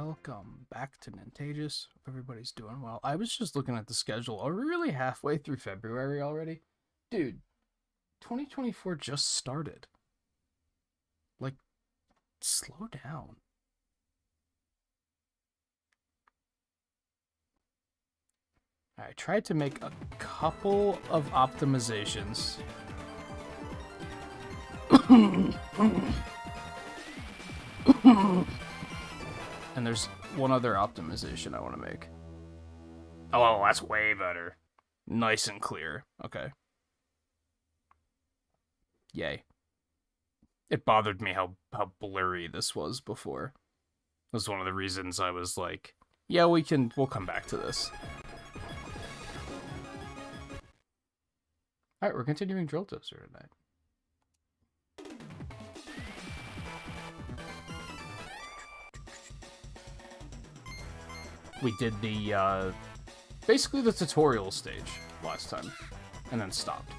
welcome back to Nintagious. Hope everybody's doing well. I was just looking at the schedule. Are we really halfway through February already? Dude, 2024 just started. Like, slow down. I tried to make a couple of optimizations. And there's one other optimization I want to make. Oh, that's way better. Nice and clear. Okay. Yay. It bothered me how blurry this was before. That was one of the reasons I was like, yeah, we'll come back to this. Alright, we're continuing Drill Dozer tonight. We did the, basically the tutorial stage last time, and then stopped.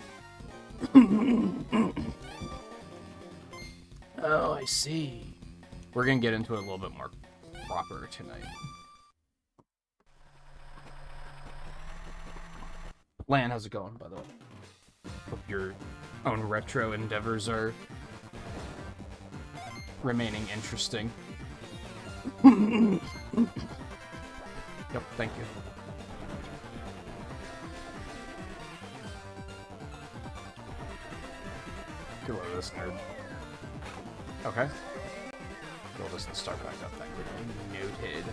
Oh, I see. We're gonna get into it a little bit more proper tonight. Lan, how's it going, by the way? Hope your own retro endeavors are remaining interesting. Yep, thank you. Get rid of this nerd. Okay. We'll just start back up that quickly. Noted.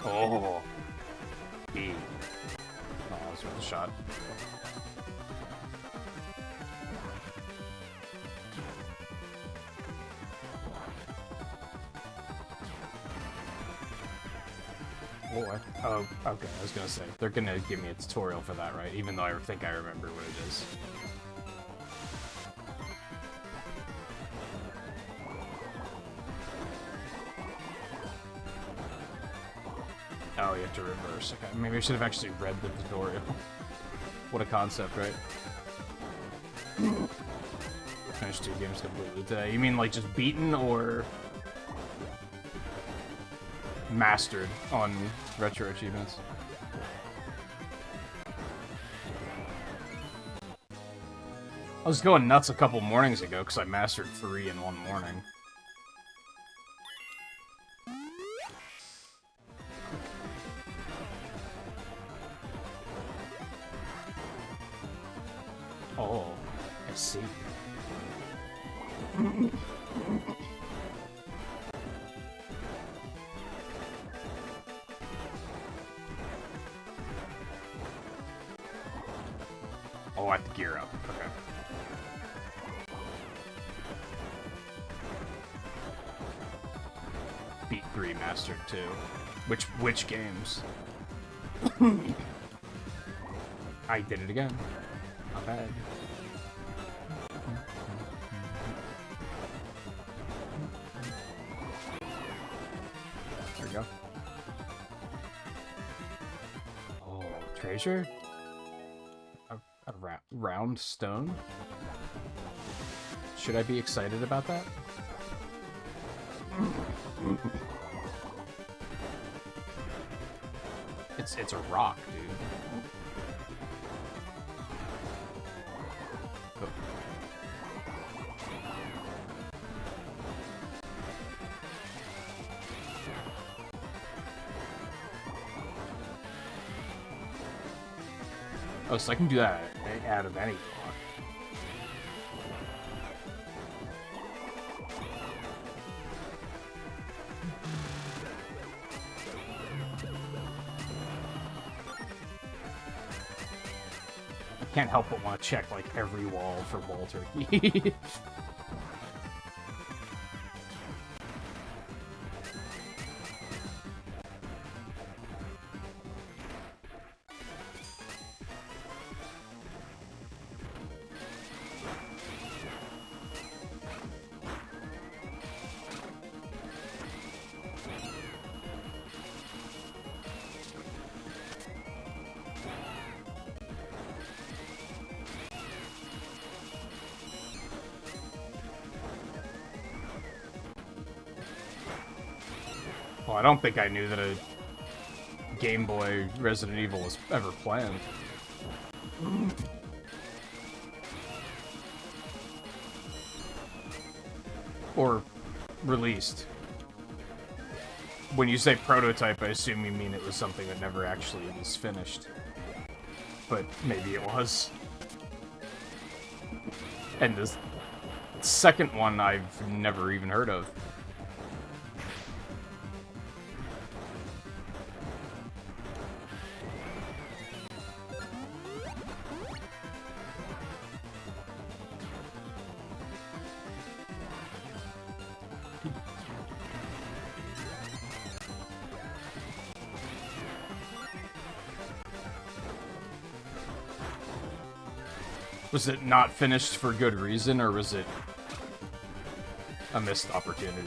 Oh, B. Oh, that was worth a shot. Oh, okay, I was gonna say, they're gonna give me a tutorial for that, right? Even though I think I remember what it is. Oh, you have to reverse. Okay, maybe I should have actually read the tutorial. What a concept, right? Finished 2 games completely today. You mean like just beaten or mastered on RetroAchievements? I was going nuts a couple mornings ago because I mastered 3 in one morning. Oh, I see. Oh, I have to gear up. Okay. Beat 3, mastered 2. Which games? I did it again. Not bad. There we go. Oh, treasure? A round stone? Should I be excited about that? It's a rock, dude. Oh, so I can do that out of any block. I can't help but want to check, like, every wall for wall turkey. Well, I don't think I knew that a Game Boy Resident Evil was ever planned. Or released. When you say prototype, I assume you mean it was something that never actually was finished. But maybe it was. And this second one I've never even heard of. Was it not finished for good reason, or was it a missed opportunity?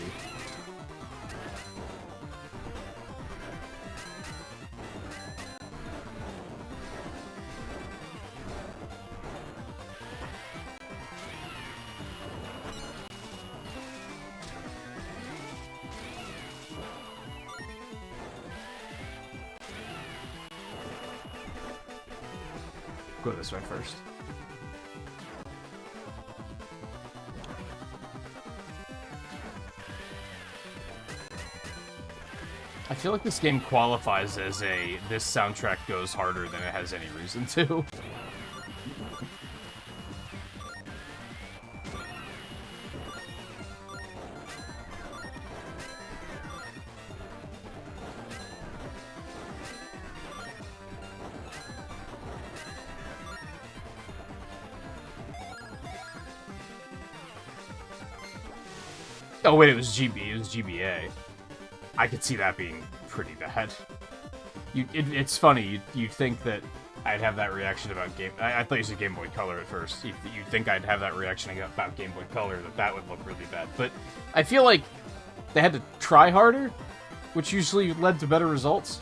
Go this way first. I feel like this game qualifies as this soundtrack goes harder than it has any reason to. Oh wait, it was GBA. I could see that being pretty bad. It's funny, you'd think that I'd have that reaction about Game... I thought you said Game Boy Color at first. You'd think I'd have that reaction about Game Boy Color, that would look really bad. But I feel like they had to try harder, which usually led to better results.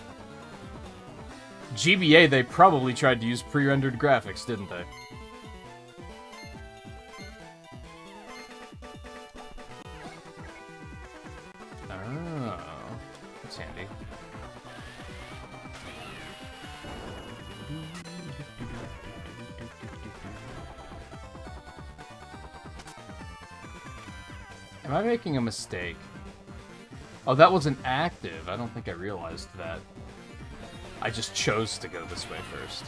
GBA, they probably tried to use pre-rendered graphics, didn't they? Am I making a mistake? Oh, that wasn't active. I don't think I realized that. I just chose to go this way first.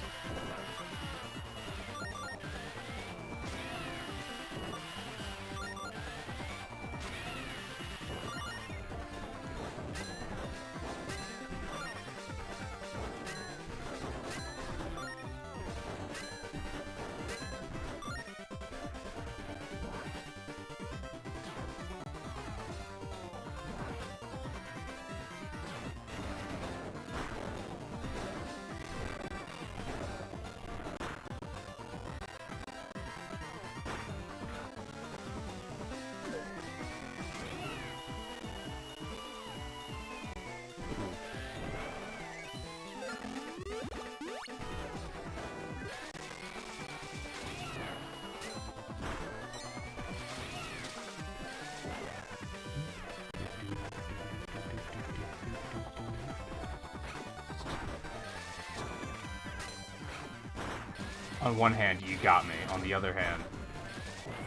On one hand, you got me. On the other hand,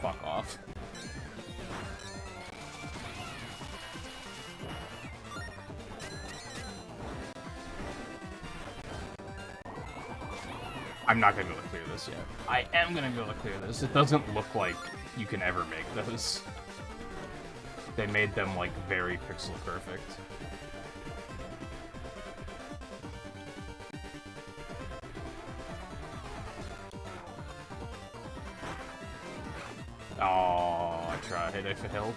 fuck off. I'm not gonna be able to clear this yet. I am gonna be able to clear this. It doesn't look like you can ever make those. They made them, like, very pixel perfect. Oh, I tried. I failed.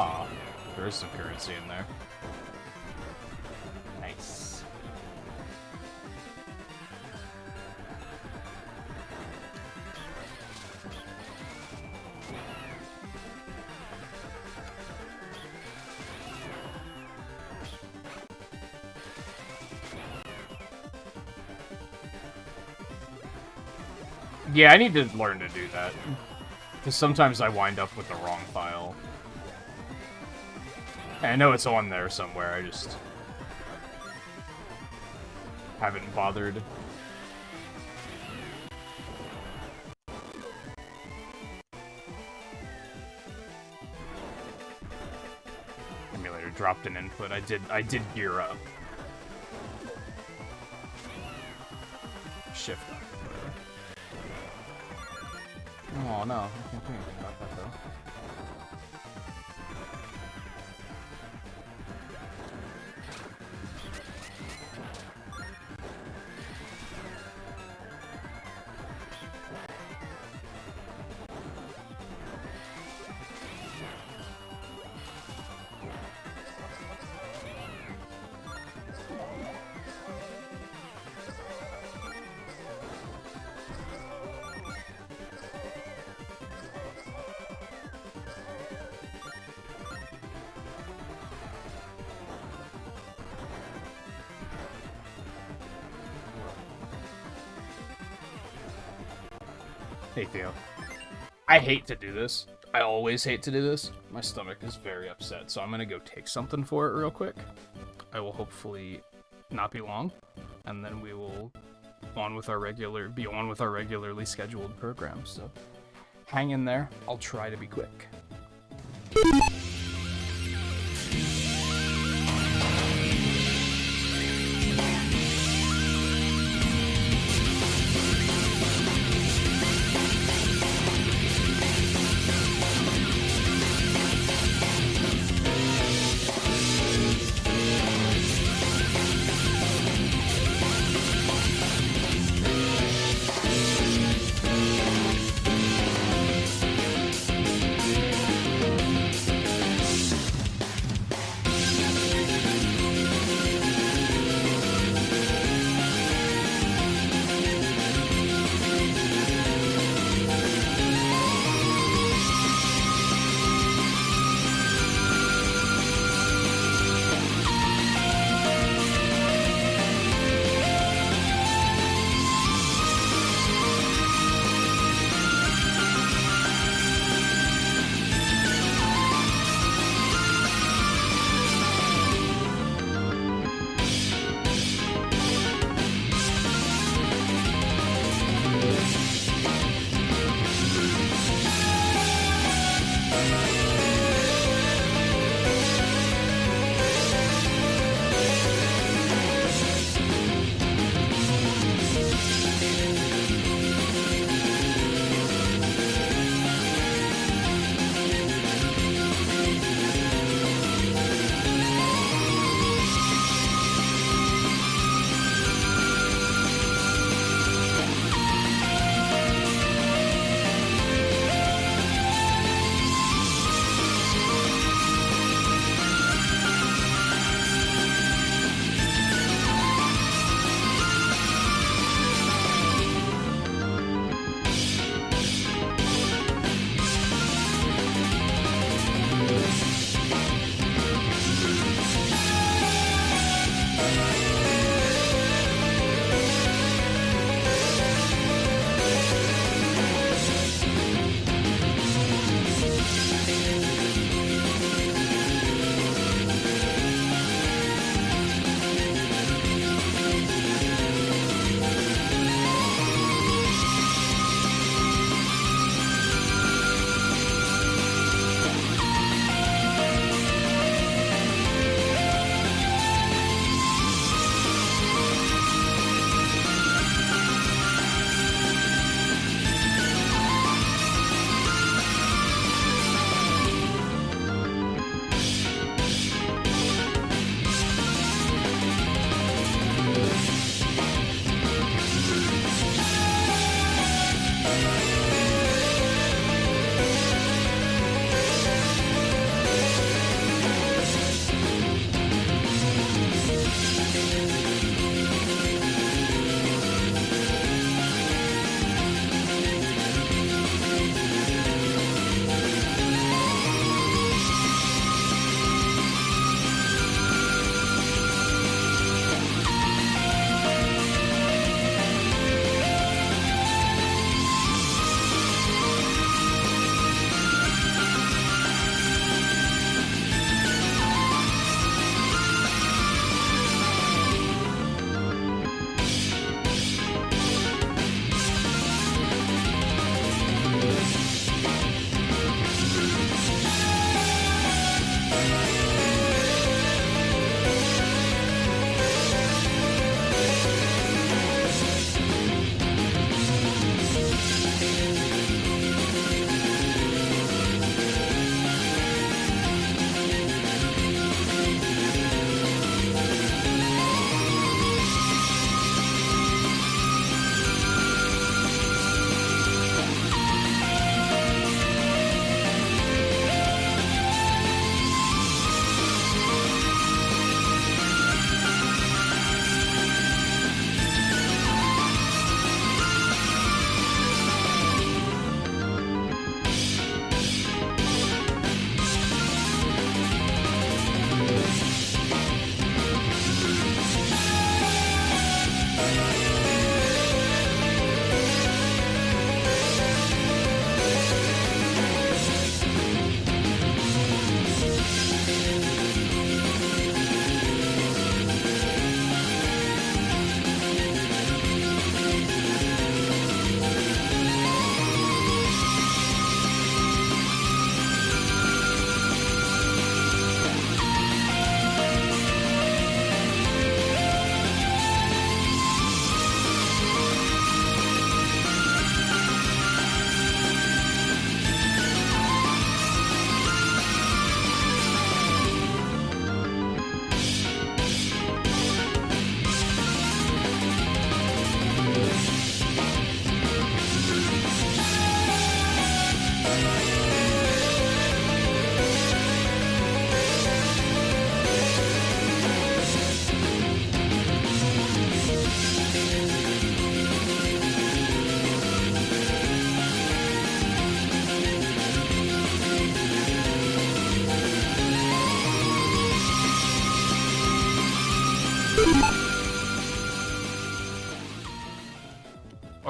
Ah, there is some currency in there. Nice. Yeah, I need to learn to do that. Because sometimes I wind up with the wrong file. And I know it's on there somewhere, I just haven't bothered. Emulator dropped an input. I did gear up. Shift up. Oh no, I can't do anything about that though. Hey Theo. I hate to do this. I always hate to do this. My stomach is very upset, so I'm gonna go take something for it real quick. I will hopefully not be long, and then we will be on with our regularly scheduled program. So hang in there. I'll try to be quick.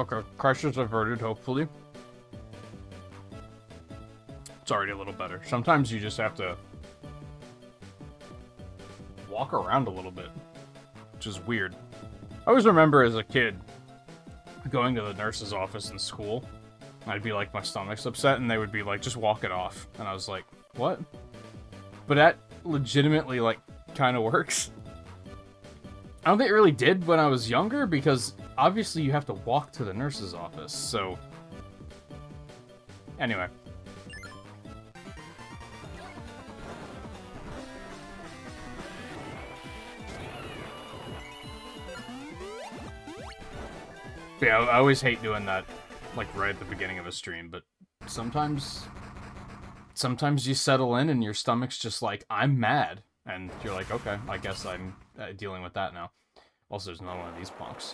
Okay, pressure's averted, hopefully. It's already a little better. Sometimes you just have to walk around a little bit, which is weird. I always remember as a kid going to the nurse's office in school. I'd be like, my stomach's upset, and they would be like, just walk it off. And I was like, what? But that legitimately, like, kind of works. I don't think it really did when I was younger, because obviously you have to walk to the nurse's office, so... Anyway. Yeah, I always hate doing that, like, right at the beginning of a stream, but sometimes you settle in and your stomach's just like, I'm mad. And you're like, okay, I guess I'm dealing with that now. Also, there's another one of these punks.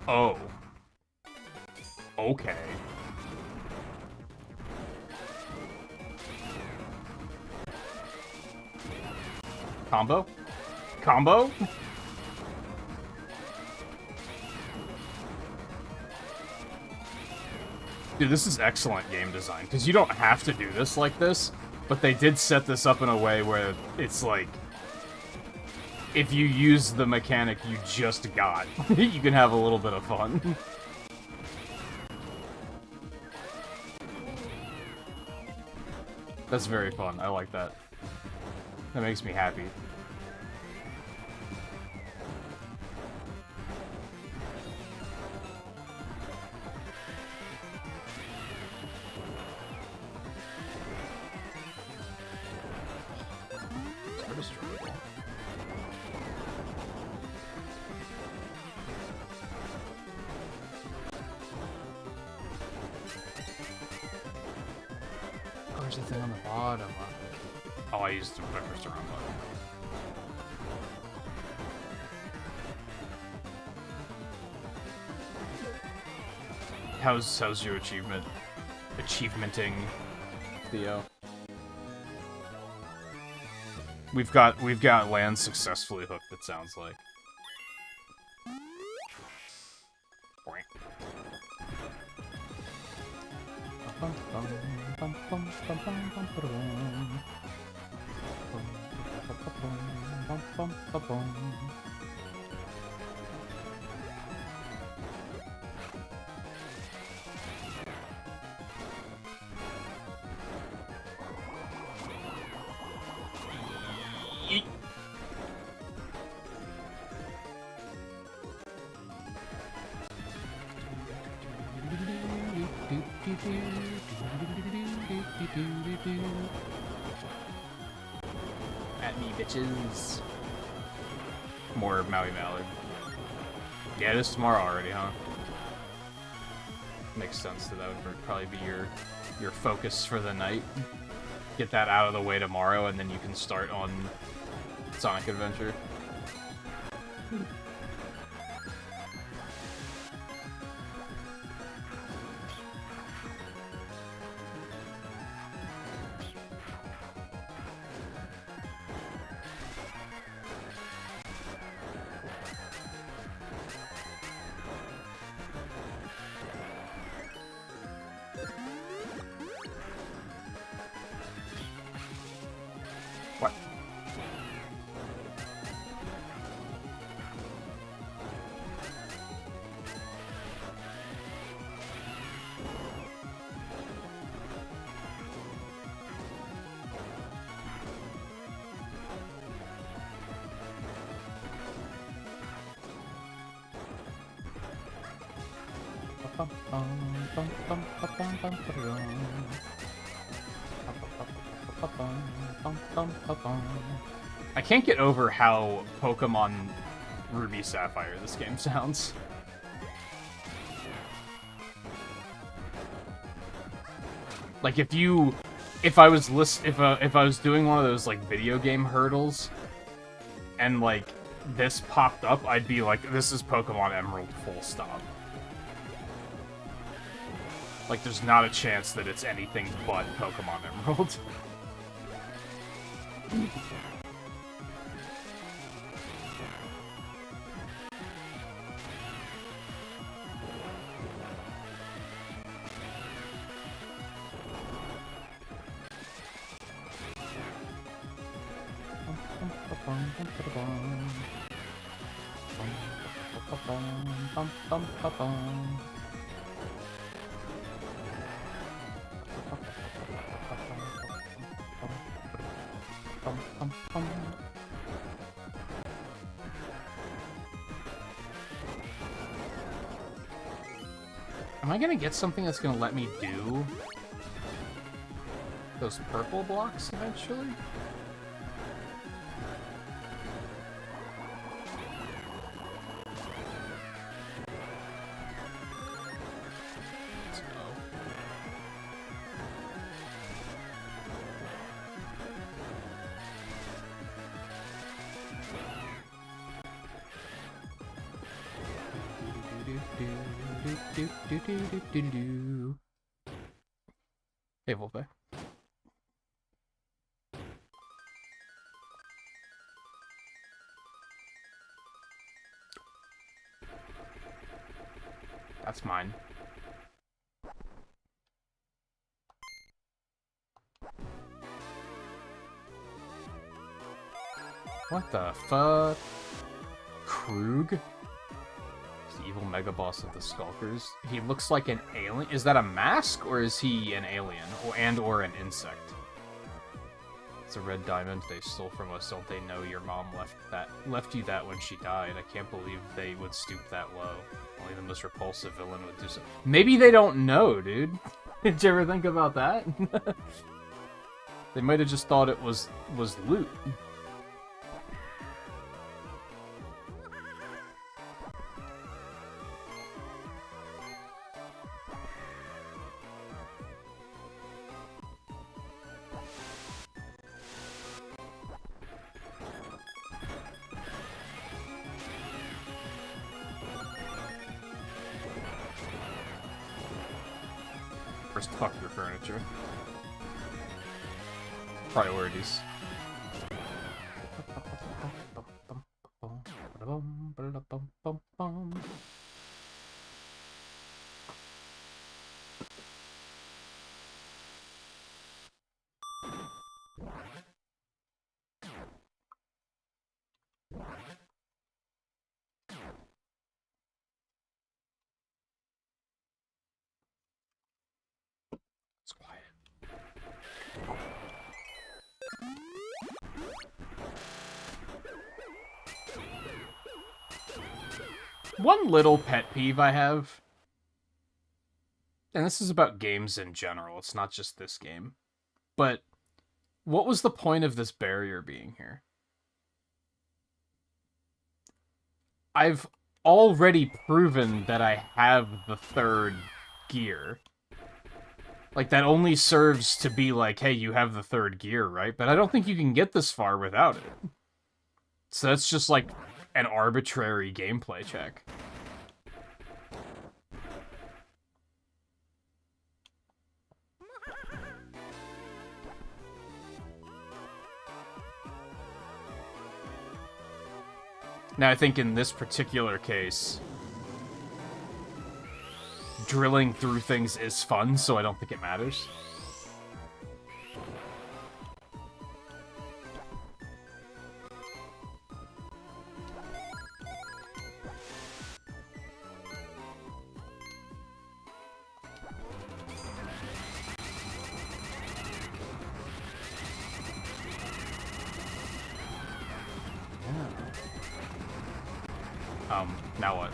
Oh. Okay. Combo? Combo? Dude, this is excellent game design, because you don't have to do this like this, but they did set this up in a way where it's like, if you use the mechanic you just got, you can have a little bit of fun. That's very fun, I like that. That makes me happy. Oh, there's a thing on the bottom. Oh, I used to press the wrong button. How's your achievementing, Theo? We've got land successfully hooked, it sounds like. At me, bitches. More Maui Mallard. Yeah, it is tomorrow already, huh? Makes sense that would probably be your focus for the night. Get that out of the way tomorrow, and then you can start on Sonic Adventure. What? I can't get over how Pokemon Ruby Sapphire this game sounds. Like if I was doing one of those like video game hurdles and like this popped up, I'd be like, this is Pokemon Emerald full stop. Like, there's not a chance that it's anything but Pokemon Emerald. Am I gonna get something that's gonna let me do those purple blocks eventually? Let's go. Hey, Volpe. That's mine. What the fuck? Krug? The evil mega boss of the Skulkers. He looks like an alien. Is that a mask, or is he an alien, or an insect? It's a red diamond they stole from us. Don't they know your mom left you that when she died? I can't believe they would stoop that low. Only the most repulsive villain would do so. Maybe they don't know, dude. Did you ever think about that? They might have just thought it was loot. First, fuck your furniture. Priorities. It's quiet. One little pet peeve I have, and this is about games in general, it's not just this game, but what was the point of this barrier being here? I've already proven that I have the third gear. Like, that only serves to be like, hey, you have the third gear, right? But I don't think you can get this far without it. So that's just, like, an arbitrary gameplay check. Now, I think in this particular case, drilling through things is fun, so I don't think it matters. Now what?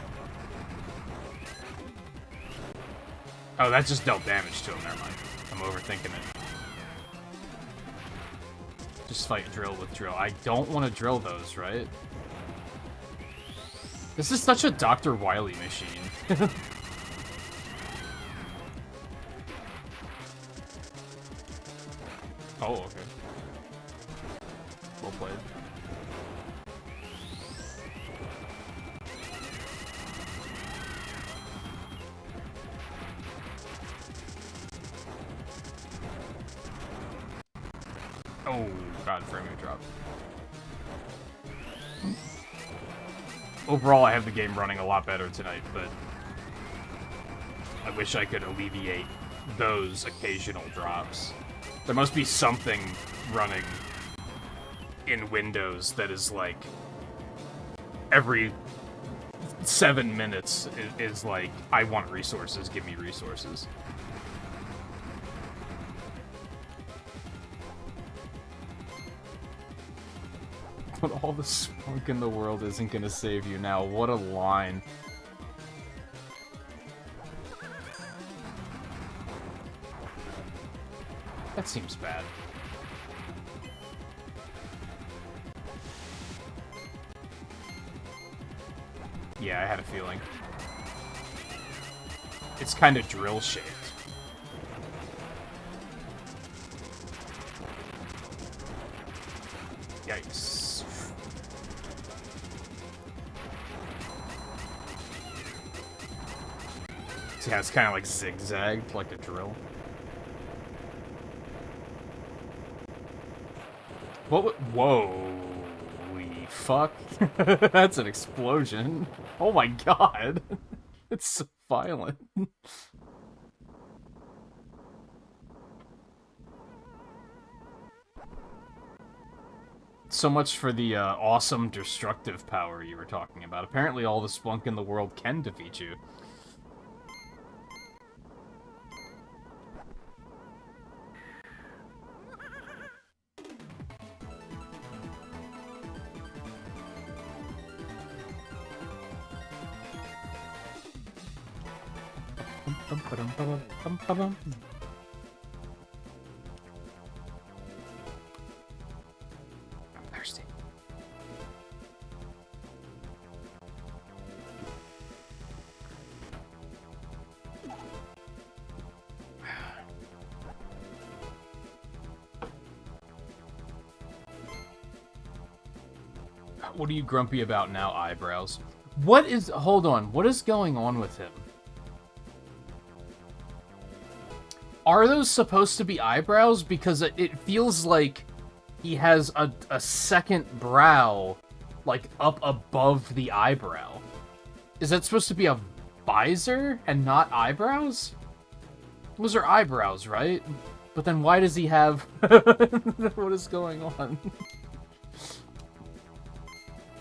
Oh, that just dealt damage to him. Never mind. I'm overthinking it. Just fight drill with drill. I don't want to drill those, right? This is such a Dr. Wily machine. Oh, okay. Well played. god, frame rate drop. Overall, I have the game running a lot better tonight, but I wish I could alleviate those occasional drops. There must be something running in Windows that is like every 7 minutes is like, I want resources, give me resources. But all the spunk in the world isn't gonna save you now. What a line. That seems bad. Yeah, I had a feeling. It's kind of drill-shaped. Yikes. Yeah, it's kind of like zigzagged, like a drill. What? Whoa! Fuck! That's an explosion. Oh my god! It's so violent. So much for the awesome destructive power you were talking about. Apparently, all the spunk in the world can defeat you. I'm thirsty. What are you grumpy about now, eyebrows? What is... Hold on. What is going on with him? Are those supposed to be eyebrows? Because it feels like he has a second brow, like, up above the eyebrow. Is that supposed to be a visor and not eyebrows? Those are eyebrows, right? But then why does he have... What is going on?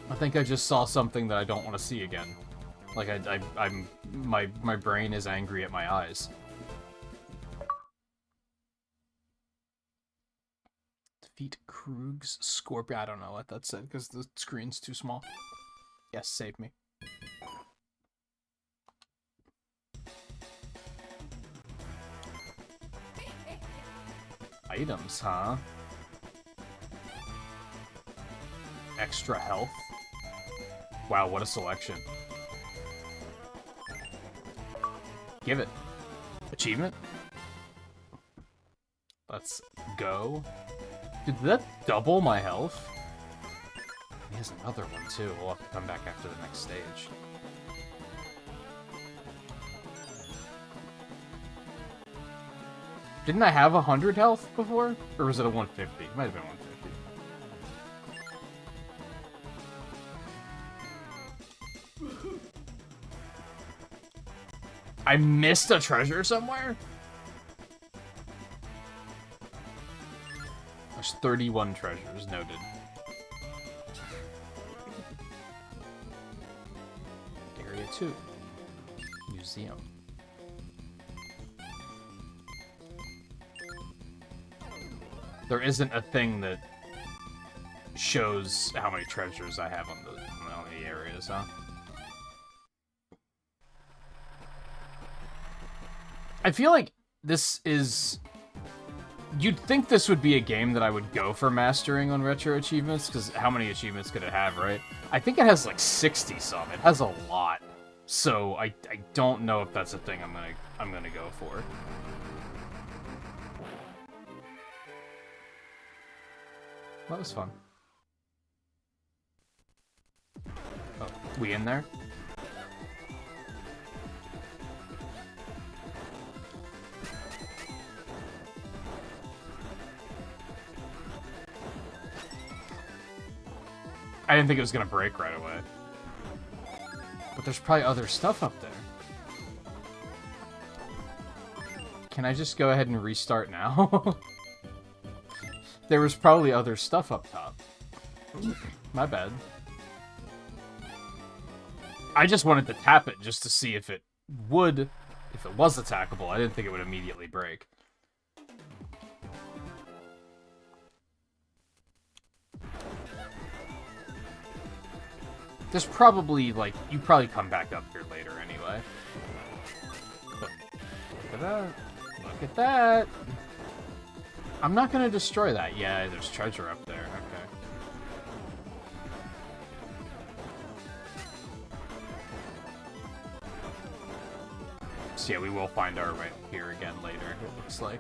I think I just saw something that I don't want to see again. Like, my brain is angry at my eyes. Defeat Krug's Scorpion. I don't know what that said, because the screen's too small. Yes, save me. Items, huh? Extra health? Wow, what a selection. Give it. Achievement? Let's go. Did that double my health? He has another one, too. We'll have to come back after the next stage. Didn't I have 100 health before? Or was it a 150? It might have been 150. I missed a treasure somewhere? There's 31 treasures, noted. Area 2. Museum. There isn't a thing that shows how many treasures I have on the areas, huh? I feel like this is... You'd think this would be a game that I would go for mastering on Retro Achievements, because how many achievements could it have, right? I think it has like 60-some. It has a lot. So I don't know if that's a thing I'm gonna go for. That was fun. Oh, we in there? I didn't think it was gonna break right away. But there's probably other stuff up there. Can I just go ahead and restart now? There was probably other stuff up top. My bad. I just wanted to tap it just to see if it would, if it was attackable. I didn't think it would immediately break. There's probably, like, you probably come back up here later anyway. But look at that. Look at that. I'm not gonna destroy that. Yeah, there's treasure up there. Okay. So yeah, we will find our way here again later, it looks like.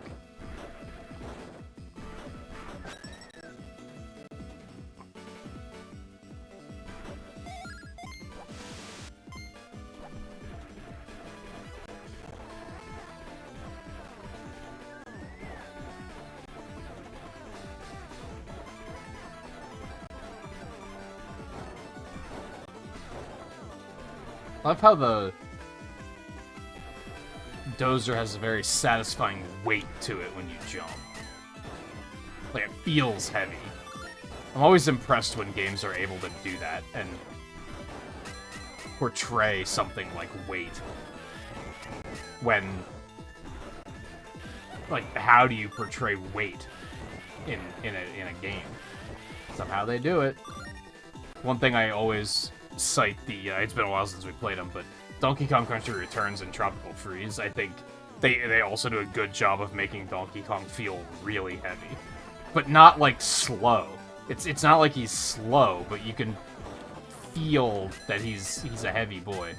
I love how the Dozer has a very satisfying weight to it when you jump. Like, it feels heavy. I'm always impressed when games are able to do that and portray something like weight. When... Like, how do you portray weight in a game? Somehow they do it. One thing I always cite it's been a while since we played them, but Donkey Kong Country Returns and Tropical Freeze, I think they also do a good job of making Donkey Kong feel really heavy. But not, like, slow. It's not like he's slow, but you can feel that he's a heavy boy.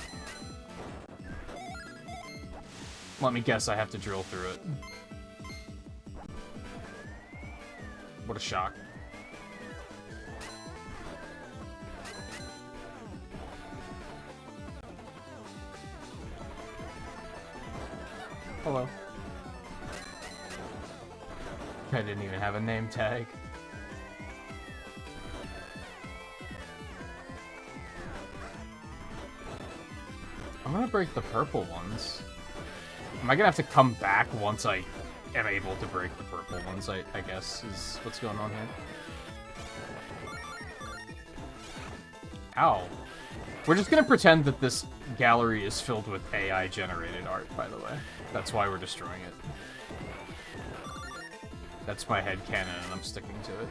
Let me guess, I have to drill through it. What a shock. Hello. I didn't even have a name tag. I'm gonna break the purple ones. Am I gonna have to come back once I am able to break the purple ones, I guess, is what's going on here. Ow. We're just gonna pretend that this gallery is filled with AI-generated art, by the way. That's why we're destroying it. That's my headcanon, and I'm sticking to it.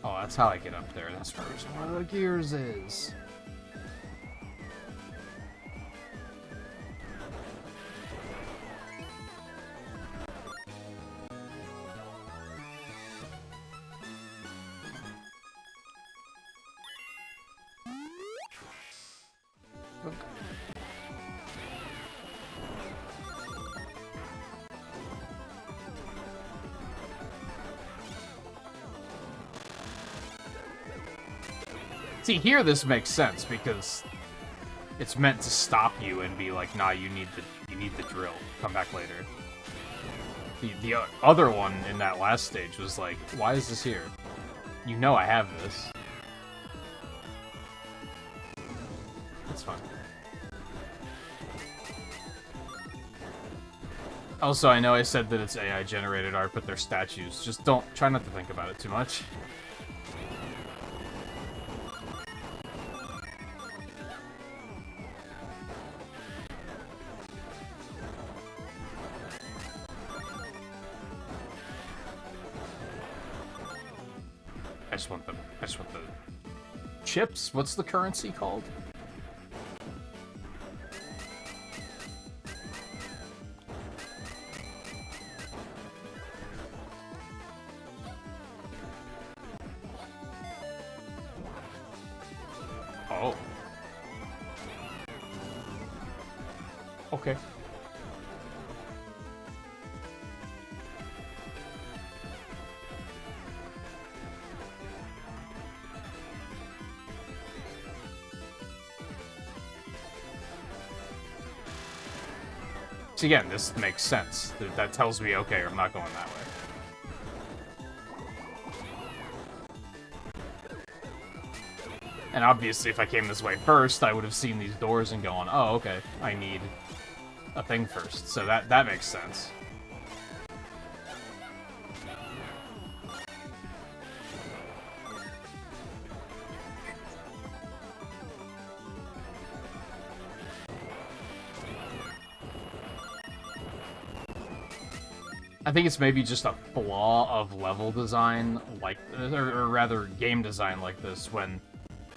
Oh, that's how I get up there. That's where one of the gears is. See, here this makes sense because it's meant to stop you and be like, nah, you need the drill. Come back later. The other one in that last stage was like, why is this here? You know I have this. It's fine. Also, I know I said that it's AI-generated art, but they're statues. Just try not to think about it too much. I just want the chips. What's the currency called? Oh. Okay. So again, this makes sense. That tells me, okay, I'm not going that way. And obviously, if I came this way first, I would have seen these doors and gone, oh, okay, I need a thing first. So that makes sense. I think it's maybe just a flaw of level design, like, or rather game design like this, when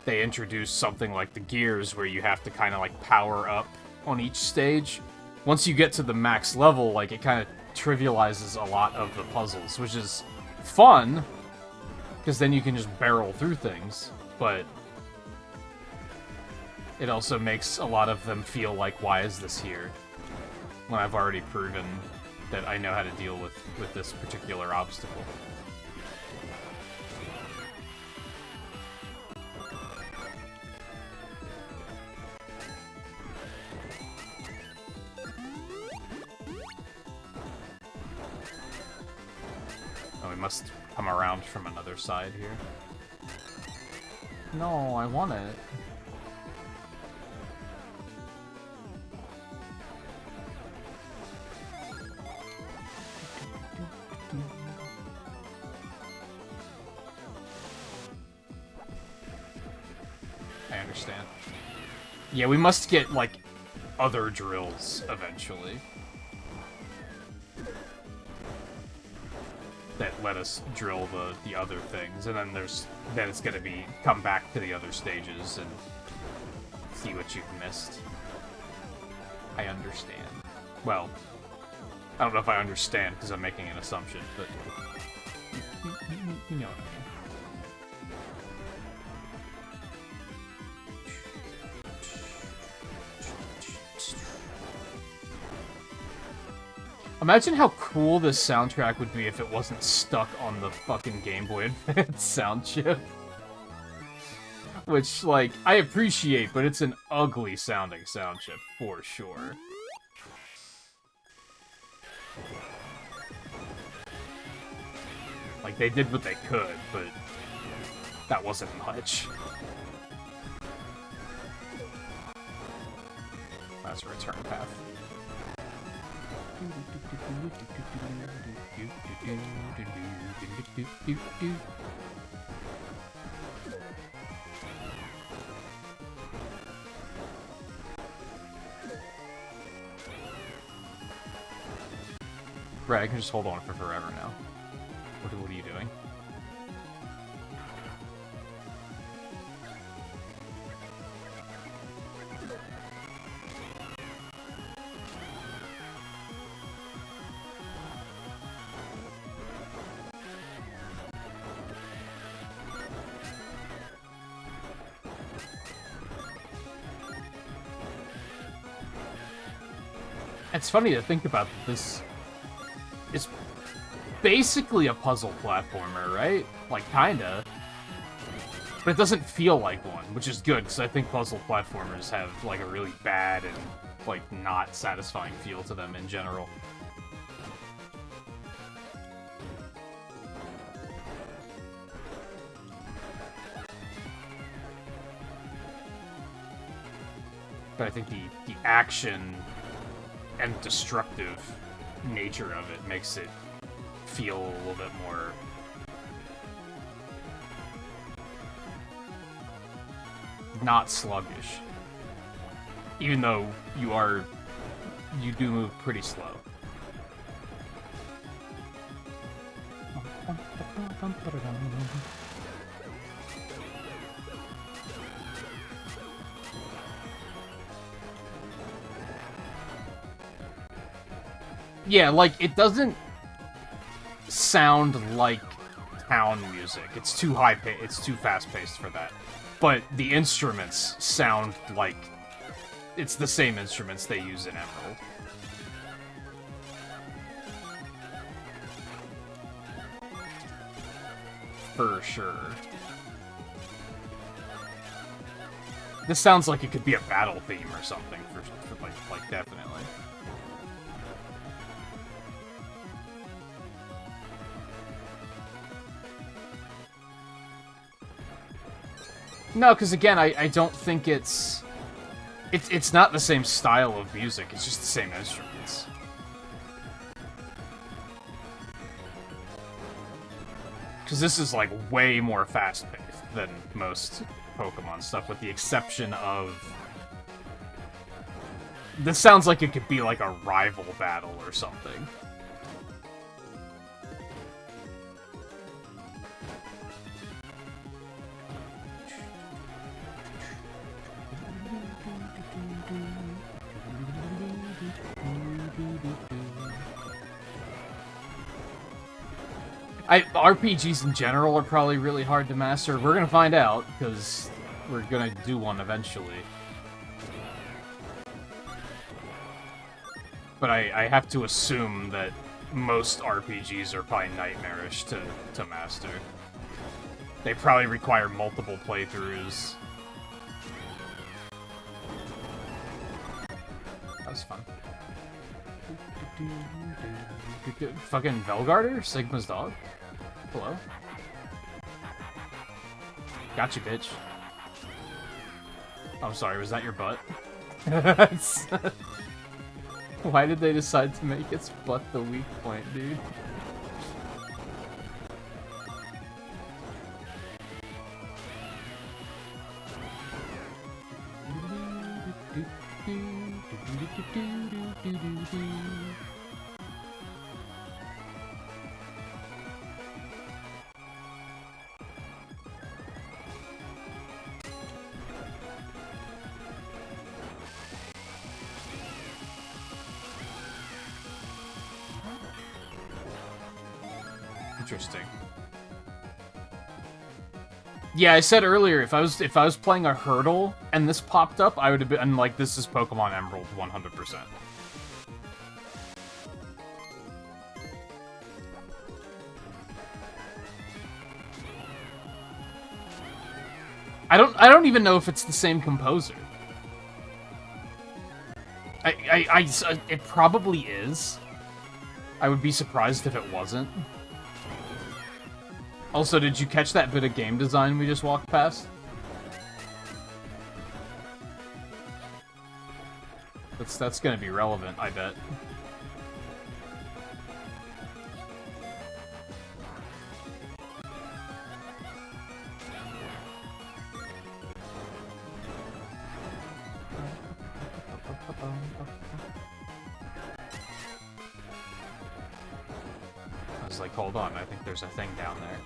they introduce something like the gears where you have to kind of like power up on each stage. Once you get to the max level, like, it kind of trivializes a lot of the puzzles, which is fun, because then you can just barrel through things, but it also makes a lot of them feel like, why is this here? When I've already proven that I know how to deal with this particular obstacle. Oh, we must come around from another side here. No, I want it. I understand. Yeah, we must get, like, other drills eventually. That let us drill the other things, and then it's gonna be come back to the other stages and see what you've missed. I understand. Well, I don't know if I understand because I'm making an assumption, but you know what I mean. Imagine how cool this soundtrack would be if it wasn't stuck on the fucking Game Boy Advance sound chip. Which, like, I appreciate, but it's an ugly sounding sound chip, for sure. Like, they did what they could, but that wasn't much. That's a return path. Right, I can just hold on for forever now. What are you doing? It's funny to think about this. It's basically a puzzle platformer, right? Like, kinda. But it doesn't feel like one, which is good, because I think puzzle platformers have, like, a really bad and, like, not satisfying feel to them in general. But I think the action and destructive nature of it makes it feel a little bit more not sluggish, even though you do move pretty slow. Yeah, like, it doesn't sound like town music. It's too high-paced, it's too fast-paced for that. But the instruments sound like it's the same instruments they use in Emerald. For sure. This sounds like it could be a battle theme or something, for like definitely. No, because again, I don't think it's not the same style of music. It's just the same instruments. Because this is, like, way more fast-paced than most Pokemon stuff, with the exception of... This sounds like it could be, like, a rival battle or something. RPGs in general are probably really hard to master. We're gonna find out, because we're gonna do one eventually. But I have to assume that most RPGs are probably nightmarish to master. They probably require multiple playthroughs. That was fun. Fucking Velgarder? Sigma's dog? Hello? Gotcha, bitch. I'm sorry, was that your butt? Why did they decide to make its butt the weak point, dude? Interesting. Yeah, I said earlier, if I was playing a hurdle and this popped up, I would have been like, this is Pokemon Emerald 100%. I don't even know if it's the same composer. It probably is. I would be surprised if it wasn't. Also, did you catch that bit of game design we just walked past? That's gonna be relevant, I bet. I was like, hold on, I think there's a thing down there.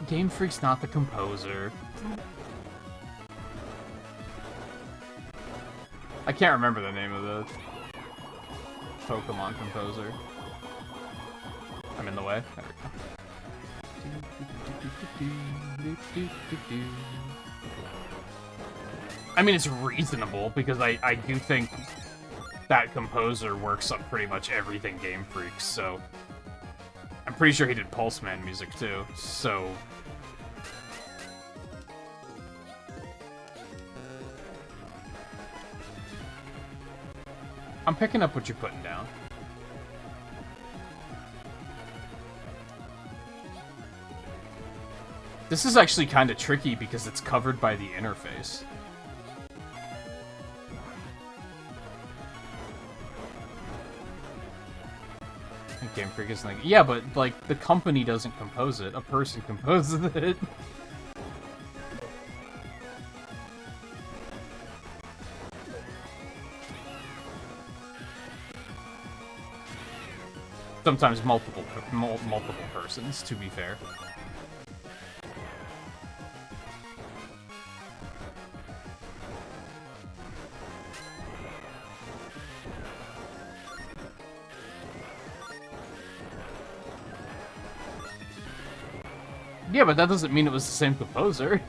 Game Freak's not the composer. I can't remember the name of the Pokemon composer. I'm in the way. There we go. I mean, it's reasonable, because I do think that composer works on pretty much everything Game Freak, so... I'm pretty sure he did Pulse Man music, too, so... I'm picking up what you're putting down. This is actually kind of tricky because it's covered by the interface. Game Freak is like, yeah, but like the company doesn't compose it; a person composes it. Sometimes multiple persons, to be fair. Yeah, but that doesn't mean it was the same composer.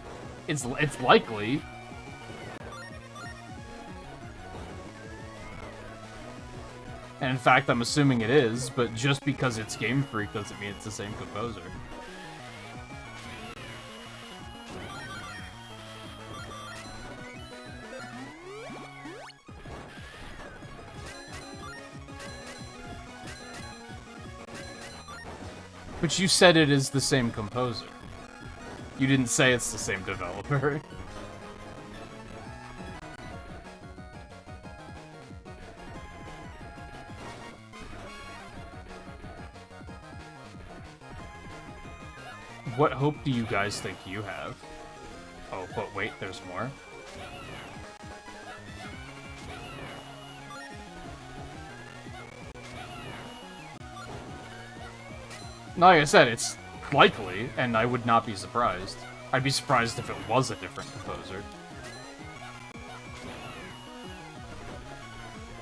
It's likely. And in fact, I'm assuming it is, but just because it's Game Freak doesn't mean it's the same composer. But you said it is the same composer. You didn't say it's the same developer. What hope do you guys think you have? Oh, but wait, there's more. Like I said, it's likely, and I would not be surprised. I'd be surprised if it was a different composer.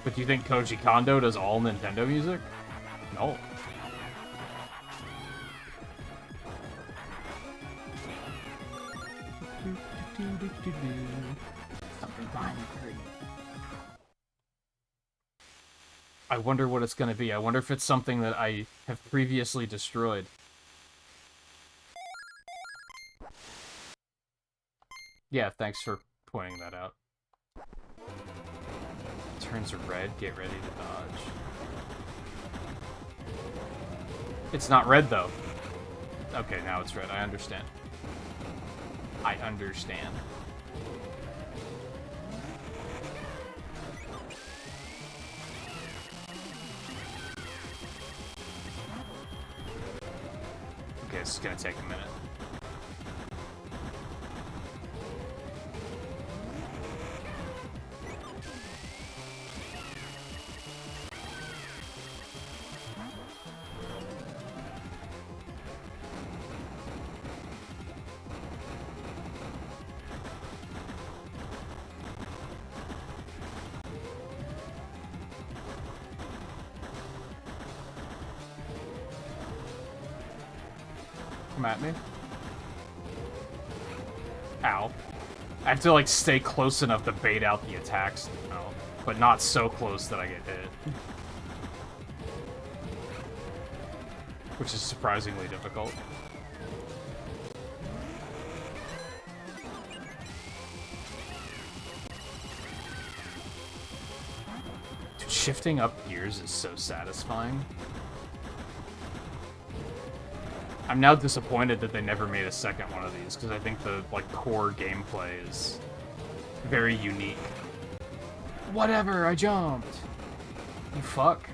But do you think Koji Kondo does all Nintendo music? No. I wonder what it's going to be. I wonder if it's something that I have previously destroyed. Yeah, thanks for pointing that out. Turns red, get ready to dodge. It's not red, though. Okay, now it's red. I understand. I understand. Okay, this is gonna take a minute. Come at me. Ow. I have to, like, stay close enough to bait out the attacks, but not so close that I get hit. Which is surprisingly difficult. Dude, shifting up gears is so satisfying. I'm now disappointed that they never made a second one of these, because I think the, like, core gameplay is very unique. Whatever, I jumped! You fuck.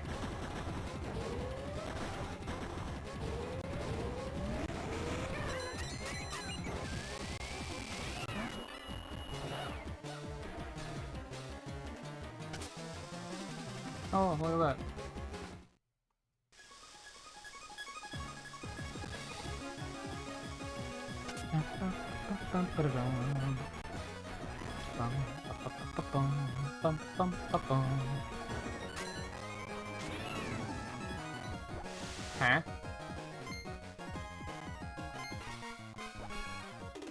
Oh, look at that. Huh?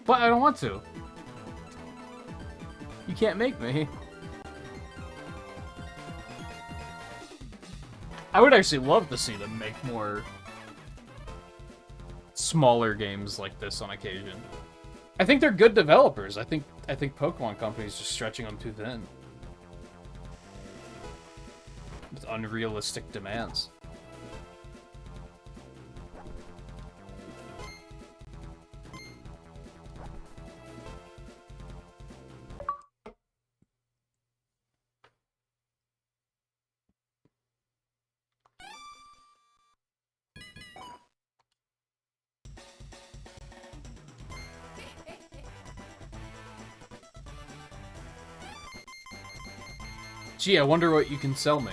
But I don't want to. You can't make me. I would actually love to see them make more smaller games like this on occasion. I think they're good developers. I think Pokemon Company's just stretching them too thin. With unrealistic demands. Gee, I wonder what you can sell me.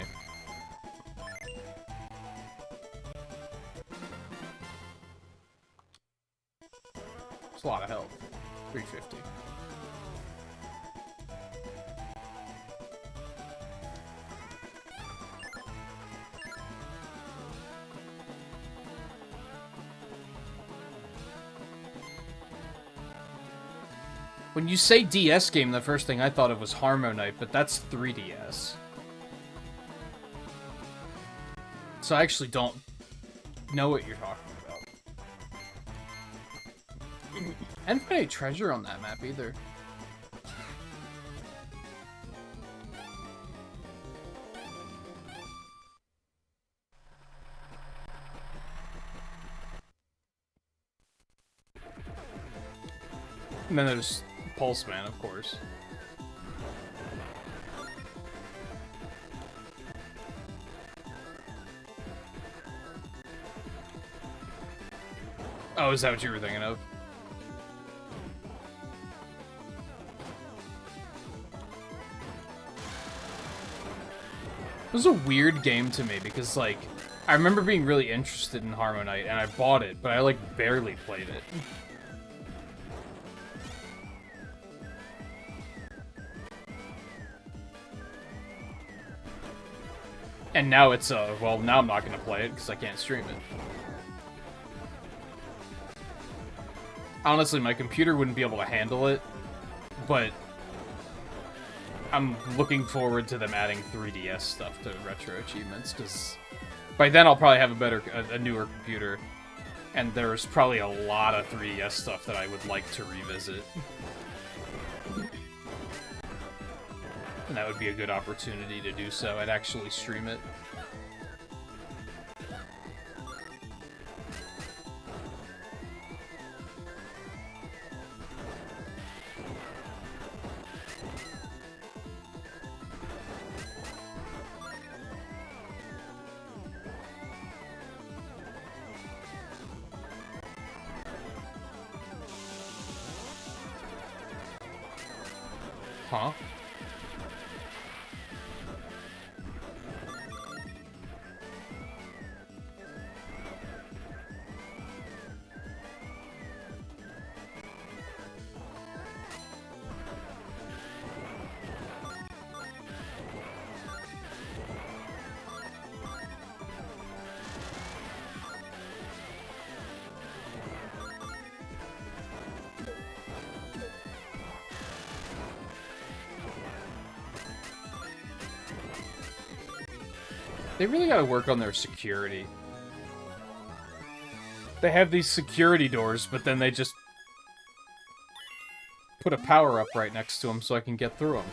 It's a lot of health. 350. When you say DS game, the first thing I thought of was Harmonite, but that's 3DS. So I actually don't know what you're talking about. I didn't find any treasure on that map either. And then there's Pulse Man, of course. Oh, is that what you were thinking of? It was a weird game to me because, like, I remember being really interested in Harmonite, and I bought it, but I, like, barely played it. And now it's, well, now I'm not gonna play it because I can't stream it. Honestly, my computer wouldn't be able to handle it, but I'm looking forward to them adding 3DS stuff to RetroAchievements, because by then I'll probably have a newer computer, and there's probably a lot of 3DS stuff that I would like to revisit. And that would be a good opportunity to do so. I'd actually stream it. Huh? They really gotta work on their security. They have these security doors, but then they just put a power-up right next to them so I can get through them.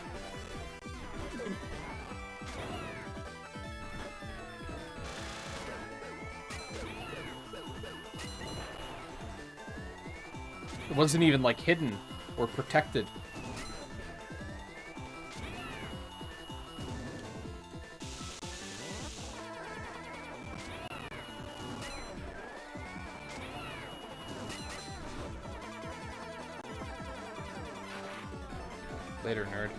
It wasn't even, like, hidden or protected. Later, nerd.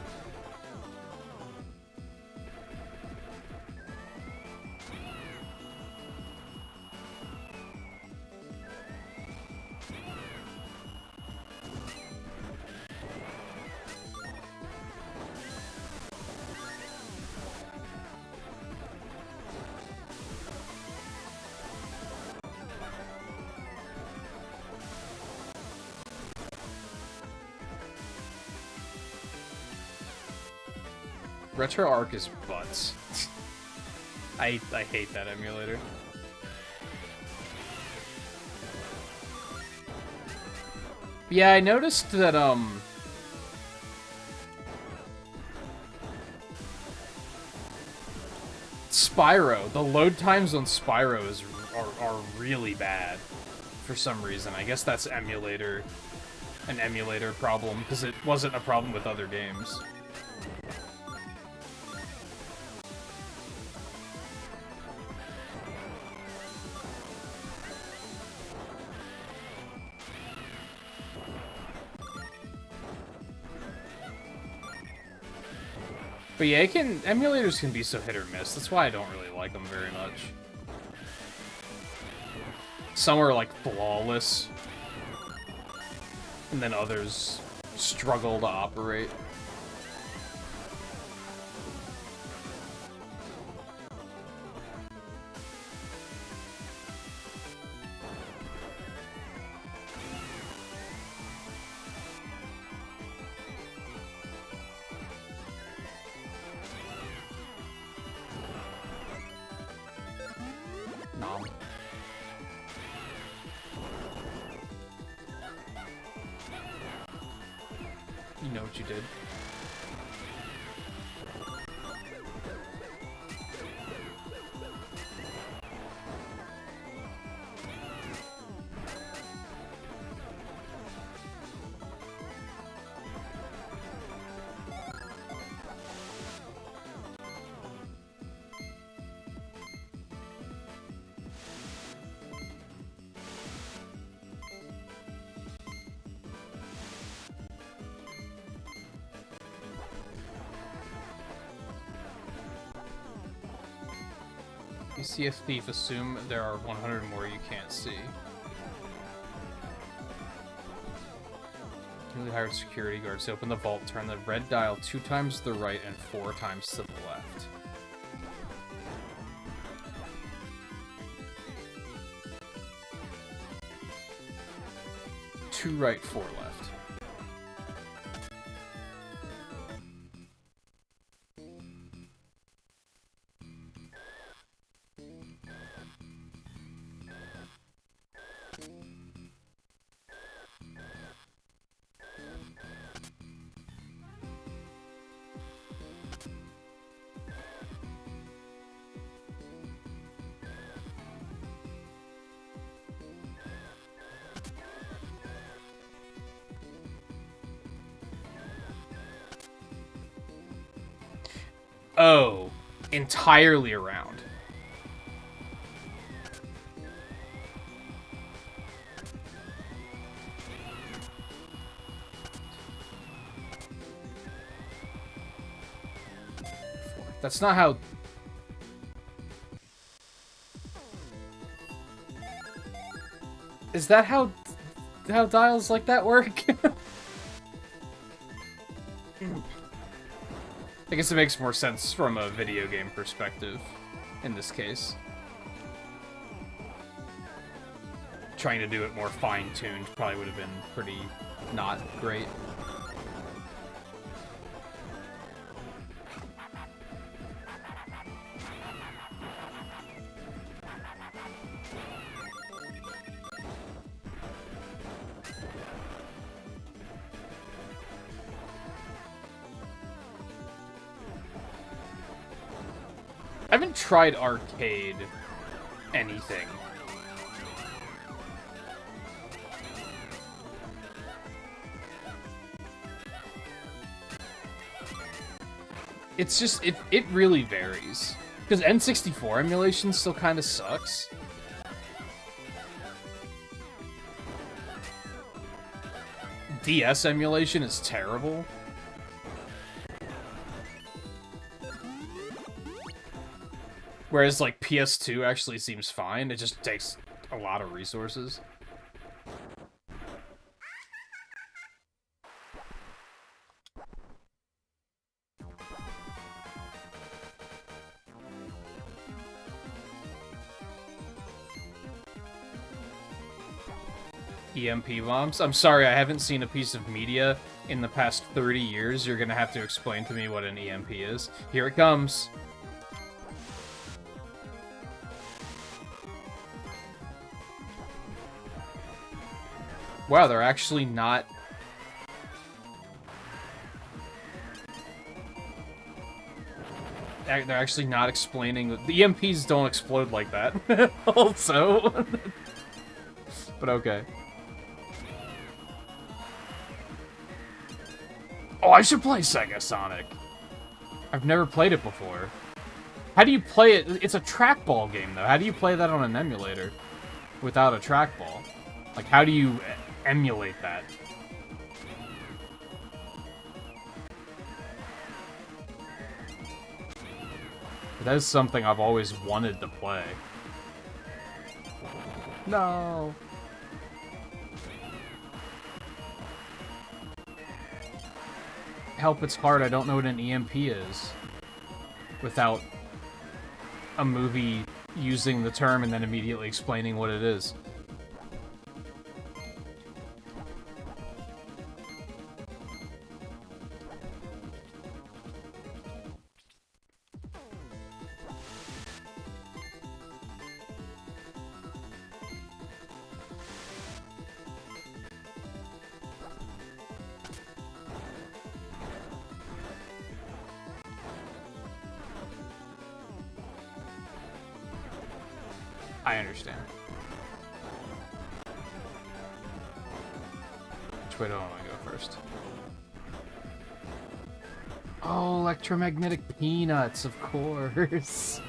RetroArch is butts. I hate that emulator. Yeah, I noticed that, Spyro, the load times on Spyro are really bad for some reason. I guess that's an emulator problem, because it wasn't a problem with other games. But yeah, emulators can be so hit or miss. That's why I don't really like them very much. Some are like flawless, and then others struggle to operate. You know what you did. You see a thief, assume there are 100 more you can't see. Newly hired security guards to open the vault, turn the red dial 2 times to the right and 4 times to the left. Two right, 4 left. Oh, entirely around. That's not how... Is that how dials like that work? I guess it makes more sense from a video game perspective, in this case. Trying to do it more fine-tuned probably would have been pretty not great. I haven't tried arcade anything. It's just, it really varies. Because N64 emulation still kind of sucks. DS emulation is terrible. Whereas, like, PS2 actually seems fine. It just takes a lot of resources. EMP bombs? I'm sorry, I haven't seen a piece of media in the past 30 years. You're gonna have to explain to me what an EMP is. Here it comes. Wow, they're actually not... They're actually not explaining... The EMPs don't explode like that. Also. But okay. Oh, I should play Sega Sonic. I've never played it before. How do you play it? It's a trackball game, though. How do you play that on an emulator without a trackball? Like, how do you emulate that? That is something I've always wanted to play. No. Help, it's hard. I don't know what an EMP is. Without a movie using the term and then immediately explaining what it is. I understand. Which way do I want to go first? Oh, electromagnetic peanuts, of course.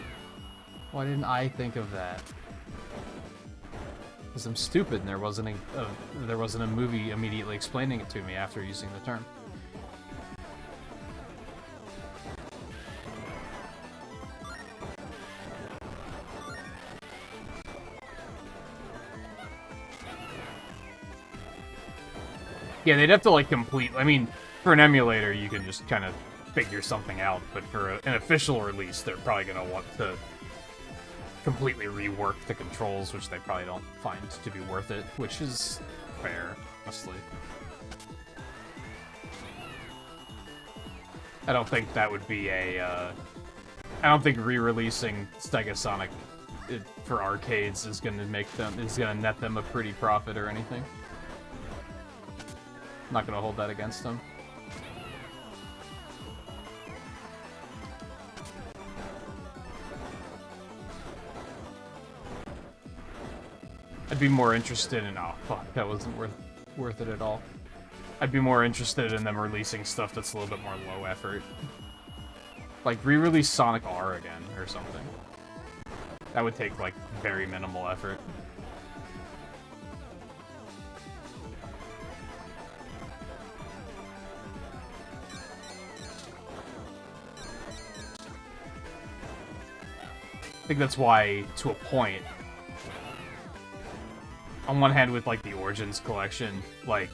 Why didn't I think of that? Because I'm stupid and there wasn't a movie immediately explaining it to me after using the term. Yeah, they'd have to, like, complete... I mean, for an emulator, you can just kind of figure something out, but for an official release, they're probably going to want to completely rework the controls, which they probably don't find to be worth it, which is fair, honestly. I don't think that would be a... I don't think re-releasing Sega Sonic for arcades is going to net them a pretty profit or anything. I'm not going to hold that against them. I'd be more interested in... Oh, fuck, that wasn't worth it at all. I'd be more interested in them releasing stuff that's a little bit more low effort. Like, re-release Sonic R again, or something. That would take, like, very minimal effort. I think that's why, to a point, on one hand with, like, the Origins collection, like,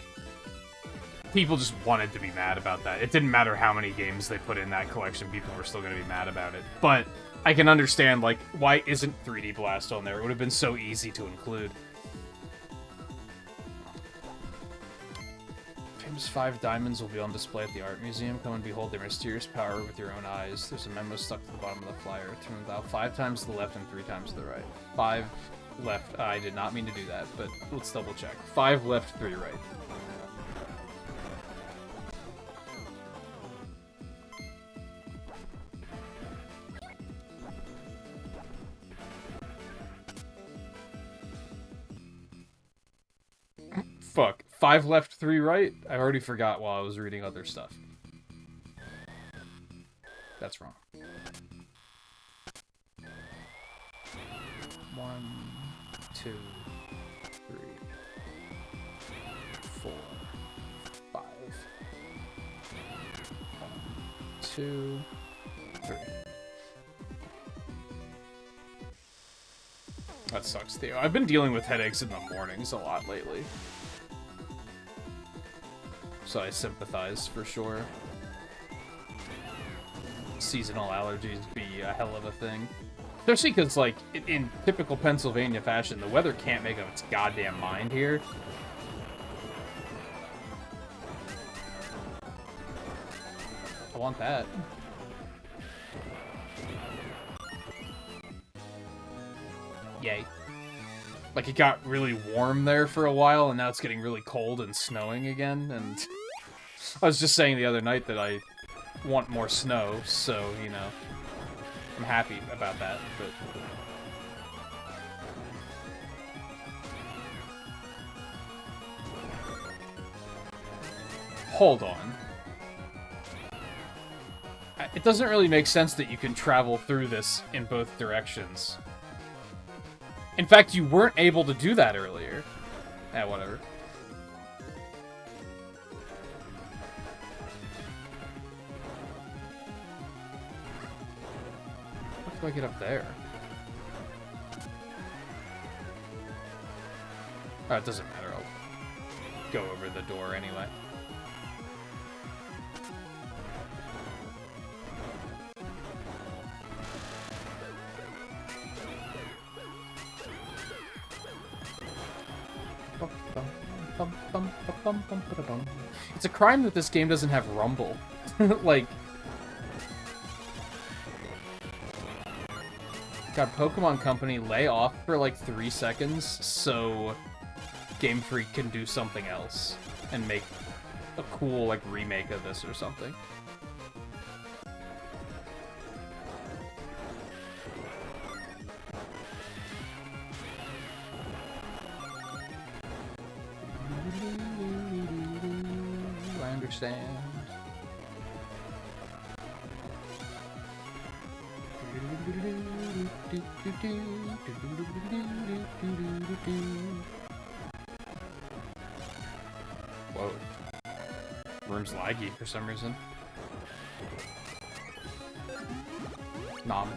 people just wanted to be mad about that. It didn't matter how many games they put in that collection, people were still going to be mad about it. But I can understand, like, why isn't 3D Blast on there? It would have been so easy to include. Famous 5 diamonds will be on display at the art museum. Come and behold their mysterious power with your own eyes. There's a memo stuck to the bottom of the flyer. Turn it out 5 times to the left and 3 times to the right. 5 left. I did not mean to do that, but let's double check. 5 left, 3 right. Fuck. 5 left, 3 right? I already forgot while I was reading other stuff. That's wrong. 1, 2, 3, 4, 5. 1, 2, 3. That sucks, Theo. I've been dealing with headaches in the mornings a lot lately. So I sympathize, for sure. Seasonal allergies be a hell of a thing. Especially because, like, in typical Pennsylvania fashion, the weather can't make up its goddamn mind here. I want that. Yay. Like, it got really warm there for a while, and now it's getting really cold and snowing again, and... I was just saying the other night that I want more snow, so, you know, I'm happy about that, but... Hold on. It doesn't really make sense that you can travel through this in both directions. In fact, you weren't able to do that earlier. Eh, whatever. How do I get up there? Oh, it doesn't matter. I'll go over the door anyway. It's a crime that this game doesn't have rumble. Like... God, Pokemon Company, lay off for like 3 seconds so Game Freak can do something else and make a cool, like, remake of this or something. stand. Whoa. Room's laggy for some reason. Nom.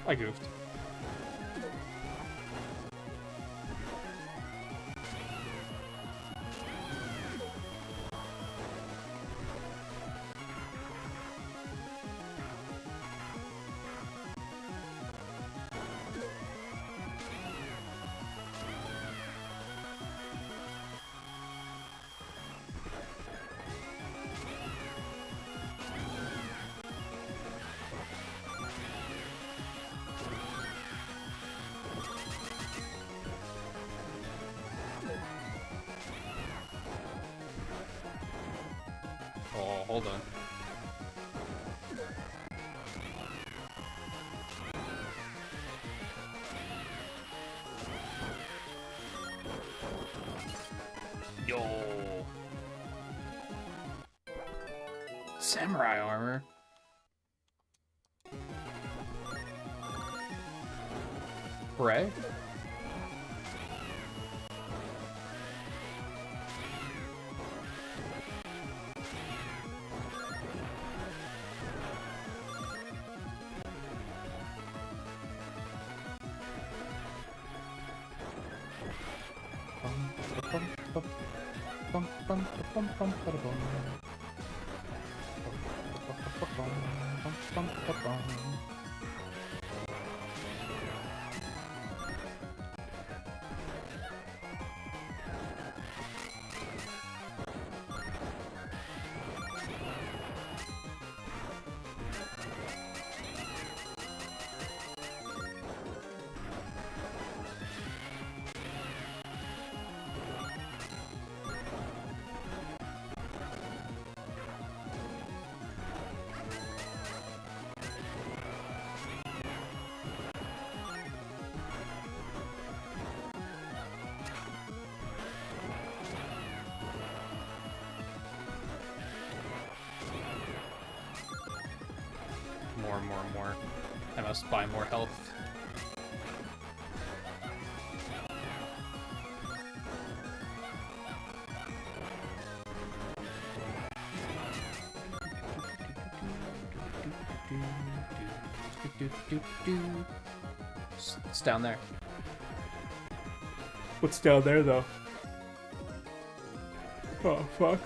I goofed. Oh, hold on. Yo. Samurai armor. Hooray. More. I must buy more health. It's down there. What's down there, though? Oh, fuck.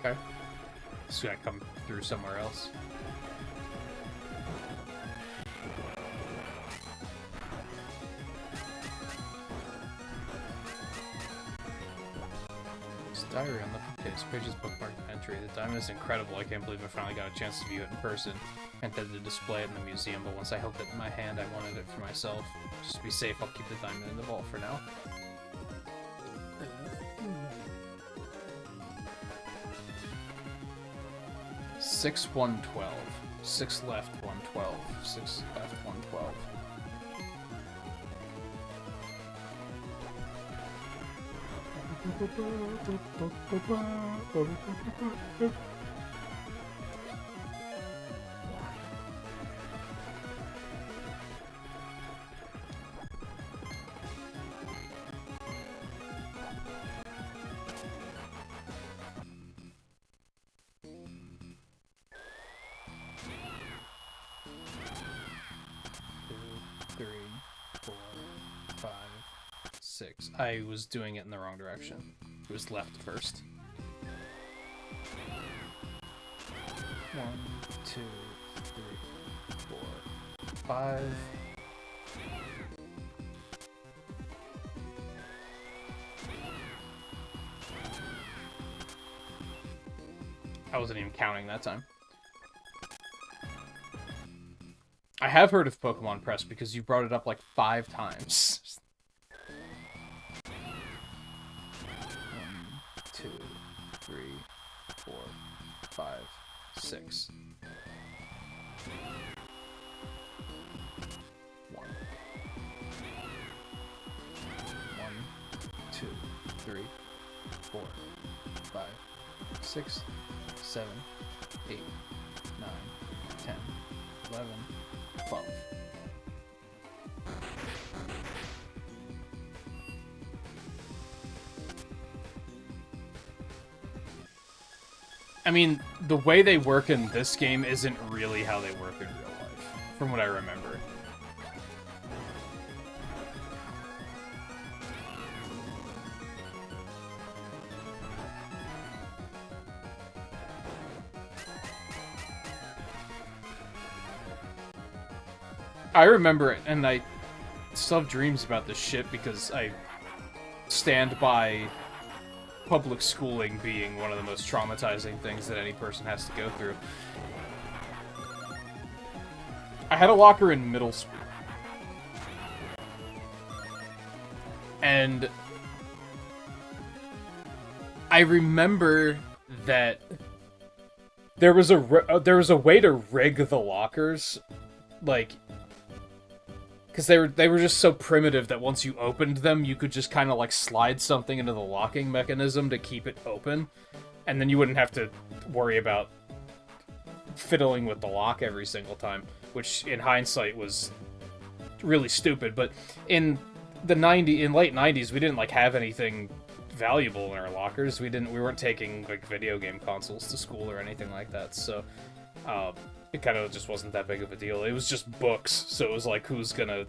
Okay. Just gonna come through somewhere else. Diary on the bookcase. Pages bookmarked entry. The diamond is incredible. I can't believe I finally got a chance to view it in person. I intended to display it in the museum, but once I held it in my hand, I wanted it for myself. Just to be safe, I'll keep the diamond in the vault for now. 6, 112. 6 left, 112. 6 left, 112. 6. I was doing it in the wrong direction. It was left first. 1, 2, 3, 4, 5. I wasn't even counting that time. I have heard of Pokemon Press because you brought it up like 5 times. 1, 2, 3, 4, 5, 6. 1, 2, 3, 4, 5, 6, 7, 8, 9, 10, 11, 12. I mean, the way they work in this game isn't really how they work in real life, from what I remember. I remember it, and I still have dreams about this shit because I stand by public schooling being one of the most traumatizing things that any person has to go through. I had a locker in middle school. And I remember that there was a way to rig the lockers, like, because they were just so primitive that once you opened them, you could just kind of like slide something into the locking mechanism to keep it open, and then you wouldn't have to worry about fiddling with the lock every single time, which in hindsight was really stupid. But in the late 90s, we didn't like have anything valuable in our lockers. We weren't taking like video game consoles to school or anything like that, so it kind of just wasn't that big of a deal. It was just books, so it was like, who's gonna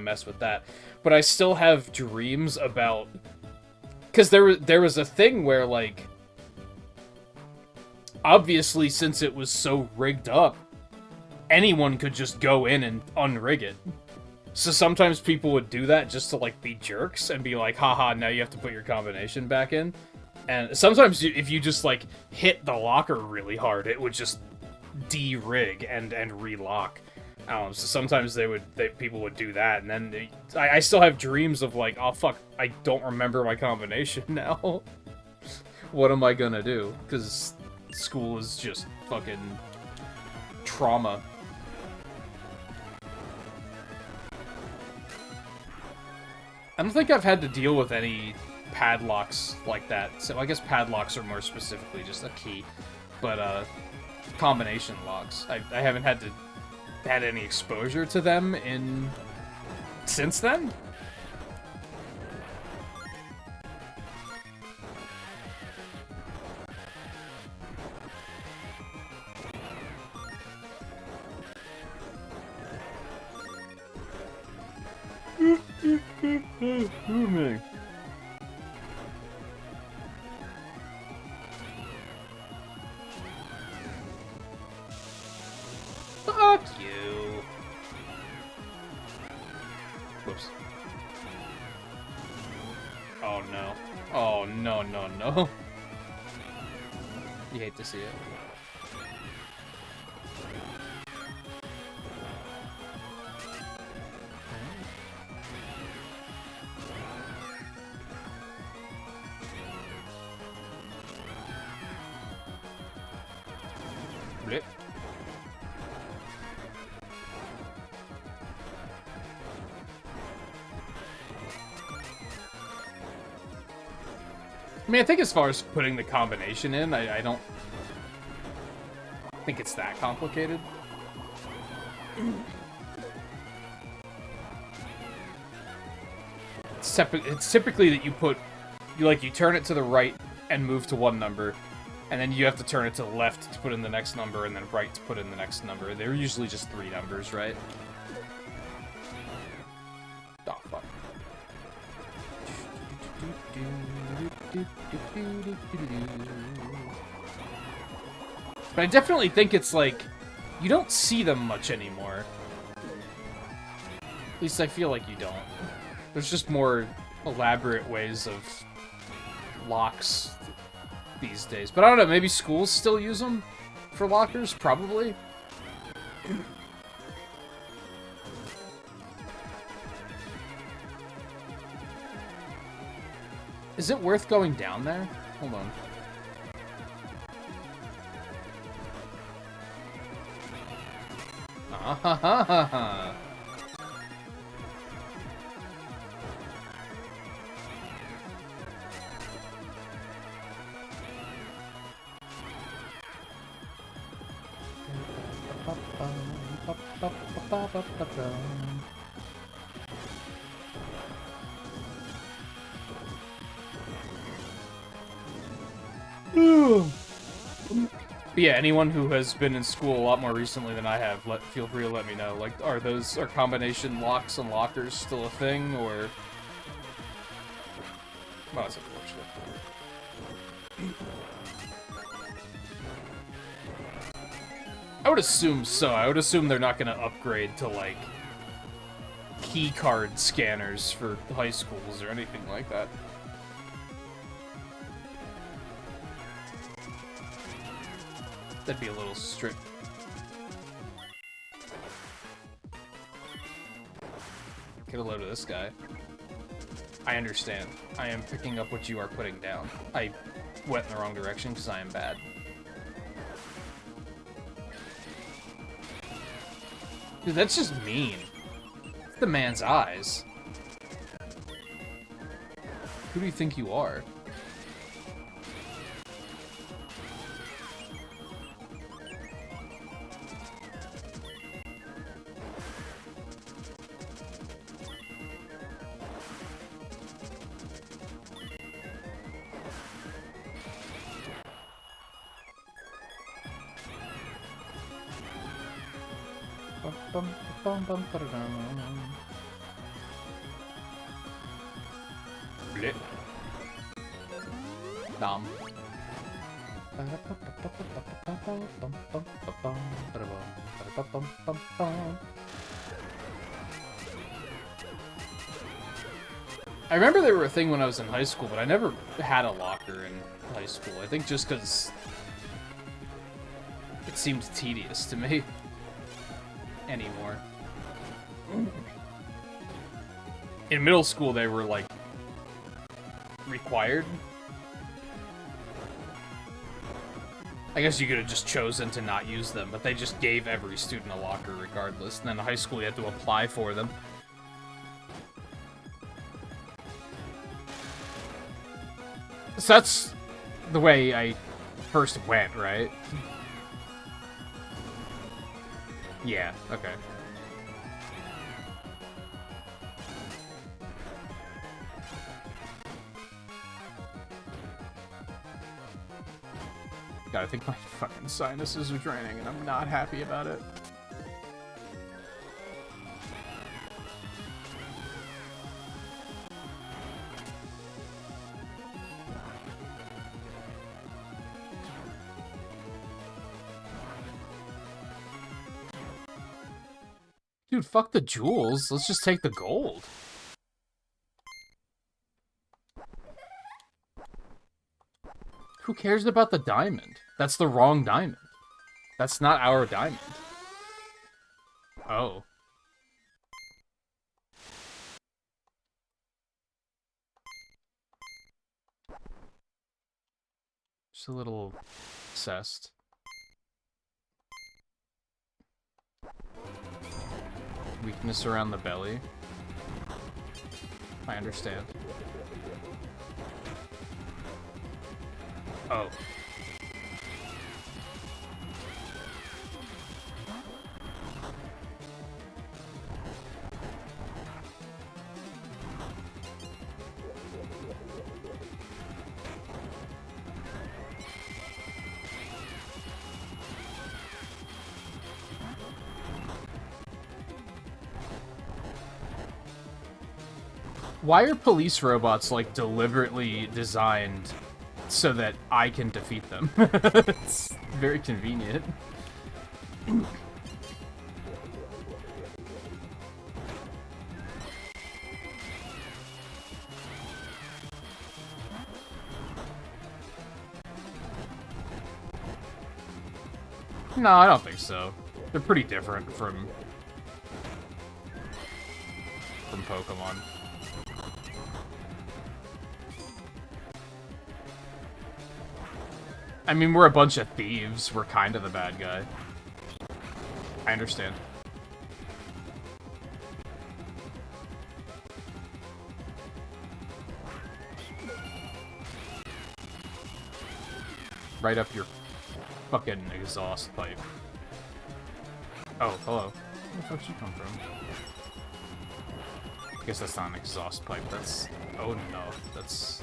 mess with that? But I still have dreams about, because there was a thing where, like, obviously since it was so rigged up, anyone could just go in and unrig it. So sometimes people would do that just to like be jerks and be like, haha, now you have to put your combination back in. And sometimes if you just like hit the locker really hard, it would just de-rig and relock. So sometimes people would do that, and then I still have dreams of like, oh fuck, I don't remember my combination now. What am I gonna do? Because school is just fucking trauma. I don't think I've had to deal with any padlocks like that. So I guess padlocks are more specifically just a key, but combination locks, I haven't had any exposure to them since then. Fuck you. Whoops. Oh no. Oh no, no, no. You hate to see it. Blip. I mean, I think as far as putting the combination in, I don't think it's that complicated. It's typically that you turn it to the right and move to one number, and then you have to turn it to the left to put in the next number, and then right to put in the next number. They're usually just 3 numbers, right? Oh, fuck. But I definitely think it's like, you don't see them much anymore. At least I feel like you don't. There's just more elaborate ways of locks these days. But I don't know, maybe schools still use them for lockers? Probably. Is it worth going down there? Hold on. Ah ha ha ha ha. But yeah, anyone who has been in school a lot more recently than I have, feel free to let me know. Like, are combination locks and lockers still a thing, or... Well, that's unfortunate. I would assume so. I would assume they're not going to upgrade to, like, key card scanners for high schools or anything like that. That'd be a little strict. Get a load of this guy. I understand. I am picking up what you are putting down. I went in the wrong direction because I am bad. Dude, that's just mean. It's the man's eyes. Who do you think you are? Blip. Dom. I remember they were a thing when I was in high school, but I never had a locker in high school. I think just because it seemed tedious to me anymore. In middle school, they were, like, required. I guess you could have just chosen to not use them, but they just gave every student a locker regardless. And then in high school, you had to apply for them. So that's the way I first went, right? Yeah, okay. God, I think my fucking sinuses are draining and I'm not happy about it. Dude, fuck the jewels. Let's just take the gold. Who cares about the diamond? That's the wrong diamond. That's not our diamond. Oh. Just a little obsessed. Weakness around the belly. I understand. Oh. Why are police robots, like, deliberately designed so that I can defeat them? It's very convenient. No, I don't think so. They're pretty different from Pokemon. I mean, we're a bunch of thieves. We're kind of the bad guy. I understand. Right up your fucking exhaust pipe. Oh, hello. Where the fuck did you come from? I guess that's not an exhaust pipe. That's... Oh no, that's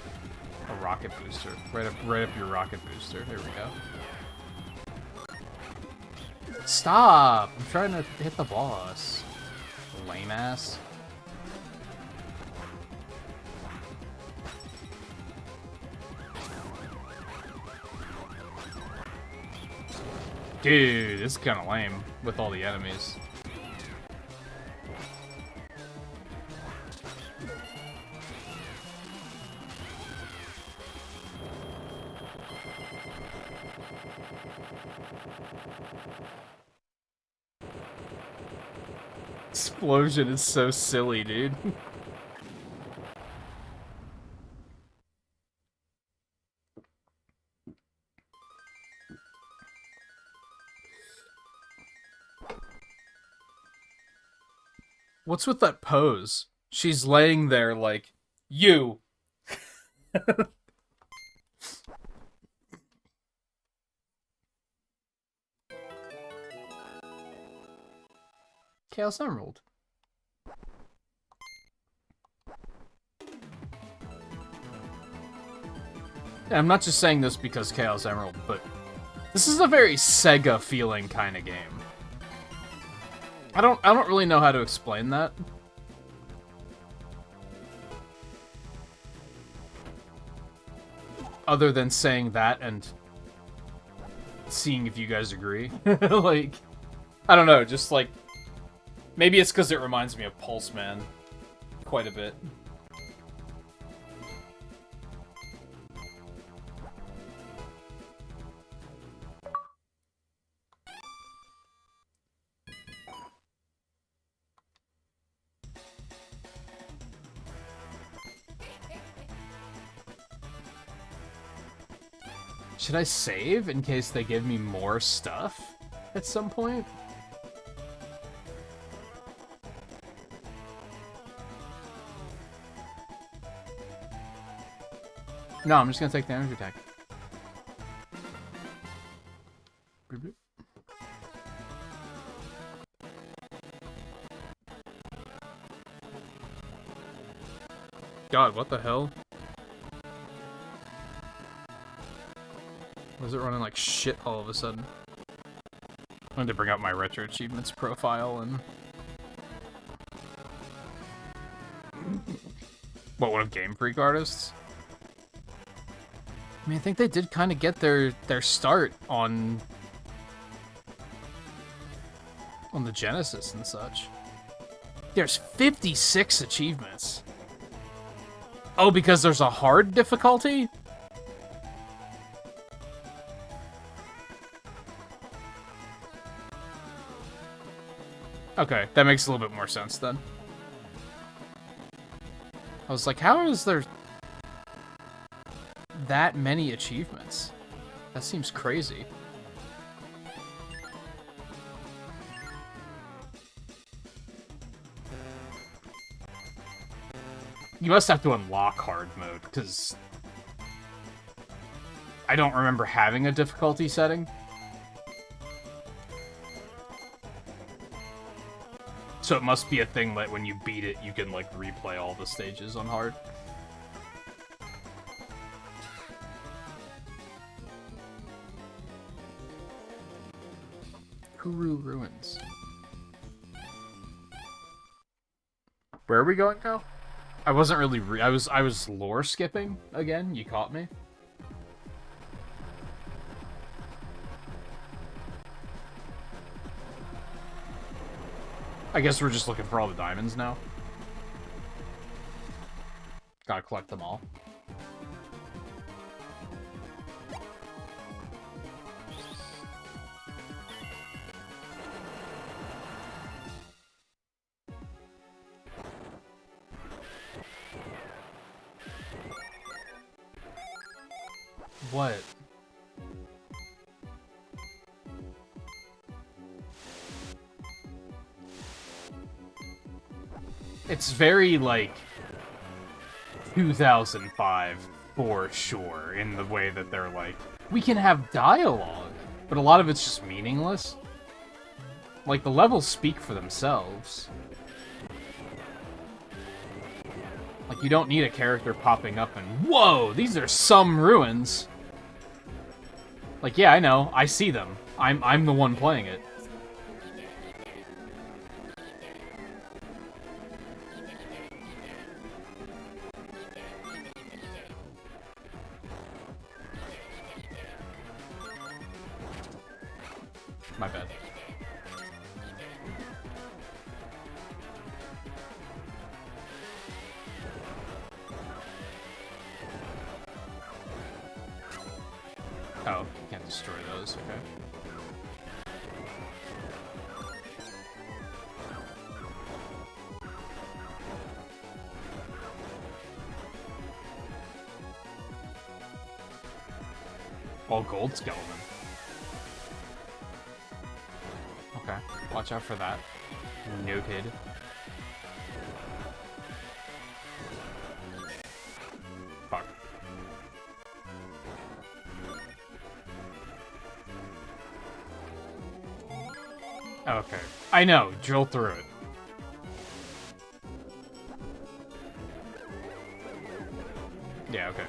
a rocket booster. Right up your rocket booster. There we go. Stop! I'm trying to hit the boss. Lame ass. Dude, this is kind of lame with all the enemies. Explosion is so silly, dude. What's with that pose? She's laying there like, you. Chaos Emerald. Yeah, I'm not just saying this because Chaos Emerald, but this is a very Sega feeling kind of game. I don't really know how to explain that. Other than saying that and seeing if you guys agree. Like, I don't know, just like, maybe it's because it reminds me of Pulse Man quite a bit. Should I save in case they give me more stuff at some point? No, I'm just gonna take the energy attack. God, what the hell? Why is it running like shit all of a sudden? I need to bring up my RetroAchievements profile and... What, one of Game Freak artists? I mean, I think they did kind of get their start on the Genesis and such. There's 56 achievements. Oh, because there's a hard difficulty? Okay, that makes a little bit more sense then. I was like, how is there that many achievements? That seems crazy. You must have to unlock hard mode, because I don't remember having a difficulty setting. So it must be a thing that when you beat it, you can, like, replay all the stages on hard. Huru Ruins. Where are we going now? I wasn't really I was lore skipping again. You caught me. I guess we're just looking for all the diamonds now. Gotta collect them all. What? It's very, like, 2005 for sure, in the way that they're like, we can have dialogue, but a lot of it's just meaningless. Like, the levels speak for themselves. Like, you don't need a character popping up and, whoa, these are some ruins. Like, yeah, I know, I see them. I'm the one playing it. My bad. Oh, you can't destroy those, okay. All gold skeleton. Okay, watch out for that. Noted. Fuck. Okay. I know, drill through it. Yeah, okay.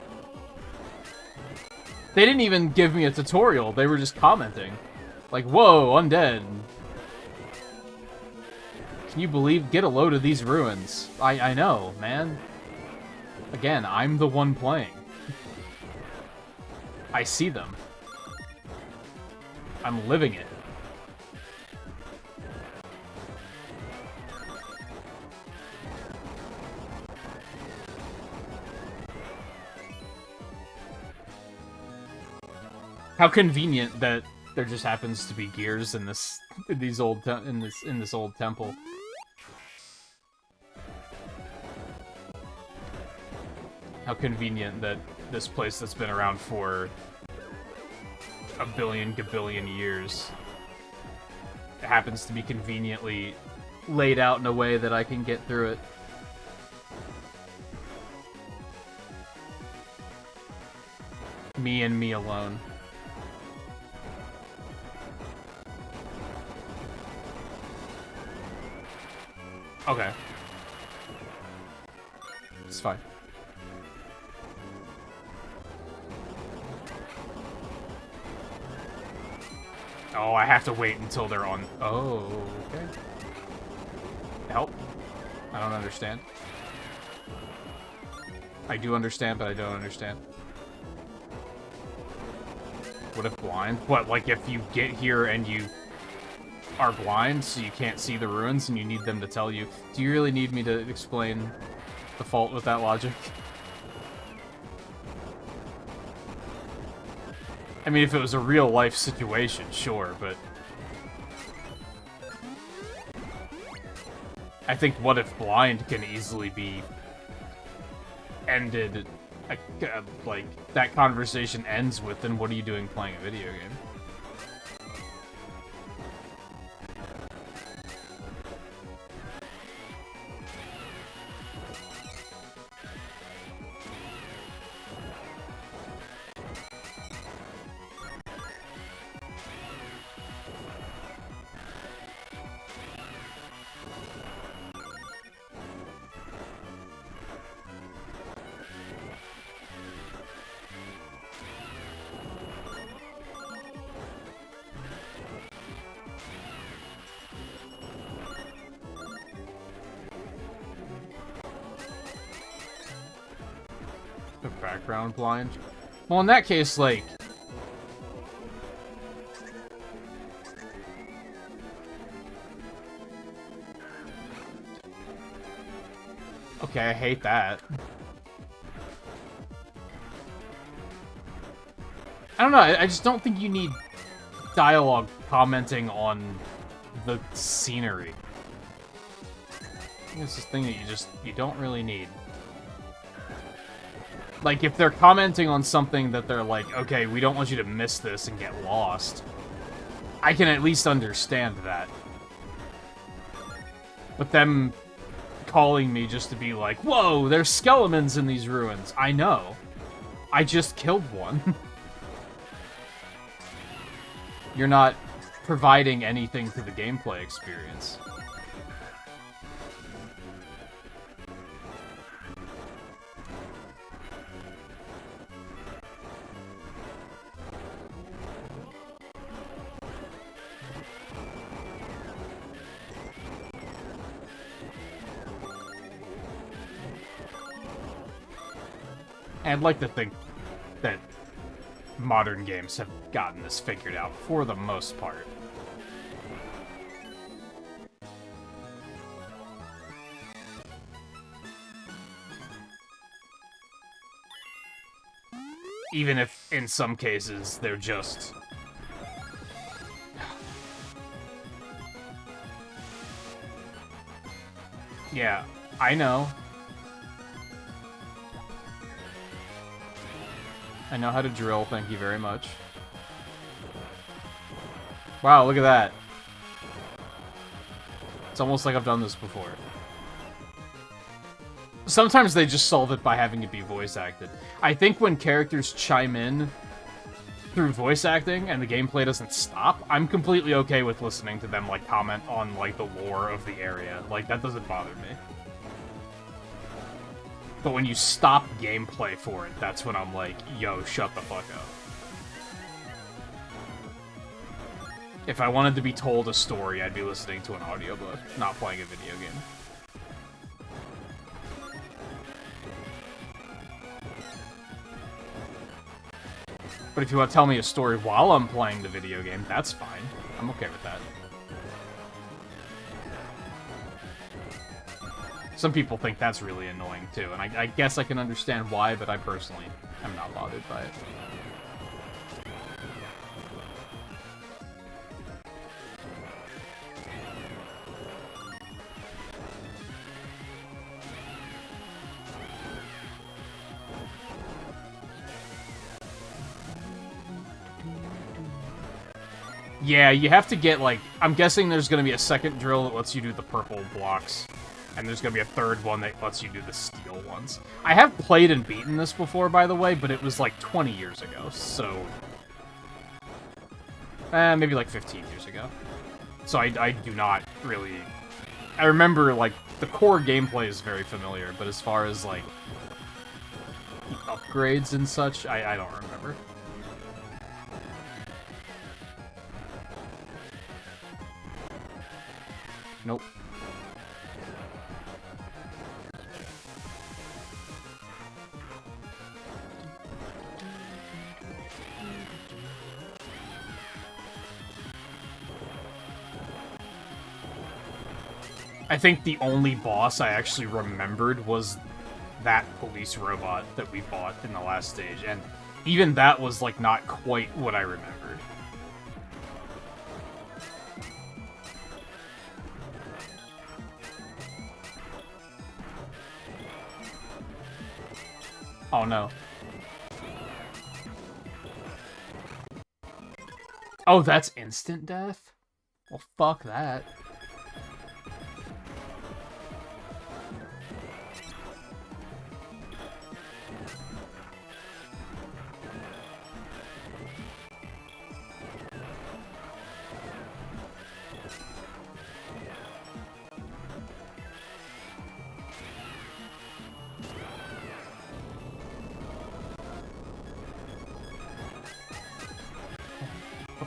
They didn't even give me a tutorial, they were just commenting. Like, whoa, undead. Can you believe? Get a load of these ruins. I know, man. Again, I'm the one playing. I see them. I'm living it. How convenient that there just happens to be gears in this old temple. How convenient that this place that's been around for a billion gabillion years happens to be conveniently laid out in a way that I can get through it. Me and me alone. Okay. It's fine. Oh, I have to wait until they're on... Oh, okay. Help? I don't understand. I do understand, but I don't understand. What if blind? What, like if you get here and you are blind, so you can't see the ruins and you need them to tell you? Do you really need me to explain the fault with that logic? I mean, if it was a real-life situation, sure, but... I think what if blind can easily be ended, like, that conversation ends with, then what are you doing playing a video game? background blind. Well, in that case, like... Okay, I hate that. I don't know, I just don't think you need dialogue commenting on the scenery. I think it's this thing that you don't really need. Like, if they're commenting on something that they're like, okay, we don't want you to miss this and get lost, I can at least understand that. But them calling me just to be like, whoa, there's skeletons in these ruins. I know. I just killed one. You're not providing anything to the gameplay experience. I'd like to think that modern games have gotten this figured out for the most part. Even if, in some cases, they're just... Yeah, I know. I know how to drill, thank you very much. Wow, look at that. It's almost like I've done this before. Sometimes they just solve it by having it be voice acted. I think when characters chime in through voice acting and the gameplay doesn't stop, I'm completely okay with listening to them, like, comment on, like, the lore of the area. Like, that doesn't bother me. But when you stop gameplay for it, that's when I'm like, yo, shut the fuck up. If I wanted to be told a story, I'd be listening to an audiobook, not playing a video game. But if you want to tell me a story while I'm playing the video game, that's fine. I'm okay with that. Some people think that's really annoying, too, and I guess I can understand why, but I personally am not bothered by it. Yeah, you have to get, like... I'm guessing there's gonna be a second drill that lets you do the purple blocks. And there's gonna be a third one that lets you do the steel ones. I have played and beaten this before, by the way, but it was like 20 years ago, so... maybe like 15 years ago. So I do not really... I remember, like, the core gameplay is very familiar, but as far as, like, the upgrades and such, I don't remember. Nope. I think the only boss I actually remembered was that police robot that we fought in the last stage, and even that was, like, not quite what I remembered. Oh no. Oh, that's instant death? Well, fuck that.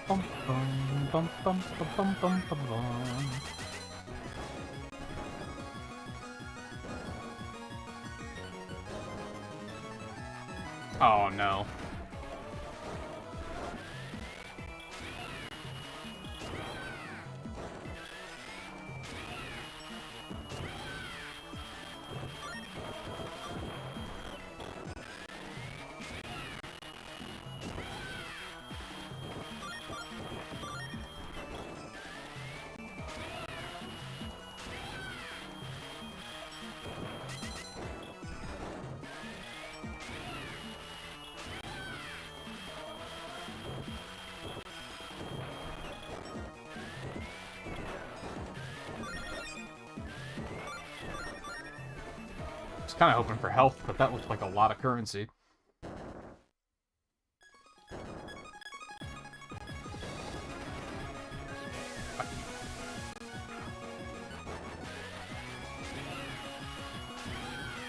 Bum, bum, bum, bum, bum, bum, bum, bum. Oh, no. Kind of hoping for health, but that looked like a lot of currency.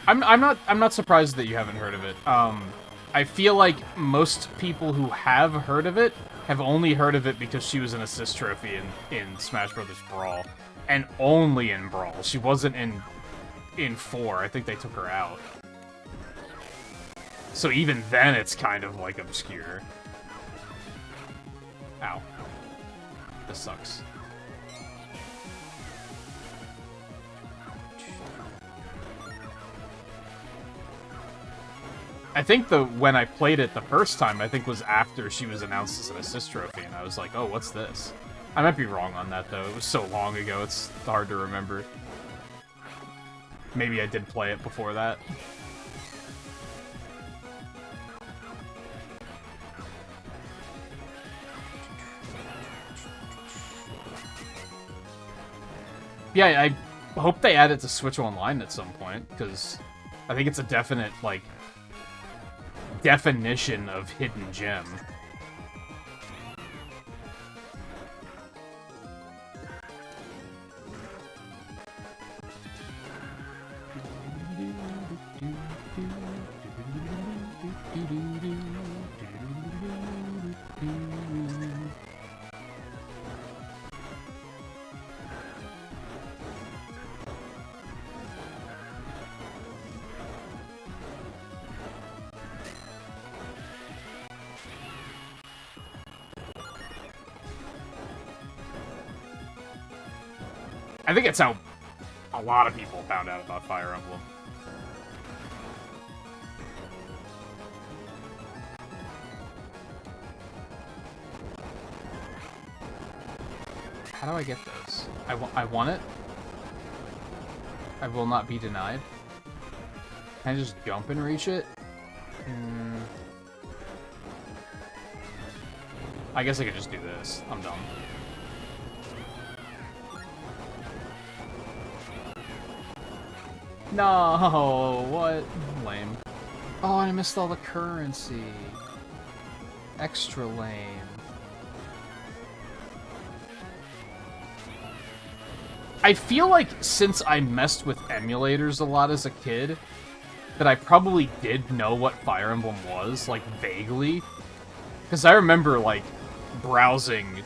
I'm not surprised that you haven't heard of it. I feel like most people who have heard of it have only heard of it because she was an assist trophy in Smash Brothers Brawl, and only in Brawl. She wasn't in 4. I think they took her out. So even then, it's kind of, like, obscure. Ow. This sucks. I think when I played it the first time, I think was after she was announced as an assist trophy, and I was like, oh, what's this? I might be wrong on that, though. It was so long ago, it's hard to remember. Maybe I did play it before that. Yeah, I hope they add it to Switch Online at some point, because I think it's a definite, like, definition of hidden gem. I think it's how a lot of people found out about Fire Emblem. How do I get those? I want it. I will not be denied. Can I just jump and reach it? I guess I could just do this. I'm dumb. No, what? Lame. Oh, I missed all the currency. Extra lame. I feel like since I messed with emulators a lot as a kid, that I probably did know what Fire Emblem was, like, vaguely. Because I remember, like, browsing,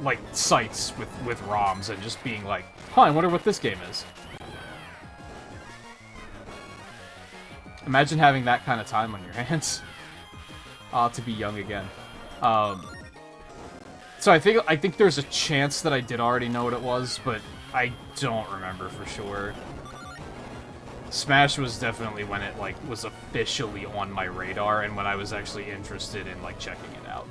like, sites with ROMs and just being like, huh, I wonder what this game is. Imagine having that kind of time on your hands. To be young again. So I think there's a chance that I did already know what it was, but I don't remember for sure. Smash was definitely when it, like, was officially on my radar and when I was actually interested in, like, checking it out.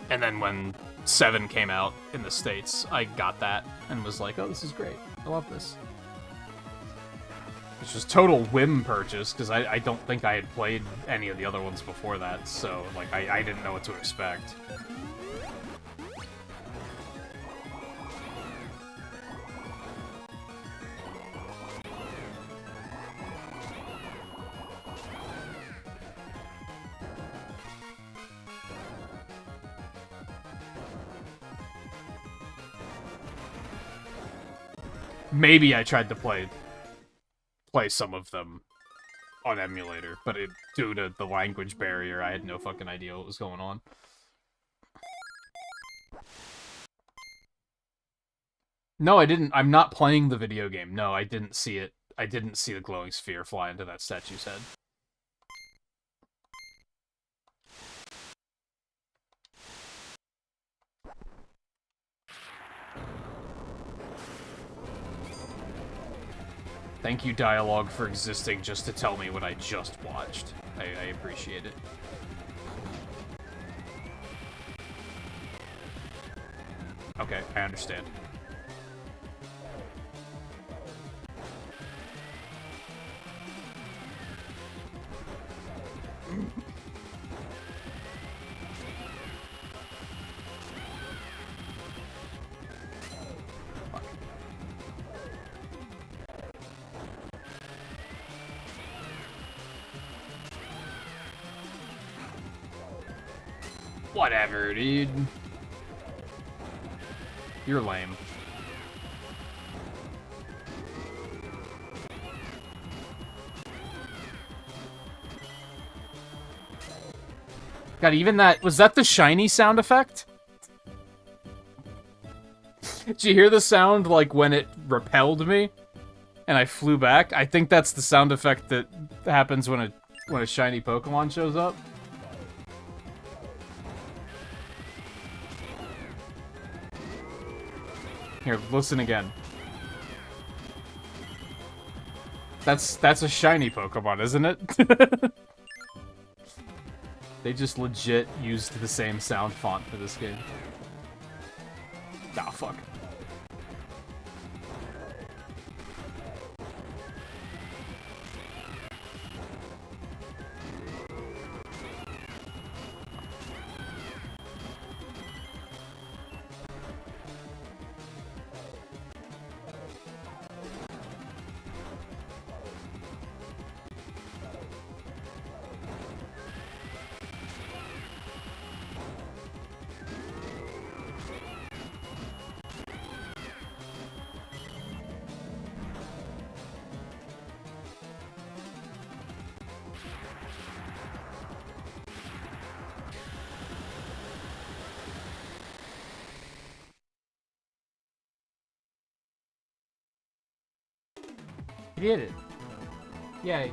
And then when 7 came out in the States, I got that and was like, oh, this is great. I love this. Which was total whim purchase, because I don't think I had played any of the other ones before that, so, like, I didn't know what to expect. Maybe I tried to play some of them on emulator, but due to the language barrier, I had no fucking idea what was going on. No, I didn't. I'm not playing the video game. No, I didn't see it I didn't see the glowing sphere fly into that statue's head. Thank you, dialogue, for existing just to tell me what I just watched. I appreciate it. Okay, I understand. Whatever, dude. You're lame. God, even that... Was that the shiny sound effect? Did you hear the sound, like, when it repelled me? And I flew back? I think that's the sound effect that happens when a shiny Pokemon shows up. Here, listen again. That's a shiny Pokemon, isn't it? They just legit used the same sound font for this game. Ah, fuck. You did it. Yay.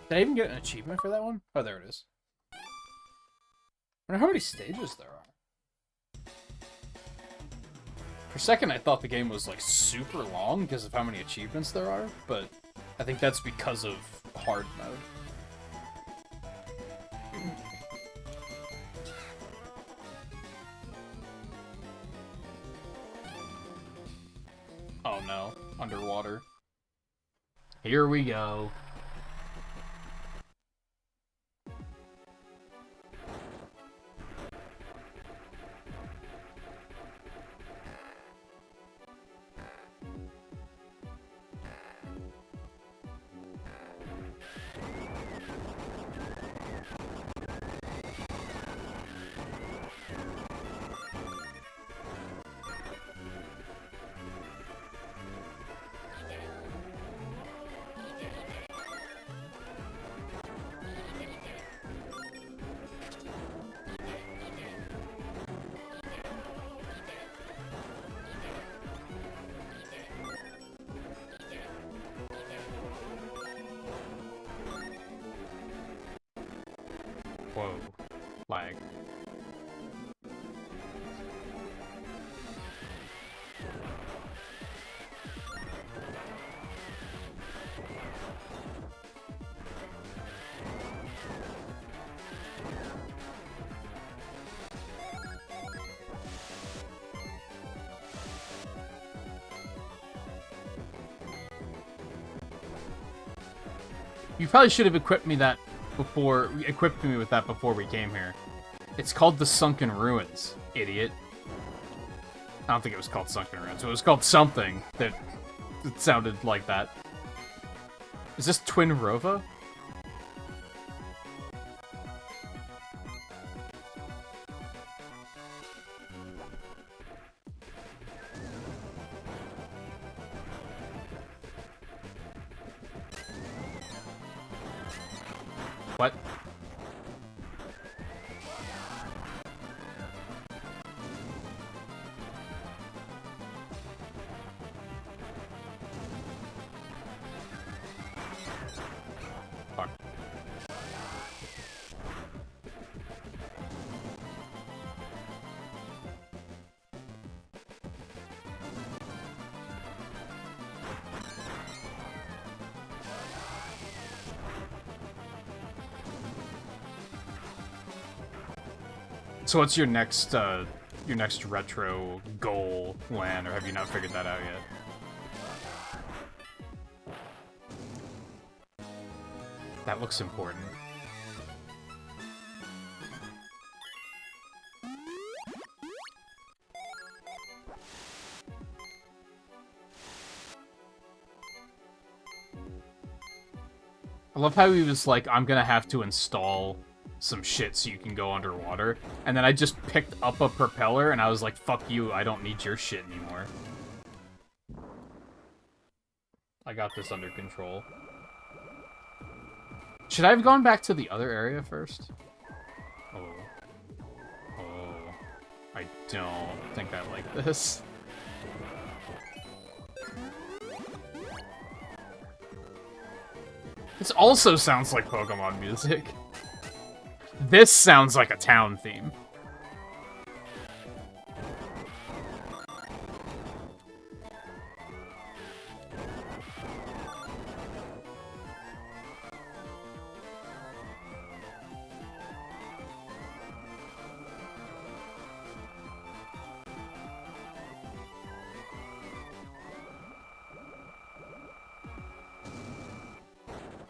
Did I even get an achievement for that one? Oh, there it is. I wonder how many stages there are. For a second, I thought the game was, like, super long because of how many achievements there are, but I think that's because of hard mode. Oh no, underwater. Here we go. Whoa. Lag. You probably should have equipped me with that before we came here. It's called the Sunken Ruins, idiot. I don't think it was called Sunken Ruins. It was called something that It sounded like that. Is this Twin Rova? What? Fuck. So what's your next retro goal, LAN, or have you not figured that out yet? That looks important. I love how he was like, I'm gonna have to install some shit so you can go underwater. And then I just picked up a propeller and I was like, fuck you, I don't need your shit anymore. I got this under control. Should I have gone back to the other area first? Oh. Oh. I don't think I like this. This also sounds like Pokemon music. This sounds like a town theme.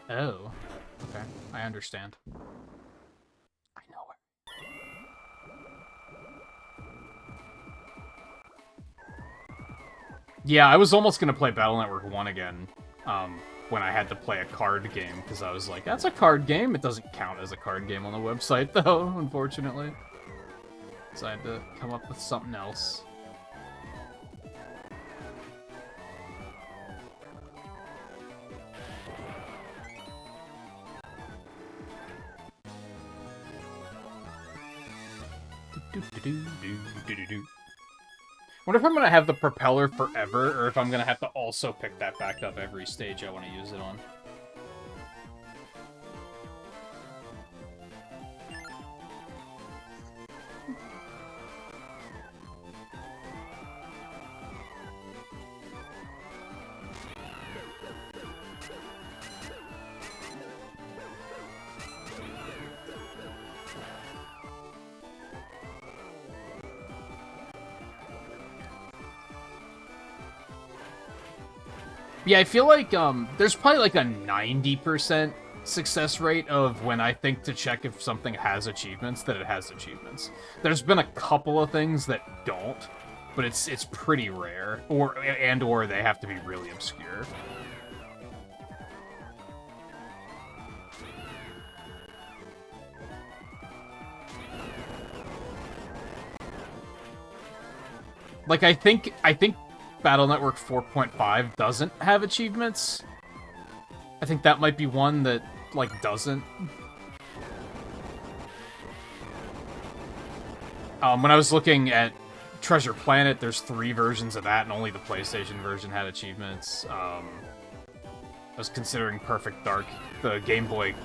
Oh. Okay, I understand. I know it. Yeah, I was almost gonna play Battle Network 1 again, when I had to play a card game, because I was like, that's a card game? It doesn't count as a card game on the website, though, unfortunately. So I had to come up with something else. Wonder if I'm gonna have the propeller forever, or if I'm gonna have to also pick that back up every stage I want to use it on. Yeah, I feel like there's probably like a 90% success rate of when I think to check if something has achievements, that it has achievements. There's been a couple of things that don't, but it's pretty rare, or they have to be really obscure. Like I think Battle Network 4.5 doesn't have achievements. I think that might be one that, like, doesn't. When I was looking at Treasure Planet, there's 3 versions of that, and only the PlayStation version had achievements. I was considering Perfect Dark, the Game Boy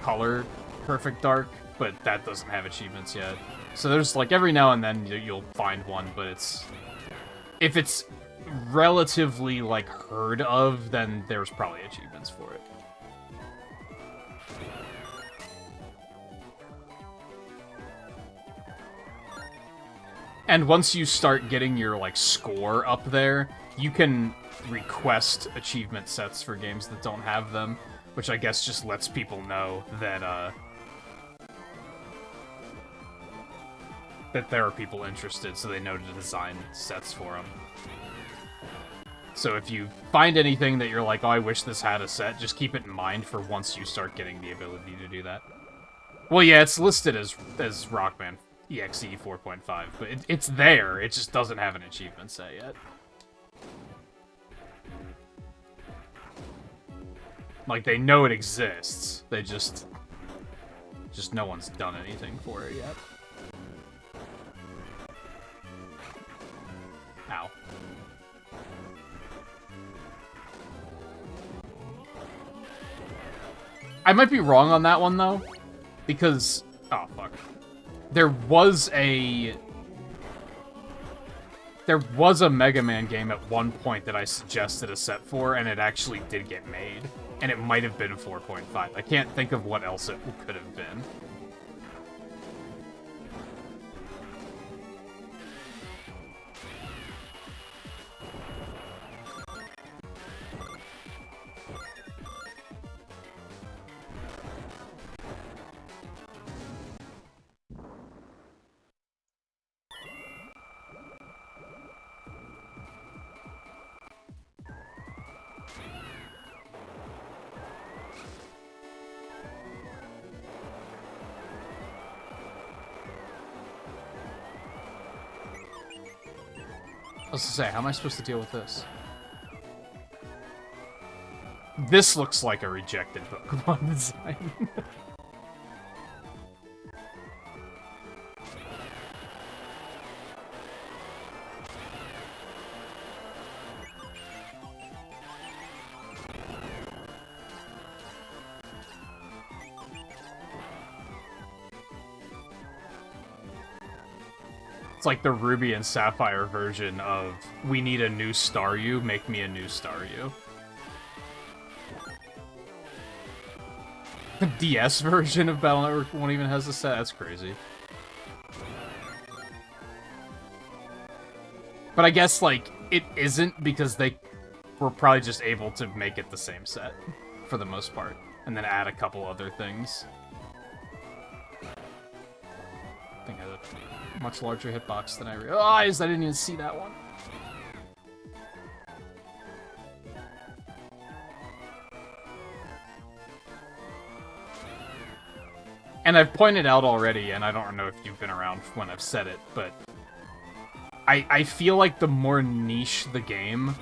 Color Perfect Dark, but that doesn't have achievements yet. So there's, like, every now and then you'll find one, but it's... If it's relatively, like, heard of, then there's probably achievements for it. And once you start getting your, like, score up there, you can request achievement sets for games that don't have them, which I guess just lets people know that, that there are people interested, so they know to design sets for them. So if you find anything that you're like, oh, I wish this had a set, just keep it in mind for once you start getting the ability to do that. Well, yeah, it's listed as Rockman EXE 4.5, but it's there. It just doesn't have an achievement set yet. Like, they know it exists. They just no one's done anything for it yet. Ow. I might be wrong on that one, though, because... Oh, fuck. There was a Mega Man game at one point that I suggested a set for, and it actually did get made. And it might have been 4.5. I can't think of what else it could have been. I was to say, how am I supposed to deal with this? This looks like a rejected Pokemon design. It's like the Ruby and Sapphire version of, we need a new Staryu, make me a new Staryu. The DS version of Battle Network 1 even has a set? That's crazy. But I guess, like, it isn't because they were probably just able to make it the same set, for the most part, and then add a couple other things. I think I had a much larger hitbox than I realized. I didn't even see that one. And I've pointed out already, and I don't know if you've been around when I've said it, but I feel like the more niche the game,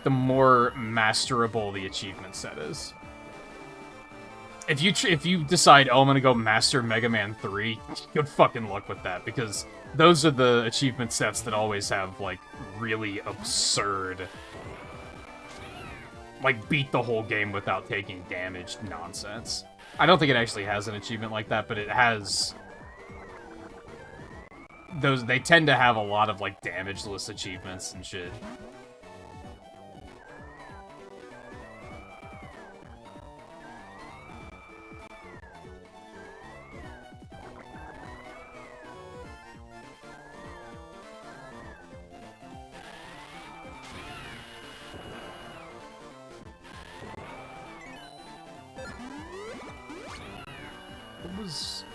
the more masterable the achievement set is. If you decide, oh, I'm gonna go master Mega Man 3, good fucking luck with that, because those are the achievement sets that always have, like, really absurd, like, beat the whole game without taking damage nonsense. I don't think it actually has an achievement like that, but it has... those, they tend to have a lot of, like, damageless achievements and shit.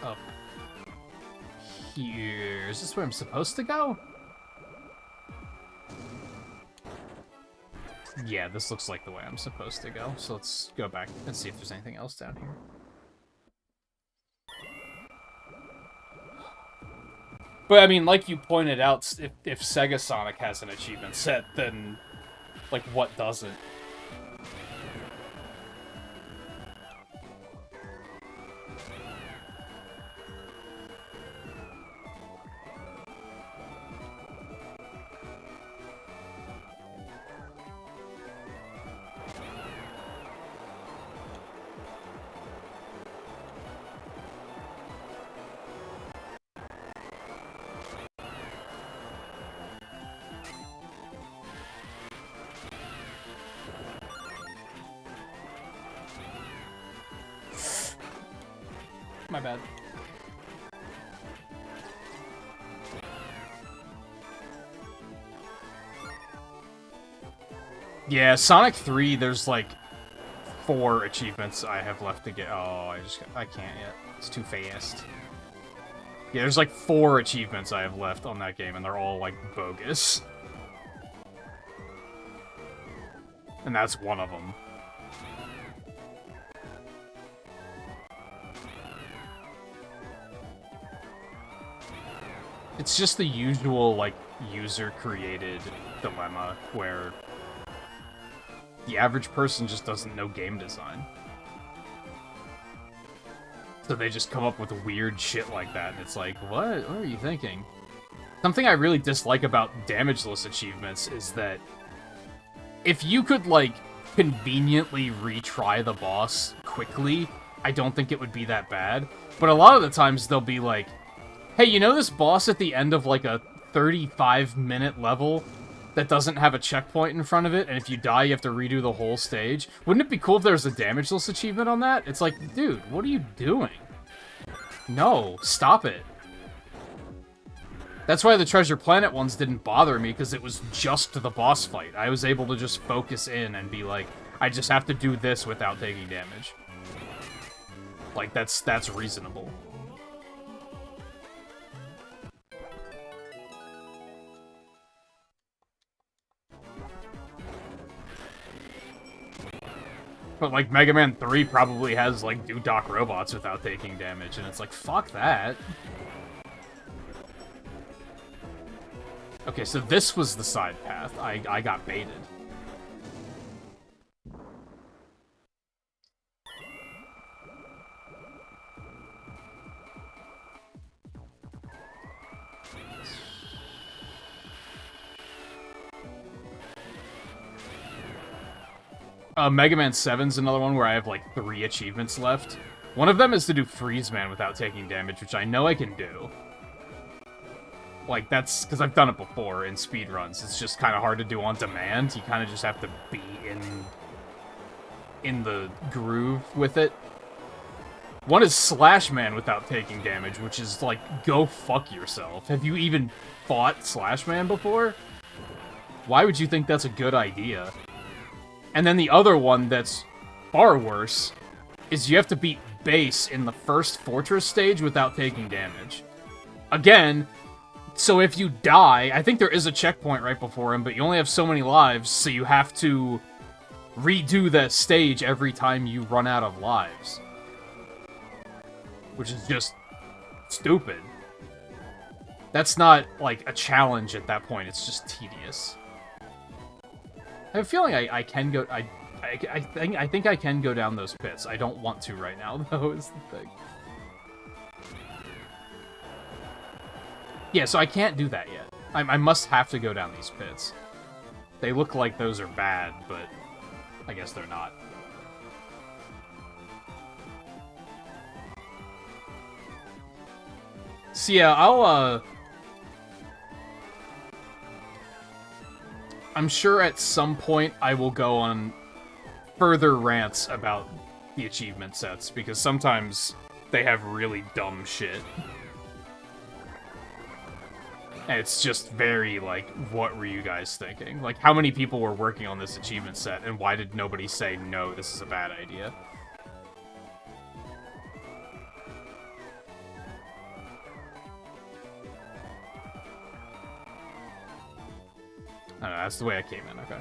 Up here. Is this where I'm supposed to go? Yeah, this looks like the way I'm supposed to go. So let's go back and see if there's anything else down here. But I mean, like you pointed out, if Sega Sonic has an achievement set, then like what doesn't? My bad. Yeah, Sonic 3, there's like 4 achievements I have left to get. Oh, I can't yet. It's too fast. Yeah, there's like 4 achievements I have left on that game, and they're all like bogus. and that's one of them. It's just the usual, like, user-created dilemma where the average person just doesn't know game design. So they just come up with weird shit like that, and it's like, what? What are you thinking? Something I really dislike about damageless achievements is that if you could, like, conveniently retry the boss quickly, I don't think it would be that bad. But a lot of the times they'll be like, hey, you know this boss at the end of, like, a 35-minute level that doesn't have a checkpoint in front of it, and if you die, you have to redo the whole stage? Wouldn't it be cool if there was a damageless achievement on that? It's like, dude, what are you doing? No, stop it. That's why the Treasure Planet ones didn't bother me, because it was just the boss fight. I was able to just focus in and be like, I just have to do this without taking damage. Like, that's reasonable. But, like, Mega Man 3 probably has, like, Dudok robots without taking damage, and it's like, fuck that. Okay, so this was the side path. I got baited. Mega Man 7's another one where I have, like, 3 achievements left. One of them is to do Freeze Man without taking damage, which I know I can do. Like, that's because I've done it before in speedruns. It's just kind of hard to do on demand. You kind of just have to be in the groove with it. One is Slash Man without taking damage, which is, like, go fuck yourself. Have you even fought Slash Man before? Why would you think that's a good idea? And then the other one that's far worse is you have to beat Base in the first Fortress stage without taking damage. Again, so if you die, I think there is a checkpoint right before him, but you only have so many lives, so you have to redo that stage every time you run out of lives. Which is just stupid. That's not, like, a challenge at that point, it's just tedious. I have a feeling I can go... I think I can go down those pits. I don't want to right now, though, is the thing. Yeah, so I can't do that yet. I must have to go down these pits. They look like those are bad, but I guess they're not. So yeah, I'm sure at some point I will go on further rants about the achievement sets, because sometimes they have really dumb shit. And it's just very, like, what were you guys thinking? Like, how many people were working on this achievement set, and why did nobody say, no, this is a bad idea? I don't know, that's the way I came in, okay.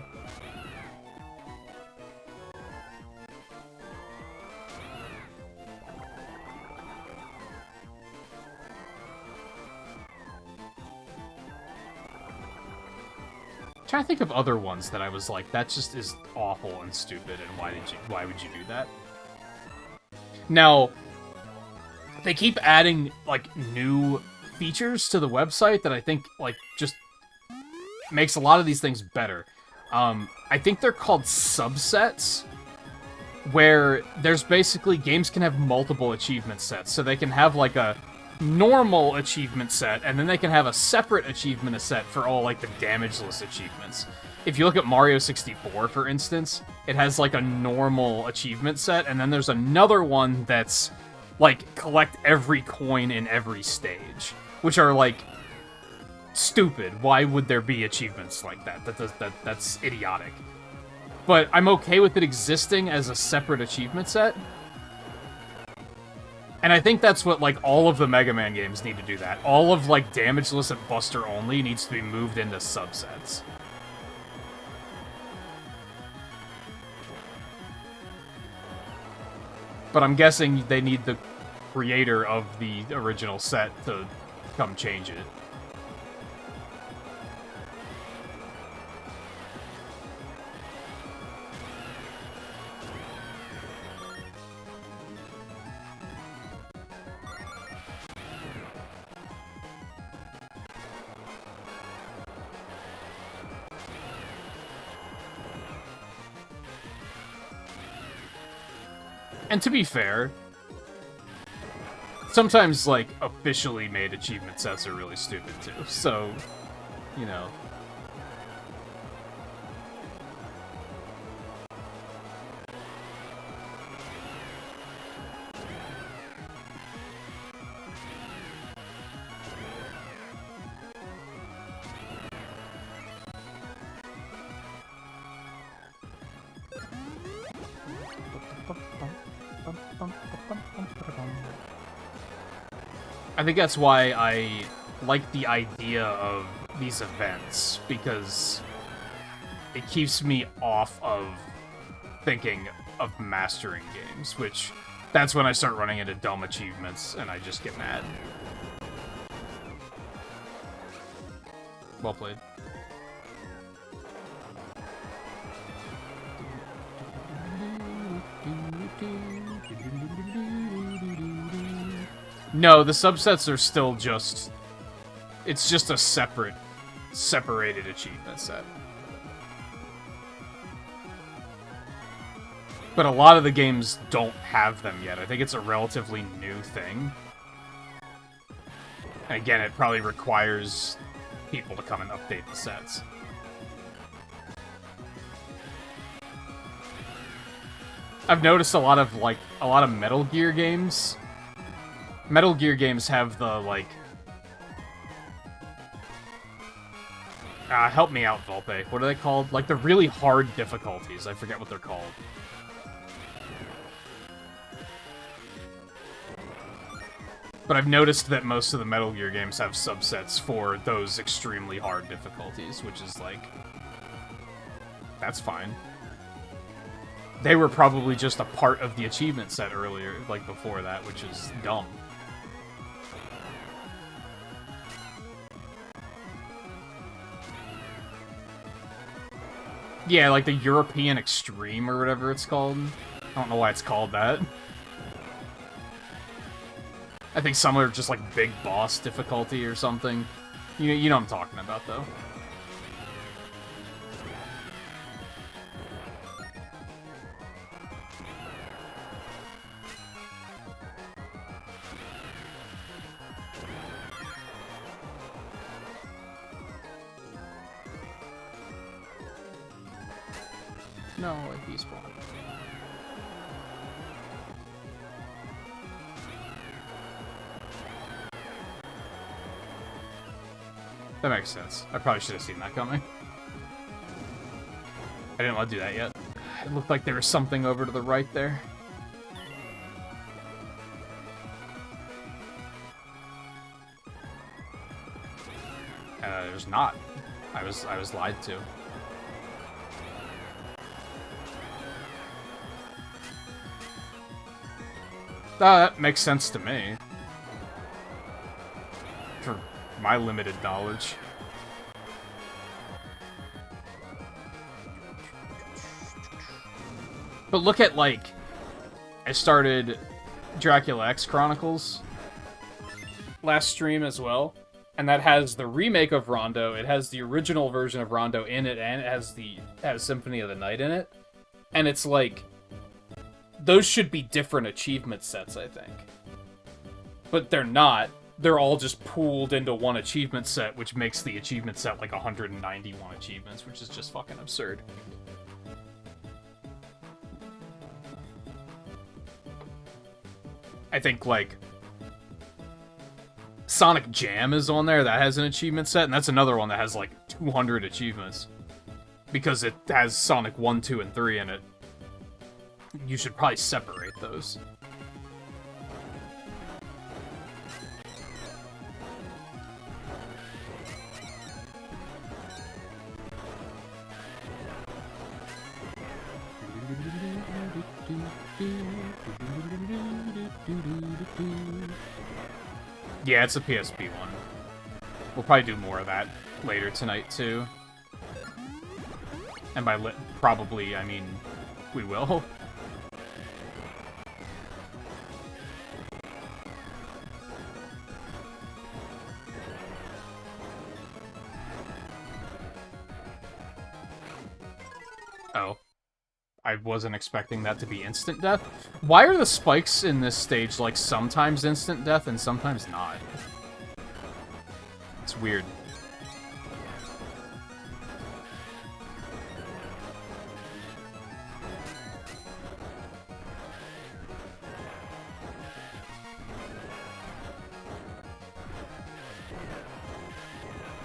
I'm trying to think of other ones that I was like, that just is awful and stupid, and why would you do that? Now, they keep adding, like, new features to the website that I think, like, just makes a lot of these things better. I think they're called subsets, where there's basically, games can have multiple achievement sets, so they can have, like, a normal achievement set, and then they can have a separate achievement set for all, like, the damageless achievements. If you look at Mario 64, for instance, it has, like, a normal achievement set, and then there's another one that's, like, collect every coin in every stage, which are, like, stupid. Why would there be achievements like that? That's idiotic. But I'm okay with it existing as a separate achievement set. And I think that's what, like, all of the Mega Man games need to do that. All of, like, Damageless and Buster Only needs to be moved into subsets. But I'm guessing they need the creator of the original set to come change it. And to be fair, sometimes, like, officially made achievement sets are really stupid, too. So, you know. I think that's why I like the idea of these events, because it keeps me off of thinking of mastering games, which that's when I start running into dumb achievements and I just get mad. Well played. No, the subsets are still just... It's just a separated achievement set. But a lot of the games don't have them yet. I think it's a relatively new thing. And again, it probably requires people to come and update the sets. I've noticed a lot of Metal Gear games. Metal Gear games have the, like... help me out, Volpe. What are they called? Like, the really hard difficulties. I forget what they're called. But I've noticed that most of the Metal Gear games have subsets for those extremely hard difficulties, which is, like... That's fine. They were probably just a part of the achievement set earlier, like, before that, which is dumb. Yeah, like the European Extreme or whatever it's called. I don't know why it's called that. I think some are just like big boss difficulty or something. You know what I'm talking about, though. No, a despawn. That makes sense. I probably should have seen that coming. I didn't want to do that yet. It looked like there was something over to the right there. There's not. I was lied to. That makes sense to me. For my limited knowledge. But look at, like... I started Dracula X Chronicles last stream as well. And that has the remake of Rondo, it has the original version of Rondo in it, and it has Symphony of the Night in it. And it's like... Those should be different achievement sets, I think. But they're not. They're all just pooled into one achievement set, which makes the achievement set like 191 achievements, which is just fucking absurd. I think, like... Sonic Jam is on there, that has an achievement set, and that's another one that has like 200 achievements. Because it has Sonic 1, 2, and 3 in it. You should probably separate those. Yeah, it's a PSP one. We'll probably do more of that later tonight, too. And by probably, I mean, we will. Oh. I wasn't expecting that to be instant death. Why are the spikes in this stage, like, sometimes instant death and sometimes not? It's weird.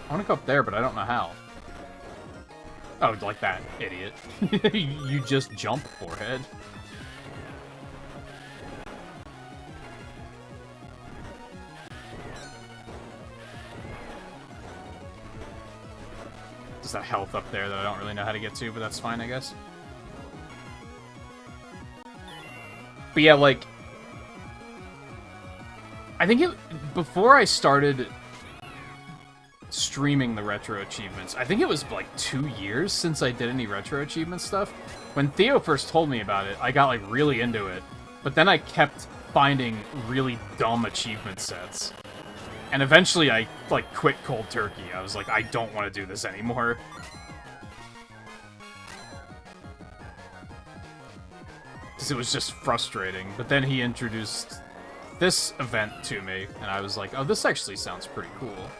I want to go up there, but I don't know how. Oh, like that, idiot. You just jump, forehead. There's that health up there that I don't really know how to get to, but that's fine, I guess. But yeah, like... I think before I started streaming the Retro Achievements, I think it was like 2 years since I did any Retro Achievement stuff. When Theo first told me about it, I got like really into it, but then I kept finding really dumb achievement sets. And eventually I like quit cold turkey. I was like, I don't want to do this anymore. Because it was just frustrating. But then he introduced this event to me, and I was like, oh, this actually sounds pretty cool.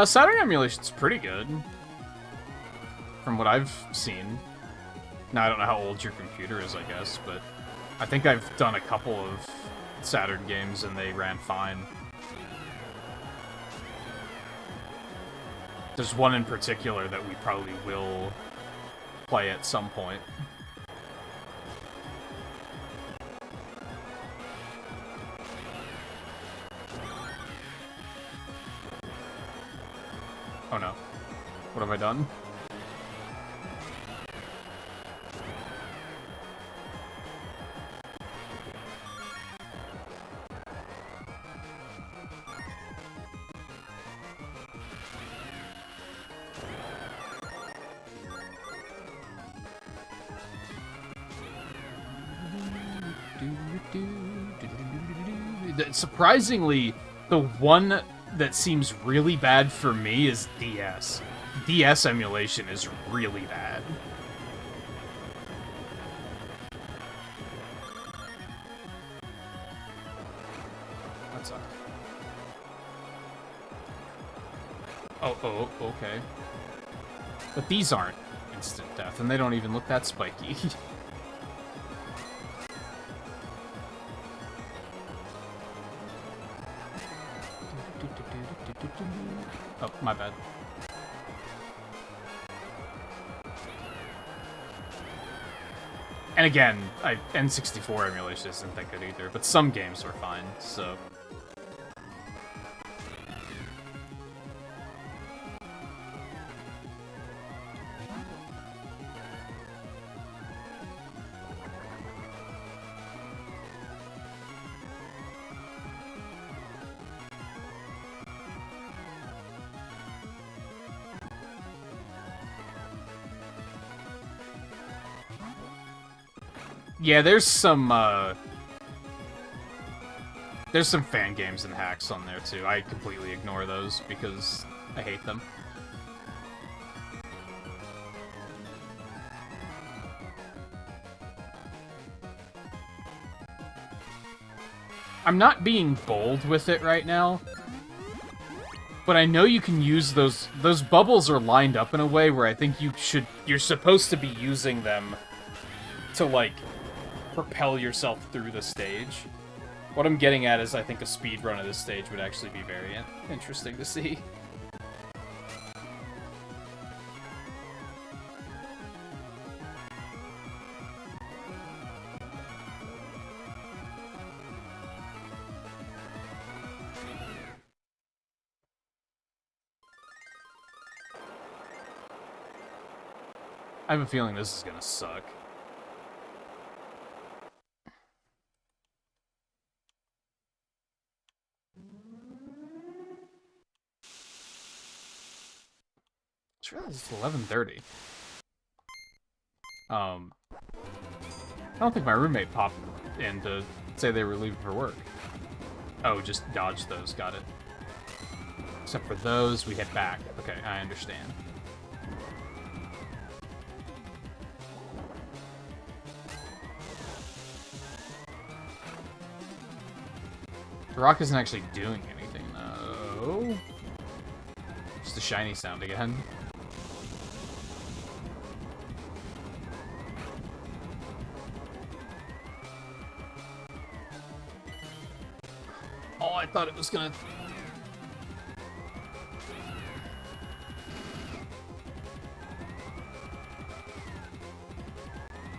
Saturn emulation's pretty good, from what I've seen. Now, I don't know how old your computer is, I guess, but I think I've done a couple of Saturn games and they ran fine. There's one in particular that we probably will play at some point. Oh no. What have I done? Surprisingly, the one that seems really bad for me is DS. DS emulation is really bad. What's up? Oh, okay. But these aren't instant death, and they don't even look that spiky. Oh, my bad. And again, N64 emulation isn't that good either, but some games are fine, so... Yeah, there's some fan games and hacks on there, too. I completely ignore those because I hate them. I'm not being bold with it right now, but I know you can use those bubbles are lined up in a way where I think you're supposed to be using them to, like, propel yourself through the stage. What I'm getting at is I think a speed run of this stage would actually be very interesting to see. I have a feeling this is gonna suck. Just realized it's 11:30. I don't think my roommate popped in to say they were leaving for work. Oh, just dodge those. Got it. Except for those, we head back. Okay, I understand. The rock isn't actually doing anything, though. Just a shiny sound again. Oh, I thought it was gonna...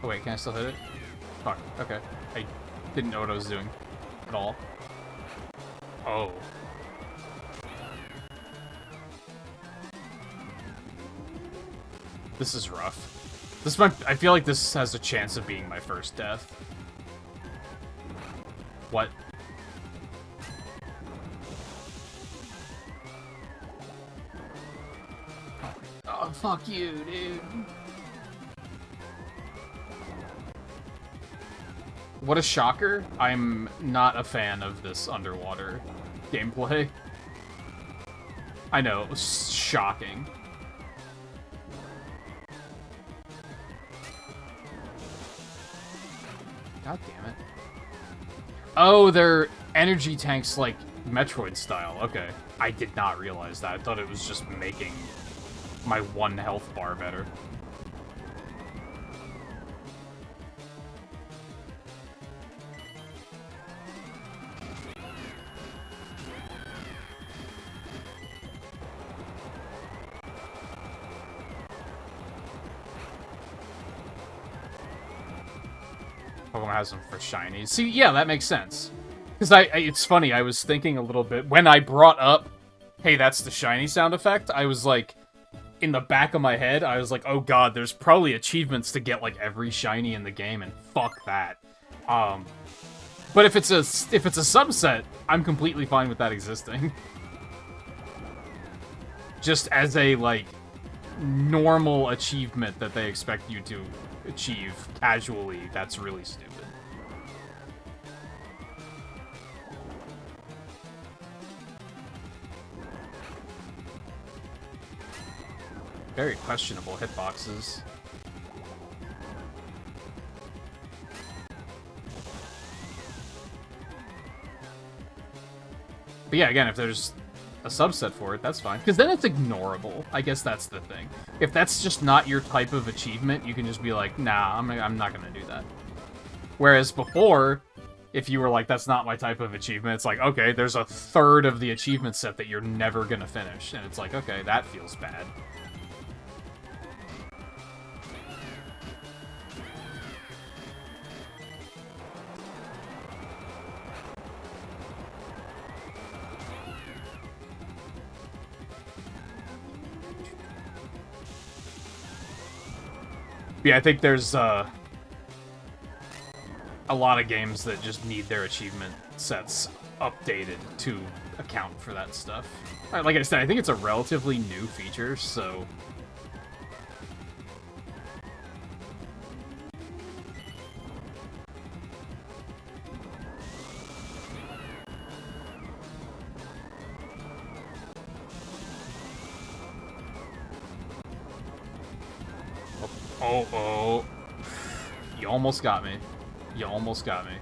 Oh wait, can I still hit it? Fuck, okay. I didn't know what I was doing at all. Oh. This is rough. This might... I feel like this has a chance of being my first death. What? Oh, fuck you, dude. What a shocker. I'm not a fan of this underwater gameplay. I know, it was shocking. God damn it. Oh, they're energy tanks like Metroid style. Okay. I did not realize that. I thought it was just making my 1 health bar better. Pokemon has them for shinies. See, yeah, that makes sense. Because it's funny, I was thinking a little bit, when I brought up, hey, that's the shiny sound effect, I was like, in the back of my head, I was like, oh god, there's probably achievements to get, like, every shiny in the game, and fuck that. But if it's a subset, I'm completely fine with that existing. Just as a, like, normal achievement that they expect you to achieve casually, that's really stupid. Very questionable hitboxes. But yeah, again, if there's a subset for it, that's fine. Because then it's ignorable. I guess that's the thing. If that's just not your type of achievement, you can just be like, nah, I'm not gonna do that. Whereas before, if you were like, that's not my type of achievement, it's like, okay, there's a third of the achievement set that you're never gonna finish. And it's like, okay, that feels bad. Yeah, I think there's a lot of games that just need their achievement sets updated to account for that stuff. Like I said, I think it's a relatively new feature, so... Oh. You almost got me. You almost got me.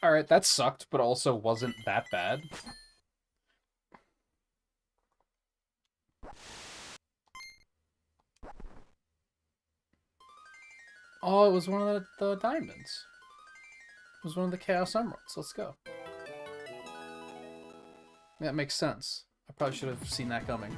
Alright, that sucked, but also wasn't that bad. Oh, it was one of the diamonds. It was one of the Chaos Emeralds. Let's go. That makes sense. I probably should have seen that coming.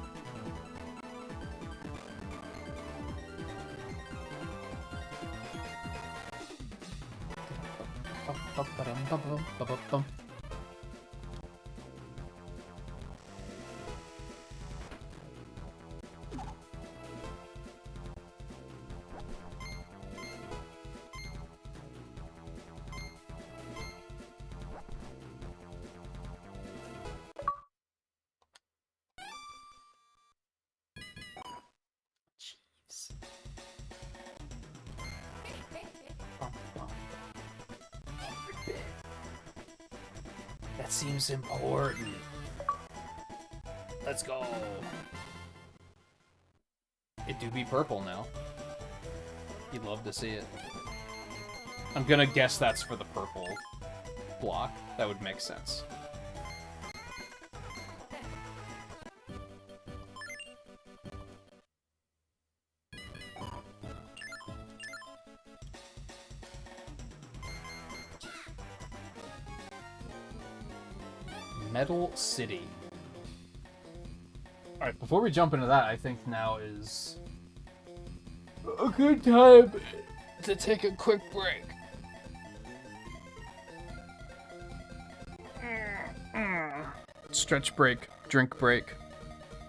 That seems important. Let's go. It do be purple now. You'd love to see it. I'm gonna guess that's for the purple block. That would make sense. Metal City. Alright, before we jump into that, I think now is a good time to take a quick break. Stretch break, drink break.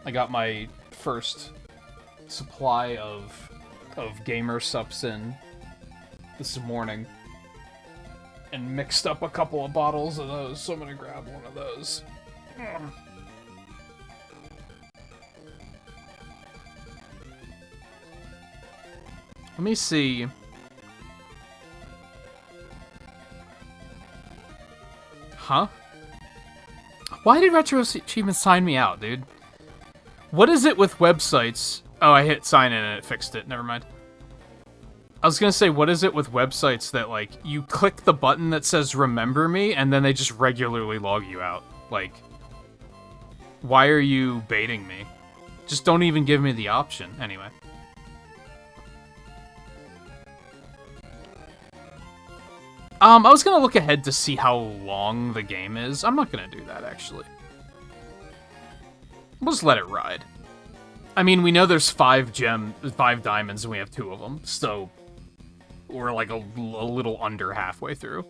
I got my first supply of gamer subs in this morning. And mixed up a couple of bottles of those, so I'm gonna grab one of those. Let me see. Huh? Why did RetroAchievements sign me out, dude? What is it with websites? Oh, I hit sign in and it fixed it. Never mind. I was gonna say, what is it with websites that, like, you click the button that says remember me, and then they just regularly log you out? Like, why are you baiting me? Just don't even give me the option. Anyway. I was gonna look ahead to see how long the game is. I'm not gonna do that, actually. We'll just let it ride. I mean, we know there's 5 diamonds, and we have 2 of them, so we're like a little under halfway through.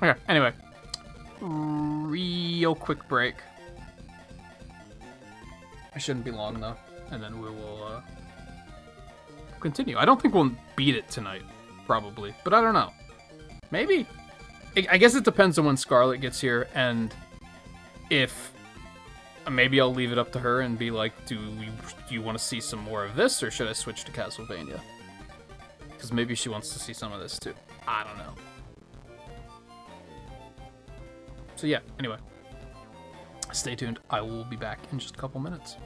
Okay, anyway. Real quick break. I shouldn't be long, though. And then we will, continue. I don't think we'll beat it tonight, probably. But I don't know. Maybe. I guess it depends on when Scarlet gets here, and if... Maybe I'll leave it up to her and be like, do you want to see some more of this, or should I switch to Castlevania? Because maybe she wants to see some of this, too. I don't know. So yeah, anyway. Stay tuned. I will be back in just a couple minutes.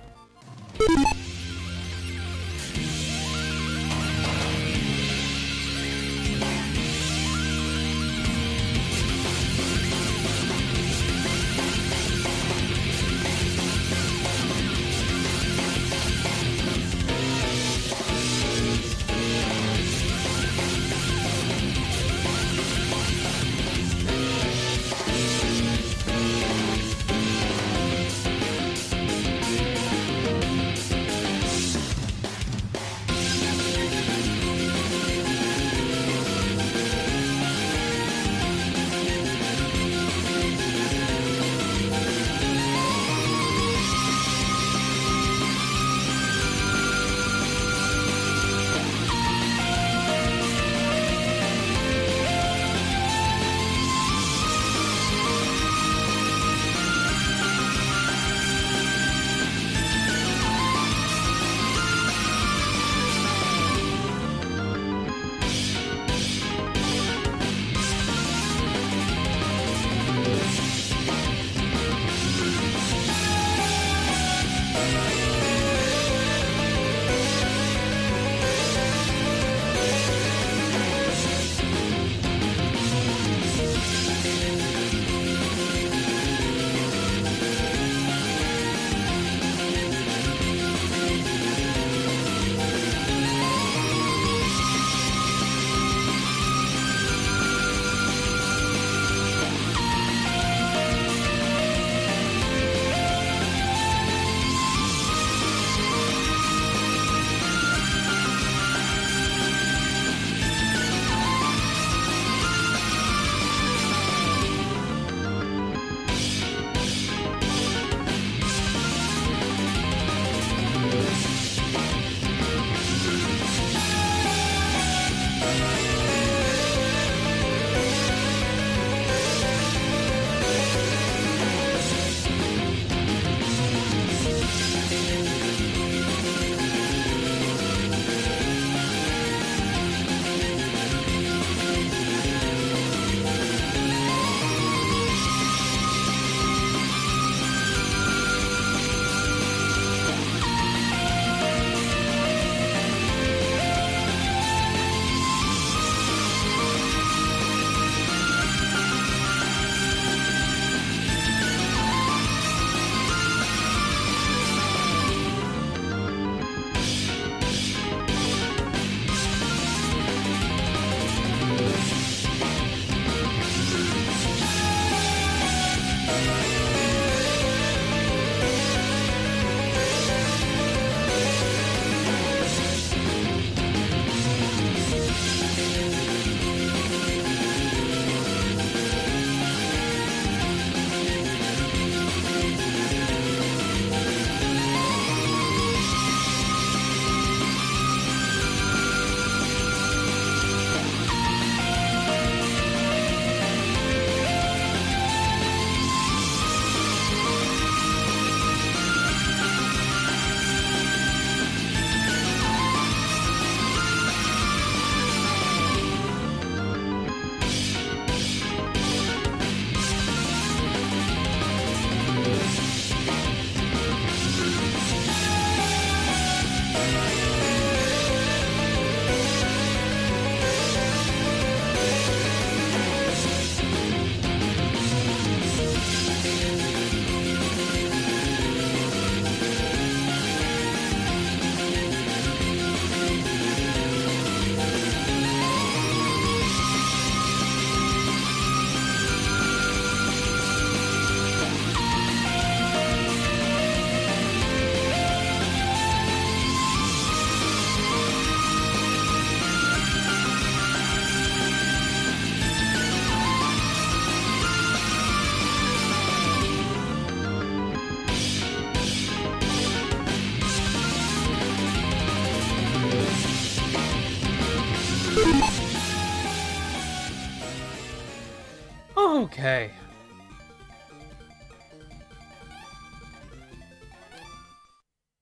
Okay.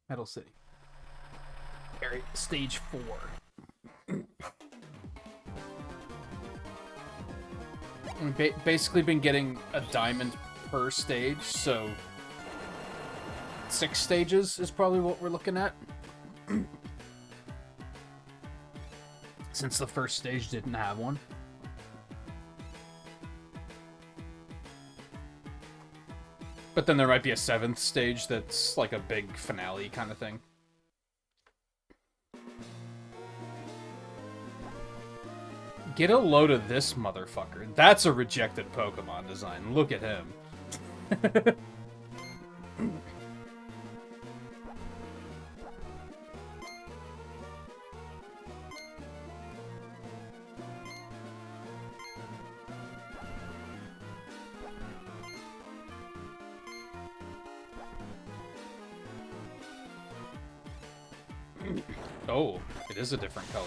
Metal City. Area stage 4. We've basically been getting a diamond per stage, so 6 stages is probably what we're looking at. Since the first stage didn't have one. But then there might be a 7th stage that's like a big finale kind of thing. Get a load of this motherfucker. That's a rejected Pokemon design. Look at him. Oh, it is a different color.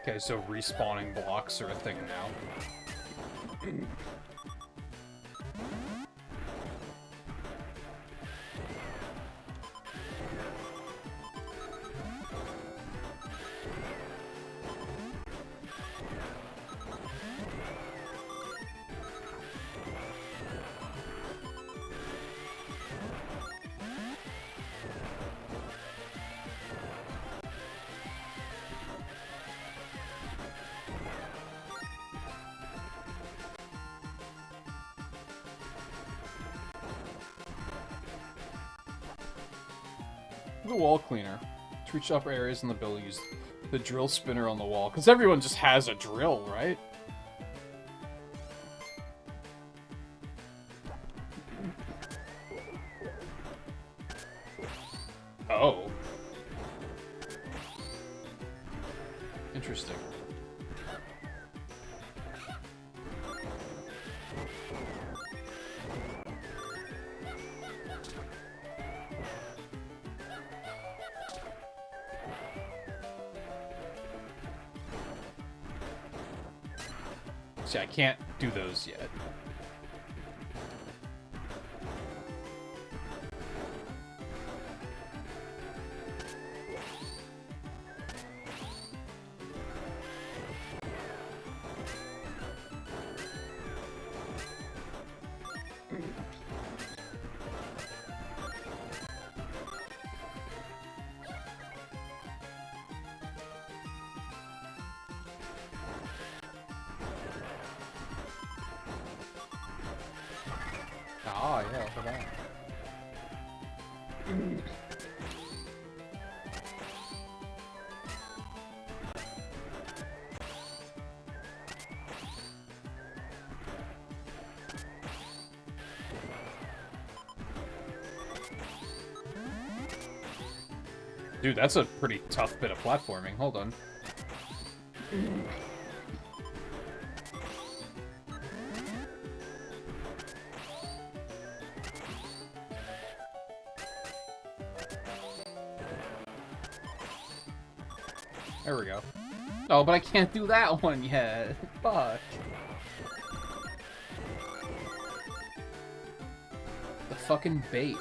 Okay, so respawning blocks are a thing now. The wall cleaner. To reach upper areas in the building, use the drill spinner on the wall. Because everyone just has a drill, right? Oh. Interesting. See, I can't do those yet. Ah, yeah, for that. Dude, that's a pretty tough bit of platforming. Hold on. There we go. Oh, but I can't do that one yet. Fuck. The fucking bait.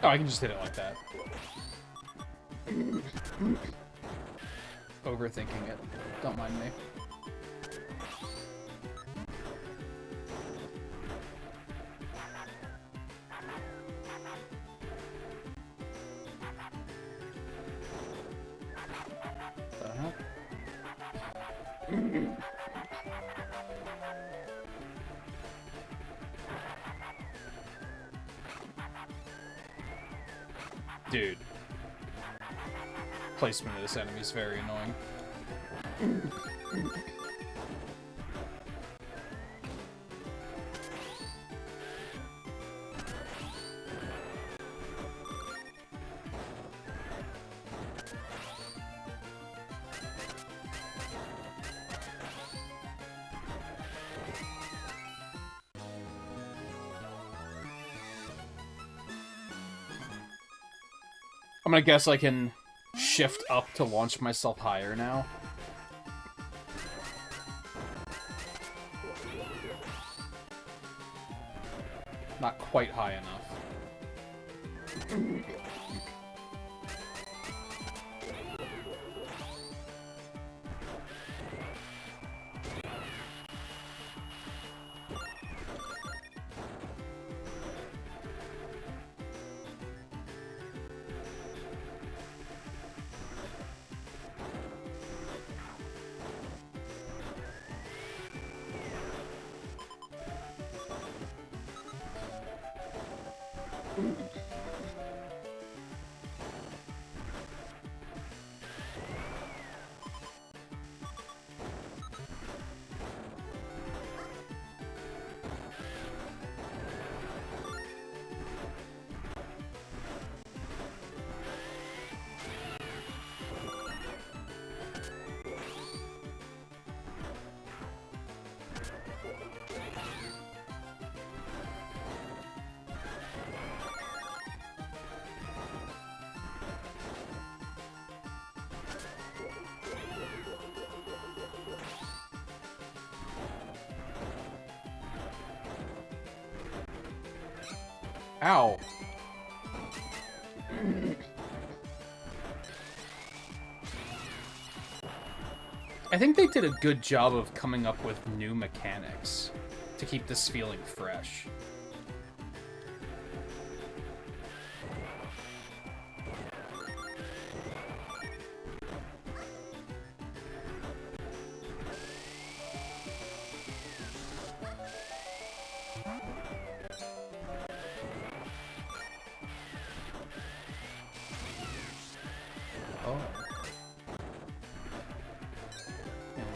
Oh, I can just hit it like that. Overthinking it. Don't mind me. Dude. Placement of this enemy is very annoying. I'm gonna guess I can shift up to launch myself higher now. Not quite high enough. Ow. I think they did a good job of coming up with new mechanics to keep this feeling fresh.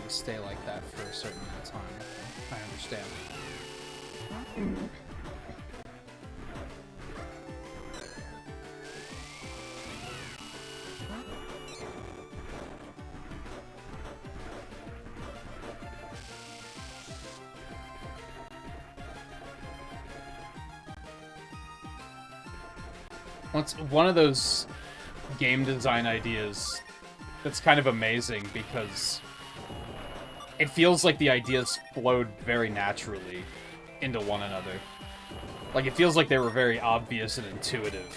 Stay like that for a certain amount of time. I understand. One of those game design ideas that's kind of amazing because it feels like the ideas flowed very naturally into one another. Like, it feels like they were very obvious and intuitive,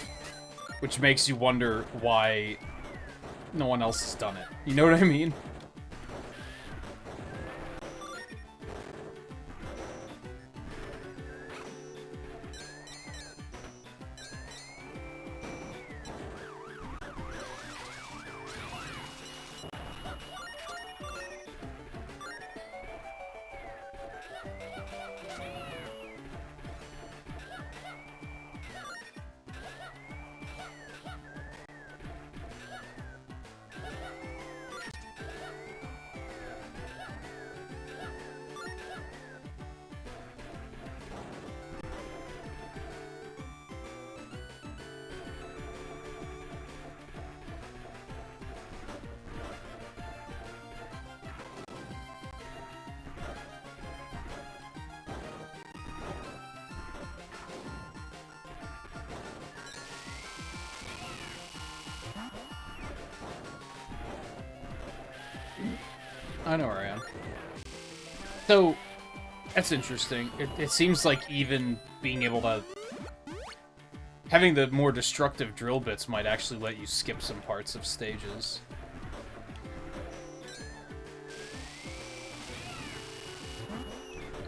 which makes you wonder why no one else has done it. You know what I mean? I know where I am. So, that's interesting. It seems like even being able to... having the more destructive drill bits might actually let you skip some parts of stages.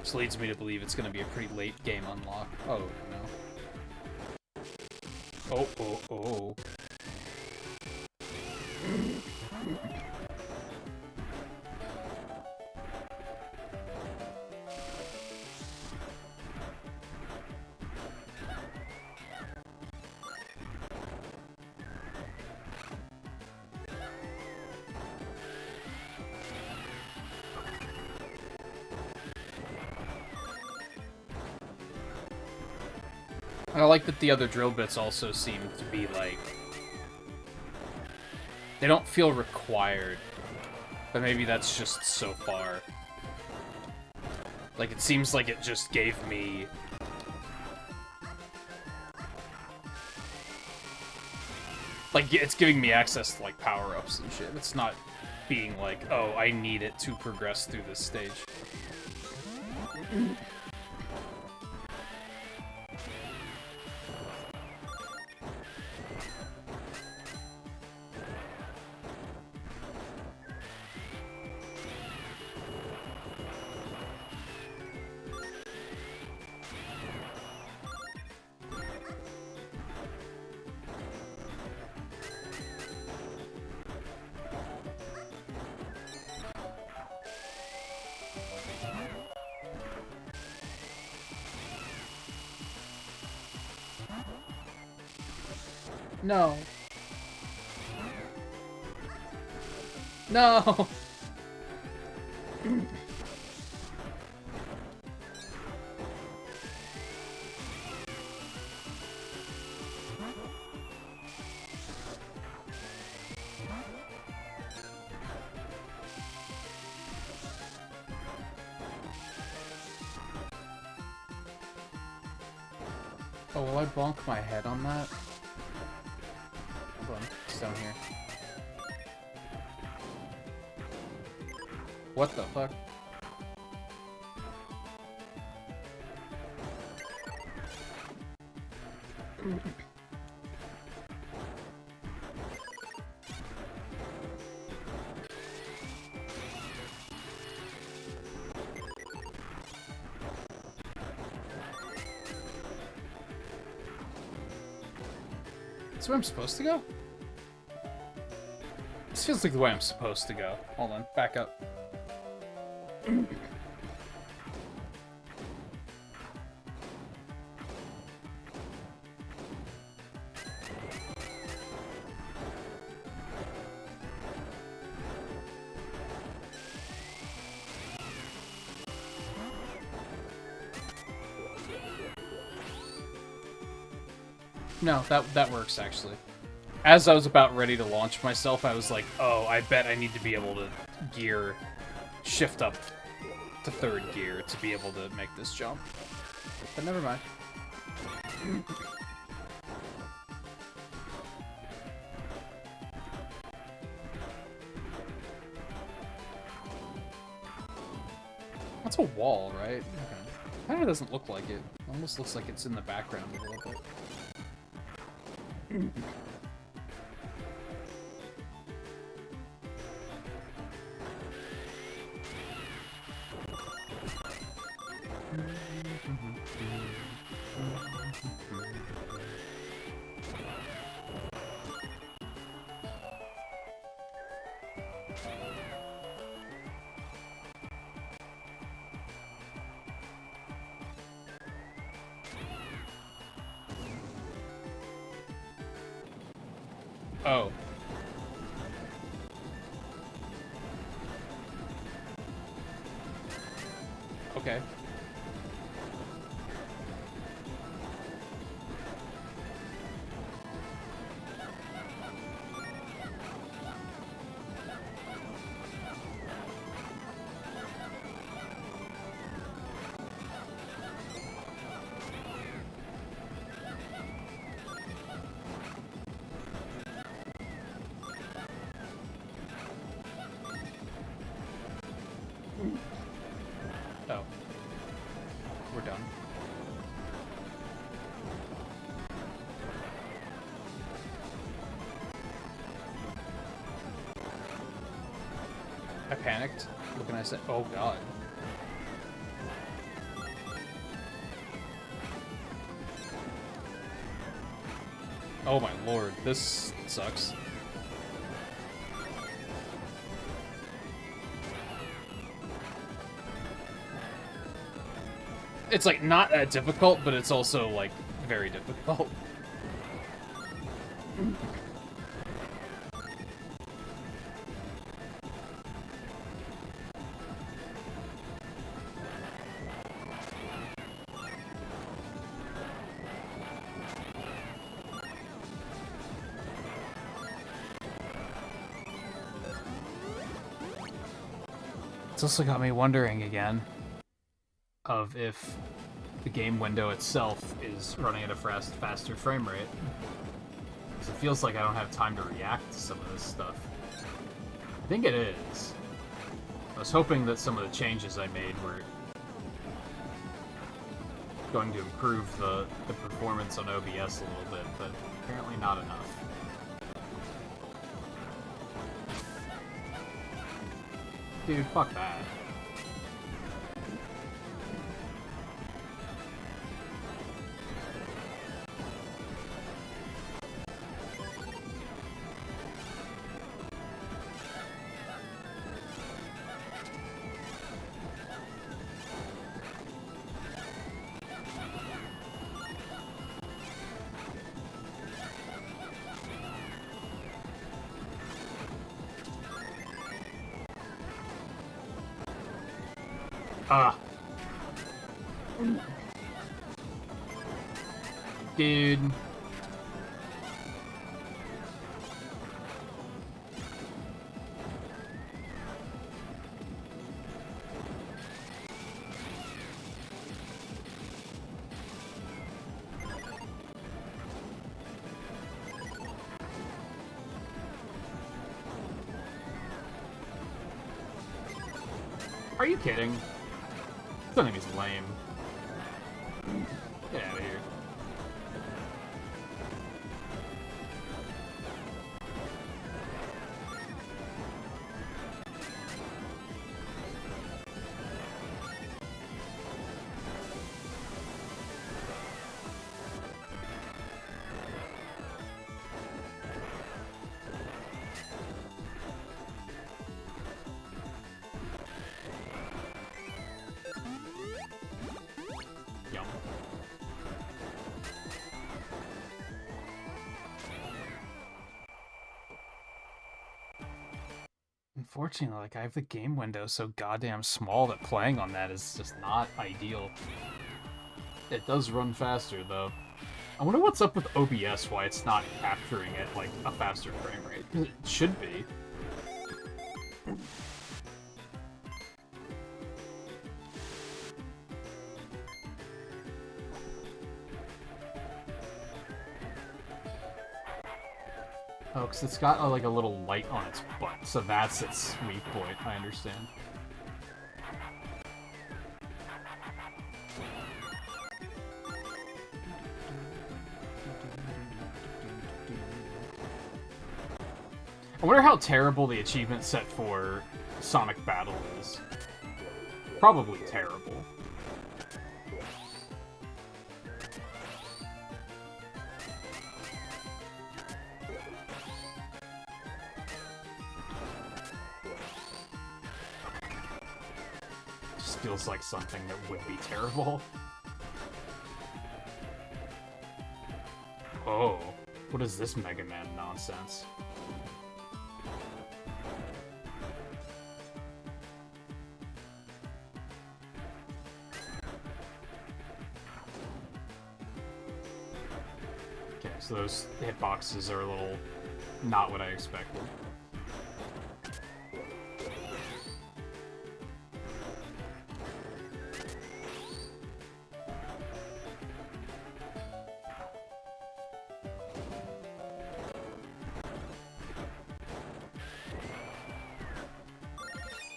This leads me to believe it's going to be a pretty late game unlock. Oh, no. Oh, oh, oh. I like that the other drill bits also seem to be, like... They don't feel required. But maybe that's just so far. Like, it seems like it just gave me... Like, it's giving me access to, like, power-ups and shit. It's not being like, oh, I need it to progress through this stage. No. No! Oh, will I bonk my head on that? Hold on, it's down here. What the fuck? Is this where I'm supposed to go? This feels like the way I'm supposed to go. Hold on, back up. No, that works, actually. As I was about ready to launch myself, I was like, oh, I bet I need to be able to shift up to third gear to be able to make this jump. But never mind. That's a wall, right? Okay. Kind of doesn't look like it. Almost looks like it's in the background a little bit. Oh. Okay. Oh. We're done. I panicked. What can I say? Oh god. Oh my lord, this sucks. It's like not that difficult, but it's also like very difficult. It's also got me wondering again of if the game window itself is running at a faster frame rate. Because it feels like I don't have time to react to some of this stuff. I think it is. I was hoping that some of the changes I made were going to improve the performance on OBS a little bit, but apparently not enough. Dude, fuck that. Dude. Are you kidding? This enemy's lame. Get out of here. Unfortunately, like, I have the game window so goddamn small that playing on that is just not ideal. It does run faster, though. I wonder what's up with OBS, why it's not capturing it, like, a faster frame rate. Because it should be. Oh, because it's got, like, a little light on its butt, so that's its weak point, I understand. I wonder how terrible the achievement set for Sonic Battle is. Probably terrible. Just feels like something that would be terrible. Oh, what is this Mega Man nonsense? So those hitboxes are a little not what I expected.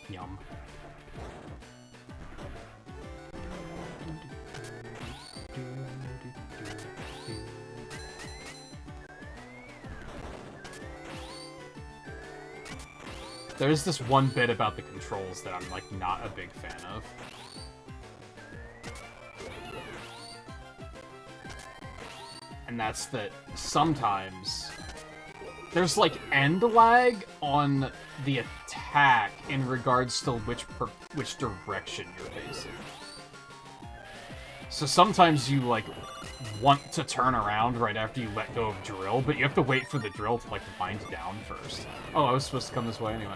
Yum. There's this one bit about the controls that I'm, like, not a big fan of. And that's that sometimes there's, like, end lag on the attack in regards to which direction you're facing. So sometimes you, like, want to turn around right after you let go of drill, but you have to wait for the drill to, like, wind down first. Oh, I was supposed to come this way anyway.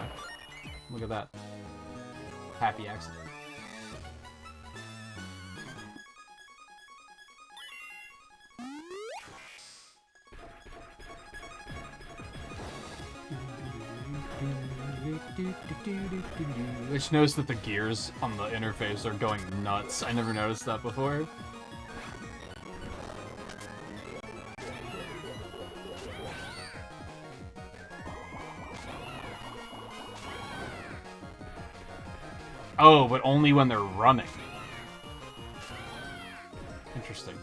Look at that. Happy accident. Which knows that the gears on the interface are going nuts. I never noticed that before. Oh, but only when they're running. Interesting.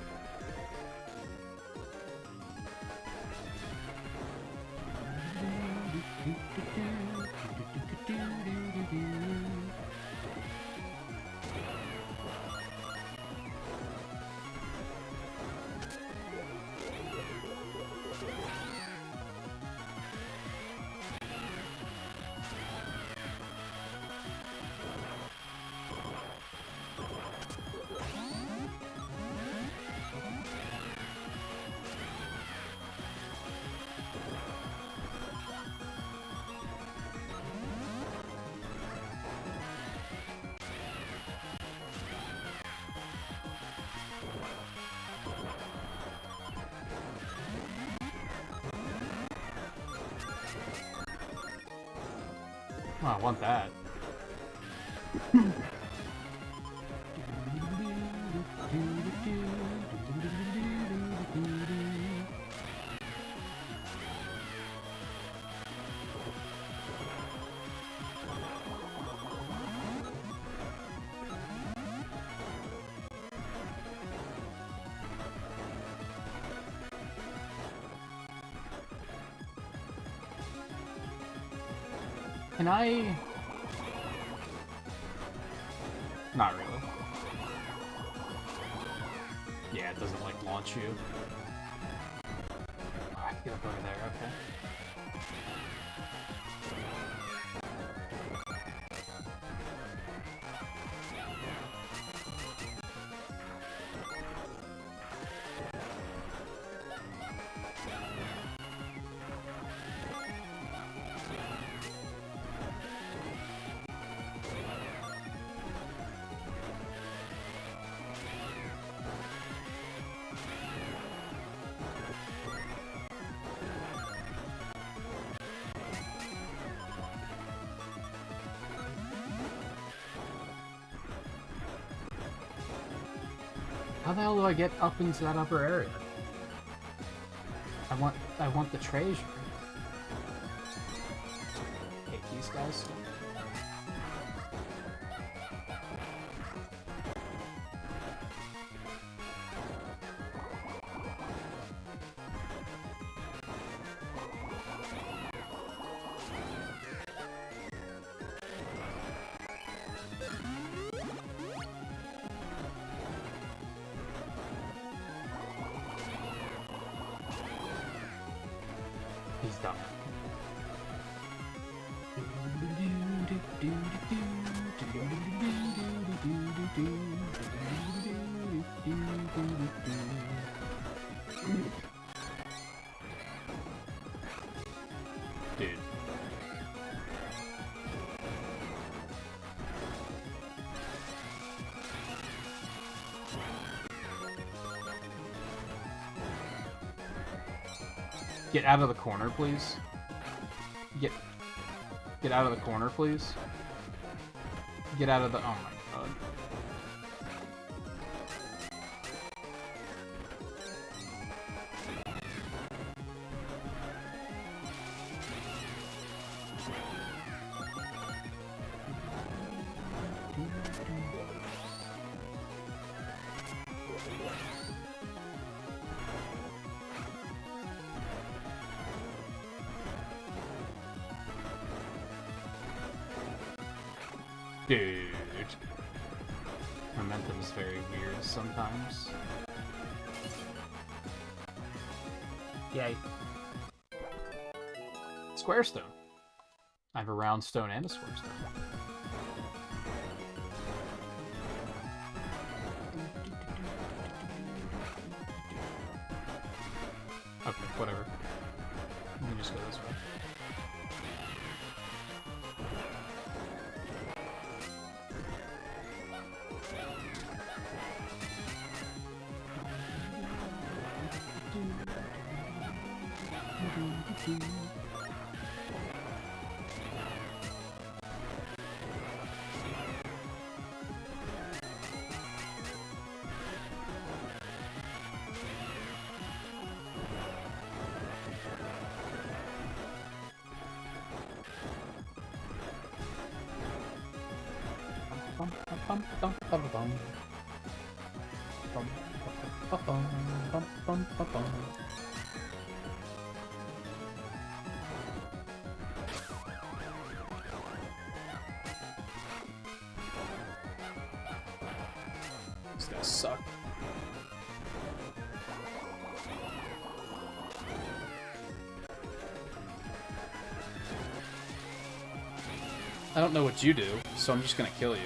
Oh, I want that. Can I... Not really. Yeah, it doesn't, like, launch you. Oh, I can get up over there, okay. How the hell do I get up into that upper area? I want the treasure. Take these guys. He's done. Dude. Get out of the corner, please. Get out of the corner, please. Get out of the... Oh my god. Dude. Momentum is very weird sometimes. Yay. Square stone. I have a round stone and a square stone. Okay, whatever. Let me just go this way. Bum, bum, bum, bum, bum. Bum, bum, bum, bum, bum, bum, bum. These guys suck. I don't know what you do, so I'm just gonna kill you.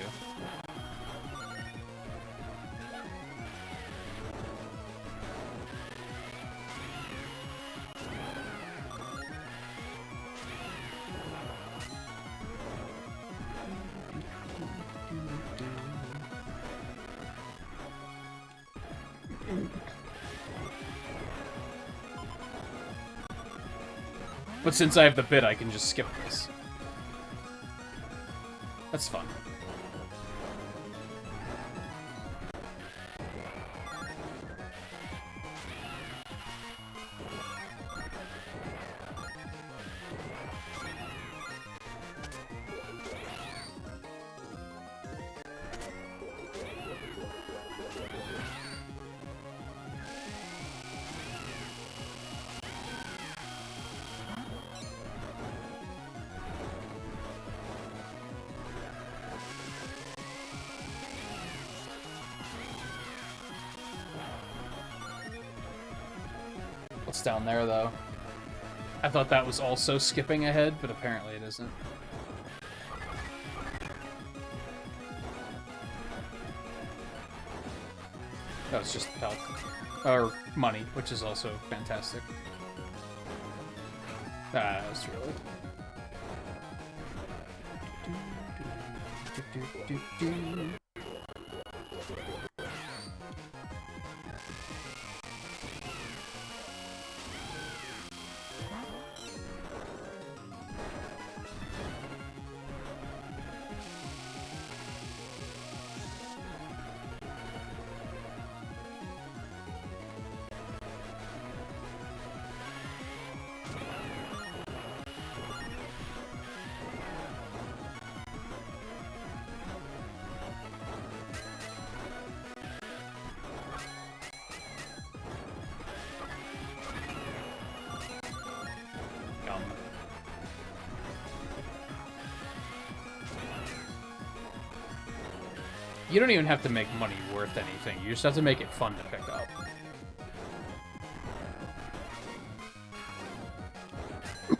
But since I have the bit, I can just skip this. That's fun. What's down there, though? I thought that was also skipping ahead, but apparently it isn't. Oh, it's just health. Or money, which is also fantastic. Ah, that's really... You don't even have to make money worth anything. You just have to make it fun to pick up.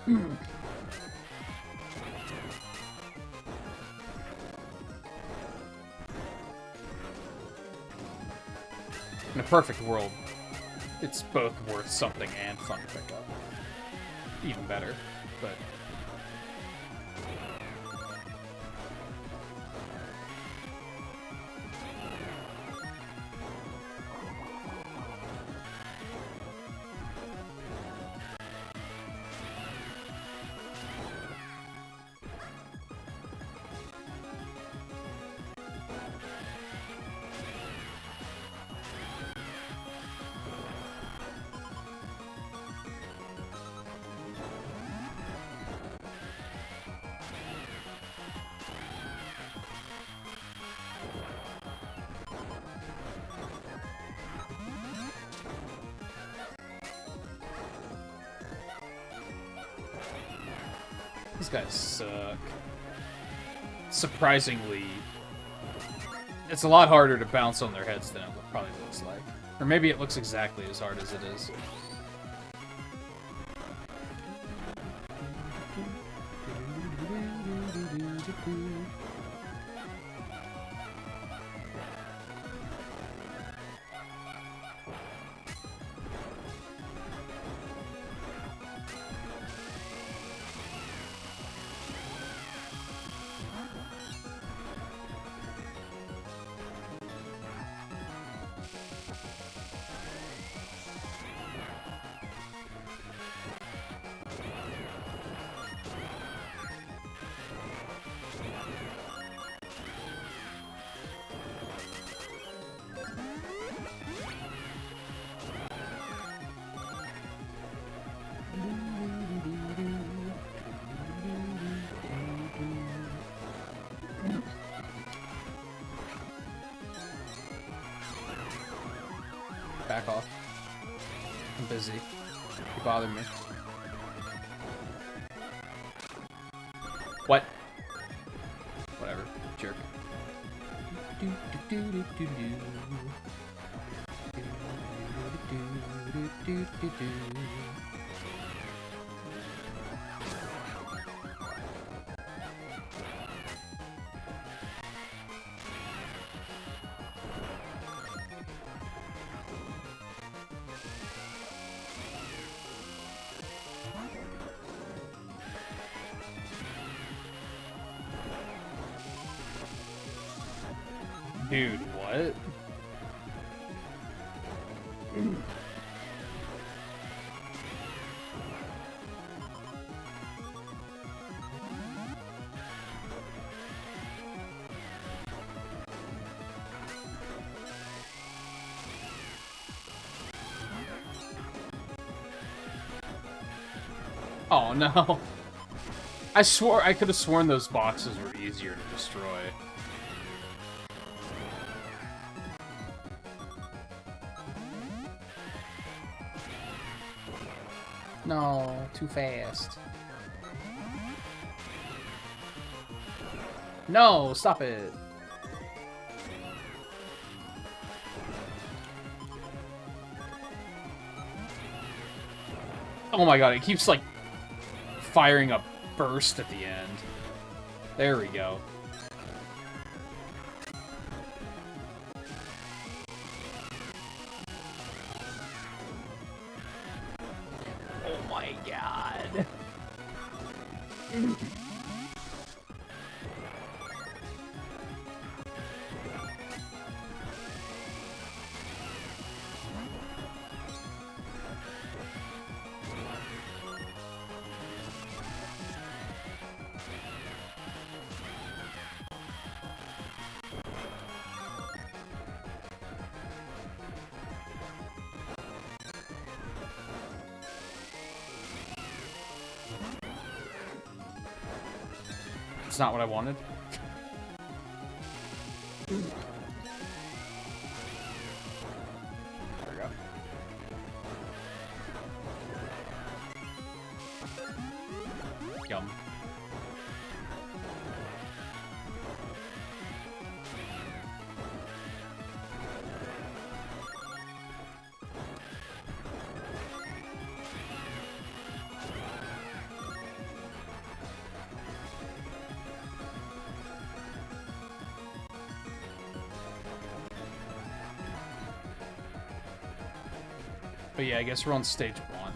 In a perfect world, it's both worth something and fun to pick up. Even better, but... These guys suck. Surprisingly, it's a lot harder to bounce on their heads than it probably looks like. Or maybe it looks exactly as hard as it is. back off. I'm busy. You bother me. What? Whatever. Jerk. Dude, what? Oh no. I swore I could have sworn those boxes were easier to destroy. No, too fast. No, stop it. Oh my god, it keeps like firing a burst at the end. There we go. Oh my god. It's not what I wanted. There we go. Yum. But yeah, I guess we're on stage 1.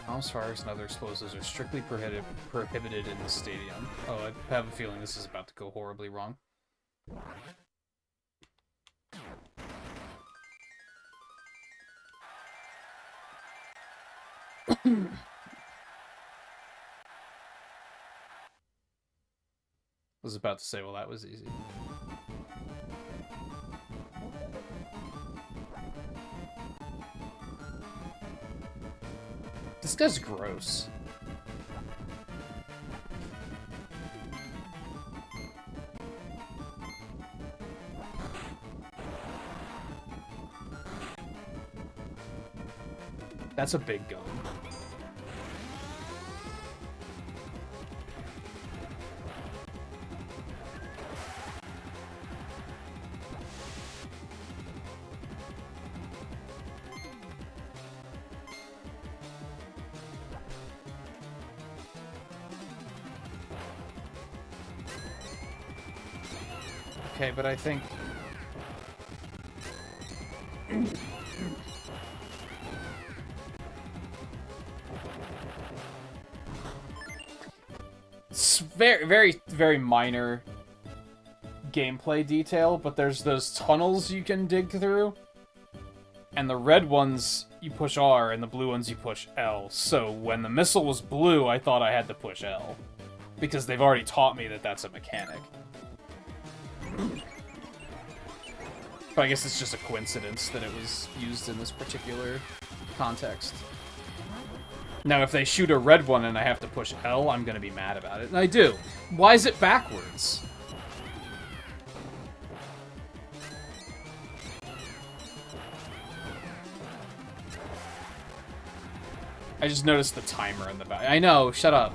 House fires and other explosives are strictly prohibited in the stadium. Oh, I have a feeling this is about to go horribly wrong. I was about to say, well, that was easy. This guy's gross. That's a big gun. Okay, but I think... It's very, very minor gameplay detail, but there's those tunnels you can dig through, and the red ones you push R, and the blue ones you push L. So when the missile was blue, I thought I had to push L, because they've already taught me that that's a mechanic. But I guess it's just a coincidence that it was used in this particular context. Now, if they shoot a red one and I have to push L, I'm gonna be mad about it. And I do. Why is it backwards? I just noticed the timer in the back. I know, shut up.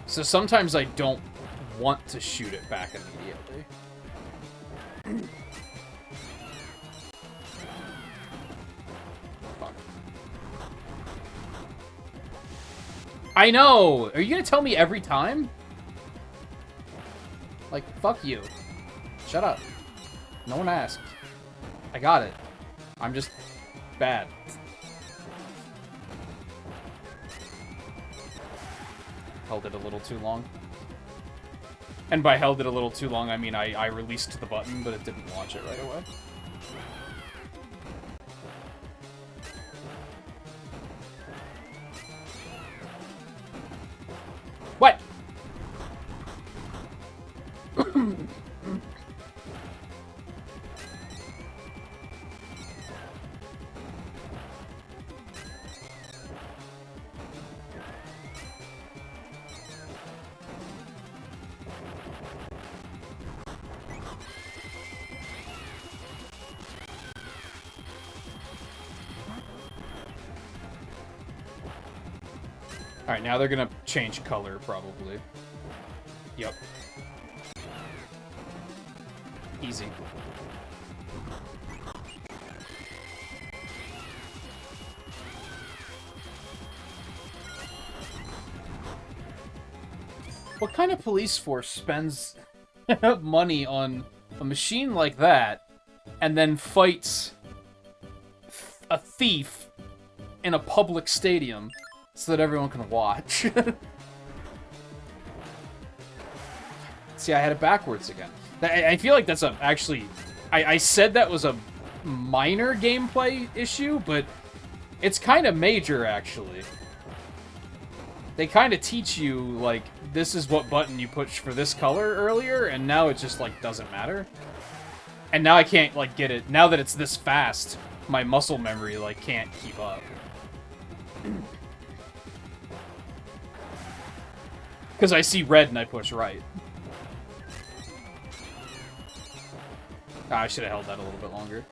So sometimes I don't want to shoot it back immediately. Fuck. I know! Are you gonna tell me every time? Like, fuck you. Shut up. No one asked. I got it. I'm just bad. Held it a little too long. And by held it a little too long, I mean I released the button, but it didn't launch it right away. What? Alright, now they're gonna change color, probably. Yep. Easy. What kind of police force spends money on a machine like that and then fights a thief in a public stadium so that everyone can watch? See, I had it backwards again. I feel like that's actually... I said that was a minor gameplay issue, but it's kind of major, actually. They kind of teach you, like, this is what button you push for this color earlier, and now it just, like, doesn't matter. And now I can't, like, get it. Now that it's this fast, my muscle memory, like, can't keep up. Because I see red and I push right. I should have held that a little bit longer.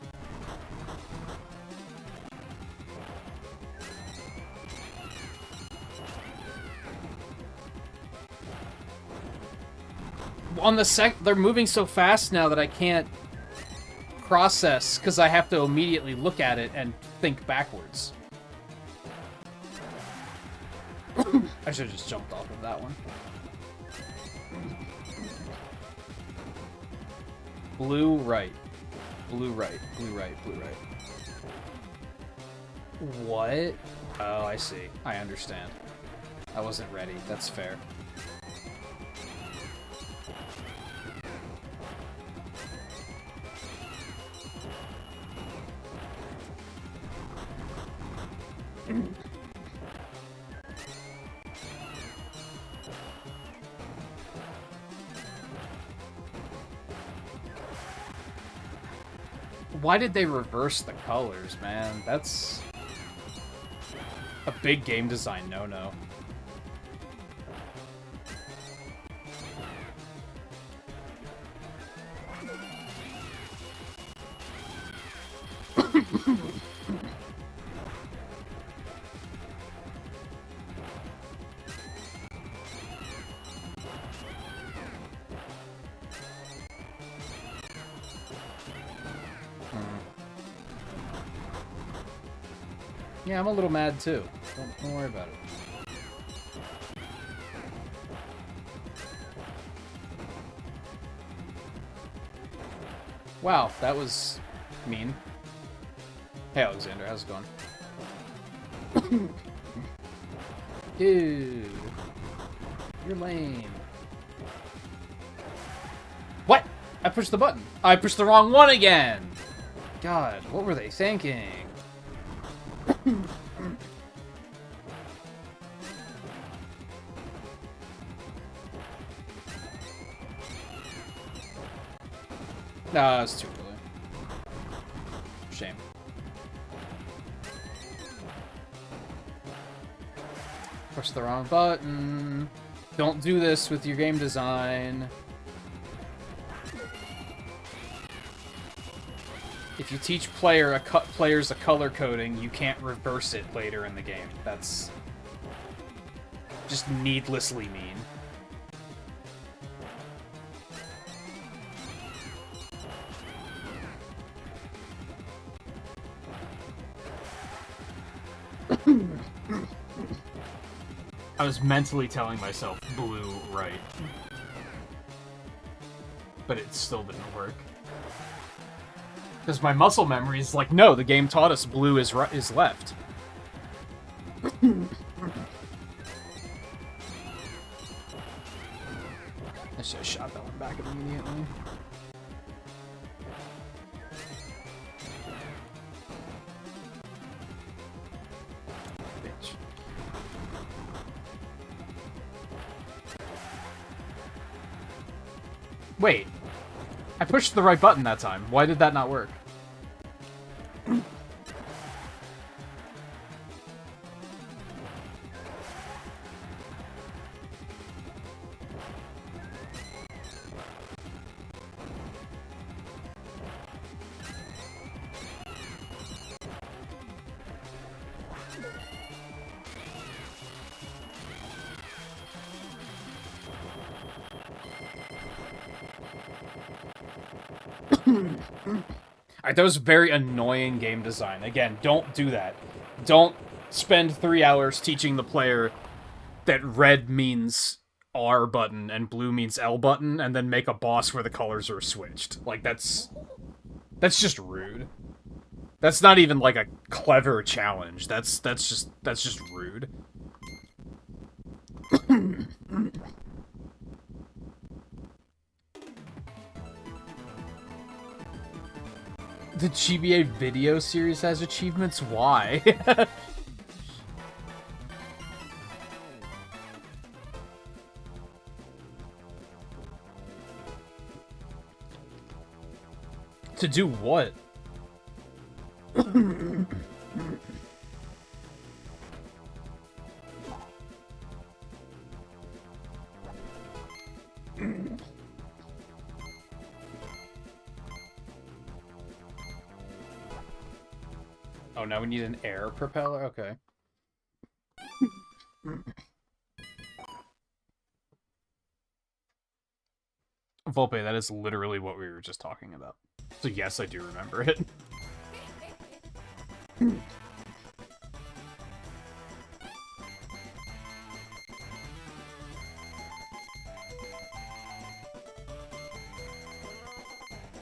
On the they're moving so fast now that I can't process, because I have to immediately look at it and think backwards. I should have just jumped off of that one. Blue right. Blue right. Blue right. Blue right. What? Oh, I see. I understand. I wasn't ready. That's fair. Why did they reverse the colors, man? That's a big game design no-no. Yeah, I'm a little mad too. Don't worry about it. Wow, that was mean. Hey Alexander, how's it going? Dude, you're lame. What? I pushed the button. I pushed the wrong one again. God, what were they thinking? Nah, it's too early. Shame. Push the wrong button. Don't do this with your game design. If you teach players a color coding, you can't reverse it later in the game. That's just needlessly mean. I was mentally telling myself blue right. But it still didn't work. Because my muscle memory is like, no, the game taught us blue is left. I should have shot that one back immediately. Bitch. Wait. I pushed the right button that time. Why did that not work? That was very annoying game design. Again, don't do that. Don't spend 3 hours teaching the player that red means R button and blue means L button, and then make a boss where the colors are switched. Like, that's just rude. That's not even like a clever challenge. That's just rude. The GBA video series has achievements? Why? To do what? Oh, now we need an air propeller? Okay. Volpe, that is literally what we were just talking about. So yes, I do remember it.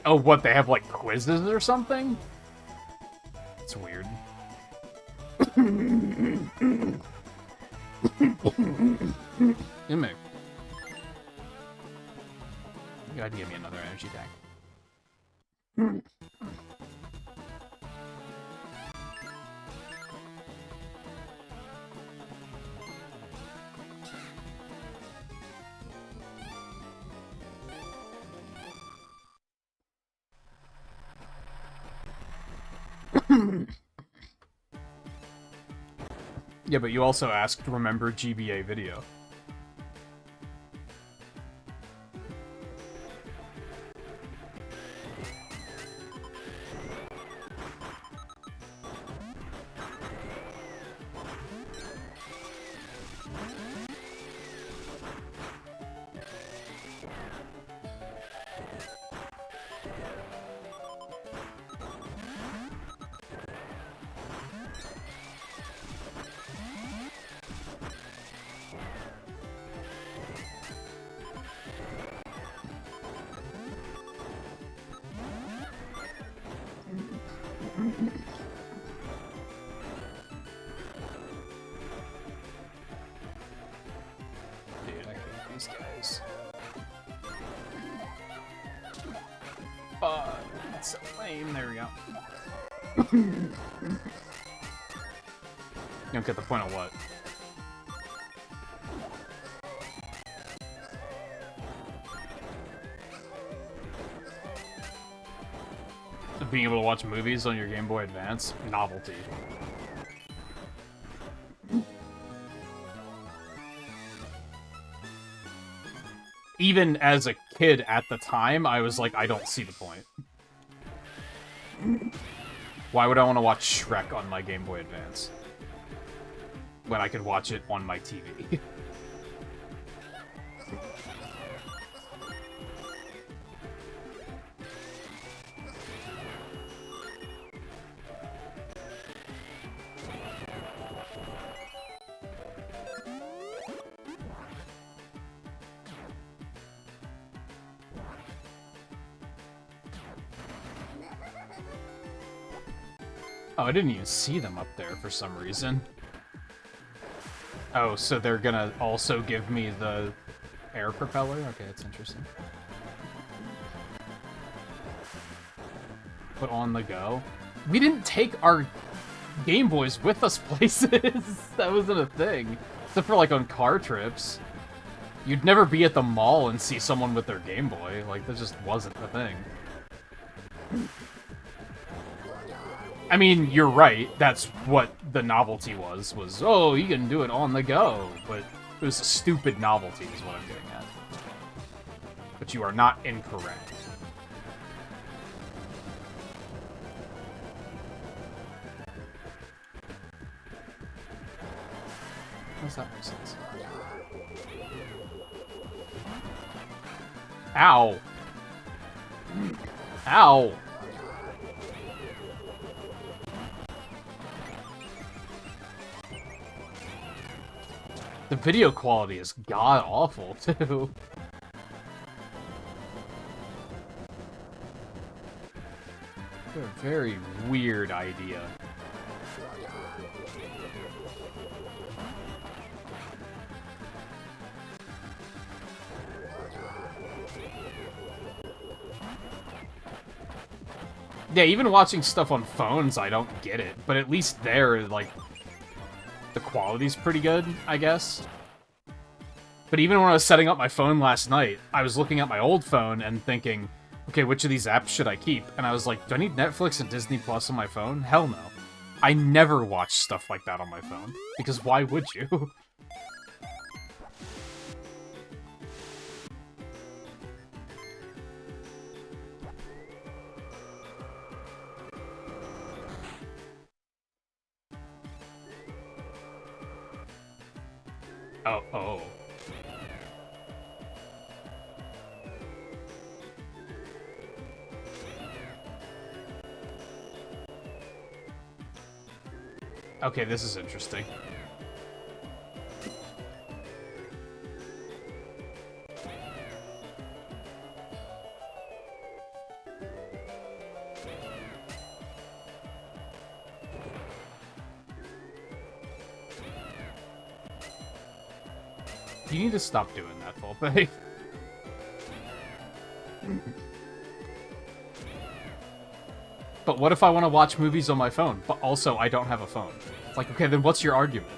Oh, what, they have, like, quizzes or something? It's weird. Give me. You gotta give me another energy tank. Yeah, but you also asked, remember GBA video. That's so lame. There we go. You don't get the point of what? Being able to watch movies on your Game Boy Advance? Novelty. Even as a kid at the time, I was like, I don't see the point. Why would I want to watch Shrek on my Game Boy Advance when I could watch it on my TV? Oh, I didn't even see them up there for some reason. Oh, so they're gonna also give me the air propeller? Okay, that's interesting. But on the go? We didn't take our Game Boys with us places! That wasn't a thing. Except for, like, on car trips. You'd never be at the mall and see someone with their Game Boy. Like, that just wasn't a thing. I mean, you're right. That's what the novelty was, oh, you can do it on the go. But it was a stupid novelty is what I'm getting at. But you are not incorrect. Does that make sense? Ow! Ow! The video quality is god-awful, too. What a very weird idea. Yeah, even watching stuff on phones, I don't get it. But at least there, like, the quality's pretty good, I guess. But even when I was setting up my phone last night, I was looking at my old phone and thinking, okay, which of these apps should I keep? And I was like, do I need Netflix and Disney Plus on my phone? Hell no. I never watch stuff like that on my phone. Because why would you? Oh. Okay, this is interesting. You need to stop doing that, Volpe. But what if I want to watch movies on my phone, but also I don't have a phone? It's like, okay, then what's your argument?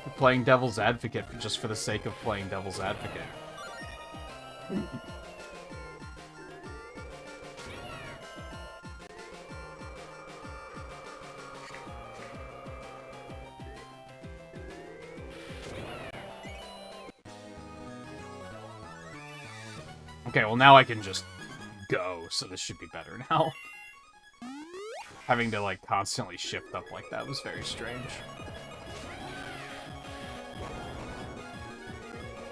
You're playing devil's advocate just for the sake of playing devil's advocate. Okay, well now I can just go, so this should be better now. Having to, like, constantly shift up like that was very strange.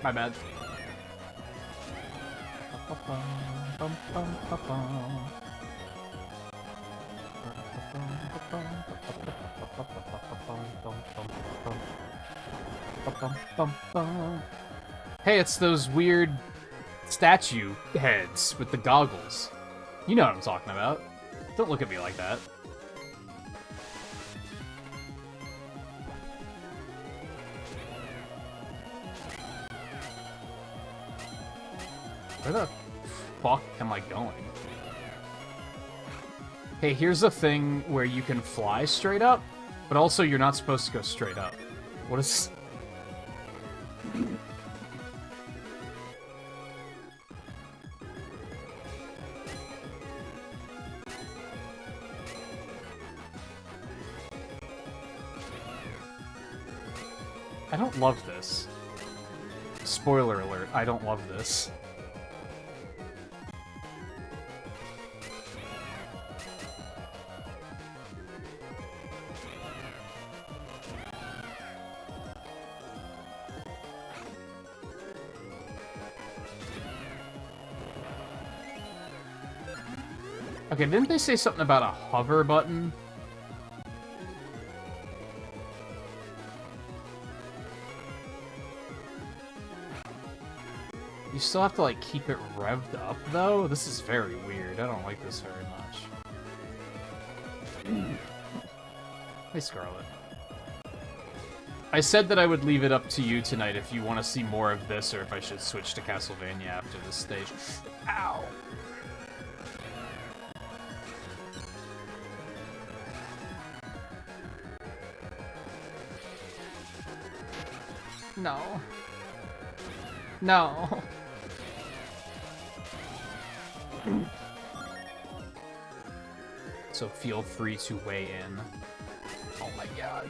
My bad. Hey, it's those weird statue heads with the goggles. You know what I'm talking about. Don't look at me like that. Where the fuck am I going? Hey, here's a thing where you can fly straight up, but also you're not supposed to go straight up. What is... I don't love this. spoiler alert, I don't love this. Okay, didn't they say something about a hover button? You still have to, like, keep it revved up, though? This is very weird. I don't like this very much. Hey, Scarlet. I said that I would leave it up to you tonight if you want to see more of this or if I should switch to Castlevania after this stage. Ow! No. No. So feel free to weigh in. Oh my god.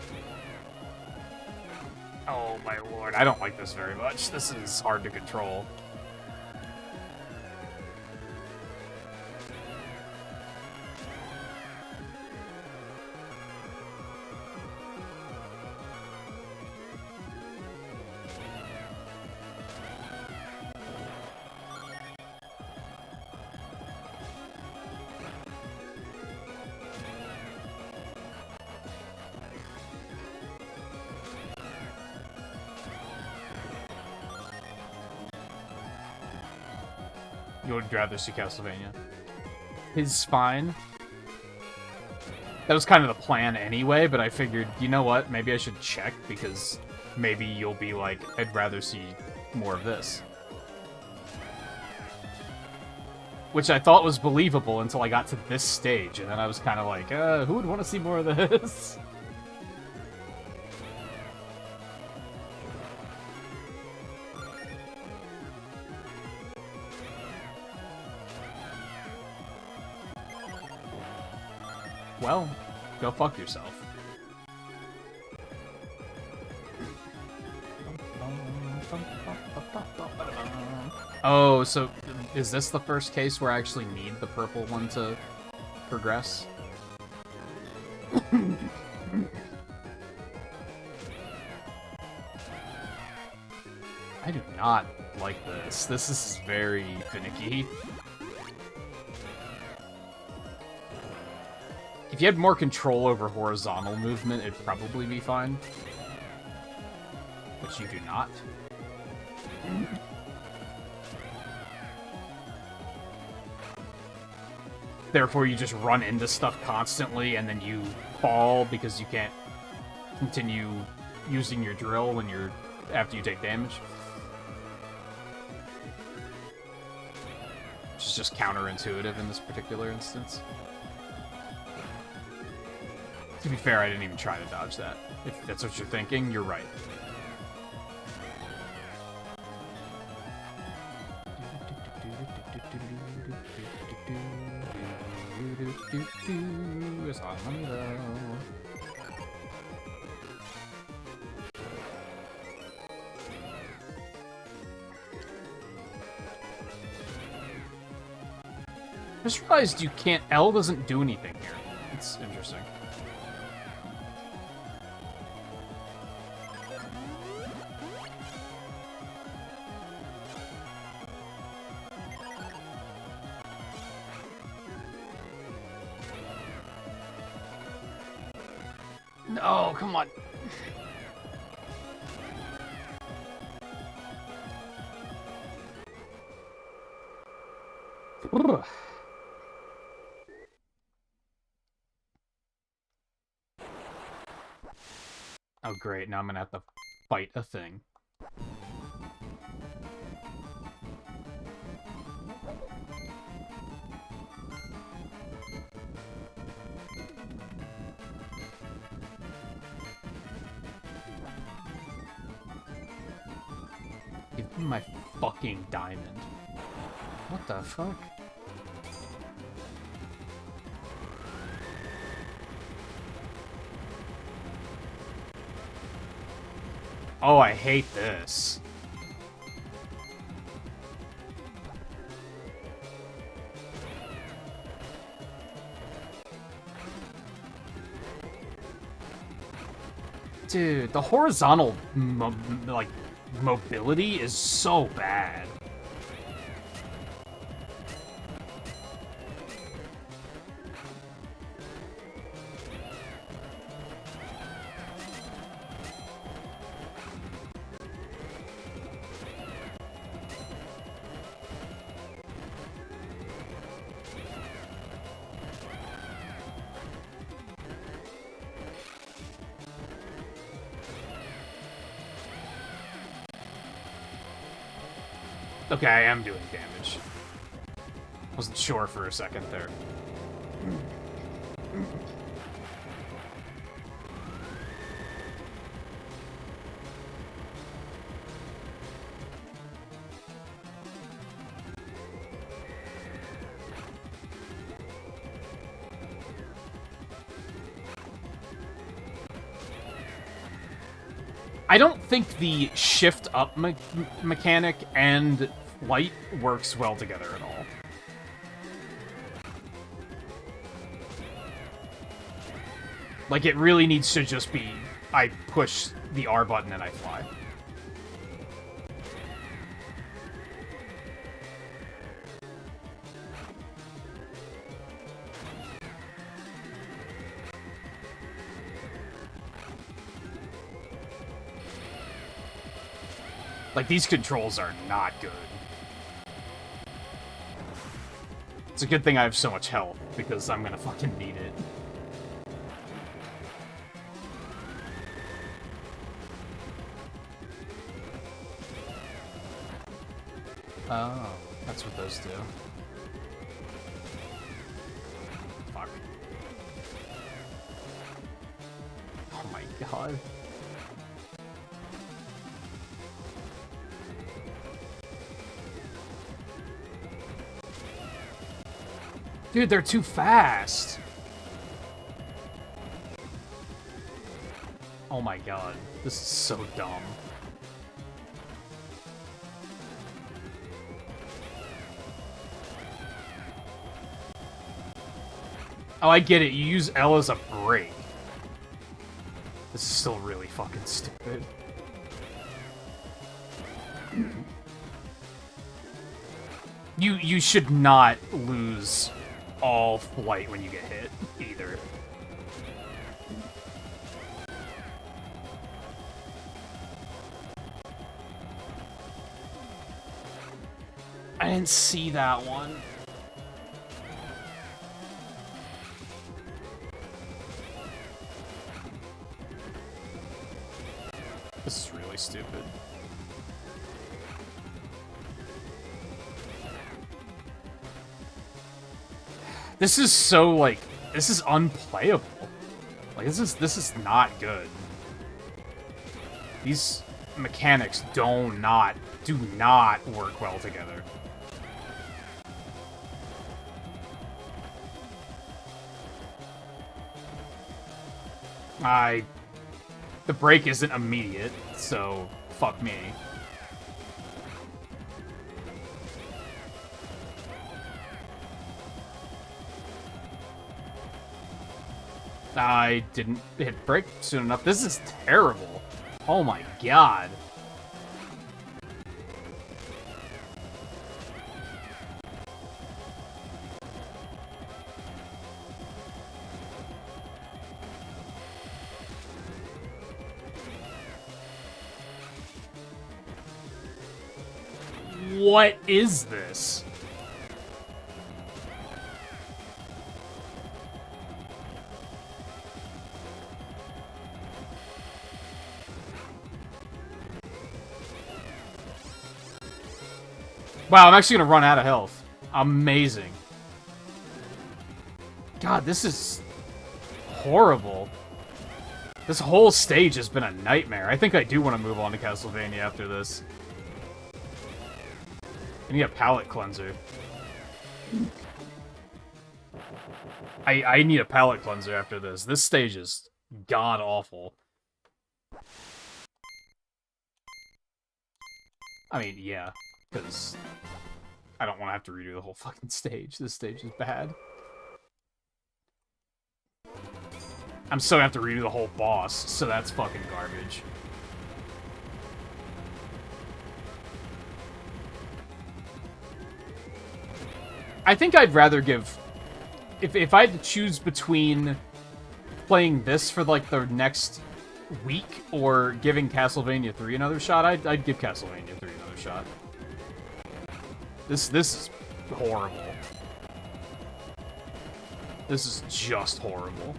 Oh my lord, I don't like this very much. This is hard to control. You would rather see Castlevania. It's fine. That was kind of the plan anyway, but I figured, you know what, maybe I should check, because maybe you'll be like, I'd rather see more of this. Which I thought was believable until I got to this stage, and then I was kind of like, who would want to see more of this? Well, go fuck yourself. Oh, so is this the first case where I actually need the purple one to progress? I do not like this. This is very finicky. If you had more control over horizontal movement, it'd probably be fine. But you do not. Therefore, you just run into stuff constantly, and then you fall because you can't continue using your drill when you're after you take damage. Which is just counterintuitive in this particular instance. To be fair, I didn't even try to dodge that. If that's what you're thinking, you're right. I just realized you can't... L doesn't do anything here. It's interesting. No, come on. Ugh. Oh great, now I'm gonna have to fight a thing. Give me my fucking diamond. What the fuck? Oh, I hate this. Dude, the horizontal, like, mobility is so bad. Okay, I am doing damage. Wasn't sure for a second there. I don't think the shift up mechanic and flight works well together at all. Like, it really needs to just be, I push the R button and I fly. Like, these controls are not good. It's a good thing I have so much health, because I'm gonna fucking need it. Oh, that's what those do. Fuck. Oh my god. Dude, they're too fast. Oh my god. This is so dumb. Oh, I get it. You use L as a brake. This is still really fucking stupid. You should not lose all flight when you get hit, either. I didn't see that one. This is really stupid. This is so, like, this is unplayable. Like, this is not good. These mechanics do not work well together. The break isn't immediate, so fuck me. I didn't hit break soon enough. This is terrible. Oh my god. What is this? Wow, I'm actually gonna run out of health. Amazing. God, this is horrible. This whole stage has been a nightmare. I think I do want to move on to Castlevania after this. I need a palate cleanser. I need a palate cleanser after this. This stage is god-awful. I mean, yeah, because I don't want to have to redo the whole fucking stage. This stage is bad. I'm still gonna have to redo the whole boss, so that's fucking garbage. I think I'd rather give... If I had to choose between playing this for, like, the next week or giving Castlevania 3 another shot, I'd give Castlevania 3 another shot. This is horrible. This is just horrible.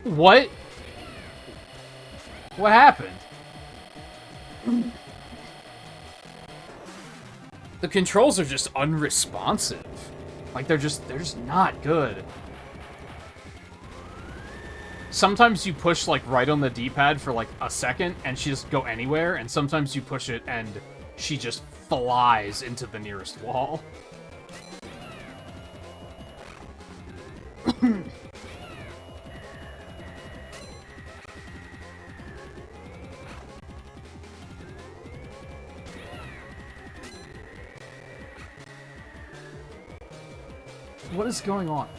What? What happened? The controls are just unresponsive. Like, they're just not good. Sometimes you push, like, right on the D-pad for, like, a second, and she doesn't go anywhere, and sometimes you push it, and she just flies into the nearest wall. What is going on?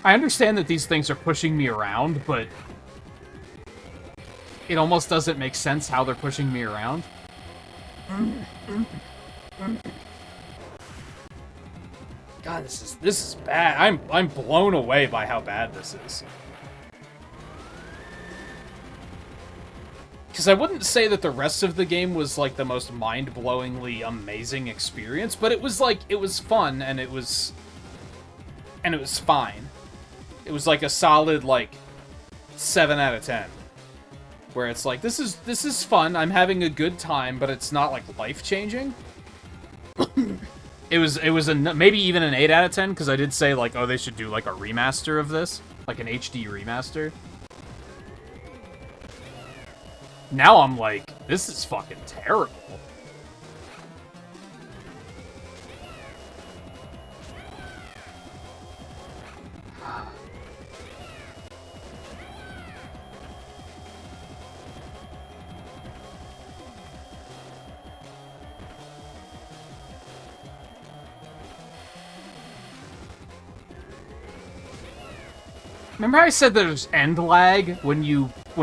I understand that these things are pushing me around, but it almost doesn't make sense how they're pushing me around. God, this is bad. I'm blown away by how bad this is. Because I wouldn't say that the rest of the game was like the most mind-blowingly amazing experience, but it was like, it was fun and it was fine. It was like a solid, like, 7 out of 10. Where it's like, this is fun, I'm having a good time, but it's not, like, life-changing. It was maybe even an 8 out of 10, because I did say, like, oh, they should do, like, a remaster of this. Like, an HD remaster. Now I'm like, this is fucking terrible. Remember I said there's end lag when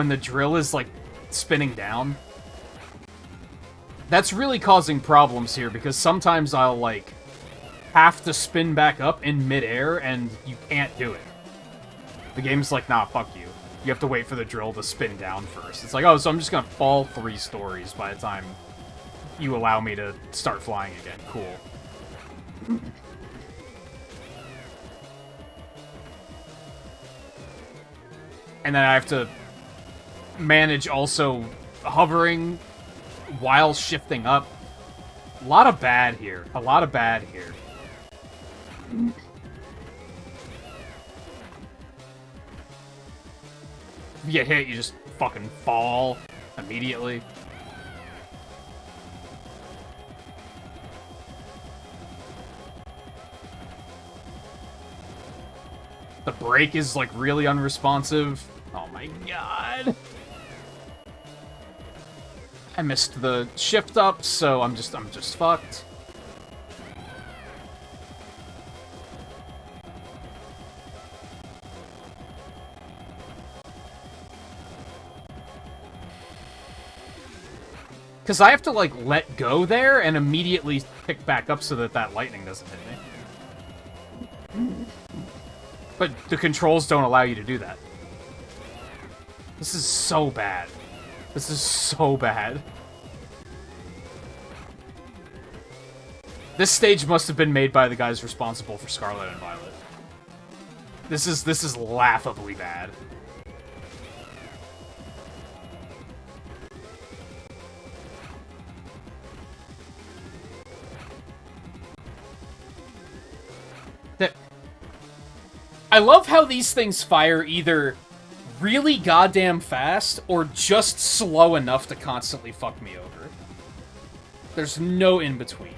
the drill is, like, spinning down? That's really causing problems here, because sometimes I'll, like, have to spin back up in midair, and you can't do it. The game's like, nah, fuck you. You have to wait for the drill to spin down first. It's like, oh, so I'm just gonna fall 3 stories by the time you allow me to start flying again. Cool. And then I have to manage also hovering while shifting up. A lot of bad here. A lot of bad here. If you get hit, you just fucking fall immediately. The brake is, like, really unresponsive. Oh my god. I missed the shift up, so I'm just fucked. Because I have to, like, let go there and immediately pick back up so that that lightning doesn't hit me. But the controls don't allow you to do that. This is so bad. This is so bad. This stage must have been made by the guys responsible for Scarlet and Violet. This is laughably bad. I love how these things fire either really goddamn fast or just slow enough to constantly fuck me over. There's no in-between.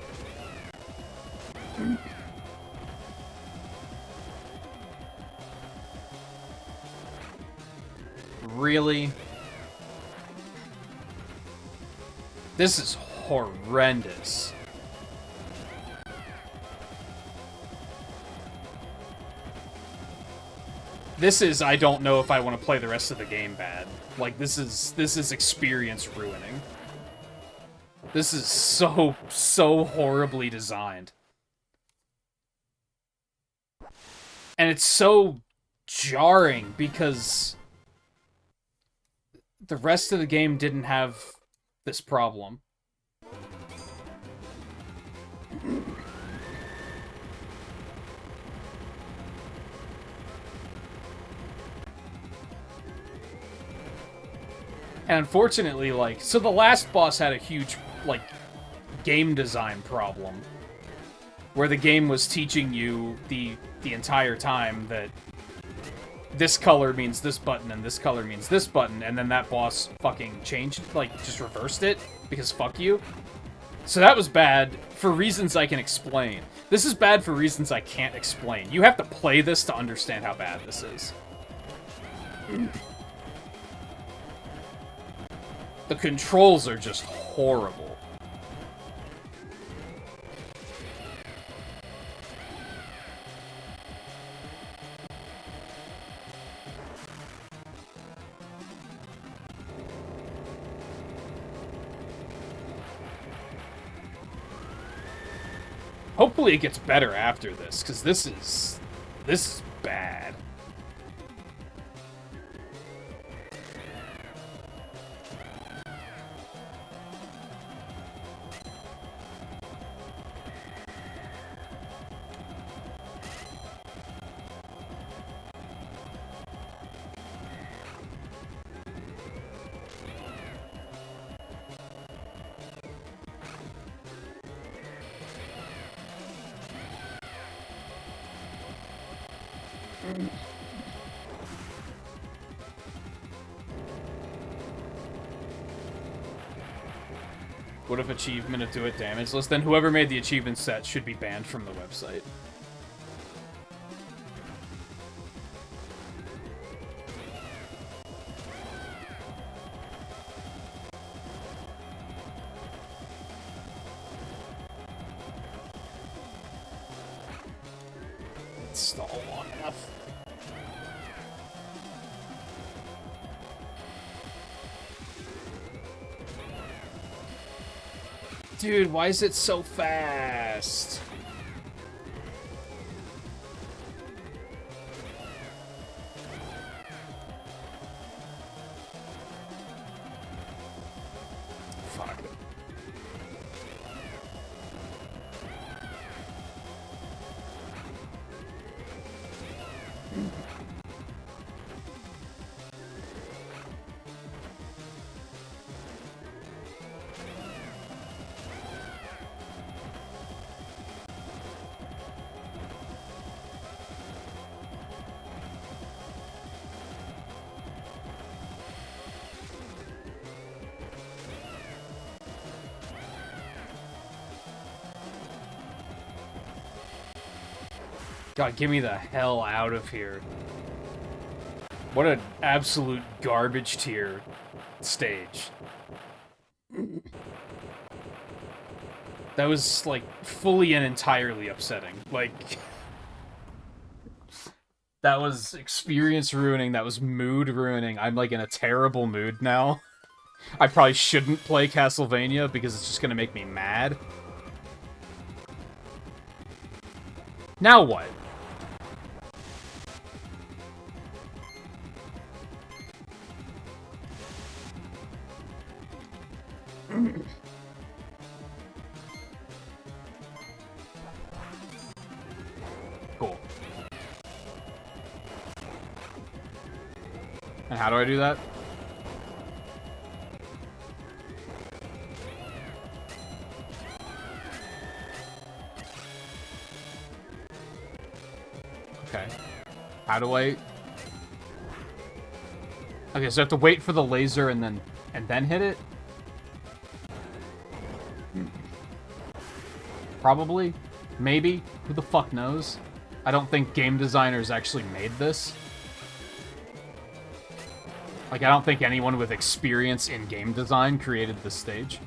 Really? This is horrendous. This is, I don't know if I want to play the rest of the game bad. Like, this is experience ruining. This is so horribly designed. And it's so jarring because the rest of the game didn't have this problem. And unfortunately, like, so the last boss had a huge, like, game design problem. Where the game was teaching you the entire time that this color means this button and this color means this button, and then that boss fucking changed, like, just reversed it, because fuck you. So that was bad for reasons I can explain. This is bad for reasons I can't explain. You have to play this to understand how bad this is. The controls are just horrible. Hopefully it gets better after this, because this is bad. What if achievement of do it damageless? Then whoever made the achievement set should be banned from the website. Stall long enough. Dude, why is it so fast? Fuck. God, get me the hell out of here. What an absolute garbage tier stage. That was, like, fully and entirely upsetting. Like, that was experience ruining, that was mood ruining. I'm, like, in a terrible mood now. I probably shouldn't play Castlevania because it's just gonna make me mad. Now what? Cool. And how do I do that? Okay. How do I... Okay, so I have to wait for the laser and then hit it? Probably. Maybe. Who the fuck knows? I don't think game designers actually made this. Like, I don't think anyone with experience in game design created this stage.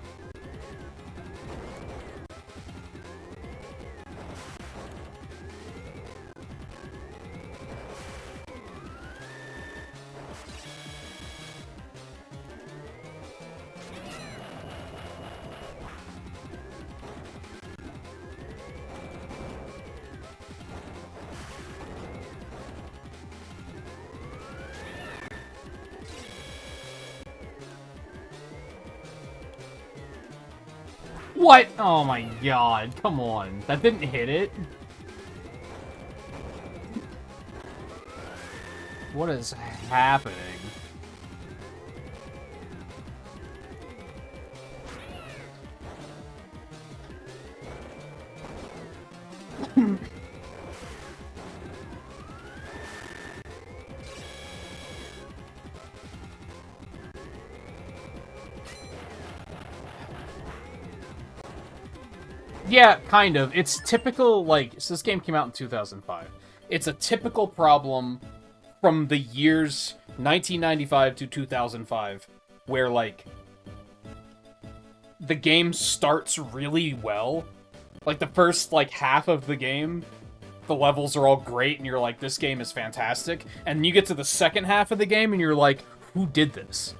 What? Oh my god, come on. That didn't hit it? What is happening? Yeah, kind of. It's typical, like, so this game came out in 2005. It's a typical problem from the years 1995 to 2005, where, like, the game starts really well. Like, the first, like, half of the game, the levels are all great, and you're like, this game is fantastic. And you get to the second half of the game, and you're like, who did this?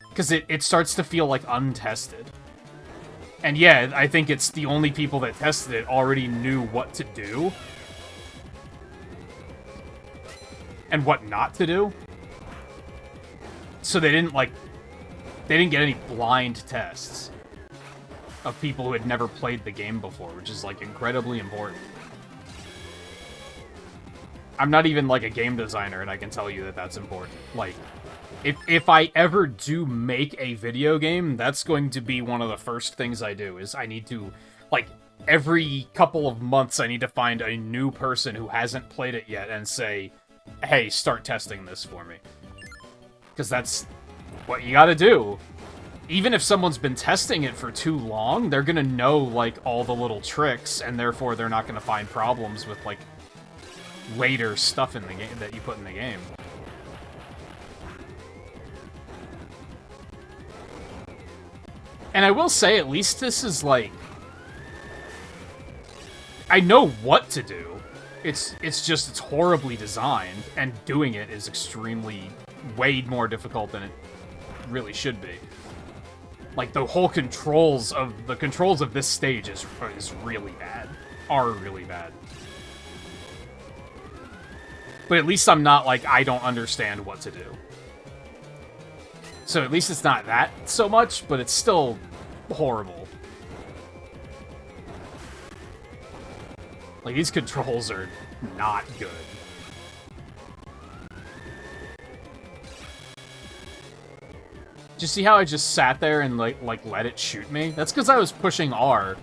Because it starts to feel, like, untested. And yeah, I think it's the only people that tested it already knew what to do. And what not to do. So they didn't, like... They didn't get any blind tests of people who had never played the game before, which is, like, incredibly important. I'm not even, like, a game designer, and I can tell you that that's important. Like... If I ever do make a video game, that's going to be one of the first things I do, is I need to, like, every couple of months I need to find a new person who hasn't played it yet and say, hey, start testing this for me. Because that's what you gotta do. Even if someone's been testing it for too long, they're gonna know, like, all the little tricks, and therefore they're not gonna find problems with, like, later stuff in the game that you put in the game. And I will say, at least this is, like... I know what to do. It's just, it's horribly designed, and doing it is extremely, way more difficult than it really should be. Like, the whole controls of this stage is really bad. Are really bad. But at least I'm not, like, I don't understand what to do. So at least it's not that so much, but it's still horrible. Like, these controls are not good. Did you see how I just sat there and, like let it shoot me? That's because I was pushing R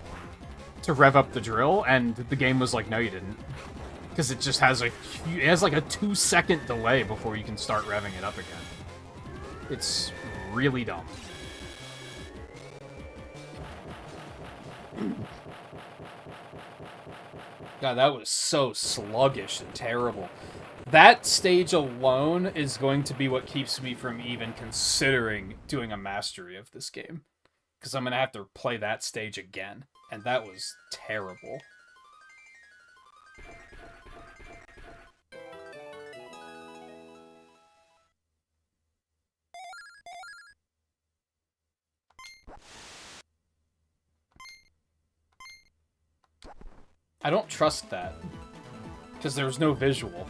to rev up the drill, and the game was like, no, you didn't. Because it just has like a 2-second delay before you can start revving it up again. It's really dumb. God, that was so sluggish and terrible. That stage alone is going to be what keeps me from even considering doing a mastery of this game. Because I'm going to have to play that stage again. And that was terrible. I don't trust that. Because there was no visual.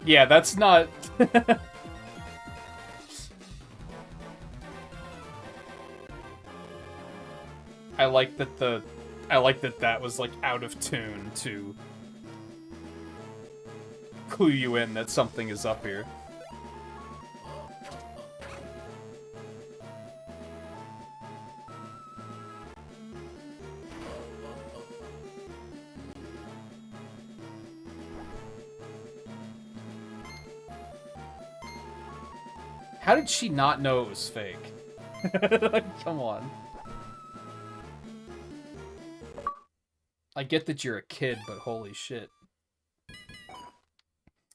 Yeah, that's not... I like that that was, like, out of tune to clue you in that something is up here. How did she not know it was fake? Come on. I get that you're a kid, but holy shit.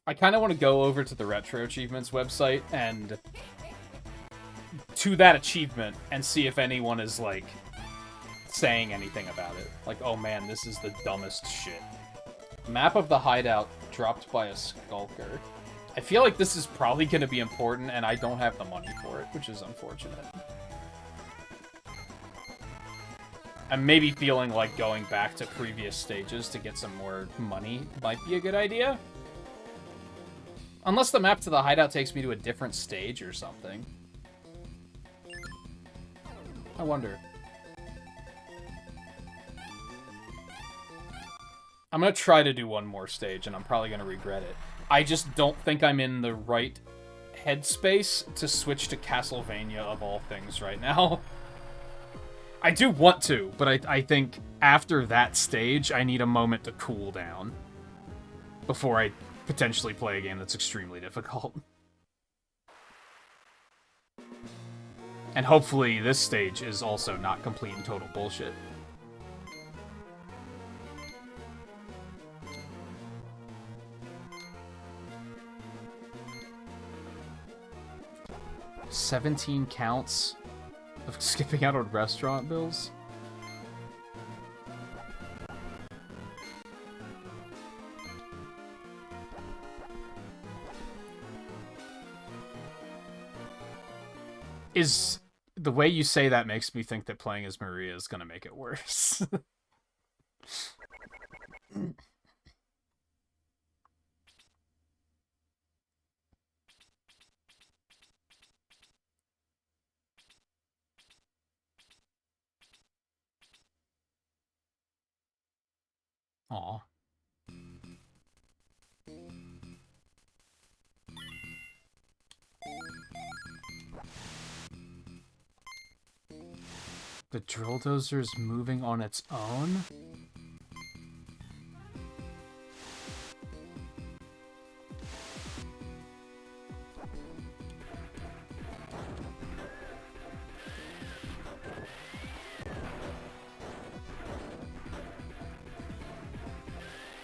I kind of want to go over to the RetroAchievements website and to that achievement and see if anyone is, like, saying anything about it. Like, oh man, this is the dumbest shit. Map of the hideout dropped by a skulker. I feel like this is probably going to be important, and I don't have the money for it, which is unfortunate. I'm maybe feeling like going back to previous stages to get some more money might be a good idea. Unless the map to the hideout takes me to a different stage or something. I wonder. I'm gonna try to do one more stage, and I'm probably gonna regret it. I just don't think I'm in the right headspace to switch to Castlevania of all things right now. I do want to, but I think after that stage, I need a moment to cool down before I potentially play a game that's extremely difficult. And hopefully this stage is also not complete and total bullshit. $17 counts of skipping out on restaurant bills? Is the way you say that makes me think that playing as Maria is gonna make it worse. Aw. The drill dozer is moving on its own?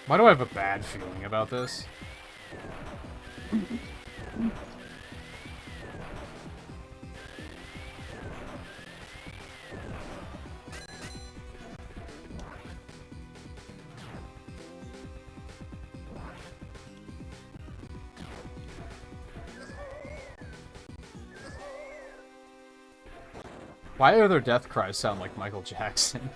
Why do I have a bad feeling about this? Why do their death cries sound like Michael Jackson?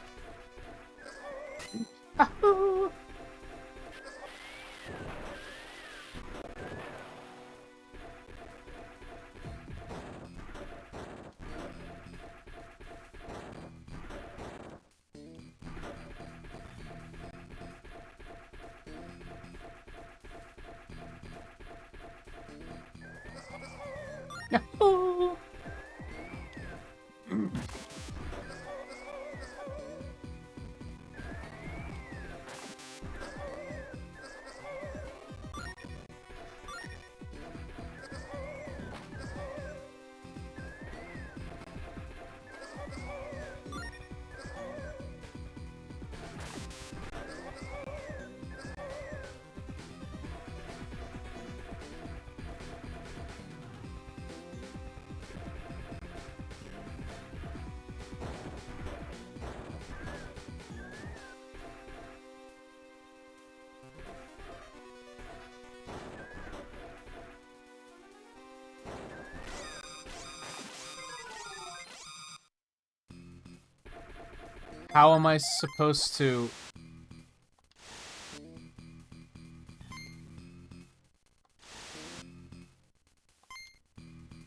How am I supposed to...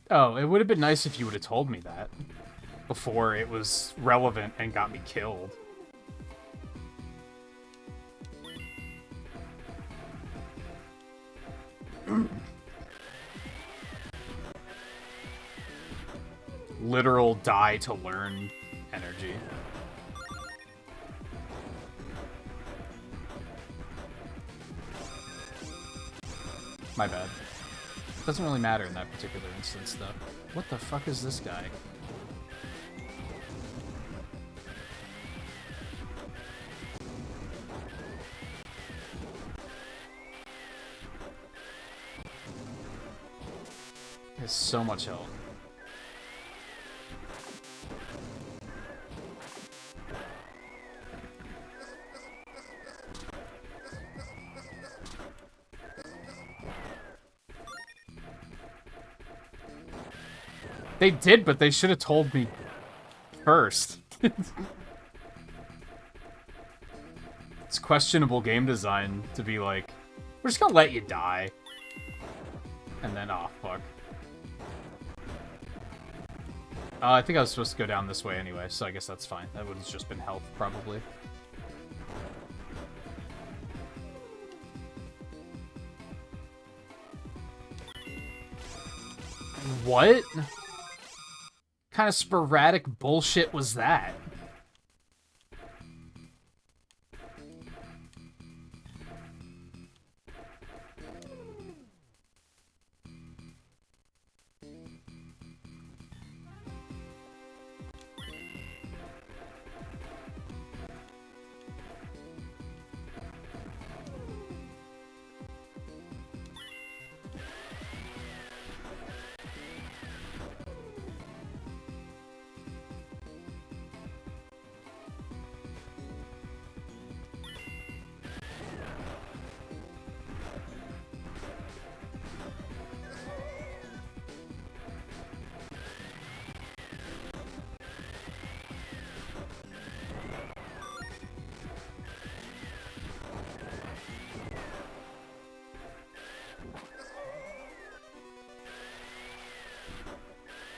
Oh, it would have been nice if you would have told me that before it was relevant and got me killed. Literal die to learn energy. My bad. Doesn't really matter in that particular instance, though. What the fuck is this guy? has so much health. They did, but they should have told me first. It's questionable game design to be like, we're just gonna let you die. And then, oh, fuck. I think I was supposed to go down this way anyway, so I guess that's fine. That would have just been health, probably. What kind of sporadic bullshit was that?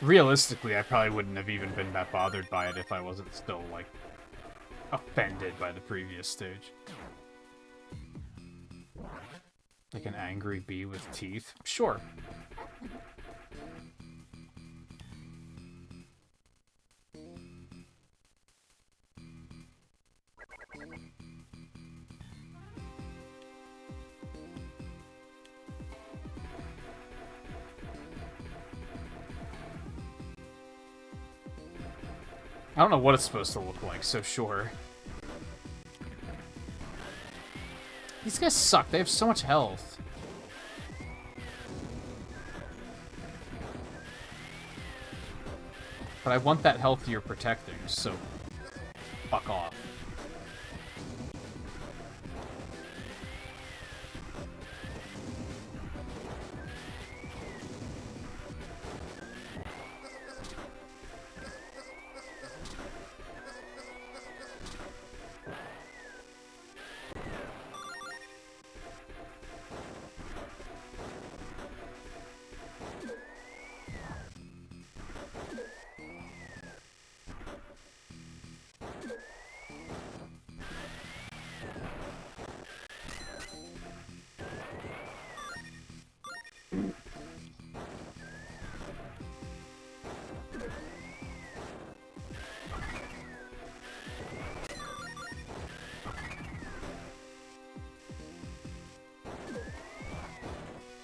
Realistically, I probably wouldn't have even been that bothered by it if I wasn't still, like, offended by the previous stage. Like an angry bee with teeth? Sure. I don't know what it's supposed to look like, so sure. These guys suck. They have so much health. But I want that health you're protecting, so fuck off.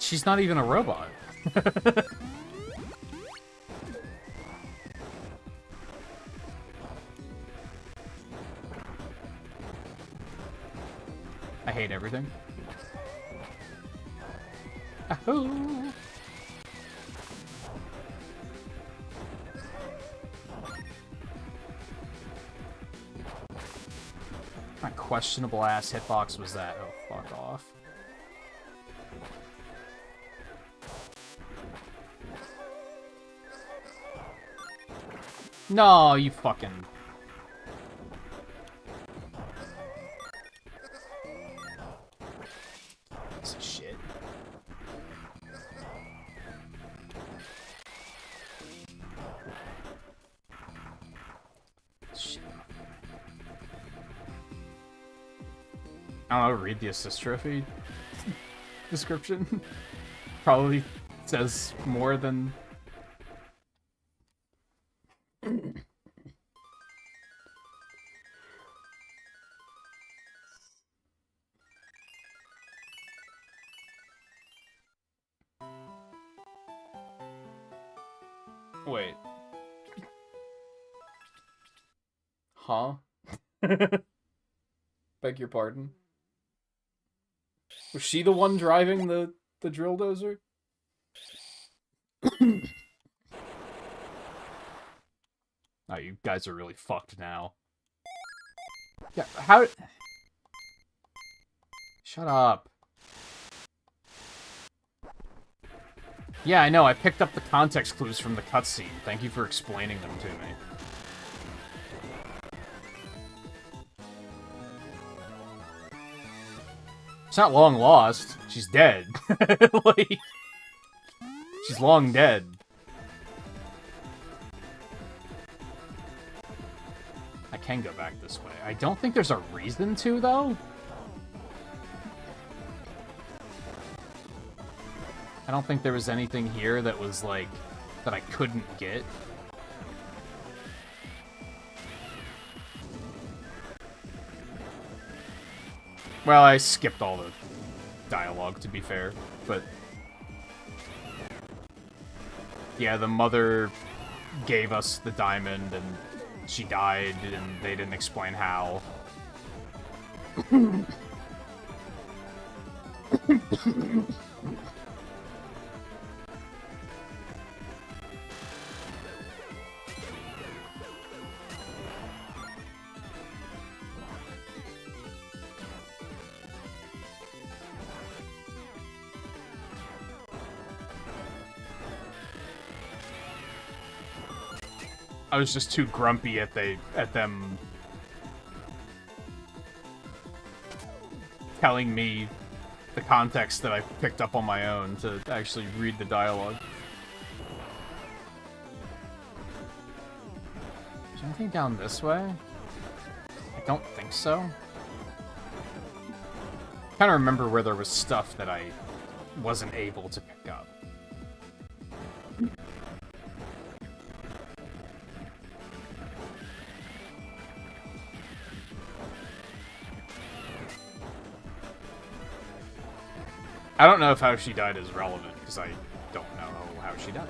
She's not even a robot. I hate everything. Ahoo! What questionable ass hitbox was that? Oh, fuck off. No, you fucking... Piece of shit. Shit. I don't know, read the assist trophy description. Probably says more than... Wait. Huh? Beg your pardon? Was she the one driving the drill dozer? Oh, you guys are really fucked now. Yeah, how... Shut up. Yeah, I know, I picked up the context clues from the cutscene. Thank you for explaining them to me. It's not long lost. She's dead. Like, she's long dead. I can go back this way. I don't think there's a reason to, though. I don't think there was anything here that was, like, that I couldn't get. Well, I skipped all the dialogue, to be fair, but... Yeah, the mother gave us the diamond, and she died, and they didn't explain how. I was just too grumpy at them telling me the context that I picked up on my own to actually read the dialogue. Is there anything down this way? I don't think so. I kind of remember where there was stuff that I wasn't able to pick up. I don't know if how she died is relevant, because I don't know how she died.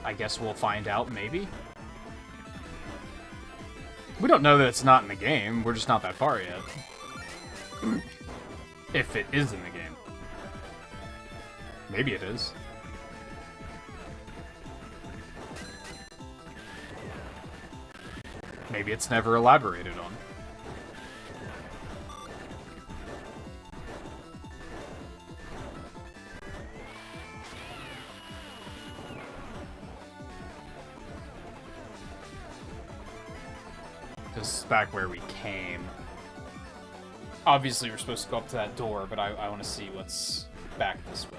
I guess we'll find out, maybe? We don't know that it's not in the game, we're just not that far yet. If it is in the game. Maybe it is. Maybe it's never elaborated on. This is back where we came. Obviously, we're supposed to go up to that door, but I want to see what's back this way.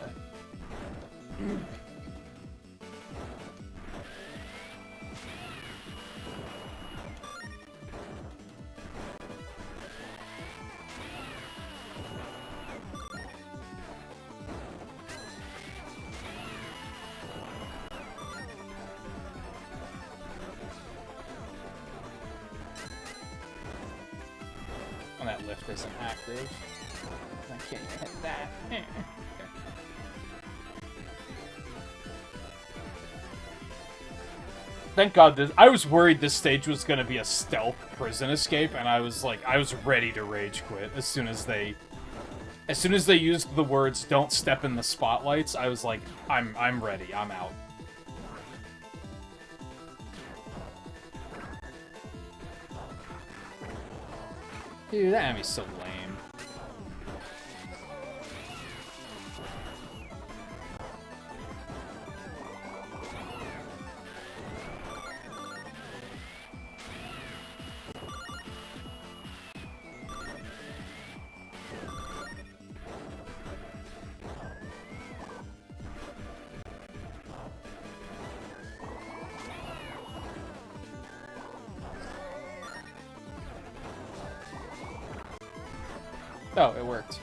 That lift isn't active. I can't hit that. Okay. Thank God I was worried this stage was gonna be a stealth prison escape, and I was ready to rage quit as soon as they used the words "don't step in the spotlights." I was like, I'm ready. I'm out. Dude, that enemy's so lame. Oh, it worked.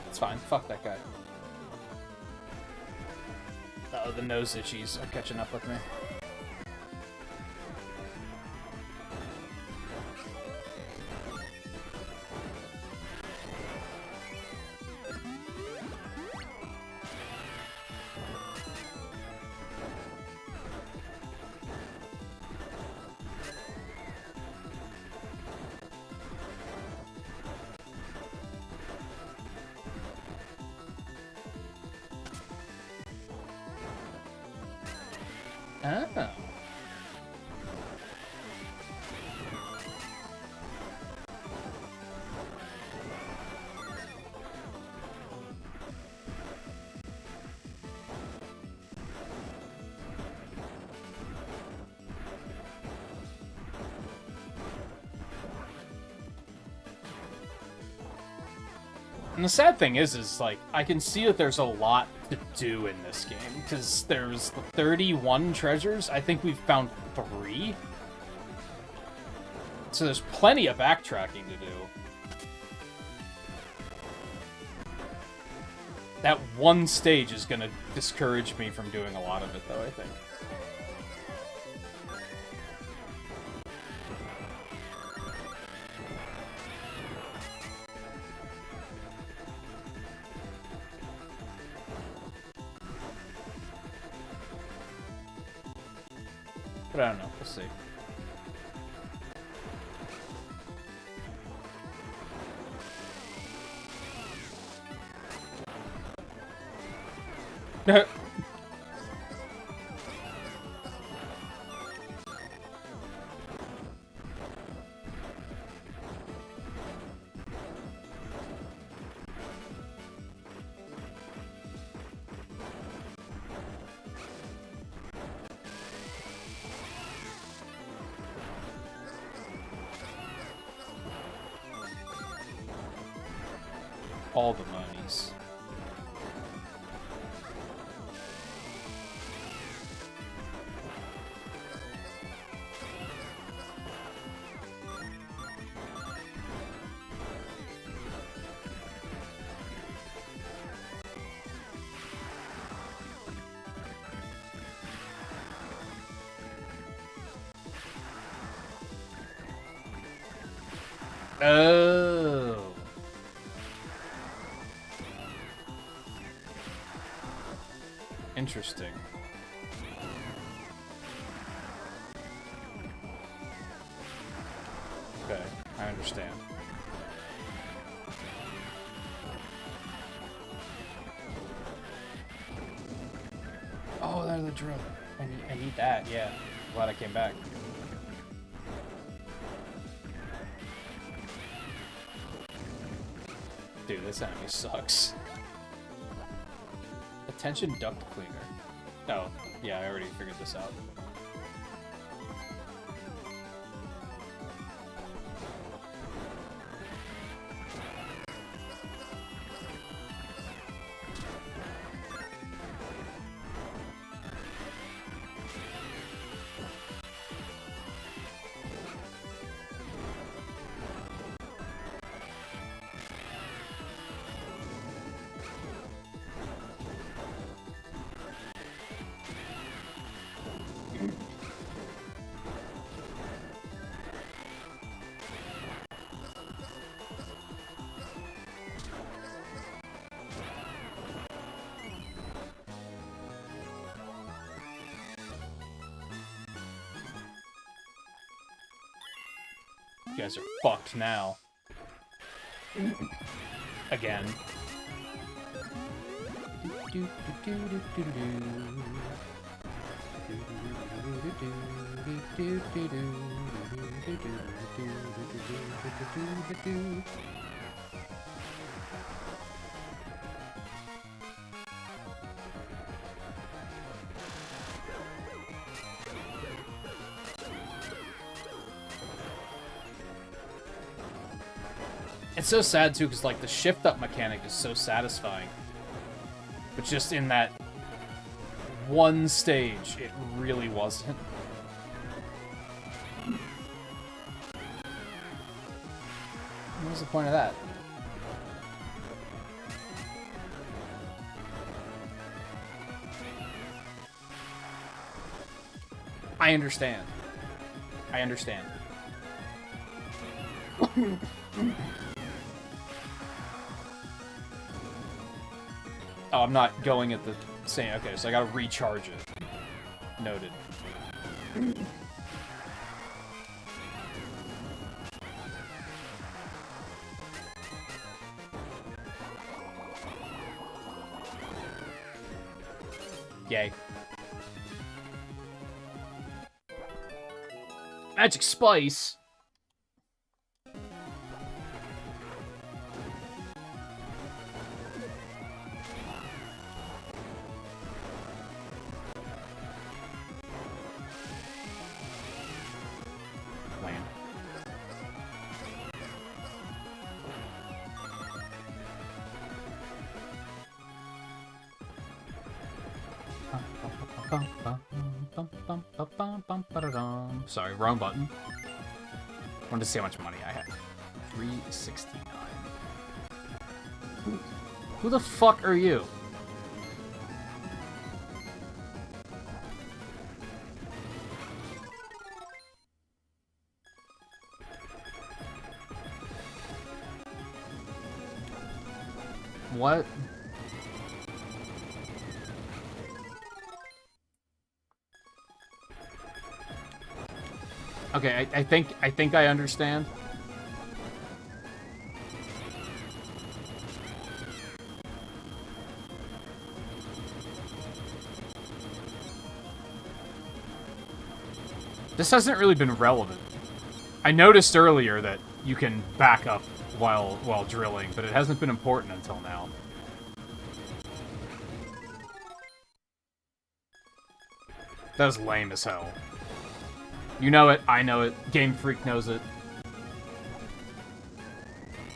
It's fine. Fuck that guy. Uh-oh, the nose itchies are catching up with me. And the sad thing is like, I can see that there's a lot to do in this game, because there's 31 treasures. I think we've found 3. So there's plenty of backtracking to do. That one stage is gonna discourage me from doing a lot of it, though, I think. But I don't know. We'll see. All the monies. Oh. Interesting. Okay, I understand. Oh, there's the drill. I need that, yeah. Glad I came back. Dude, this enemy sucks. Attention duct cleaner. Oh, yeah, I already figured this out. You guys are fucked now. Again. It's so sad, too, because, like, the shift-up mechanic is so satisfying. But just in that one stage, it really wasn't. What was the point of that? I understand. I understand. Oh, I'm not going at the same... Okay, so I gotta recharge it. Noted. Yay. Magic Spice! Sorry, wrong button. Wanted to see how much money I had. 369. Who the fuck are you? What? Okay, I think I understand. This hasn't really been relevant. I noticed earlier that you can back up while drilling, but it hasn't been important until now. That was lame as hell. You know it, I know it, Game Freak knows it.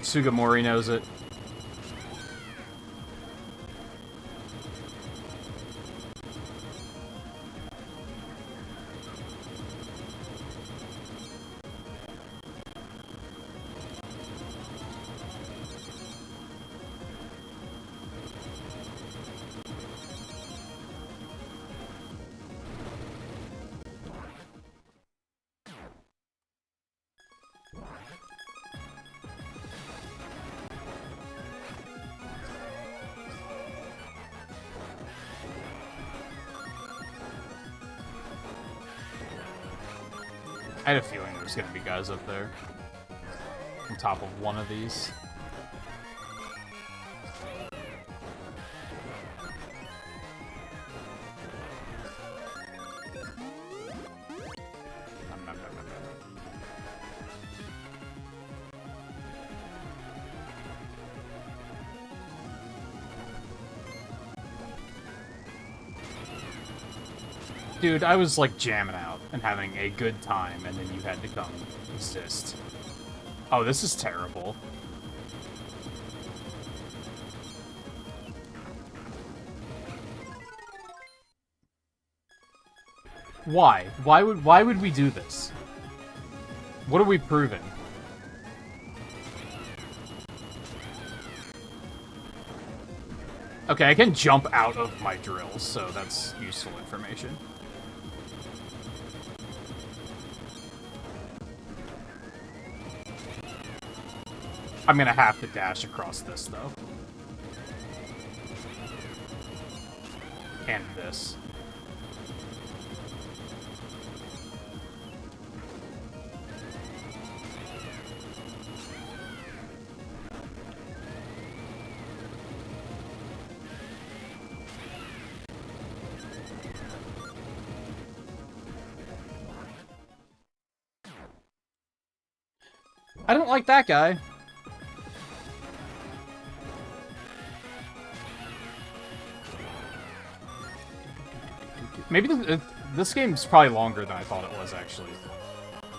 Sugimori knows it. I had a feeling there was going to be guys up there. On top of one of these. Dude, I was like jamming out and having a good time, and then you had to come exist. Oh, this is terrible. Why? Why would we do this? What are we proving? Okay, I can jump out of my drills, so that's useful information. I'm gonna have to dash across this, though. And this. I don't like that guy. Maybe this game's probably longer than I thought it was, actually.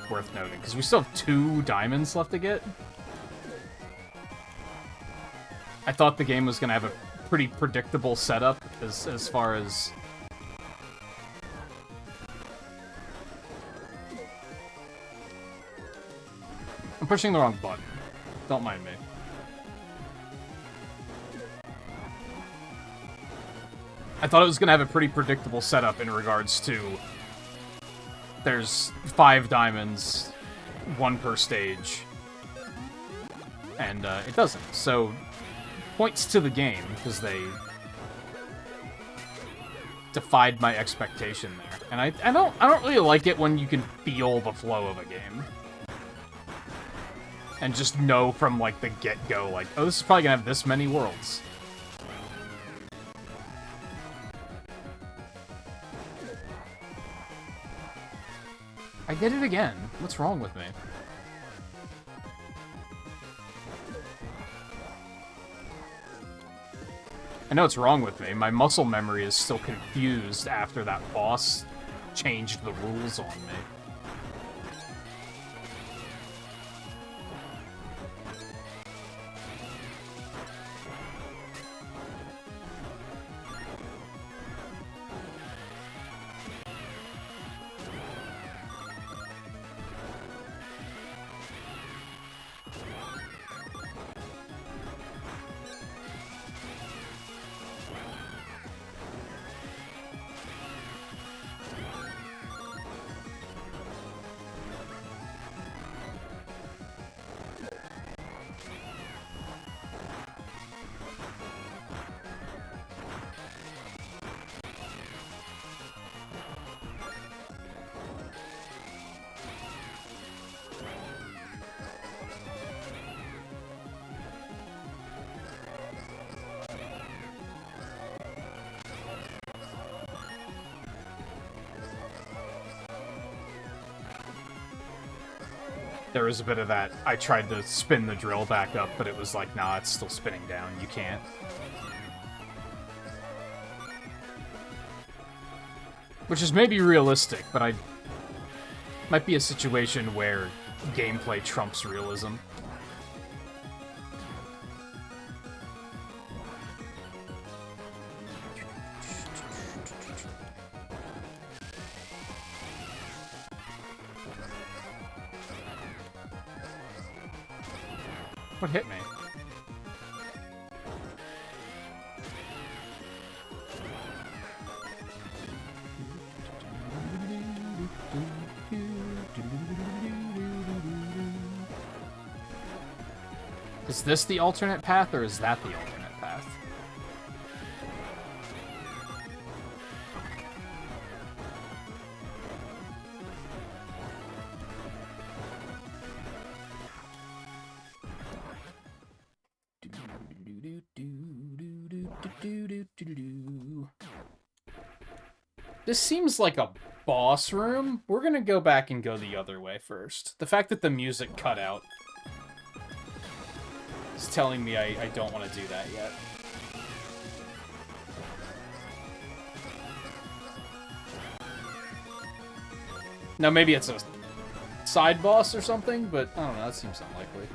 Worth noting, because we still have 2 diamonds left to get. I thought the game was going to have a pretty predictable setup as far as... I'm pushing the wrong button. Don't mind me. I thought it was going to have a pretty predictable setup in regards to... There's 5 diamonds, 1 per stage. And it doesn't. So, points to the game, because they defied my expectation there. And I don't really like it when you can feel the flow of a game. And just know from, like, the get-go, like, oh, this is probably gonna have this many worlds. I did it again. What's wrong with me? I know what's wrong with me. My muscle memory is still confused after that boss changed the rules on me. there was a bit of that. I tried to spin the drill back up, but it was like, nah, it's still spinning down. You can't. Which is maybe realistic, but I might be a situation where gameplay trumps realism. What hit me? Is this the alternate path, or is that the alternate path? This seems like a boss room. We're gonna go back and go the other way first. The fact that the music cut out is telling me I don't want to do that yet. Now maybe it's a side boss or something, but I don't know, that seems unlikely.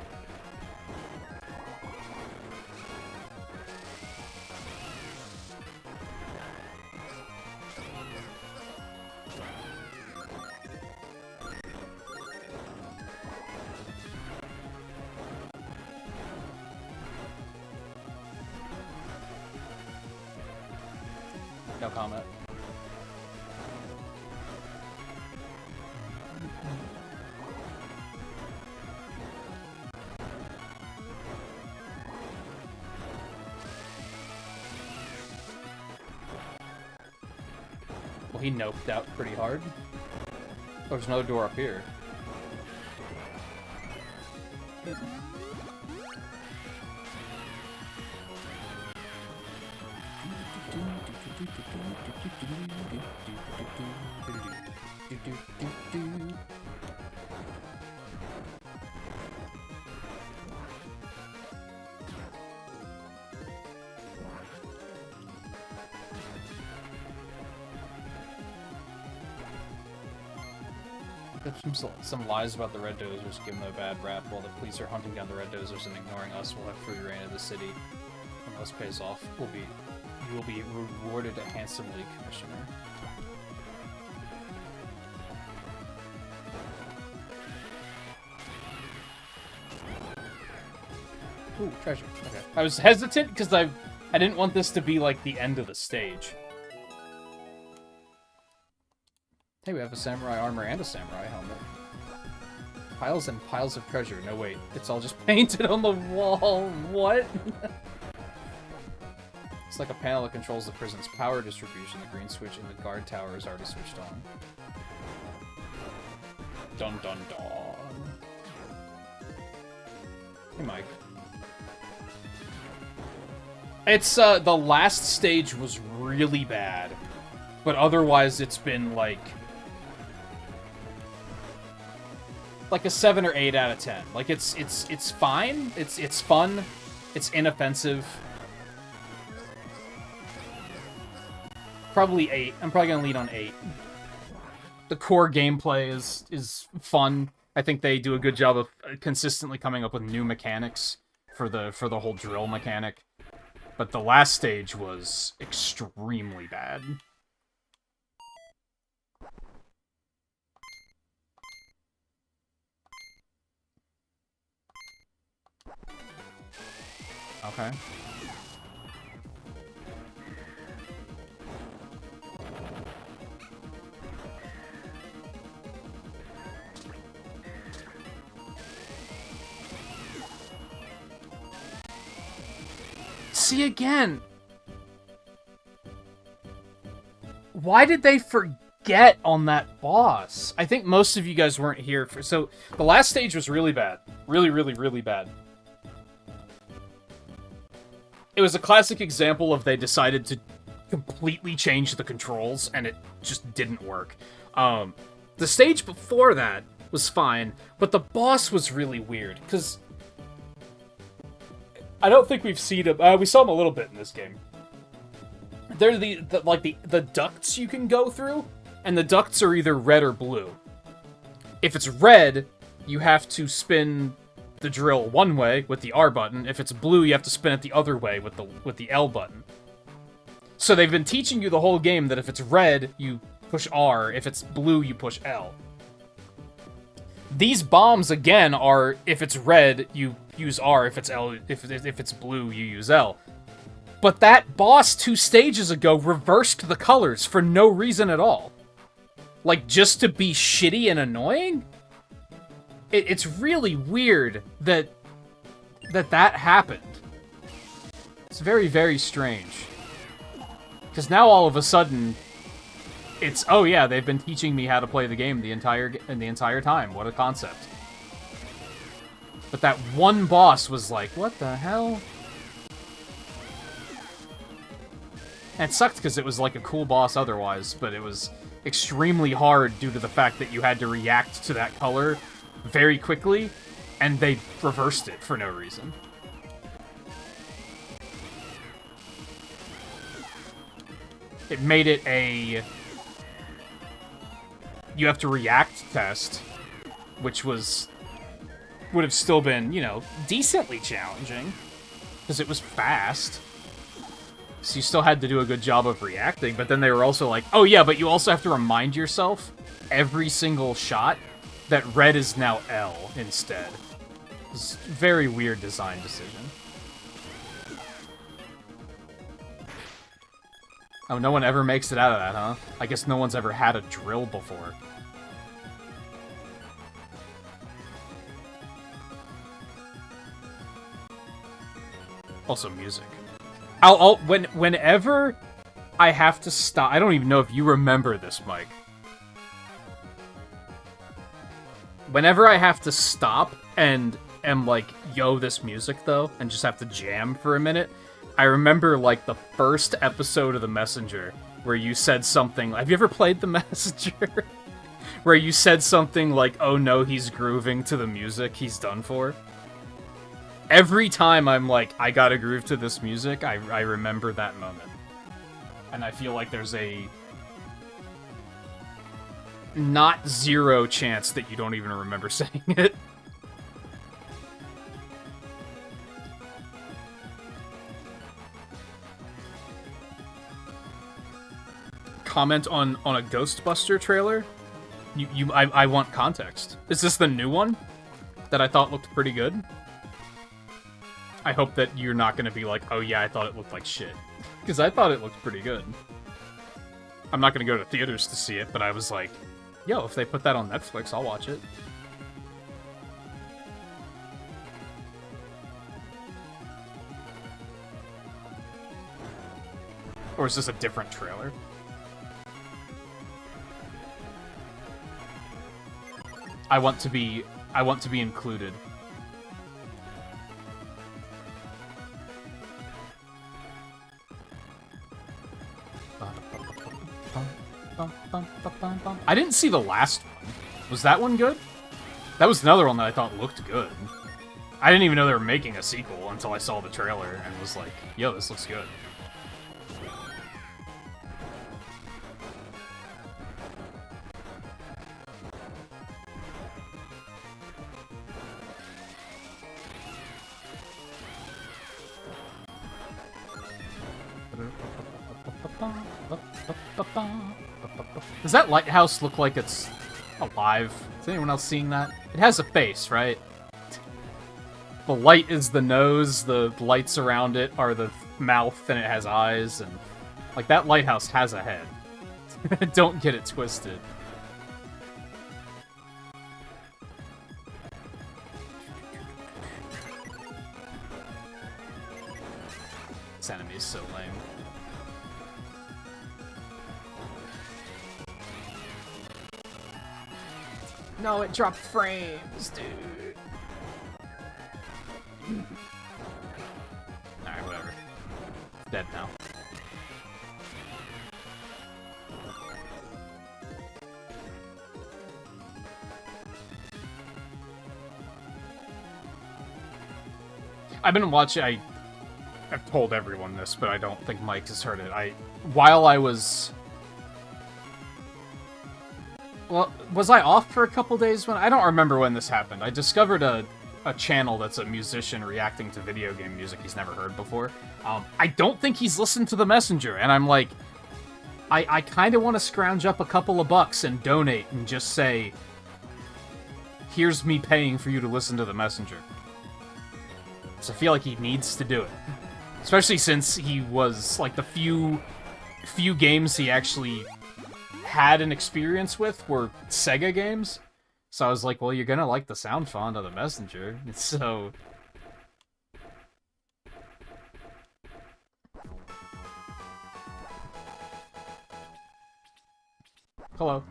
No comment. Well, he noped out pretty hard. Oh, there's another door up here. Some lies about the Red Dozers give them a bad rap. While the police are hunting down the Red Dozers and ignoring us, we'll have free reign of the city. When this pays off, you will be rewarded handsomely, Commissioner. Ooh, treasure. Okay. I was hesitant because I didn't want this to be like the end of the stage. Hey, we have a samurai armor and a samurai helmet. Piles and piles of treasure. No, wait. It's all just painted on the wall. What? It's like a panel that controls the prison's power distribution. The green switch in the guard tower is already switched on. Dun dun dun. Hey, Mike. It's, the last stage was really bad. But otherwise, it's been, like a 7 or 8 out of 10. Like, it's fine. It's fun. It's inoffensive. Probably 8. I'm probably gonna lean on 8. The core gameplay is fun. I think they do a good job of consistently coming up with new mechanics for the whole drill mechanic. But the last stage was extremely bad. Okay. See again. Why did they forget on that boss? I think most of you guys weren't here for... So, the last stage was really bad. Really, really, really bad. It was a classic example of they decided to completely change the controls, and it just didn't work. The stage before that was fine, but the boss was really weird, because I don't think we've seen him. We saw him a little bit in this game. They're the ducts you can go through, and the ducts are either red or blue. If it's red, you have to spin the drill one way with the R button. If it's blue, you have to spin it the other way with the L button. So they've been teaching you the whole game that if it's red, you push R. If it's blue, you push L. These bombs, again, are if it's red, you use R. If it's L, if it's blue, you use L. But that boss 2 stages ago reversed the colors for no reason at all. Like, just to be shitty and annoying? It's really weird that happened. It's very, very strange. Because now all of a sudden, it's, oh yeah, they've been teaching me how to play the game the entire time. What a concept. But that one boss was like, what the hell? And it sucked because it was like a cool boss otherwise, but it was extremely hard due to the fact that you had to react to that color very quickly, and they reversed it for no reason. It made it a you have to react test, which would have still been, you know, decently challenging, because it was fast. So you still had to do a good job of reacting, but then they were also like, oh yeah, but you also have to remind yourself every single shot that red is now L instead. It's a very weird design decision. Oh, no one ever makes it out of that, huh? I guess no one's ever had a drill before. Also music. Whenever I have to stop... I don't even know if you remember this, Mike. Whenever I have to stop and am like, yo, this music, though, and just have to jam for a minute, I remember, like, the first episode of The Messenger, where you said something... Have you ever played The Messenger? Where you said something like, oh no, he's grooving to the music, he's done for. Every time I'm like, I gotta groove to this music, I remember that moment. And I feel like there's a... not zero chance that you don't even remember saying it. Comment on a Ghostbuster trailer? I want context. Is this the new one that I thought looked pretty good? I hope that you're not going to be like, oh yeah, I thought it looked like shit. Because I thought it looked pretty good. I'm not going to go to theaters to see it, but I was like, yo, if they put that on Netflix, I'll watch it. Or is this a different trailer? I want to be included. I didn't see the last one. Was that one good? That was another one that I thought looked good. I didn't even know they were making a sequel until I saw the trailer and was like, yo, this looks good. Does that lighthouse look like it's alive? Is anyone else seeing that? It has a face, right? The light is the nose, the lights around it are the mouth, and it has eyes, and... like, that lighthouse has a head. Don't get it twisted. This enemy is so lame. No, it dropped frames, dude. Alright, whatever. It's dead now. I've been watching. I've told everyone this, but I don't think Mike has heard it. While I was. Well, was I off for a couple days when I don't remember when this happened. I discovered a channel that's a musician reacting to video game music he's never heard before. I don't think he's listened to The Messenger, and I'm like, I kind of want to scrounge up a couple of bucks and donate and just say, here's me paying for you to listen to The Messenger. So I feel like he needs to do it. Especially since he was, like, the few games he actually had an experience with were Sega games. So I was like, well, you're gonna like the sound font of The Messenger. So... Hello.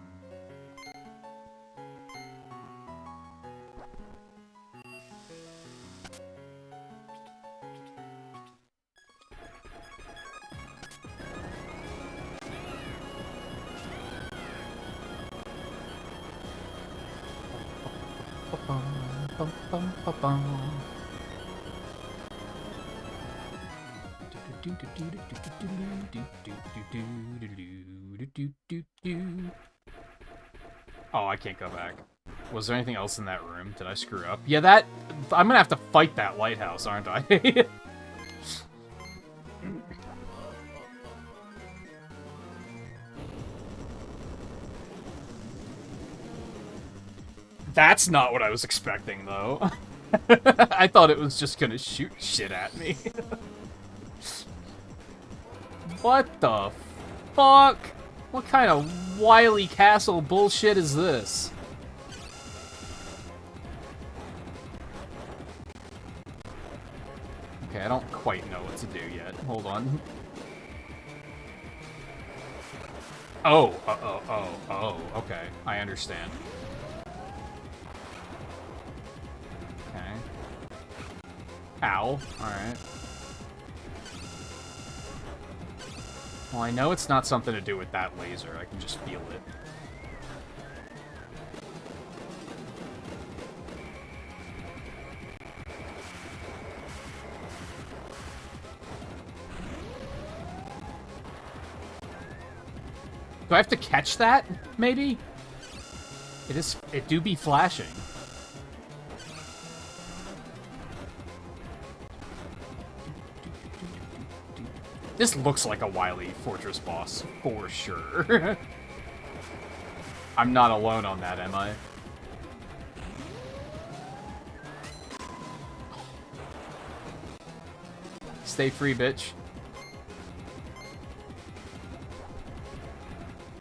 Oh, I can't go back. Was there anything else in that room? Did I screw up? Yeah, that... I'm gonna have to fight that lighthouse, aren't I? That's not what I was expecting, though. I thought it was just gonna shoot shit at me. What the fuck? What kind of wily castle bullshit is this? Okay, I don't quite know what to do yet. Hold on. Oh, okay. I understand. Okay. Ow. Alright. Well, I know it's not something to do with that laser. I can just feel it. Do I have to catch that, maybe? It do be flashing. This looks like a wily fortress boss, for sure. I'm not alone on that, am I? Stay free, bitch.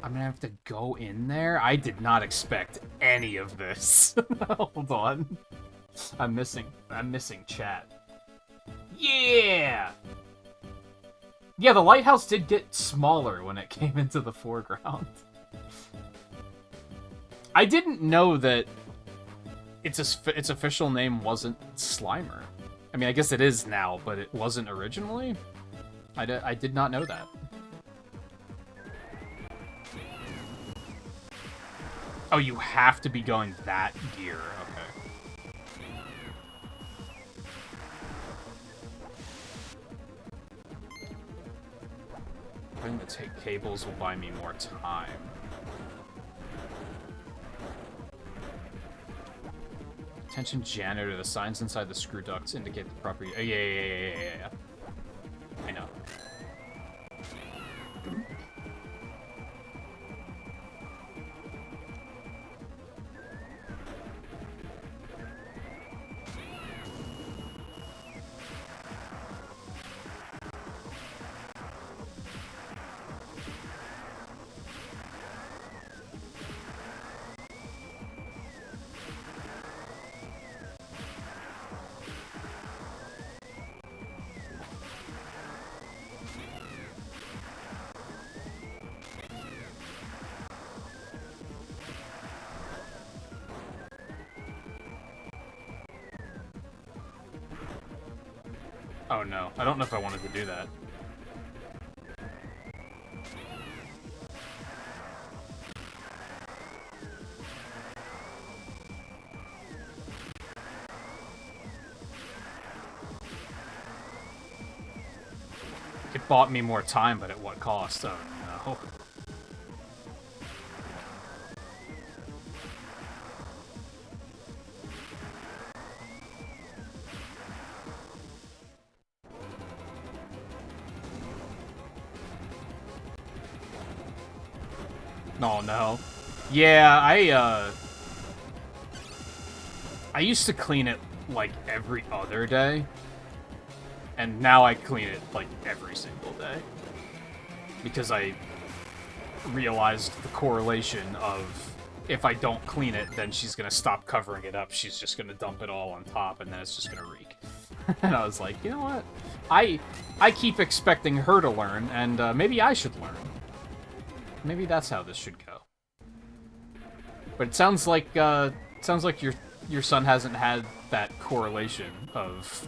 I'm gonna have to go in there? I did not expect any of this. Hold on. I'm missing chat. Yeah! Yeah, the lighthouse did get smaller when it came into the foreground. I didn't know that its official name wasn't Slimer. I mean, I guess it is now, but it wasn't originally? I did not know that. Oh, you have to be going that gear. Okay. Having to take cables will buy me more time. Attention janitor, the signs inside the screw ducts indicate the proper... Oh, yeah. I know. Oh no, I don't know if I wanted to do that. It bought me more time, but at what cost? Oh, no. Oh, no. Yeah, I used to clean it, like, every other day. And now I clean it, like, every single day. Because I realized the correlation of if I don't clean it, then she's gonna stop covering it up. She's just gonna dump it all on top, and then it's just gonna reek. And I was like, you know what? I keep expecting her to learn, and maybe I should learn. Maybe that's how this should go. But it sounds like your son hasn't had that correlation of,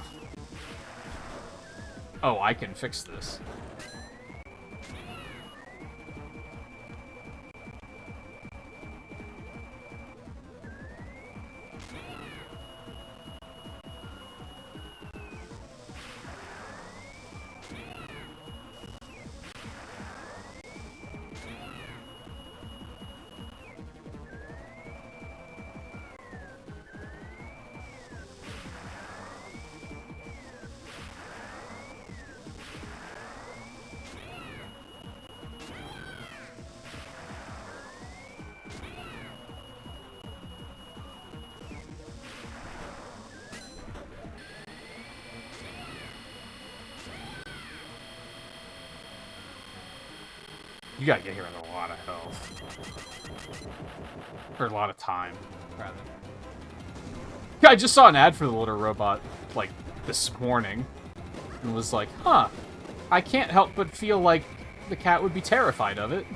oh, I can fix this. You gotta get here with a lot of health. Or a lot of time, rather. Yeah, I just saw an ad for the litter robot, like, this morning. And was like, huh, I can't help but feel like the cat would be terrified of it.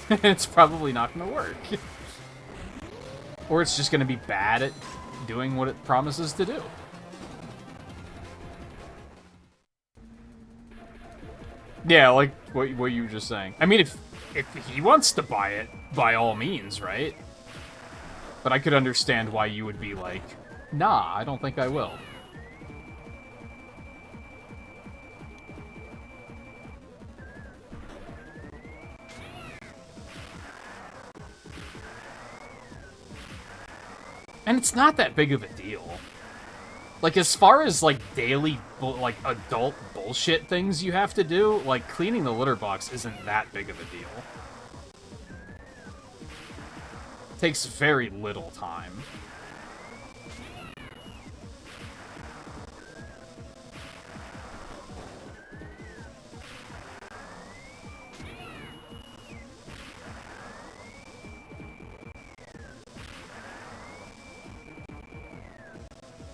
It's probably not gonna work. Or it's just gonna be bad at doing what it promises to do. Yeah, like what you were just saying. I mean, if he wants to buy it, by all means, right? But I could understand why you would be like, nah, I don't think I will. And it's not that big of a deal. Like, as far as, like, daily, like, adult bullshit things you have to do, like, cleaning the litter box isn't that big of a deal. It takes very little time.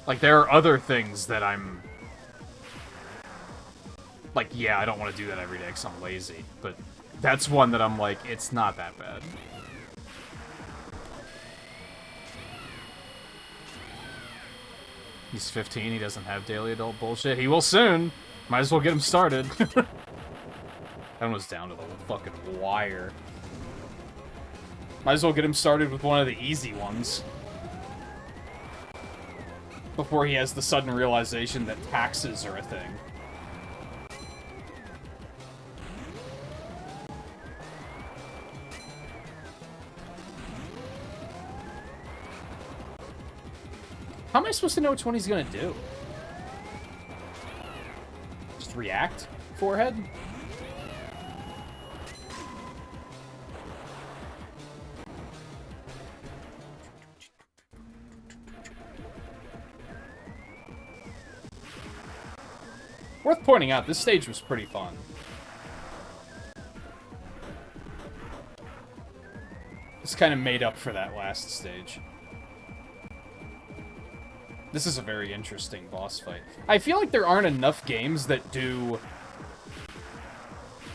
Like, there are other things that I'm... Like, yeah, I don't want to do that every day because I'm lazy. But that's one that I'm like, it's not that bad. He's 15, he doesn't have daily adult bullshit. He will soon! Might as well get him started. That one was down to the fucking wire. Might as well get him started with one of the easy ones. Before he has the sudden realization that taxes are a thing. How am I supposed to know which one he's gonna do? Just react? Forehead? Worth pointing out, this stage was pretty fun. It's kind of made up for that last stage. This is a very interesting boss fight. I feel like there aren't enough games that do...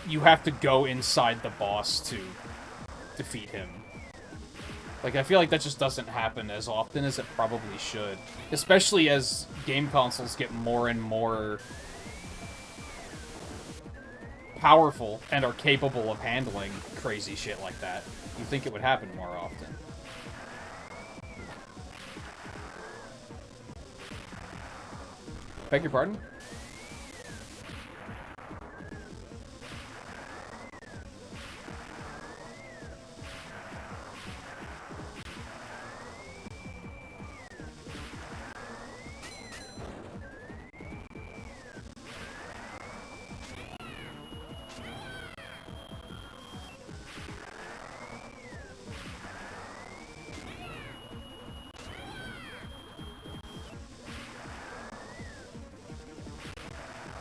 You have to go inside the boss to defeat him. Like, I feel like that just doesn't happen as often as it probably should. Especially as game consoles get more and more powerful and are capable of handling crazy shit like that. You'd think it would happen more often. Beg your pardon?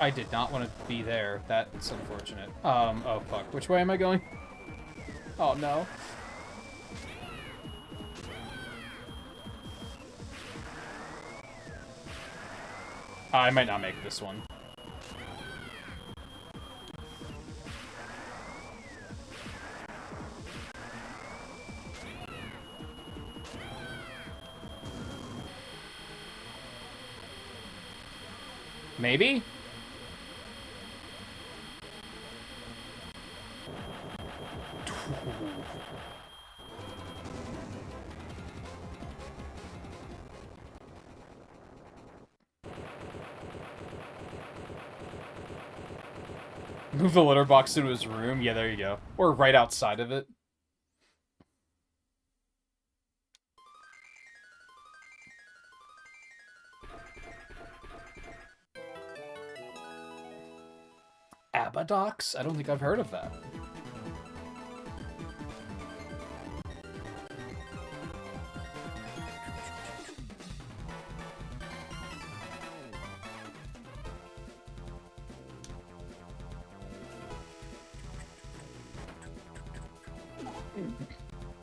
I did not want to be there. That's unfortunate. Oh fuck. Which way am I going? Oh no. I might not make this one. Maybe? Move the litter box into his room? Yeah, there you go. Or right outside of it. Abadox? I don't think I've heard of that.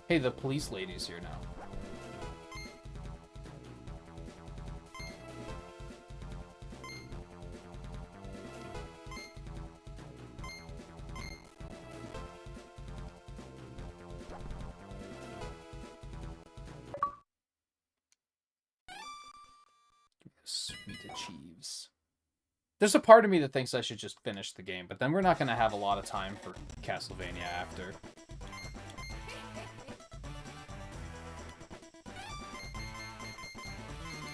Hey, the police lady's here now. Sweet achieves. There's a part of me that thinks I should just finish the game, but then we're not going to have a lot of time for Castlevania after.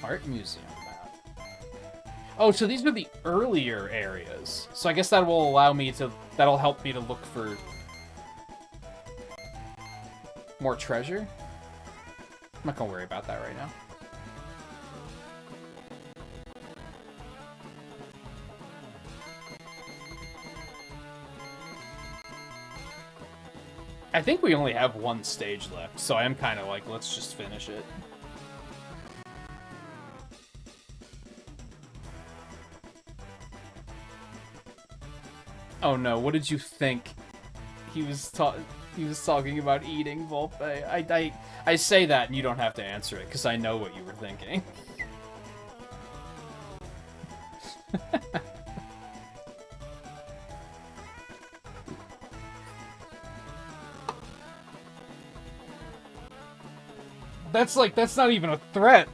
Art Museum map. Oh, so these are the earlier areas. So I guess that will allow me to... That'll help me to look for... more treasure? I'm not gonna worry about that right now. I think we only have one stage left, so I'm kind of like, let's just finish it. Oh no, what did you think? He was talking about eating, Volpe. I say that and you don't have to answer it, because I know what you were thinking. That's not even a threat.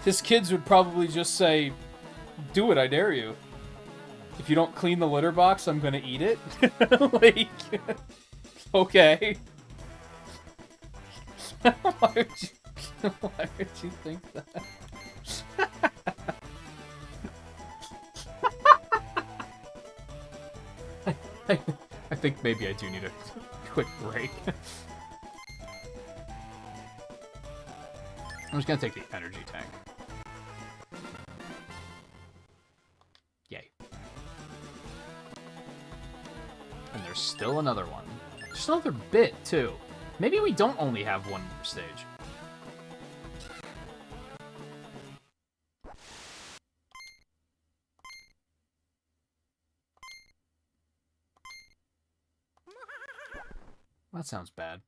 His kids would probably just say, do it, I dare you. If you don't clean the litter box, I'm gonna eat it? Like, okay. Why would you think that? I think maybe I do need a quick break. I'm just gonna take the energy tank. Yay. And there's still another one. There's another bit, too. Maybe we don't only have one more stage. That sounds bad.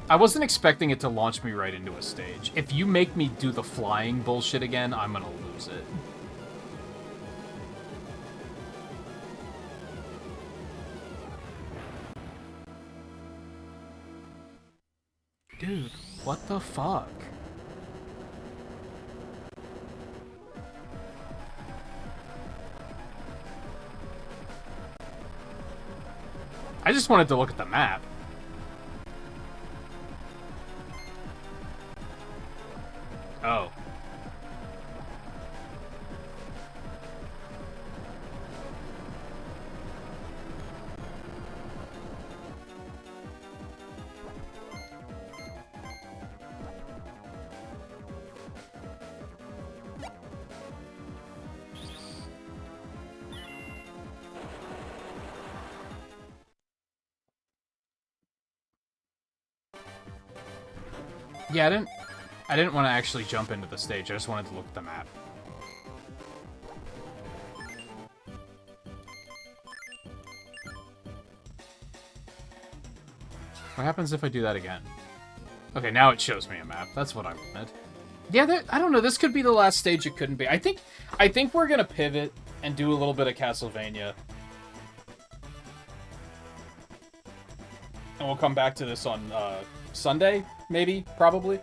I wasn't expecting it to launch me right into a stage. If you make me do the flying bullshit again, I'm gonna lose it. Dude, what the fuck? I just wanted to look at the map. Oh. Yeah, I didn't... I didn't want to actually jump into the stage. I just wanted to look at the map. What happens if I do that again? Okay, now it shows me a map. That's what I wanted. Yeah, I don't know. This could be the last stage. It couldn't be. I think we're gonna pivot and do a little bit of Castlevania, and we'll come back to this on Sunday, maybe, probably.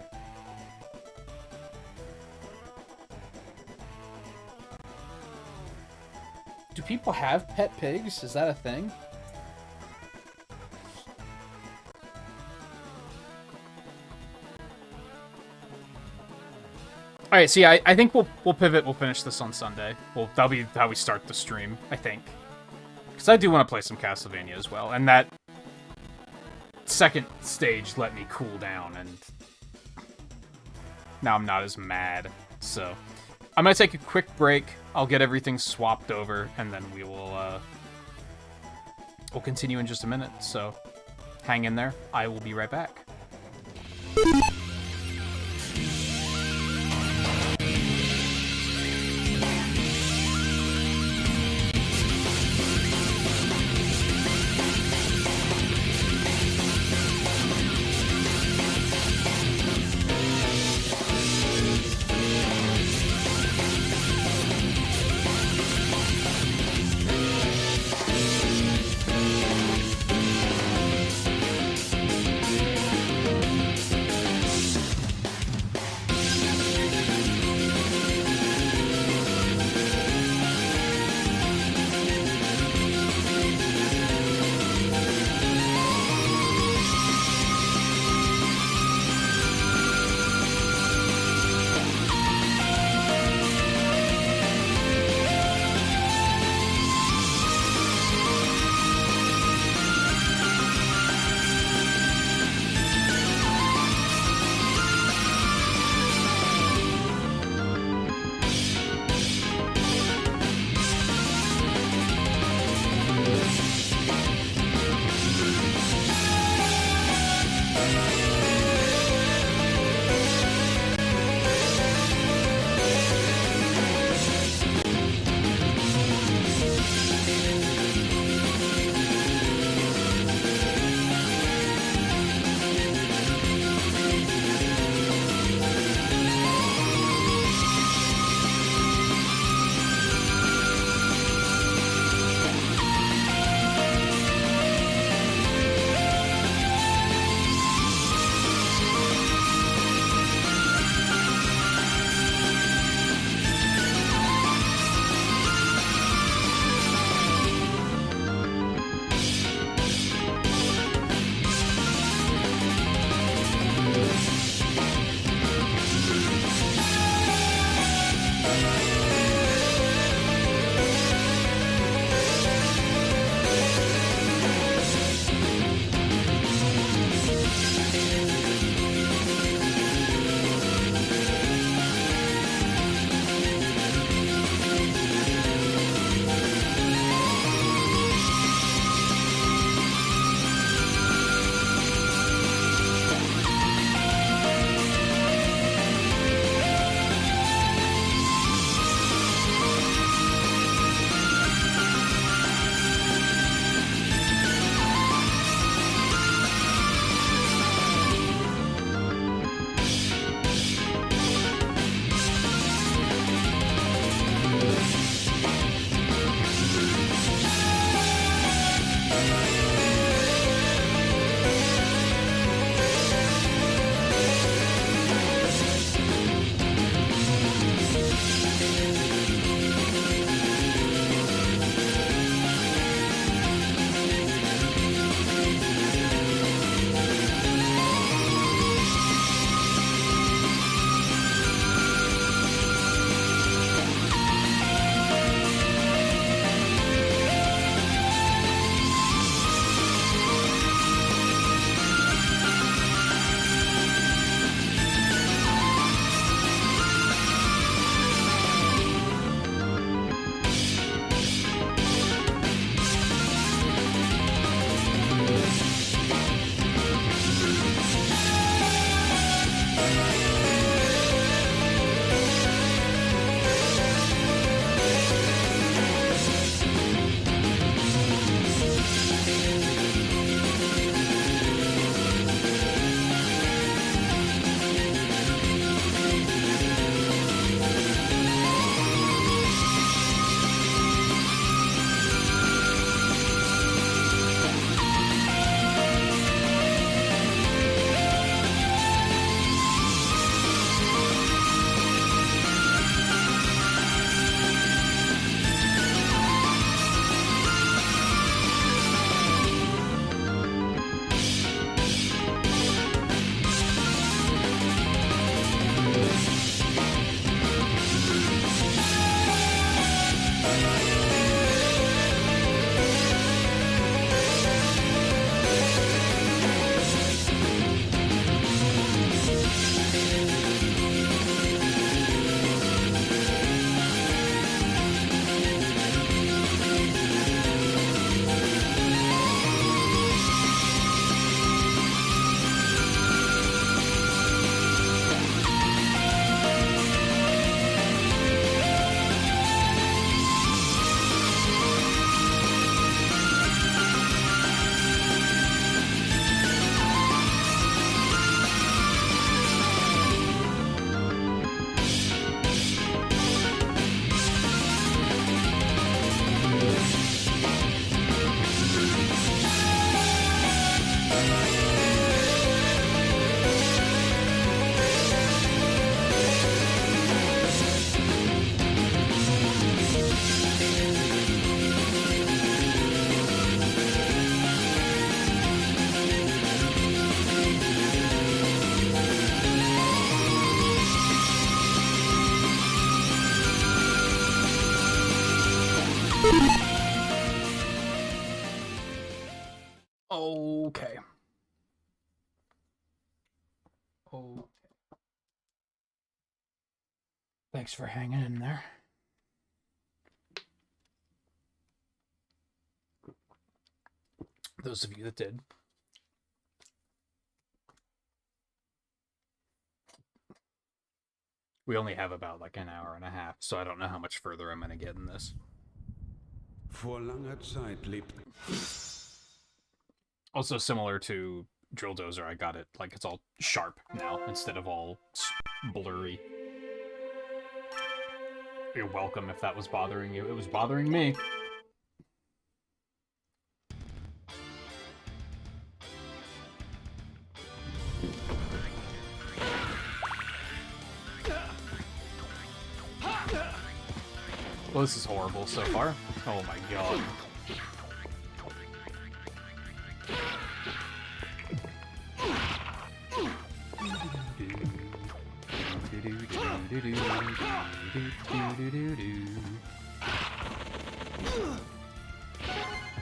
Do people have pet pigs? Is that a thing? All right, see, I think we'll pivot. We'll finish this on Sunday. That'll be how we start the stream, I think, because I do want to play some Castlevania as well. And that second stage let me cool down, and now I'm not as mad. So I'm gonna take a quick break. I'll get everything swapped over, and then we'll continue in just a minute. So hang in there. I will be right back. Okay. Okay. Thanks for hanging in there. Those of you that did. We only have about like an hour and a half, so I don't know how much further I'm going to get in this. Vor langer Zeit lebt. Also similar to Drill Dozer, I got it like it's all sharp now instead of all blurry. You're welcome if that was bothering you. It was bothering me. Well, this is horrible so far. Oh my god.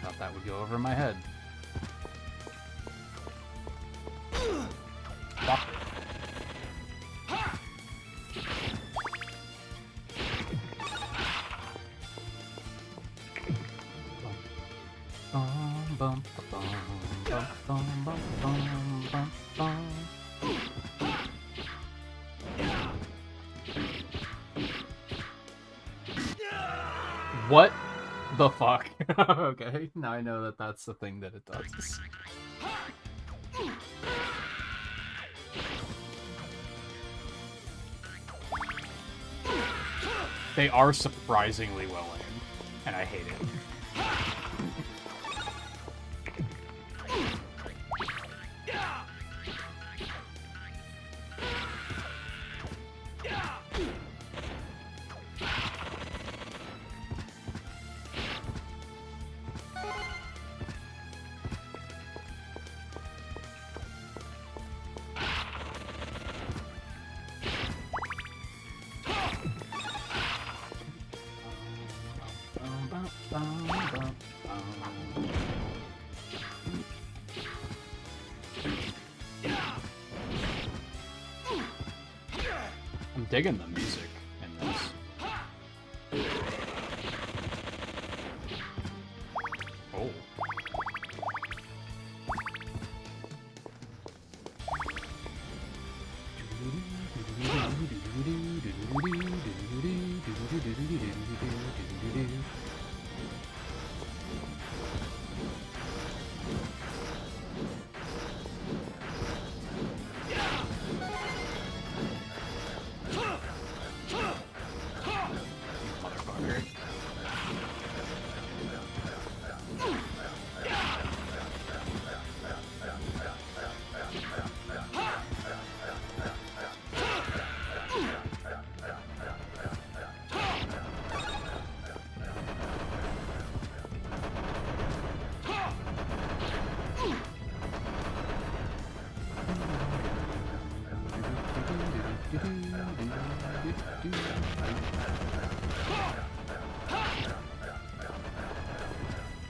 Thought that would go over my head. Fuck. What the fuck? Okay, now I know that that's the thing that it does. They are surprisingly well aimed, and I hate it. I'm digging the music in this. Oh.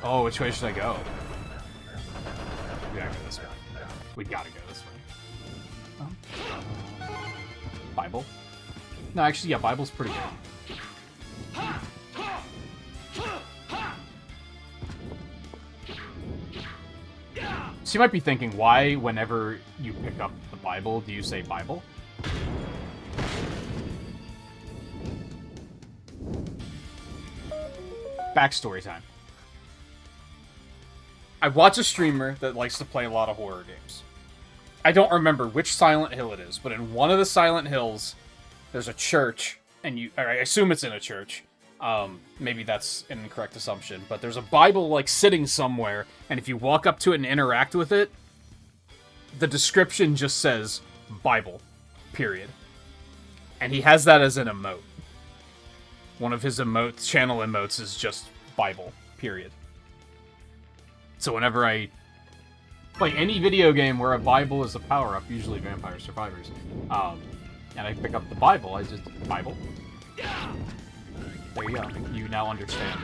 Oh, which way should I go? We gotta go this way. We gotta go this way. Oh. Bible? No, actually, yeah, Bible's pretty good. So you might be thinking, why, whenever you pick up the Bible, do you say Bible? Backstory time. I watch a streamer that likes to play a lot of horror games. I don't remember which Silent Hill it is, but in one of the Silent Hills, there's a church, and I assume it's in a church. Maybe that's an incorrect assumption, but there's a Bible, like, sitting somewhere, and if you walk up to it and interact with it, the description just says, Bible, period. And he has that as an emote. One of his emotes, channel emotes, is just Bible, period. So whenever I play any video game where a Bible is a power-up, usually Vampire Survivors, and I pick up the Bible, I just, Bible. There you go. You now understand.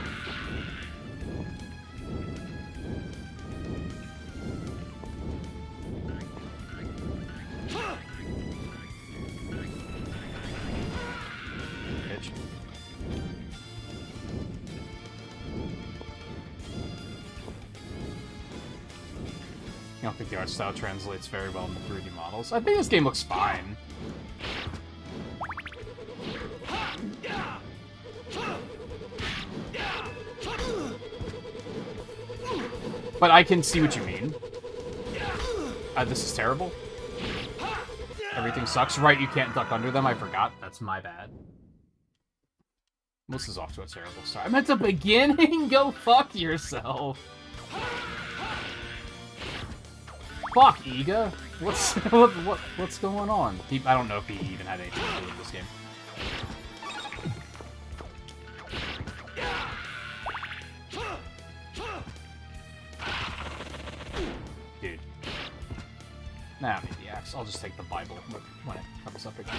think the art style translates very well into 3D models. I think this game looks fine. But I can see what you mean. This is terrible. Everything sucks. Right, you can't duck under them. I forgot. That's my bad. This is off to a terrible start. I'm at the beginning? Go fuck yourself. Fuck, Iga. What's going on? I don't know if he even had anything to do with this game. Dude. Nah, I don't need the axe. I'll just take the Bible when it comes up again.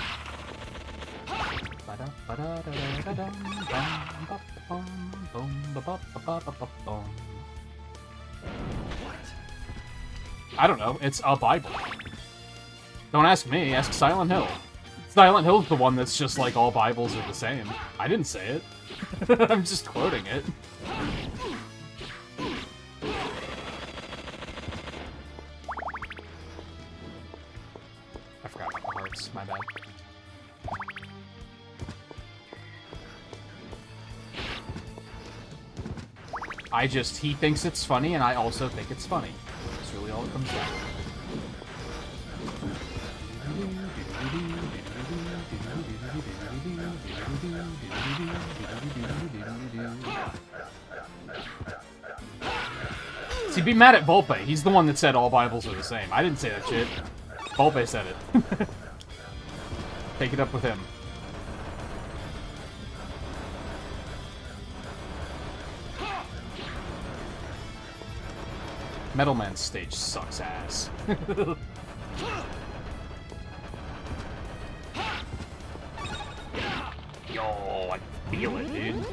I don't know. It's a Bible. Don't ask me. Ask Silent Hill. Silent Hill's the one that's just like all Bibles are the same. I didn't say it. I'm just quoting it. I forgot about the hearts. My bad. He thinks it's funny, and I also think it's funny. That's really all it comes down to. See, be mad at Volpe. He's the one that said all Bibles are the same. I didn't say that shit. Volpe said it. Take it up with him. Metal Man's stage sucks ass. Yo, I feel it, dude.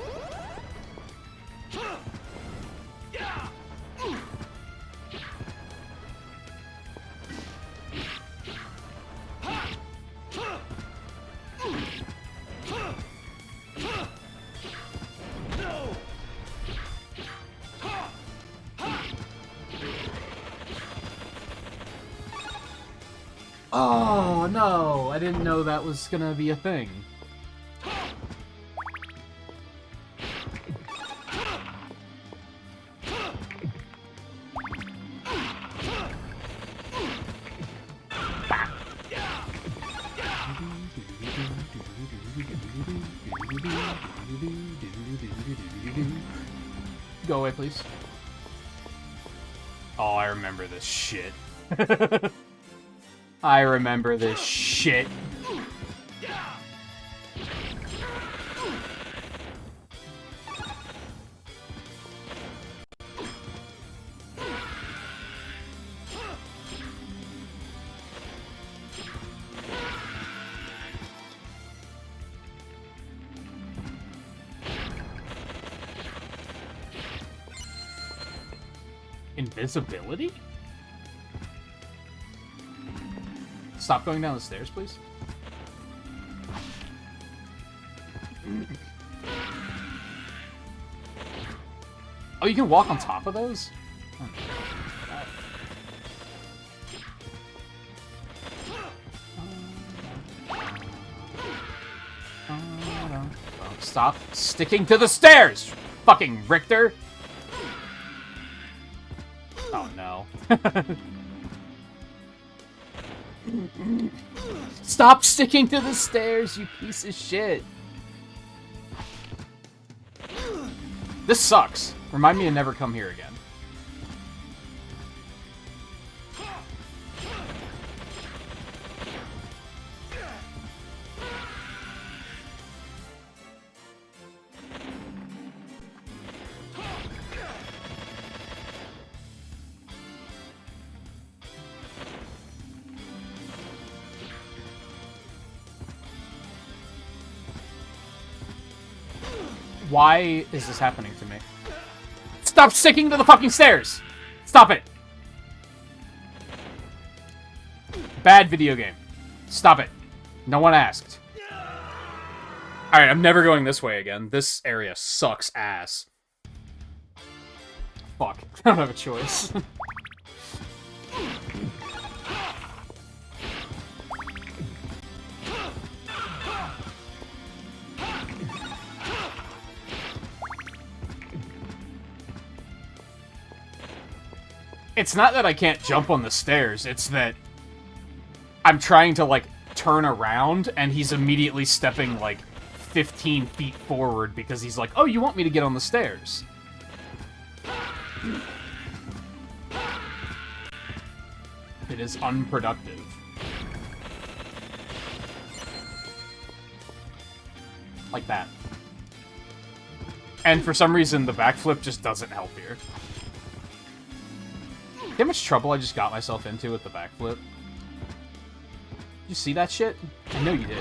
Oh, no. I didn't know that was gonna be a thing. Go away, please. Oh, I remember this shit. I remember this shit. Invisibility? Stop going down the stairs, please. Oh, you can walk on top of those? Stop sticking to the stairs, fucking Richter. Oh no. Stop sticking to the stairs, you piece of shit. This sucks. Remind me to never come here again. Why is this happening to me? Stop sticking to the fucking stairs! Stop it! Bad video game. Stop it. No one asked. Alright, I'm never going this way again. This area sucks ass. Fuck. I don't have a choice. It's not that I can't jump on the stairs, it's that I'm trying to, like, turn around, and he's immediately stepping, like, 15 feet forward because he's like, oh, you want me to get on the stairs? It is unproductive. Like that. And for some reason, the backflip just doesn't help here. See how much trouble I just got myself into with the backflip? You see that shit? I know you did.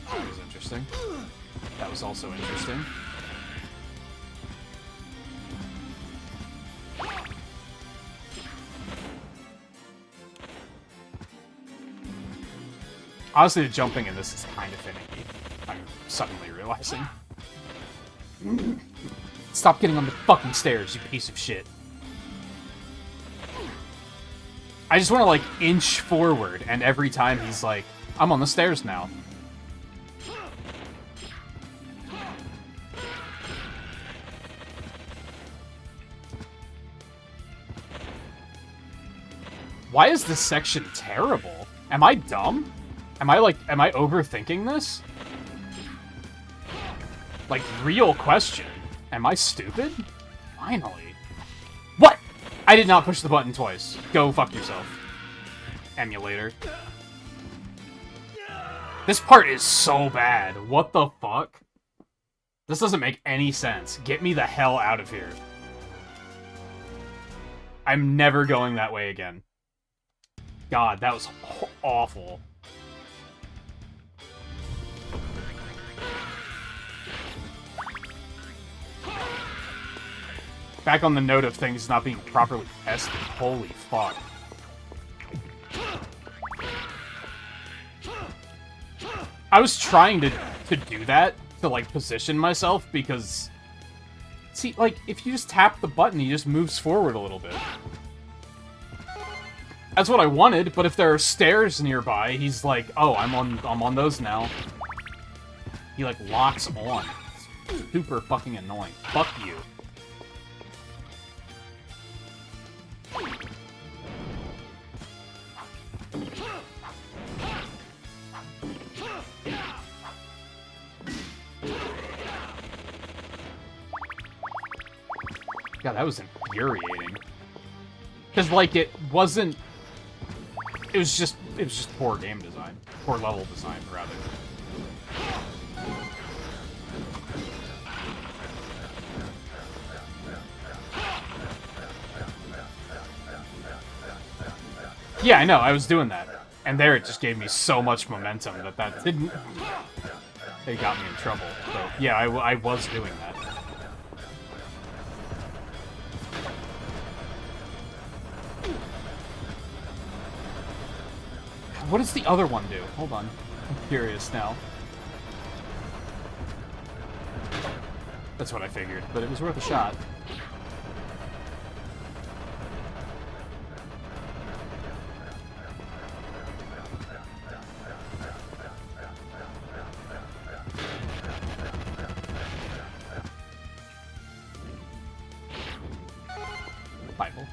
That was interesting. That was also interesting. Honestly, the jumping in this is kind of finicky. I'm suddenly realizing. Stop getting on the fucking stairs, you piece of shit. I just want to, like, inch forward, and every time he's like, I'm on the stairs now. Why is this section terrible? Am I dumb? Am I overthinking this? Like, real question. Am I stupid? Finally. What? I did not push the button twice. Go fuck yourself. Emulator. This part is so bad. What the fuck? This doesn't make any sense. Get me the hell out of here. I'm never going that way again. God, that was awful. Back on the note of things not being properly tested. Holy fuck. I was trying to do that, to, like, position myself, because... See, like, if you just tap the button, he just moves forward a little bit. That's what I wanted, but if there are stairs nearby, he's like, oh, I'm on those now. He, like, locks on. It's super fucking annoying. Fuck you. God, that was infuriating. Because, like, it wasn't... It was just poor game design. Poor level design, rather. Yeah, I know, I was doing that. And there it just gave me so much momentum that didn't... It got me in trouble. So, yeah, I was doing that. What does the other one do? Hold on. I'm curious now. That's what I figured, but it was worth a shot. Bible.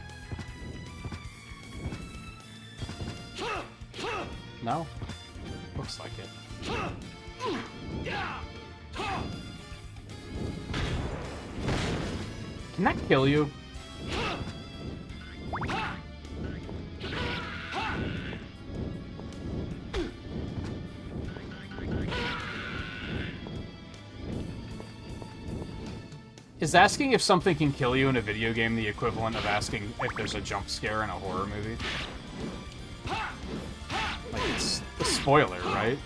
No? Looks like it. Can that kill you? Is asking if something can kill you in a video game the equivalent of asking if there's a jump scare in a horror movie? Like, it's a spoiler, right?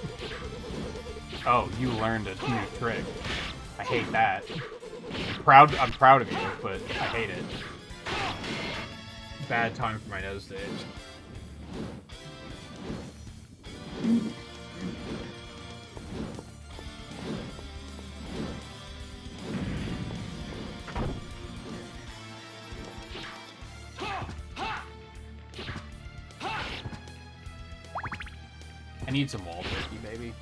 Oh, you learned a new trick. I hate that. I'm proud of you, but I hate it. Bad time for my nose to itch. need some wall turkey, baby.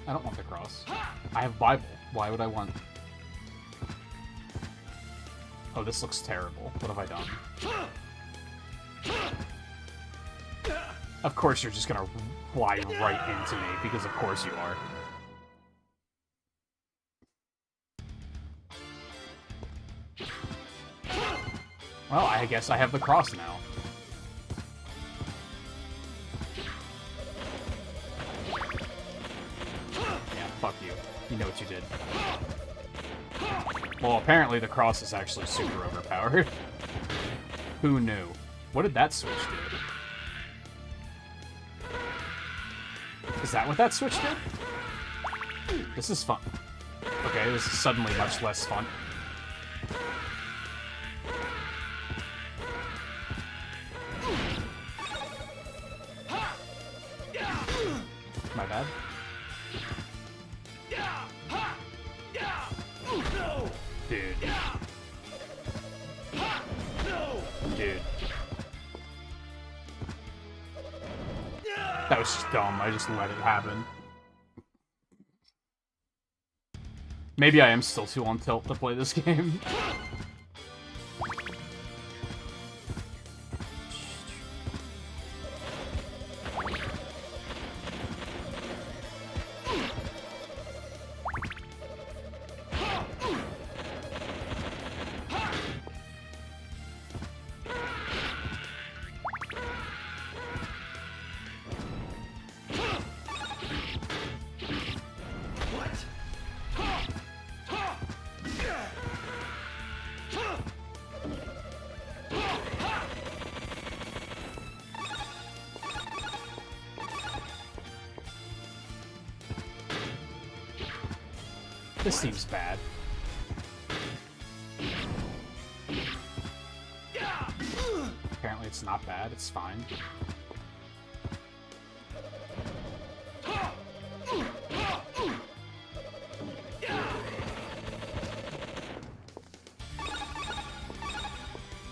I don't want the cross. I have Bible. Why would I want... Oh, this looks terrible. What have I done? Of course you're just gonna fly right into me, because of course you are. Well, I guess I have the cross now. Yeah, fuck you. You know what you did. Well, apparently the cross is actually super overpowered. Who knew? What did that switch do? Is that what that switch did? This is fun. Okay, this is suddenly much less fun. My bad. Dude. Dude. That was just dumb. I just let it happen. Maybe I am still too on tilt to play this game. This seems bad. Apparently it's not bad, it's fine.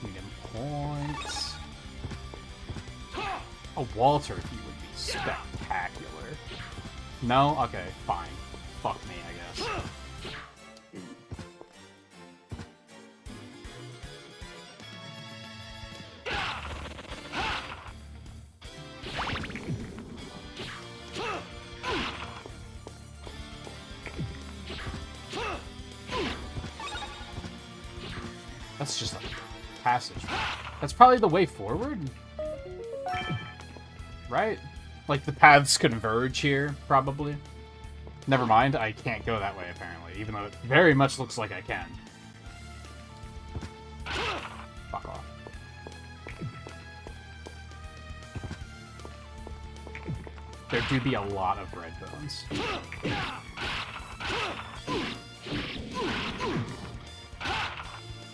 Need points. A wall turkey would be spectacular. No? Okay, fine. Fuck me, I guess. That's just a passage. That's probably the way forward? Right? Like, the paths converge here, probably. Never mind, I can't go that way, apparently, even though it very much looks like I can. Fuck off. There do be a lot of red bones.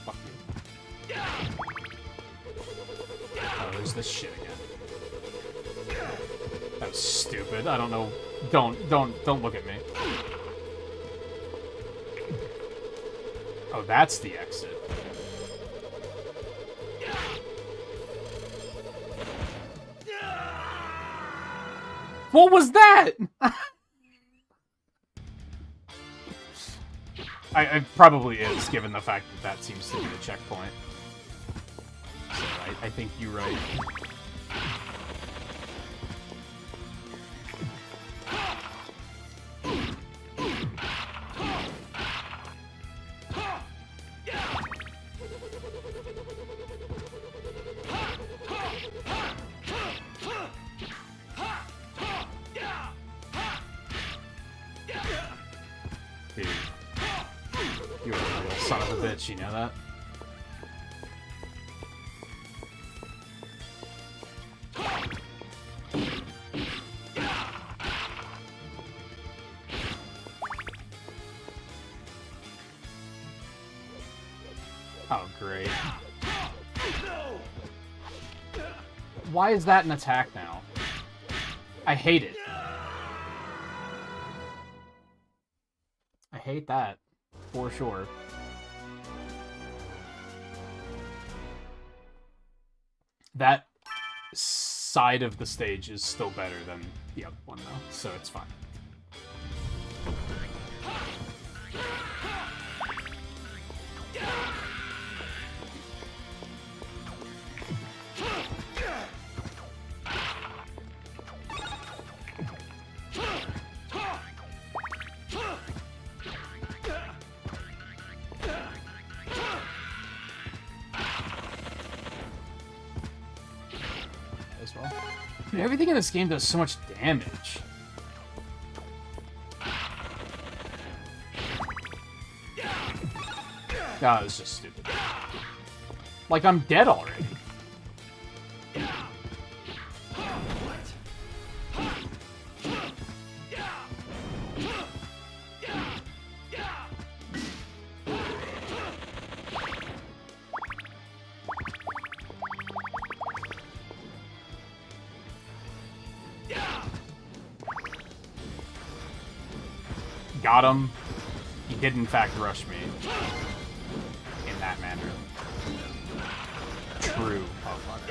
Fuck you. Oh, there's this shit again. That was stupid. I don't know. Don't look at me. Oh, that's the exit. What was that? It probably is, given the fact that that seems to be the checkpoint. So I think you're right. Dude, you're a real son of a bitch, you know that? Oh, great. Why is that an attack now? I hate it. I hate that, for sure. That side of the stage is still better than the other one, though, so it's fine. As well. Dude, everything in this game does so much damage. That was just stupid. Like, I'm dead already. Got him. He did, in fact, rush me. In that manner. True. Oh, fuck.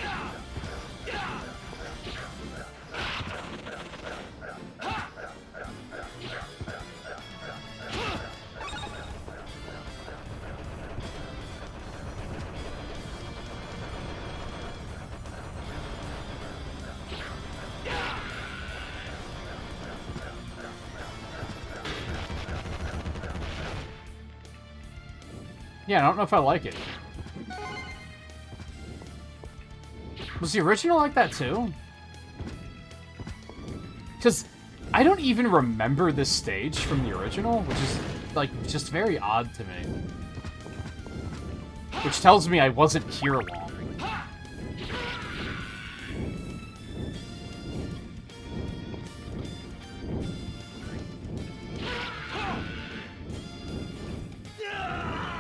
Yeah, I don't know if I like it. Was the original like that too? Because I don't even remember this stage from the original, which is, like, just very odd to me. Which tells me I wasn't here long.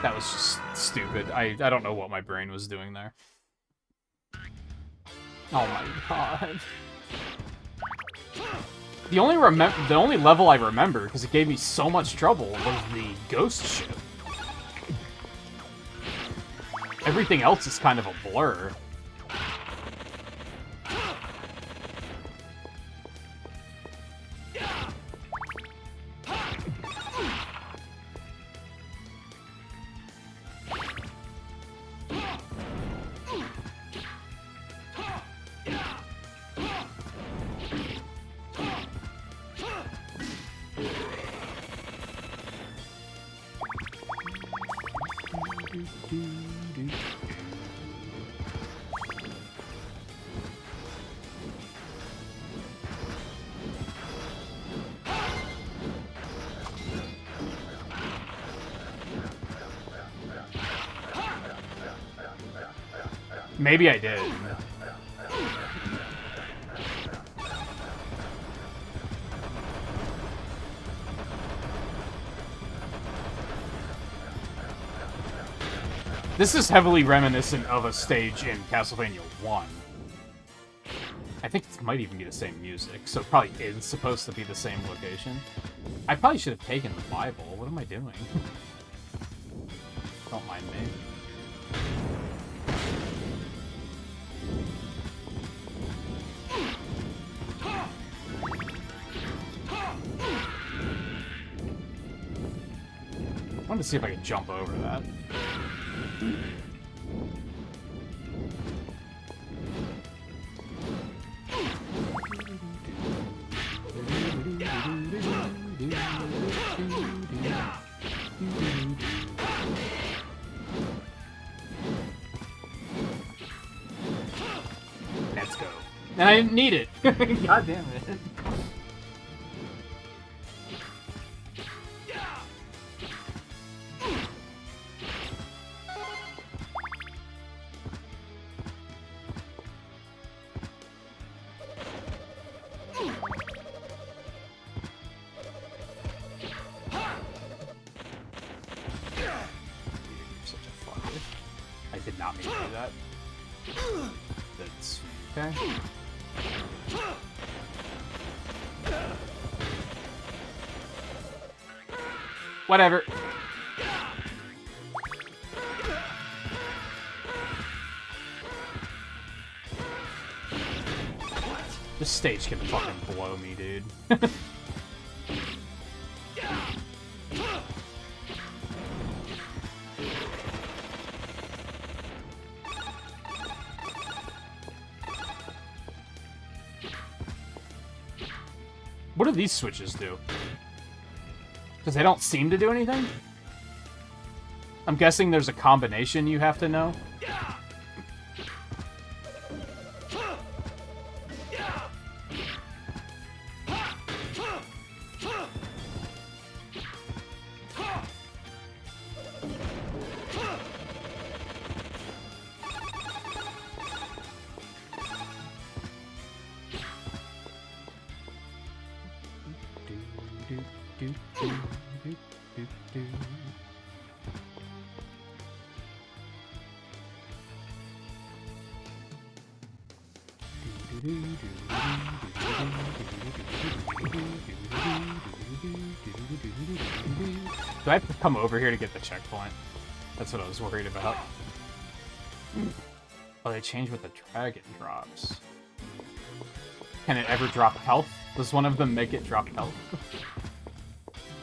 That was just stupid. I don't know what my brain was doing there. Oh my god. The only level I remember, because it gave me so much trouble, was the ghost ship. Everything else is kind of a blur. Maybe I did. This is heavily reminiscent of a stage in Castlevania 1. I think it might even be the same music, so it probably is supposed to be the same location. I probably should have taken the Bible. What am I doing? Don't mind me. I wanted to see if I could jump over that. Let's go. And I didn't need it. God damn it. Whatever. stage can fucking blow me, dude. What do these switches do? Because they don't seem to do anything? I'm guessing there's a combination you have to know. Do I have to come over here to get the checkpoint? That's what I was worried about. Oh, they changed what the dragon drops. Can it ever drop health? Does one of them make it drop health?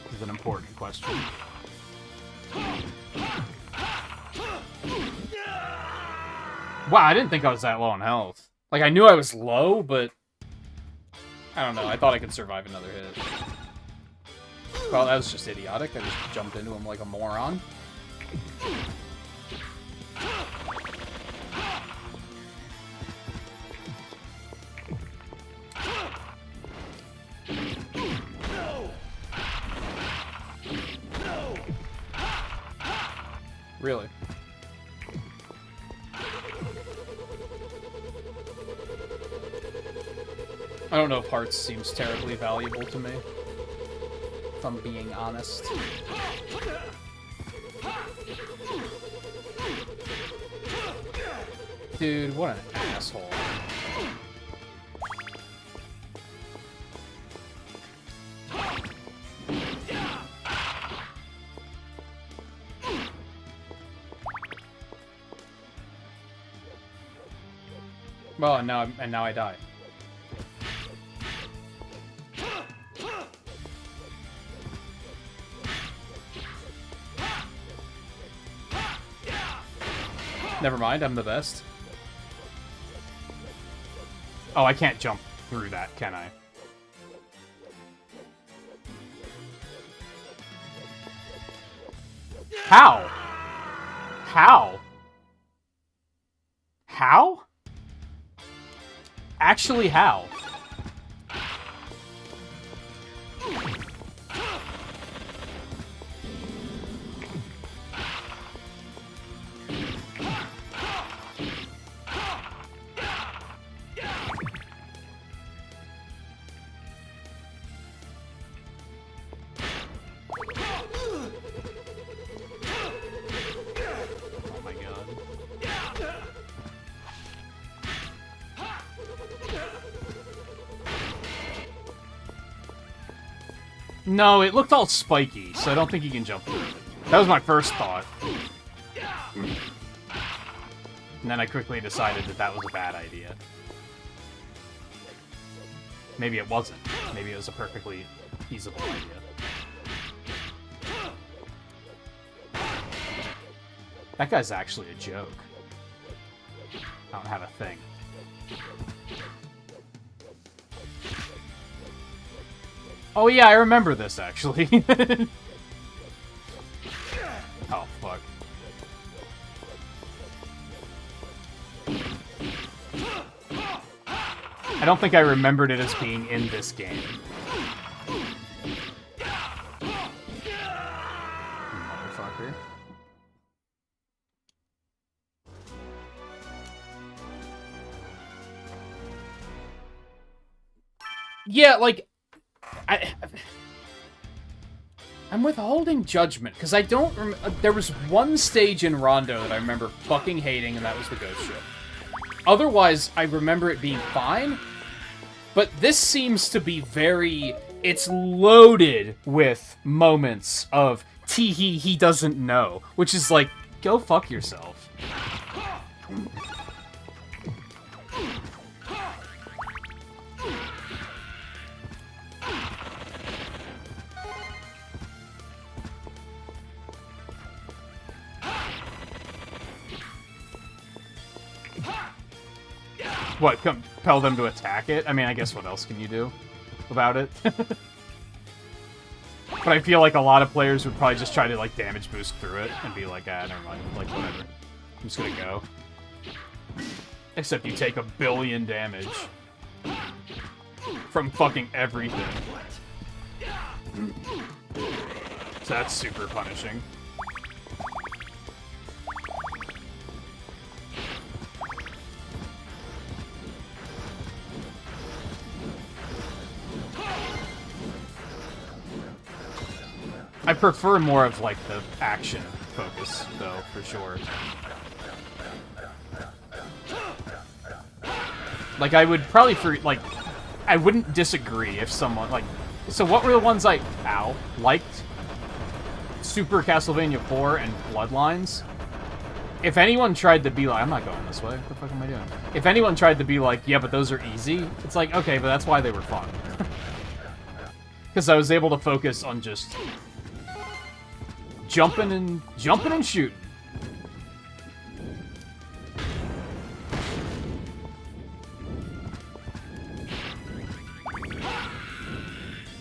This is an important question. Wow, I didn't think I was that low on health. Like, I knew I was low, but... I don't know, I thought I could survive another hit. Well, that was just idiotic. I just jumped into him like a moron. Really? I don't know if hearts seems terribly valuable to me, if I'm being honest. Dude, what an asshole. Well, and now I die. Never mind, I'm the best. Oh, I can't jump through that, can I? How? How? How? Actually, how? No, it looked all spiky, so I don't think you can jump through it. That was my first thought. And then I quickly decided that that was a bad idea. Maybe it wasn't. Maybe it was a perfectly feasible idea. That guy's actually a joke. I don't have a thing. Oh yeah, I remember this, actually. Oh, fuck. I don't think I remembered it as being in this game. Motherfucker. Yeah, like... I'm withholding judgment, because I don't there was one stage in Rondo that I remember fucking hating, and that was the ghost ship. Otherwise, I remember it being fine, but this seems to be very... It's loaded with moments of, tee-hee, he doesn't know, which is like, go fuck yourself. What, compel them to attack it? I mean, I guess what else can you do about it? But I feel like a lot of players would probably just try to, like, damage boost through it and be like, ah, never mind. Like, whatever. I'm just gonna go. Except you take 1 billion damage from fucking everything. So that's super punishing. I prefer more of, like, the action focus, though, for sure. Like, I would probably, I wouldn't disagree if someone, like... So what were the ones I, liked? Super Castlevania 4 and Bloodlines? If anyone tried to be like... I'm not going this way. What the fuck am I doing? If anyone tried to be like, yeah, but those are easy, it's like, okay, but that's why they were fun. Because I was able to focus on just... jumping and shooting.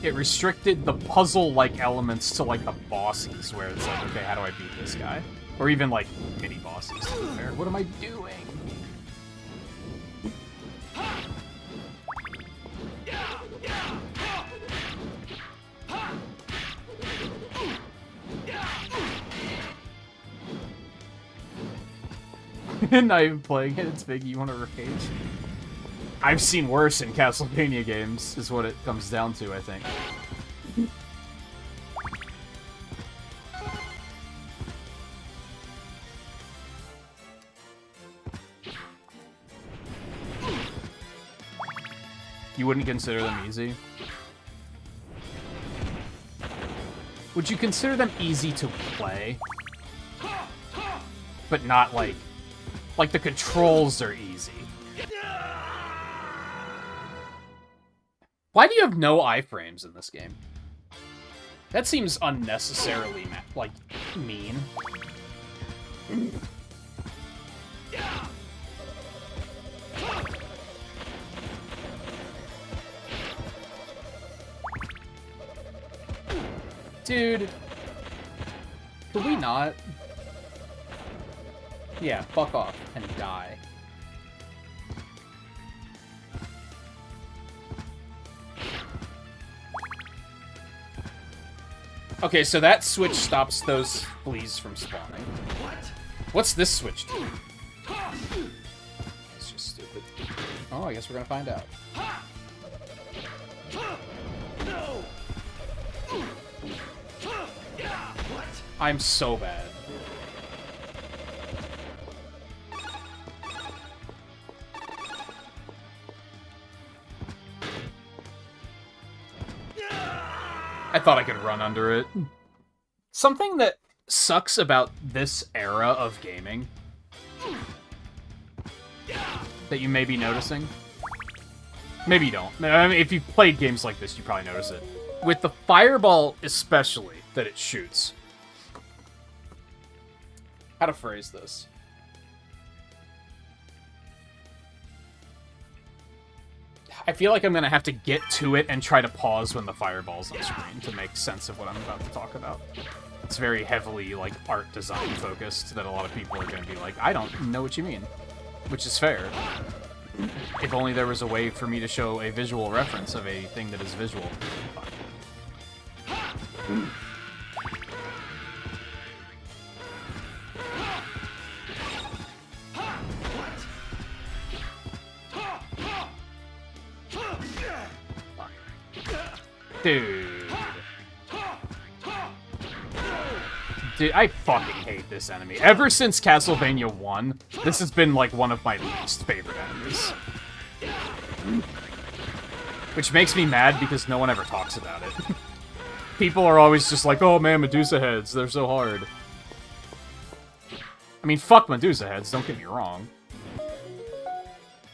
It restricted the puzzle-like elements to, like, the bosses, where it's like, okay, how do I beat this guy? Or even, like, mini-bosses, to be fair. What am I doing? Not even playing it, it's big, you want to rage? I've seen worse in Castlevania games, is what it comes down to, I think. You wouldn't consider them easy? Would you consider them easy to play? But not, like the controls are easy. Why do you have no iframes in this game? That seems unnecessarily, like, mean. Dude. Could we not? Yeah, fuck off and die. Okay, so that switch stops those fleas from spawning. What's this switch do? It's just stupid. Oh, I guess we're gonna find out. I'm so bad. I thought I could run under it. Something that sucks about this era of gaming that you may be noticing. Maybe you don't. I mean, if you've played games like this, you probably notice it. With the fireball especially that it shoots. How to phrase this? I feel like I'm going to have to get to it and try to pause when the fireball's on screen to make sense of what I'm about to talk about. It's very heavily, like, art design focused that a lot of people are going to be like, I don't know what you mean. Which is fair. If only there was a way for me to show a visual reference of a thing that is visual. Dude, I fucking hate this enemy. Ever since Castlevania 1, this has been, like, one of my least favorite enemies. Which makes me mad because no one ever talks about it. People are always just like, oh man, Medusa heads, they're so hard. I mean, fuck Medusa heads, don't get me wrong.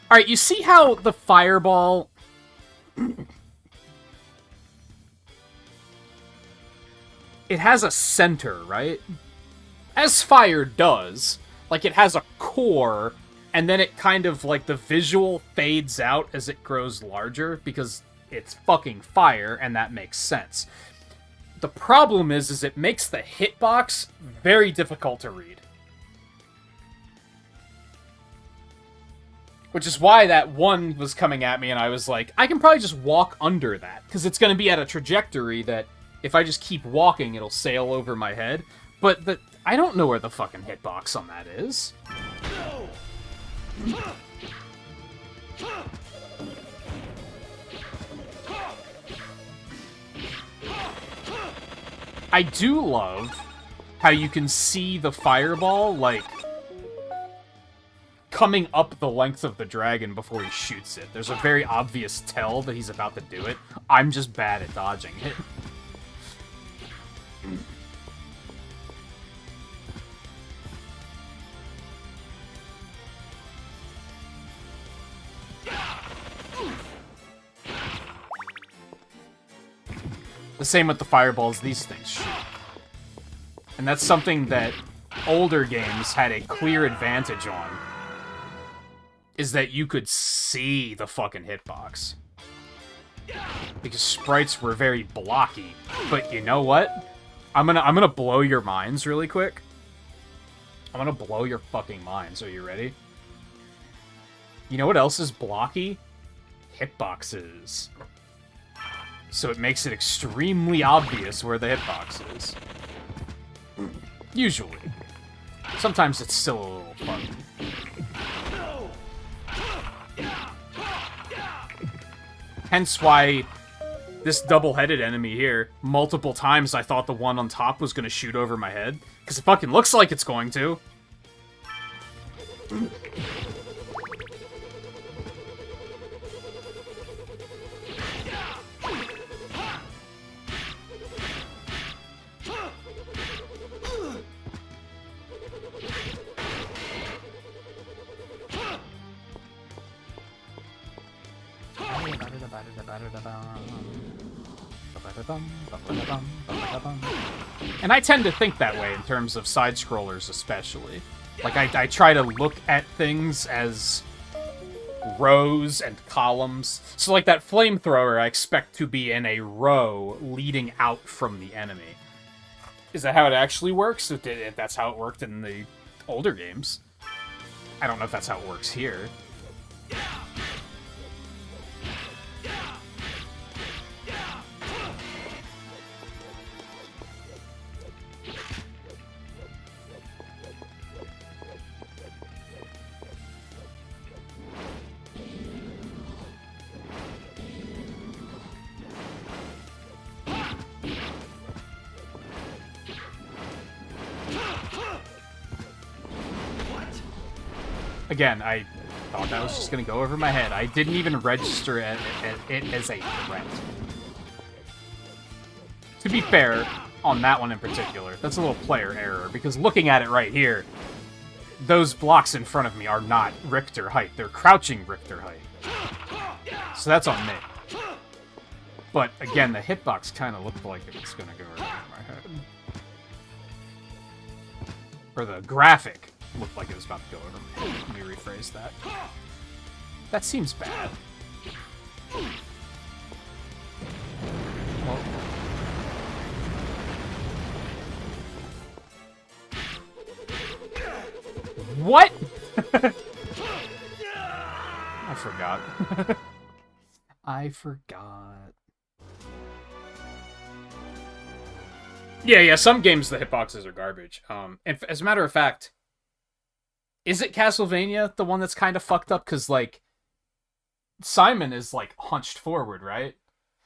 Alright, you see how the fireball... It has a center, right? As fire does. Like, it has a core, and then it kind of, like, the visual fades out as it grows larger, because it's fucking fire, and that makes sense. The problem is it makes the hitbox very difficult to read. Which is why that one was coming at me, and I was like, I can probably just walk under that, because it's going to be at a trajectory that, if I just keep walking, it'll sail over my head. But I don't know where the fucking hitbox on that is. I do love how you can see the fireball, like, coming up the length of the dragon before he shoots it. There's a very obvious tell that he's about to do it. I'm just bad at dodging it. The same with the fireballs these things shoot. And that's something that older games had a clear advantage on, is that you could see the fucking hitbox. Because sprites were very blocky. But you know what? I'm gonna blow your minds really quick. I'm gonna blow your fucking minds. Are you ready? You know what else is blocky? Hitboxes. So it makes it extremely obvious where the hitbox is. Usually. Sometimes it's still a little fun. Hence why this double-headed enemy here, multiple times I thought the one on top was going to shoot over my head. Because it fucking looks like it's going to. And I tend to think that way in terms of side-scrollers especially. Like, I try to look at things as rows and columns. So like that flamethrower I expect to be in a row leading out from the enemy. Is that how it actually works? If that's how it worked in the older games. I don't know if that's how it works here. Again, I thought that was just going to go over my head. I didn't even register it as a threat. To be fair, on that one in particular, that's a little player error, because looking at it right here, those blocks in front of me are not Richter height. They're crouching Richter height. So that's on me. But again, the hitbox kind of looked like it was going to go over my head. Or the graphic looked like it was about to go over my head. Let me rephrase that. That seems bad. Well, what? I forgot. I forgot. Yeah, some games the hitboxes are garbage. And as a matter of fact, is it Castlevania, the one that's kind of fucked up? Because, like, Simon is, like, hunched forward, right?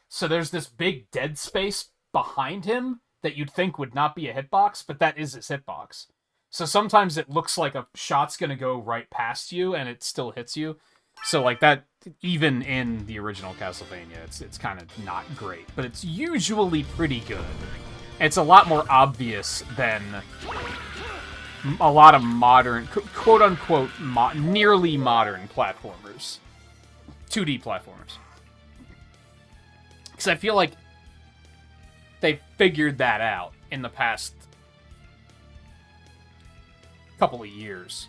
So there's this big dead space behind him that you'd think would not be a hitbox, but that is his hitbox. So sometimes it looks like a shot's gonna go right past you, and it still hits you. So, like, that, even in the original Castlevania, it's kind of not great. But it's usually pretty good. It's a lot more obvious than a lot of modern, quote-unquote, nearly modern platformers. 2D platformers. Because I feel like they figured that out in the past couple of years.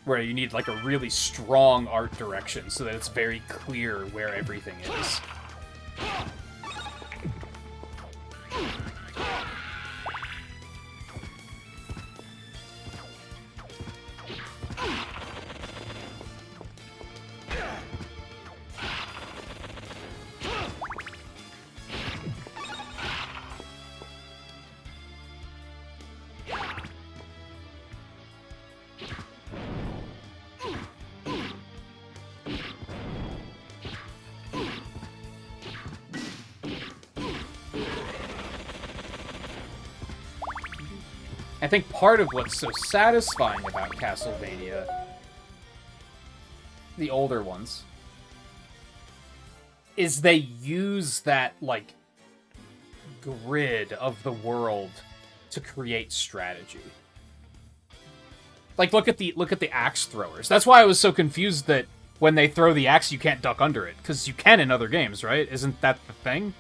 where you need like a really strong art direction so that it's very clear where everything is. I think part of what's so satisfying about Castlevania, the older ones, is they use that, like, grid of the world to create strategy. Like, look at the axe throwers. That's why I was so confused that when they throw the axe, you can't duck under it. Because you can in other games, right? Isn't that the thing?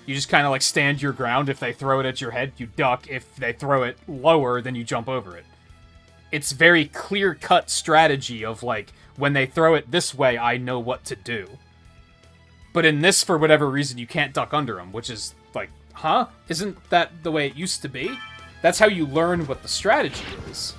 You just kind of, like, stand your ground. If they throw it at your head, you duck. If they throw it lower, then you jump over it. It's very clear-cut strategy of, like, when they throw it this way, I know what to do. But in this, for whatever reason, you can't duck under them, which is, like, huh? Isn't that the way it used to be? That's how you learn what the strategy is.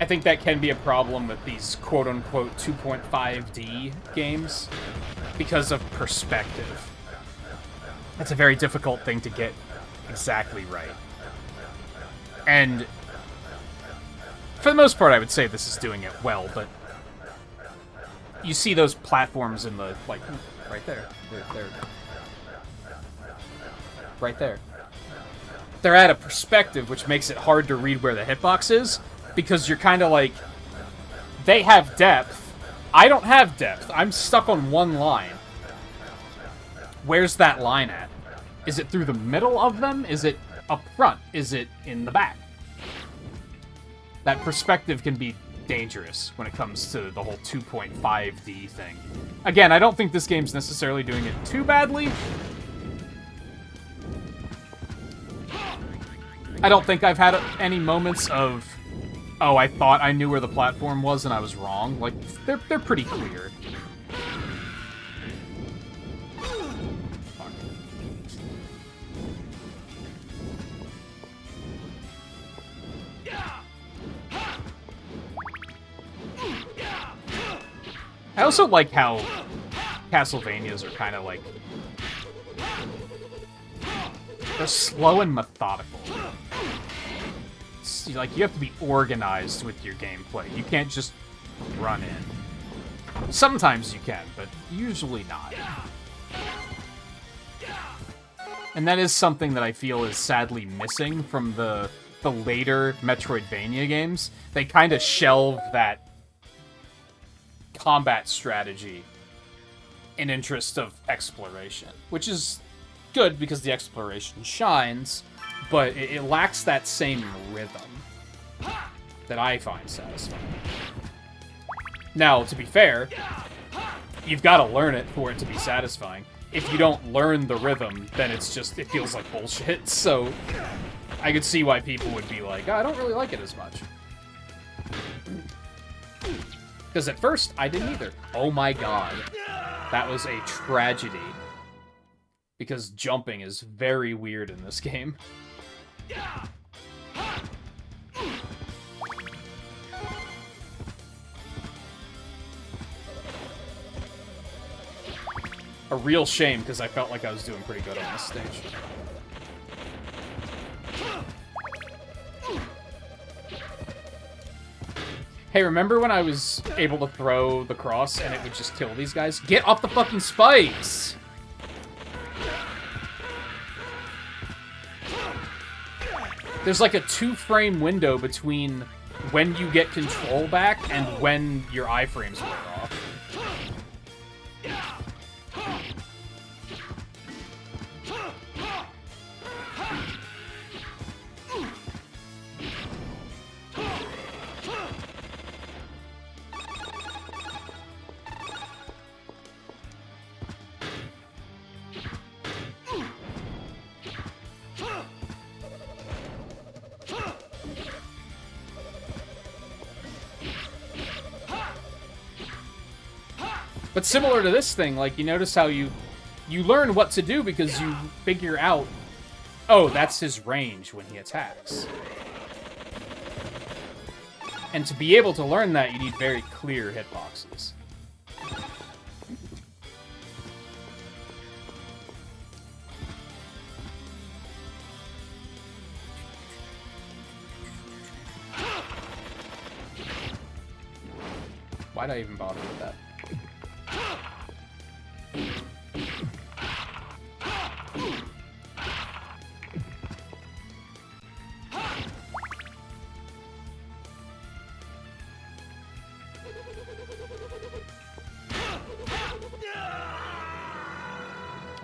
I think that can be a problem with these quote-unquote 2.5D games because of perspective. That's a very difficult thing to get exactly right. And for the most part, I would say this is doing it well, but you see those platforms in the, like, right there. They're right there. They're at a perspective, which makes it hard to read where the hitbox is, because you're kind of like, they have depth. I don't have depth. I'm stuck on one line. Where's that line at? Is it through the middle of them? Is it up front? Is it in the back? That perspective can be dangerous when it comes to the whole 2.5D thing. Again, I don't think this game's necessarily doing it too badly. I don't think I've had any moments of, oh, I thought I knew where the platform was and I was wrong. Like, they're pretty clear. Fuck. I also like how Castlevanias are kind of like, they're slow and methodical. Like, you have to be organized with your gameplay. You can't just run in. Sometimes you can, but usually not. And that is something that I feel is sadly missing from the later Metroidvania games. They kind of shelve that combat strategy in interest of exploration, which is good because the exploration shines, but it lacks that same rhythm that I find satisfying. Now, to be fair, you've got to learn it for it to be satisfying. If you don't learn the rhythm, then it feels like bullshit, so I could see why people would be like, oh, I don't really like it as much. Because at first, I didn't either. Oh my god. That was a tragedy. Because jumping is very weird in this game. A real shame, because I felt like I was doing pretty good on this stage. Hey, remember when I was able to throw the cross and it would just kill these guys? Get off the fucking spikes! There's like a 2-frame window between when you get control back and when your iframes wear off. But similar to this thing, like, you notice how you learn what to do because you figure out, oh, that's his range when he attacks. And to be able to learn that, you need very clear hitboxes. Why'd I even bother with that?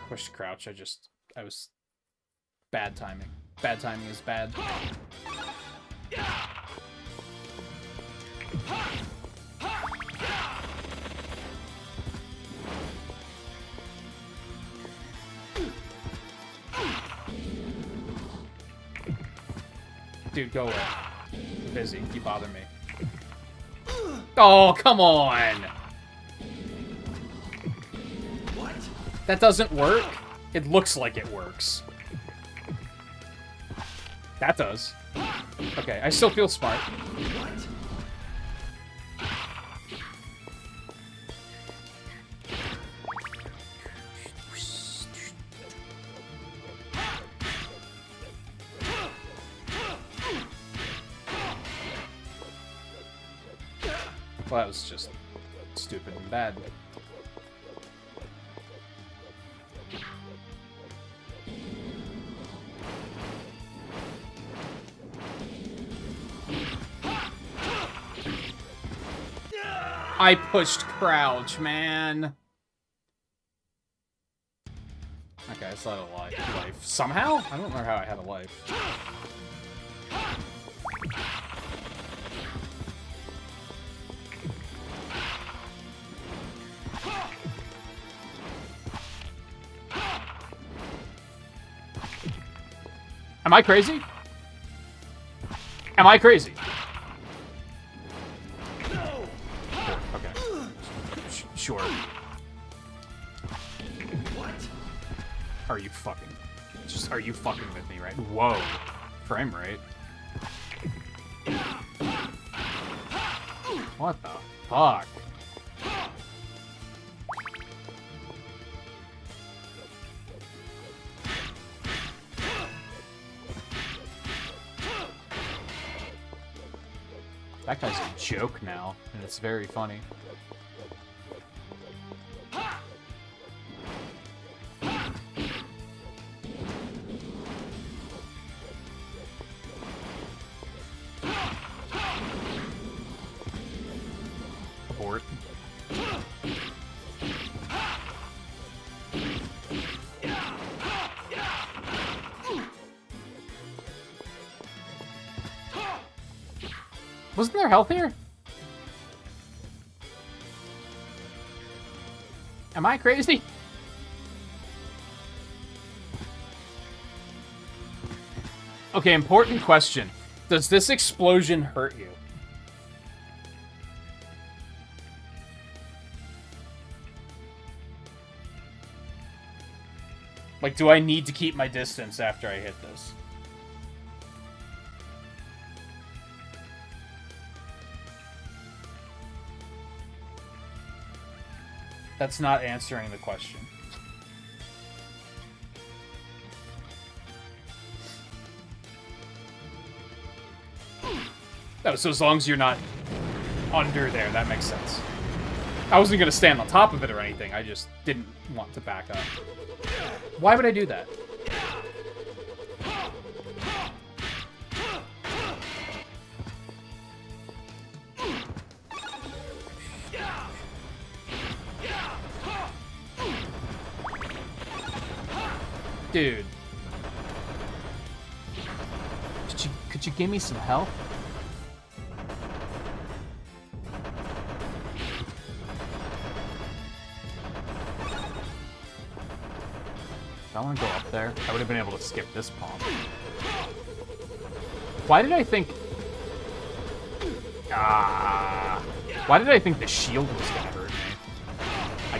Push crouch, I was bad timing. Bad timing is bad. Dude, go away. I'm busy. You bother me. Oh, come on! What? That doesn't work? It looks like it works. That does. Okay, I still feel smart. What? Well, that was just stupid and bad. I pushed crouch, man. Okay, I still had a life. Somehow? I don't know how I had a life. Am I crazy? Am I crazy? Okay. Sure. What? Are you fucking... Are you fucking with me, right? Whoa. Frame rate. What the fuck? That guy's a joke now, and it's very funny. Abort. Wasn't there health here? Am I crazy? Okay, important question. Does this explosion hurt you? Like, do I need to keep my distance after I hit this? That's not answering the question. Oh, so as long as you're not under there, that makes sense. I wasn't going to stand on top of it or anything. I just didn't want to back up. Why would I do that? Dude. Could you give me some help? If I want to go up there, I would have been able to skip this pomp. Why did I think... Why did I think the shield was going to hurt me?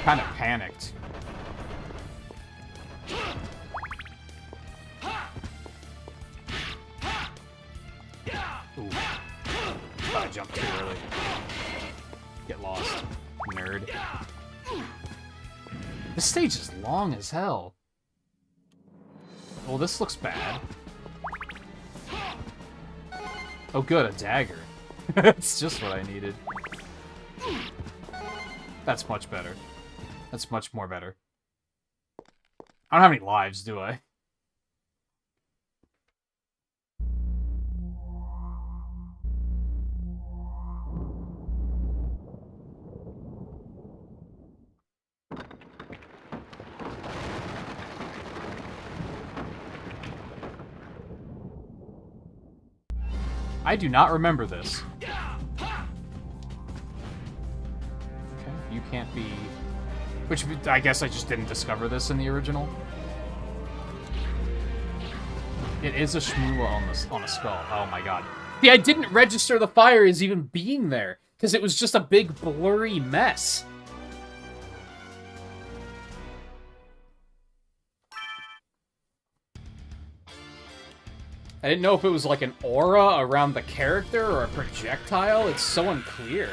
kind of panicked. Ooh. I jumped too early. Get lost, nerd. This stage is long as hell. Well, this looks bad. Oh good, a dagger. That's just what I needed. That's much better. That's much more better. I don't have any lives, do I? I do not remember this. Okay, you can't be... Which, I guess I just didn't discover this in the original. It is a shmoola on a skull. Oh my god. See, I didn't register the fire as even being there, because it was just a big blurry mess. I didn't know if it was like an aura around the character or a projectile. It's so unclear.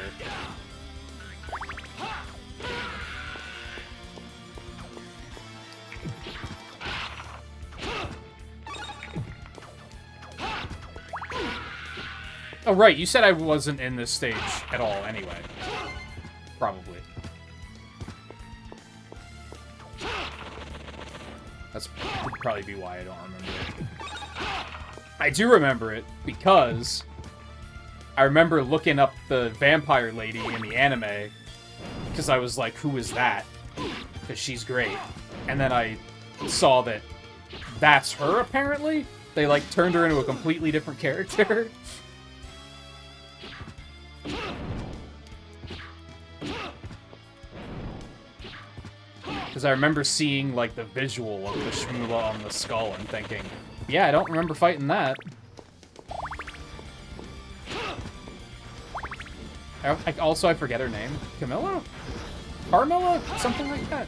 Oh, right. You said I wasn't in this stage at all anyway. Probably. That's would probably be why I don't remember it. I do remember it because I remember looking up the vampire lady in the anime because I was like, who is that? Because she's great. And then I saw that that's her, apparently. They, like, turned her into a completely different character. Because I remember seeing, like, the visual of the shmoola on the skull and thinking, yeah, I don't remember fighting that. I forget her name. Camilla? Carmilla? Something like that.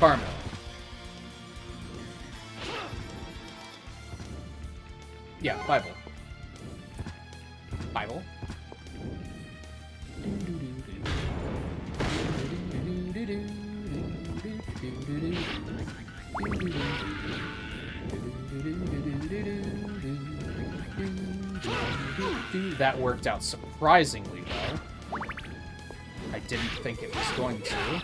Carmilla. Yeah, Bible. Bible. That worked out surprisingly well. I didn't think it was going to.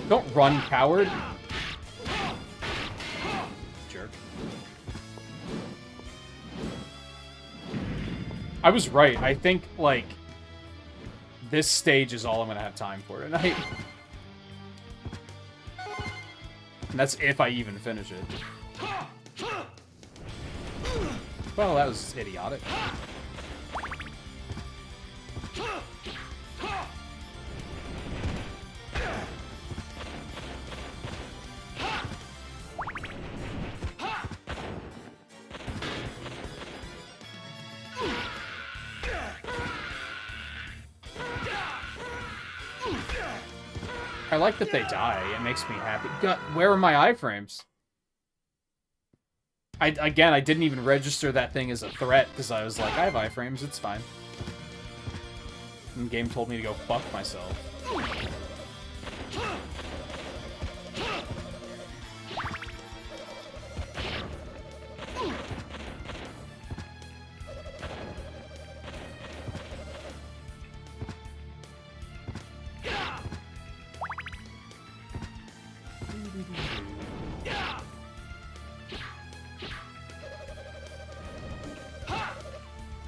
Don't run, coward. Jerk. I was right. I think, like, this stage is all I'm gonna have time for tonight. And that's if I even finish it. Well, that was idiotic. I like that they die. It makes me happy. God, where are my iframes? Again, I didn't even register that thing as a threat because I was like, I have iframes, it's fine. And the game told me to go fuck myself.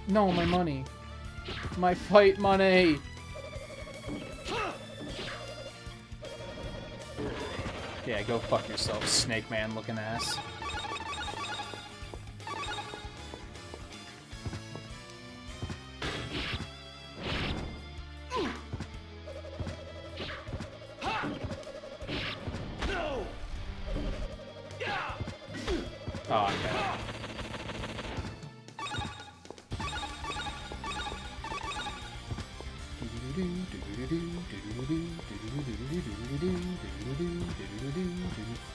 No, my money. My fight money! Yeah, go fuck yourself, snake man looking ass. Oh, okay.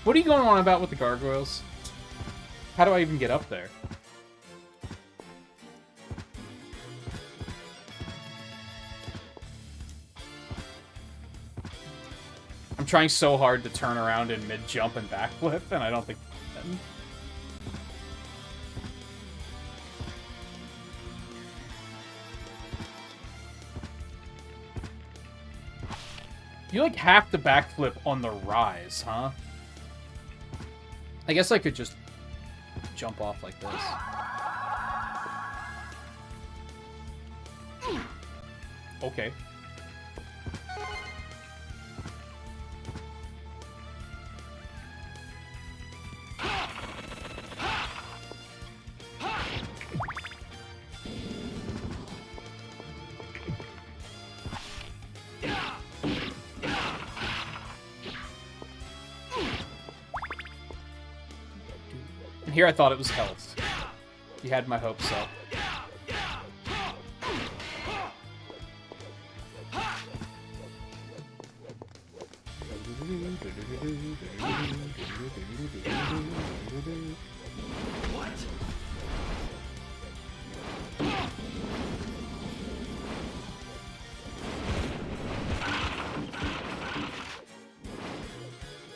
What are you going on about with the gargoyles? How do I even get up there? I'm trying so hard to turn around in mid-jump and backflip, and I don't think I can. You, like, have to backflip on the rise, huh? I guess I could just jump off like this. Okay. And here I thought it was health. You had my hopes up. What?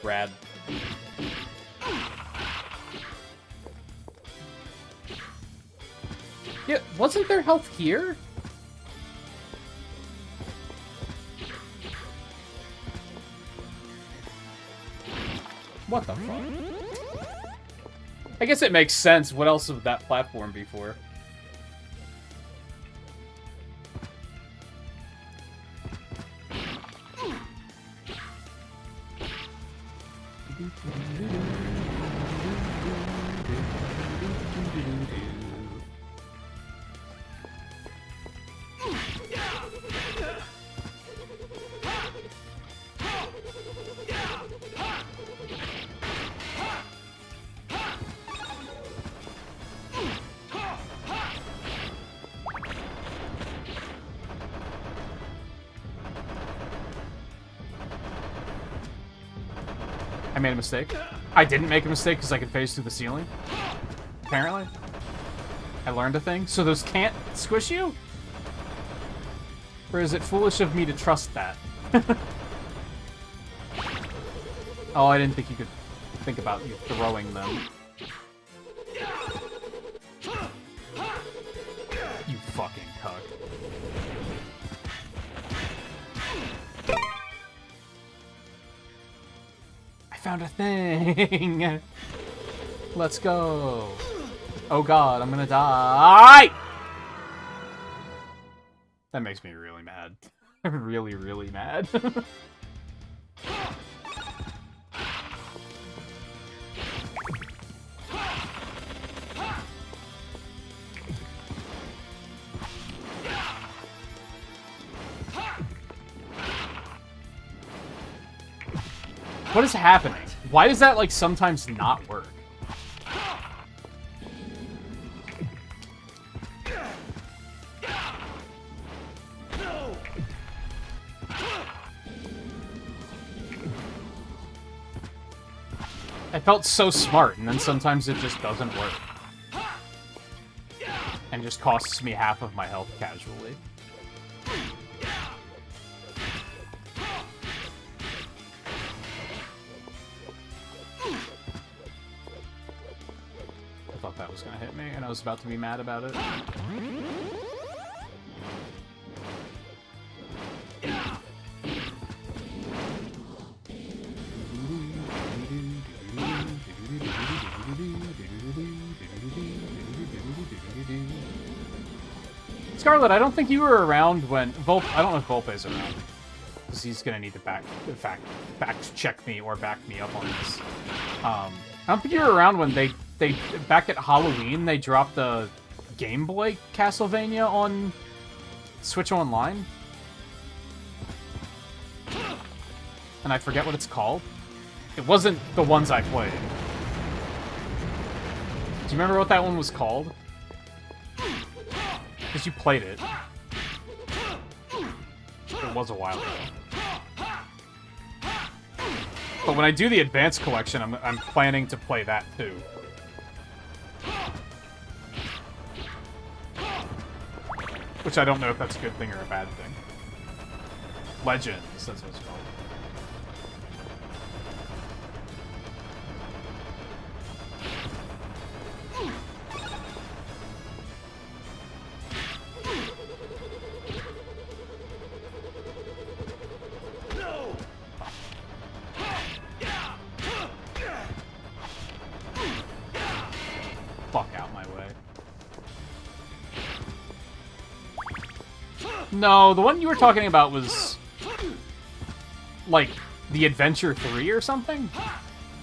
Rad. Yeah, wasn't there health here? What the fuck? I guess it makes sense. What else would that platform be for? I made a mistake. I didn't make a mistake because I could phase through the ceiling. Apparently. I learned a thing. So those can't squish you? Or is it foolish of me to trust that? Oh, I didn't think you could think about you throwing them. You fucking cuck. I found a thing! Let's go. Oh god, I'm gonna die! That makes me really mad. Really, really mad. What is happening? Why does that, like, sometimes not work? I felt so smart, and then sometimes it just doesn't work. And just costs me half of my health casually. I thought that was gonna hit me, and I was about to be mad about it. Scarlet, I don't think you were around when I don't know if Volpe's around, because he's gonna need to fact check me or back me up on this. I don't think you were around when they back at Halloween they dropped the Game Boy Castlevania on Switch Online, and I forget what it's called. It wasn't the ones I played. Do you remember what that one was called? Because you played it. It was a while ago. But when I do the advanced collection, I'm planning to play that too. Which I don't know if that's a good thing or a bad thing. Legends, that's what it's called. Fuck out my way. No, the one you were talking about was... like, the Adventure 3 or something?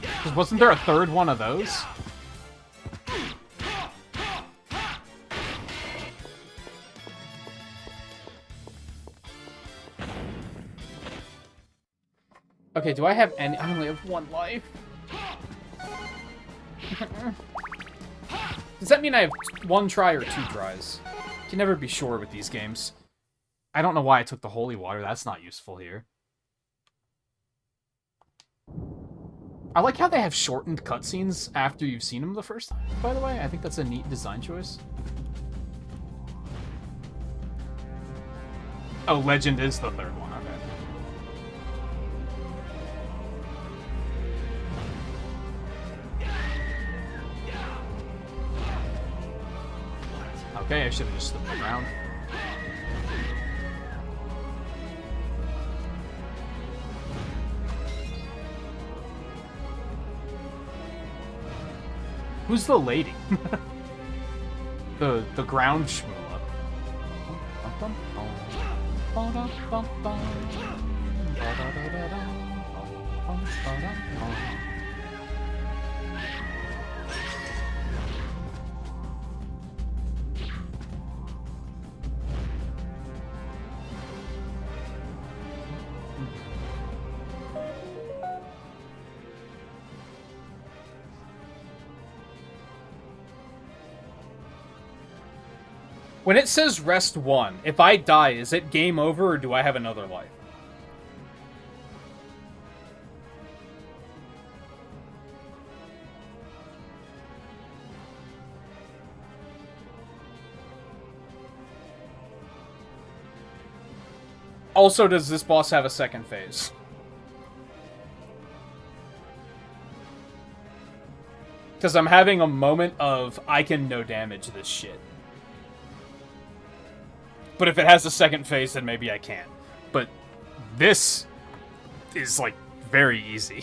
Because wasn't there a third one of those? Okay, do I have any... I only have one life. Does that mean I have one try or two tries? You can never be sure with these games. I don't know why I took the holy water. That's not useful here. I like how they have shortened cutscenes after you've seen them the first time, by the way. I think that's a neat design choice. Oh, Legend is the third one. Okay. Okay, I should have just slipped my ground. Who's the lady? the ground shmoola. When it says rest 1, if I die, is it game over or do I have another life? Also, does this boss have a second phase? Because I'm having a moment of, I can no damage this shit. But if it has a second phase, then maybe I can. But this is, like, very easy.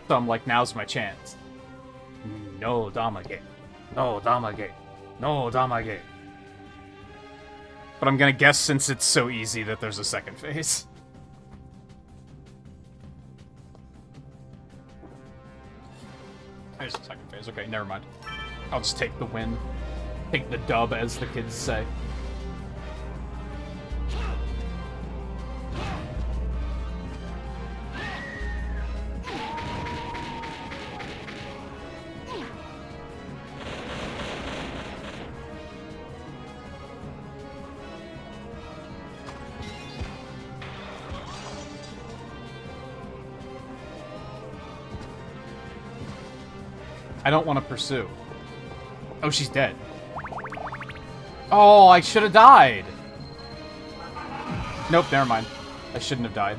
So I'm like, now's my chance. No damage. No damage. No damage. But I'm gonna guess since it's so easy that there's a second phase. There's a second phase. Okay, never mind. I'll just take the win. Take the dub, as the kids say. I don't want to pursue. Oh, she's dead. Oh, I should have died. Nope, never mind. I shouldn't have died.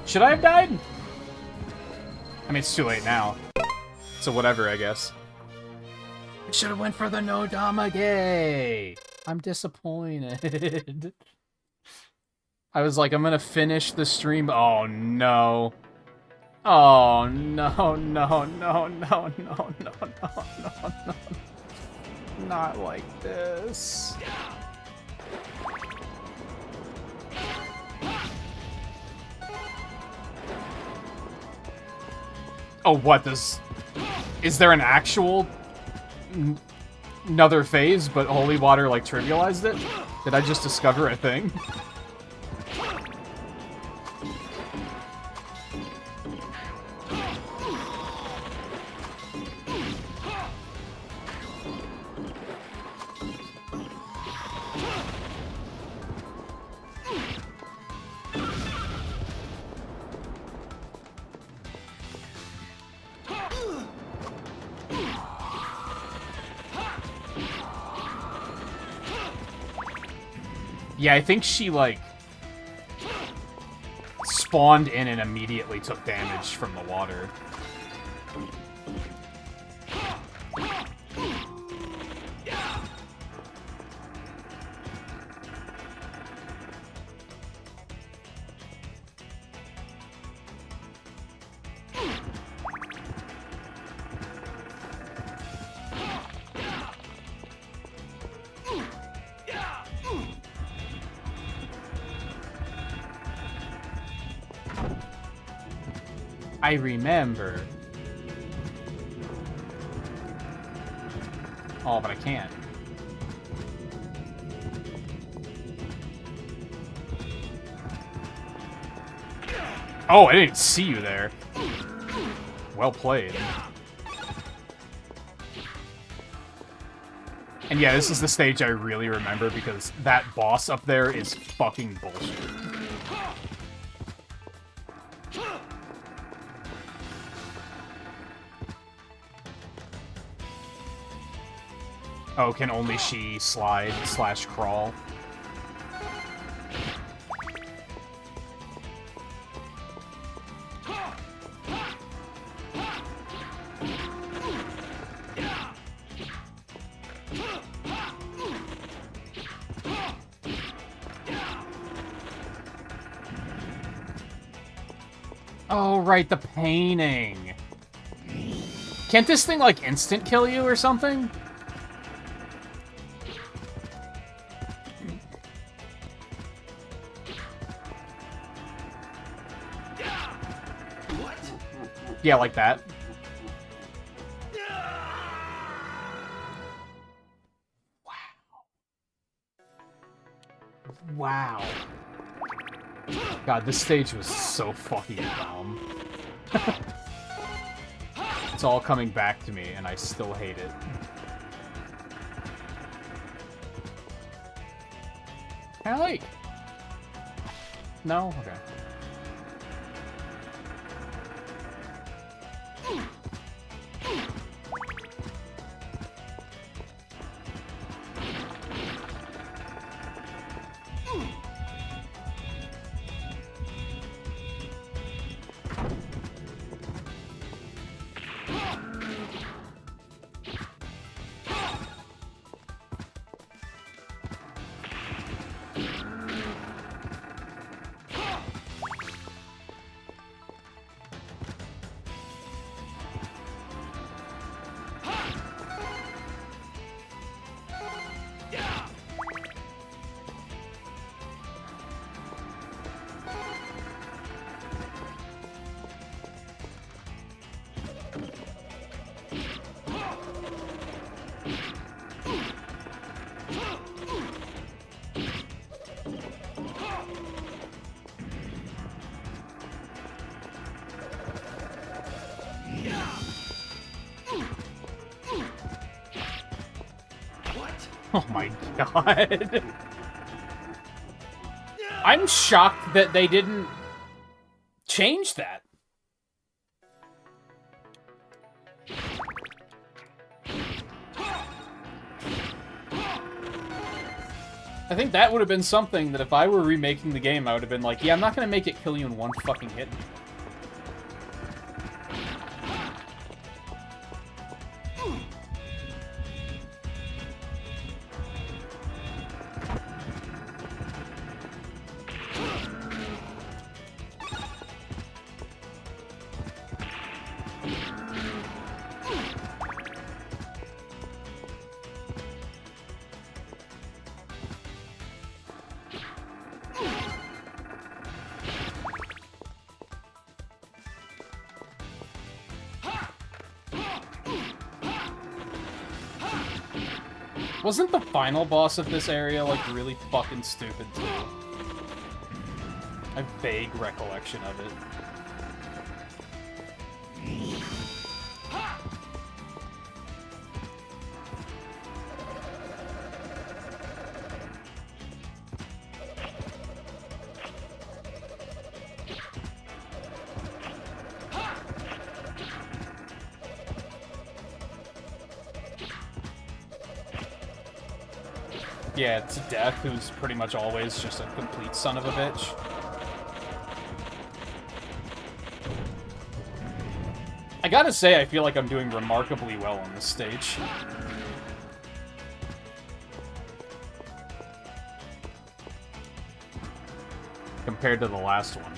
Should I have died? I mean, it's too late now. So whatever, I guess. I should have went for the no damage. I'm disappointed. I was like, I'm gonna finish the stream. Oh, no. Oh, no, no, no, no, no, no, no, no. Not like this. Oh, what does... Is there an actual... another phase, but holy water, like, trivialized it? Did I just discover a thing? Yeah, I think she, like, spawned in and immediately took damage from the water. I remember. Oh, but I can't. Oh, I didn't see you there. Well played. And yeah, this is the stage I really remember because that boss up there is fucking bullshit. Oh, can only she slide / crawl? Oh, right, the painting. Can't this thing, like, instant kill you or something? Yeah, like that. Wow. God, this stage was so fucking dumb. It's all coming back to me, and I still hate it. Kinda like... No? Okay. Oh my god. I'm shocked that they didn't change that. I think that would have been something that if I were remaking the game, I would have been like, yeah, I'm not gonna make it kill you in one fucking hit. Wasn't the final boss of this area, like, really fucking stupid, too? I have vague recollection of it. Yeah, to Death, who's pretty much always just a complete son of a bitch. I gotta say, I feel like I'm doing remarkably well on this stage. Compared to the last one.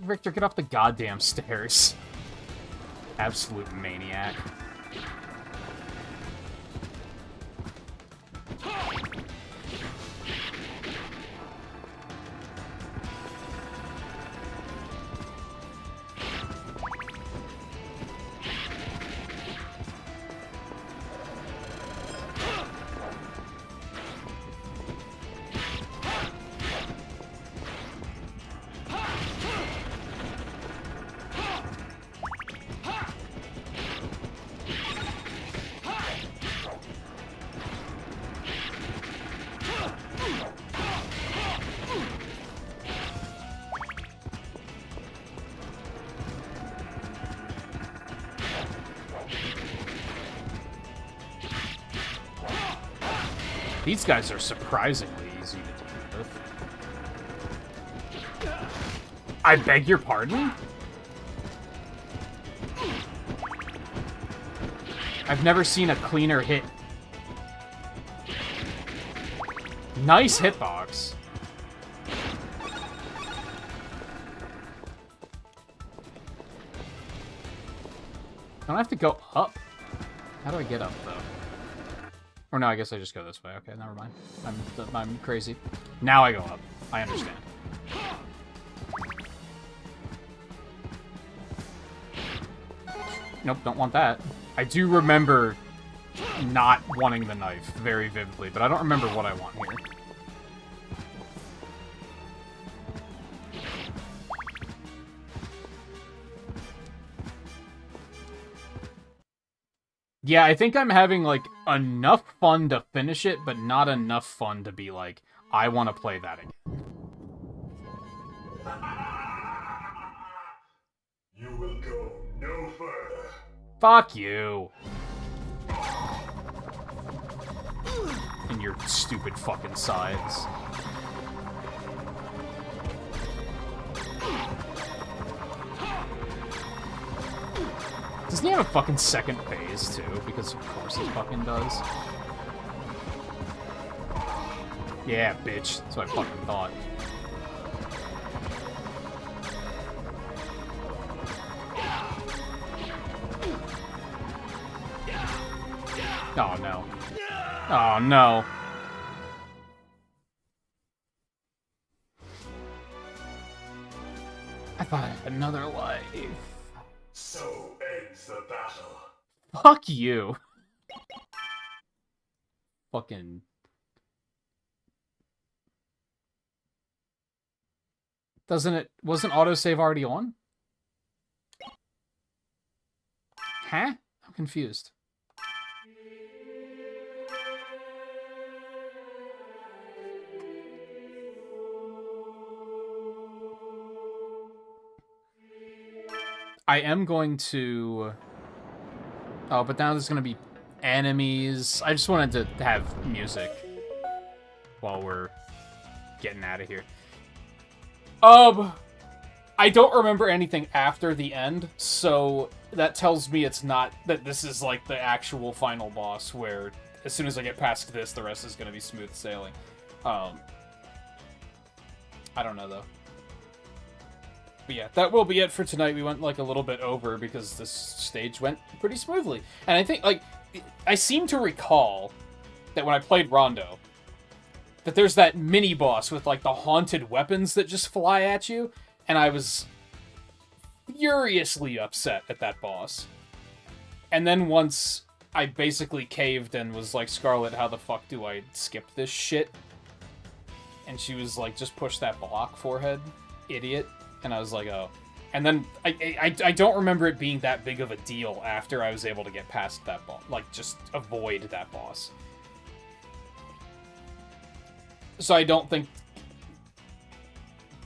Victor, get off the goddamn stairs. Absolute maniac. These guys are surprisingly easy to deal with. I beg your pardon? I've never seen a cleaner hit. Nice hitbox. I don't have to go up. How do I get up, though? Or no, I guess I just go this way. Okay, never mind. I'm crazy. Now I go up. I understand. Nope, don't want that. I do remember not wanting the knife very vividly, but I don't remember what I want here. Yeah, I think I'm having, like, enough fun to finish it, but not enough fun to be like, I want to play that again. You will go no further. Fuck you. And your stupid fucking sides. Doesn't he have a fucking second phase, too? Because of course he fucking does. Yeah, bitch. That's what I fucking thought. Oh, no. Oh, no. I thought I had another life. So ends the battle. Fuck you. Fucking... Doesn't it... Wasn't autosave already on? Huh? I'm confused. I am going to... Oh, but now there's going to be enemies. I just wanted to have music while we're getting out of here. I don't remember anything after the end, so that tells me it's not... That this is, like, the actual final boss, where as soon as I get past this, the rest is going to be smooth sailing. I don't know, though. But yeah, that will be it for tonight. We went, like, a little bit over because this stage went pretty smoothly. And I think, like, I seem to recall that when I played Rondo, that there's that mini-boss with, like, the haunted weapons that just fly at you, and I was furiously upset at that boss. And then once I basically caved and was like, Scarlet, how the fuck do I skip this shit? And she was like, just push that block, forehead, idiot. And I was like, oh. And then I don't remember it being that big of a deal after I was able to get past that boss. Like, just avoid that boss. So I don't think...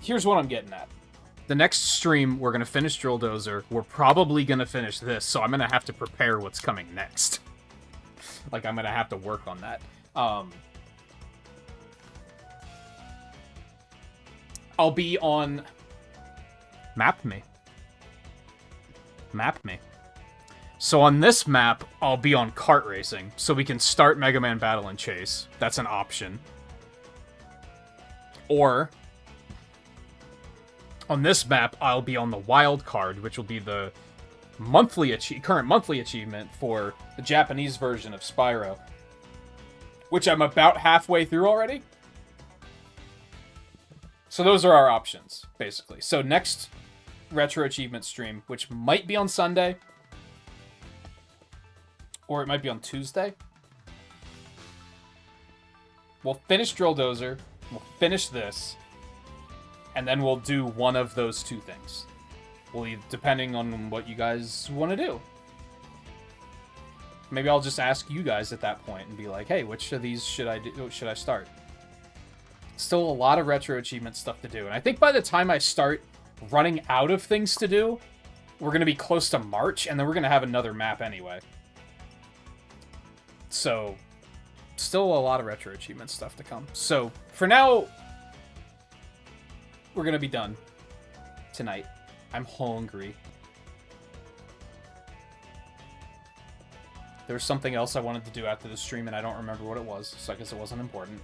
here's what I'm getting at. The next stream, we're going to finish Drill Dozer. We're probably going to finish this, so I'm going to have to prepare what's coming next. Like, I'm going to have to work on that. I'll be on... Map me. Map me. So on this map, I'll be on kart racing, so we can start Mega Man Battle and Chase. That's an option. Or... on this map, I'll be on the wild card, which will be the current monthly achievement for the Japanese version of Spyro, which I'm about halfway through already. So those are our options, basically. So next Retro Achievement stream, which might be on Sunday, or it might be on Tuesday. We'll finish Drill Dozer, we'll finish this, and then we'll do one of those two things. Depending on what you guys want to do. Maybe I'll just ask you guys at that point and be like, hey, which of these should I do? Should I start? Still a lot of Retro Achievement stuff to do. And I think by the time I start running out of things to do, we're going to be close to March, and then we're going to have another map anyway. So, still a lot of Retro Achievement stuff to come. So, for now, we're going to be done tonight. I'm hungry. There was something else I wanted to do after the stream, and I don't remember what it was, so I guess it wasn't important.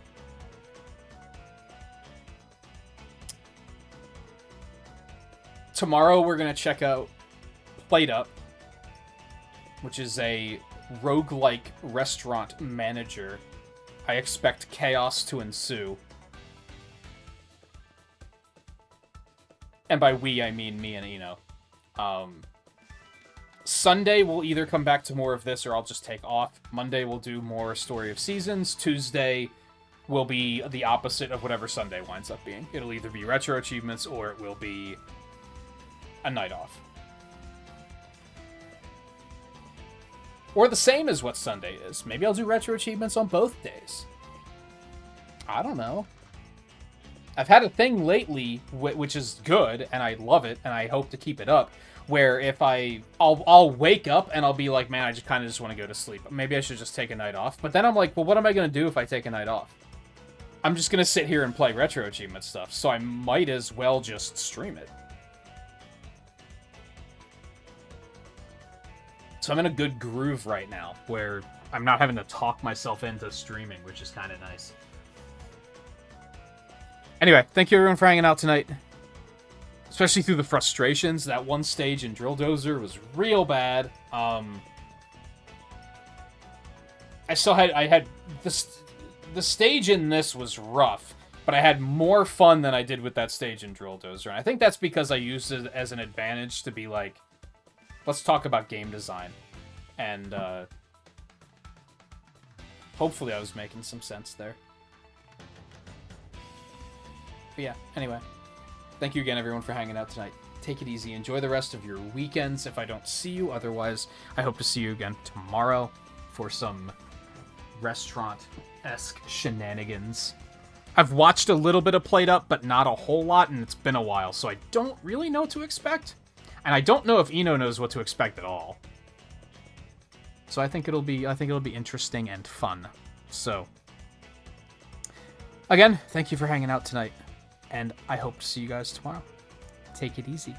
Tomorrow, we're going to check out Plate Up, which is a roguelike restaurant manager. I expect chaos to ensue. And by we, I mean me and Eno. Sunday, we'll either come back to more of this or I'll just take off. Monday, we'll do more Story of Seasons. Tuesday will be the opposite of whatever Sunday winds up being. It'll either be Retro Achievements or it will be a night off. Or the same as what Sunday is. Maybe I'll do Retro Achievements on both days. I don't know. I've had a thing lately, which is good, and I love it, and I hope to keep it up, where if I'll wake up and I'll be like, man, I just kind of just want to go to sleep. Maybe I should just take a night off. But then I'm like, well, what am I going to do if I take a night off? I'm just going to sit here and play Retro Achievement stuff, so I might as well just stream it. So I'm in a good groove right now, where I'm not having to talk myself into streaming, which is kind of nice. Anyway, thank you everyone for hanging out tonight. Especially through the frustrations. That one stage in Drill Dozer was real bad. I had the stage in this was rough, but I had more fun than I did with that stage in Drill Dozer. And I think that's because I used it as an advantage to be like, let's talk about game design. And hopefully I was making some sense there. But yeah, anyway. Thank you again, everyone, for hanging out tonight. Take it easy. Enjoy the rest of your weekends if I don't see you. Otherwise, I hope to see you again tomorrow for some restaurant-esque shenanigans. I've watched a little bit of Plate Up, but not a whole lot, and it's been a while, so I don't really know what to expect. And I don't know if Eno knows what to expect at all. So I think it'll be interesting and fun. So again, thank you for hanging out tonight, and I hope to see you guys tomorrow. Take it easy.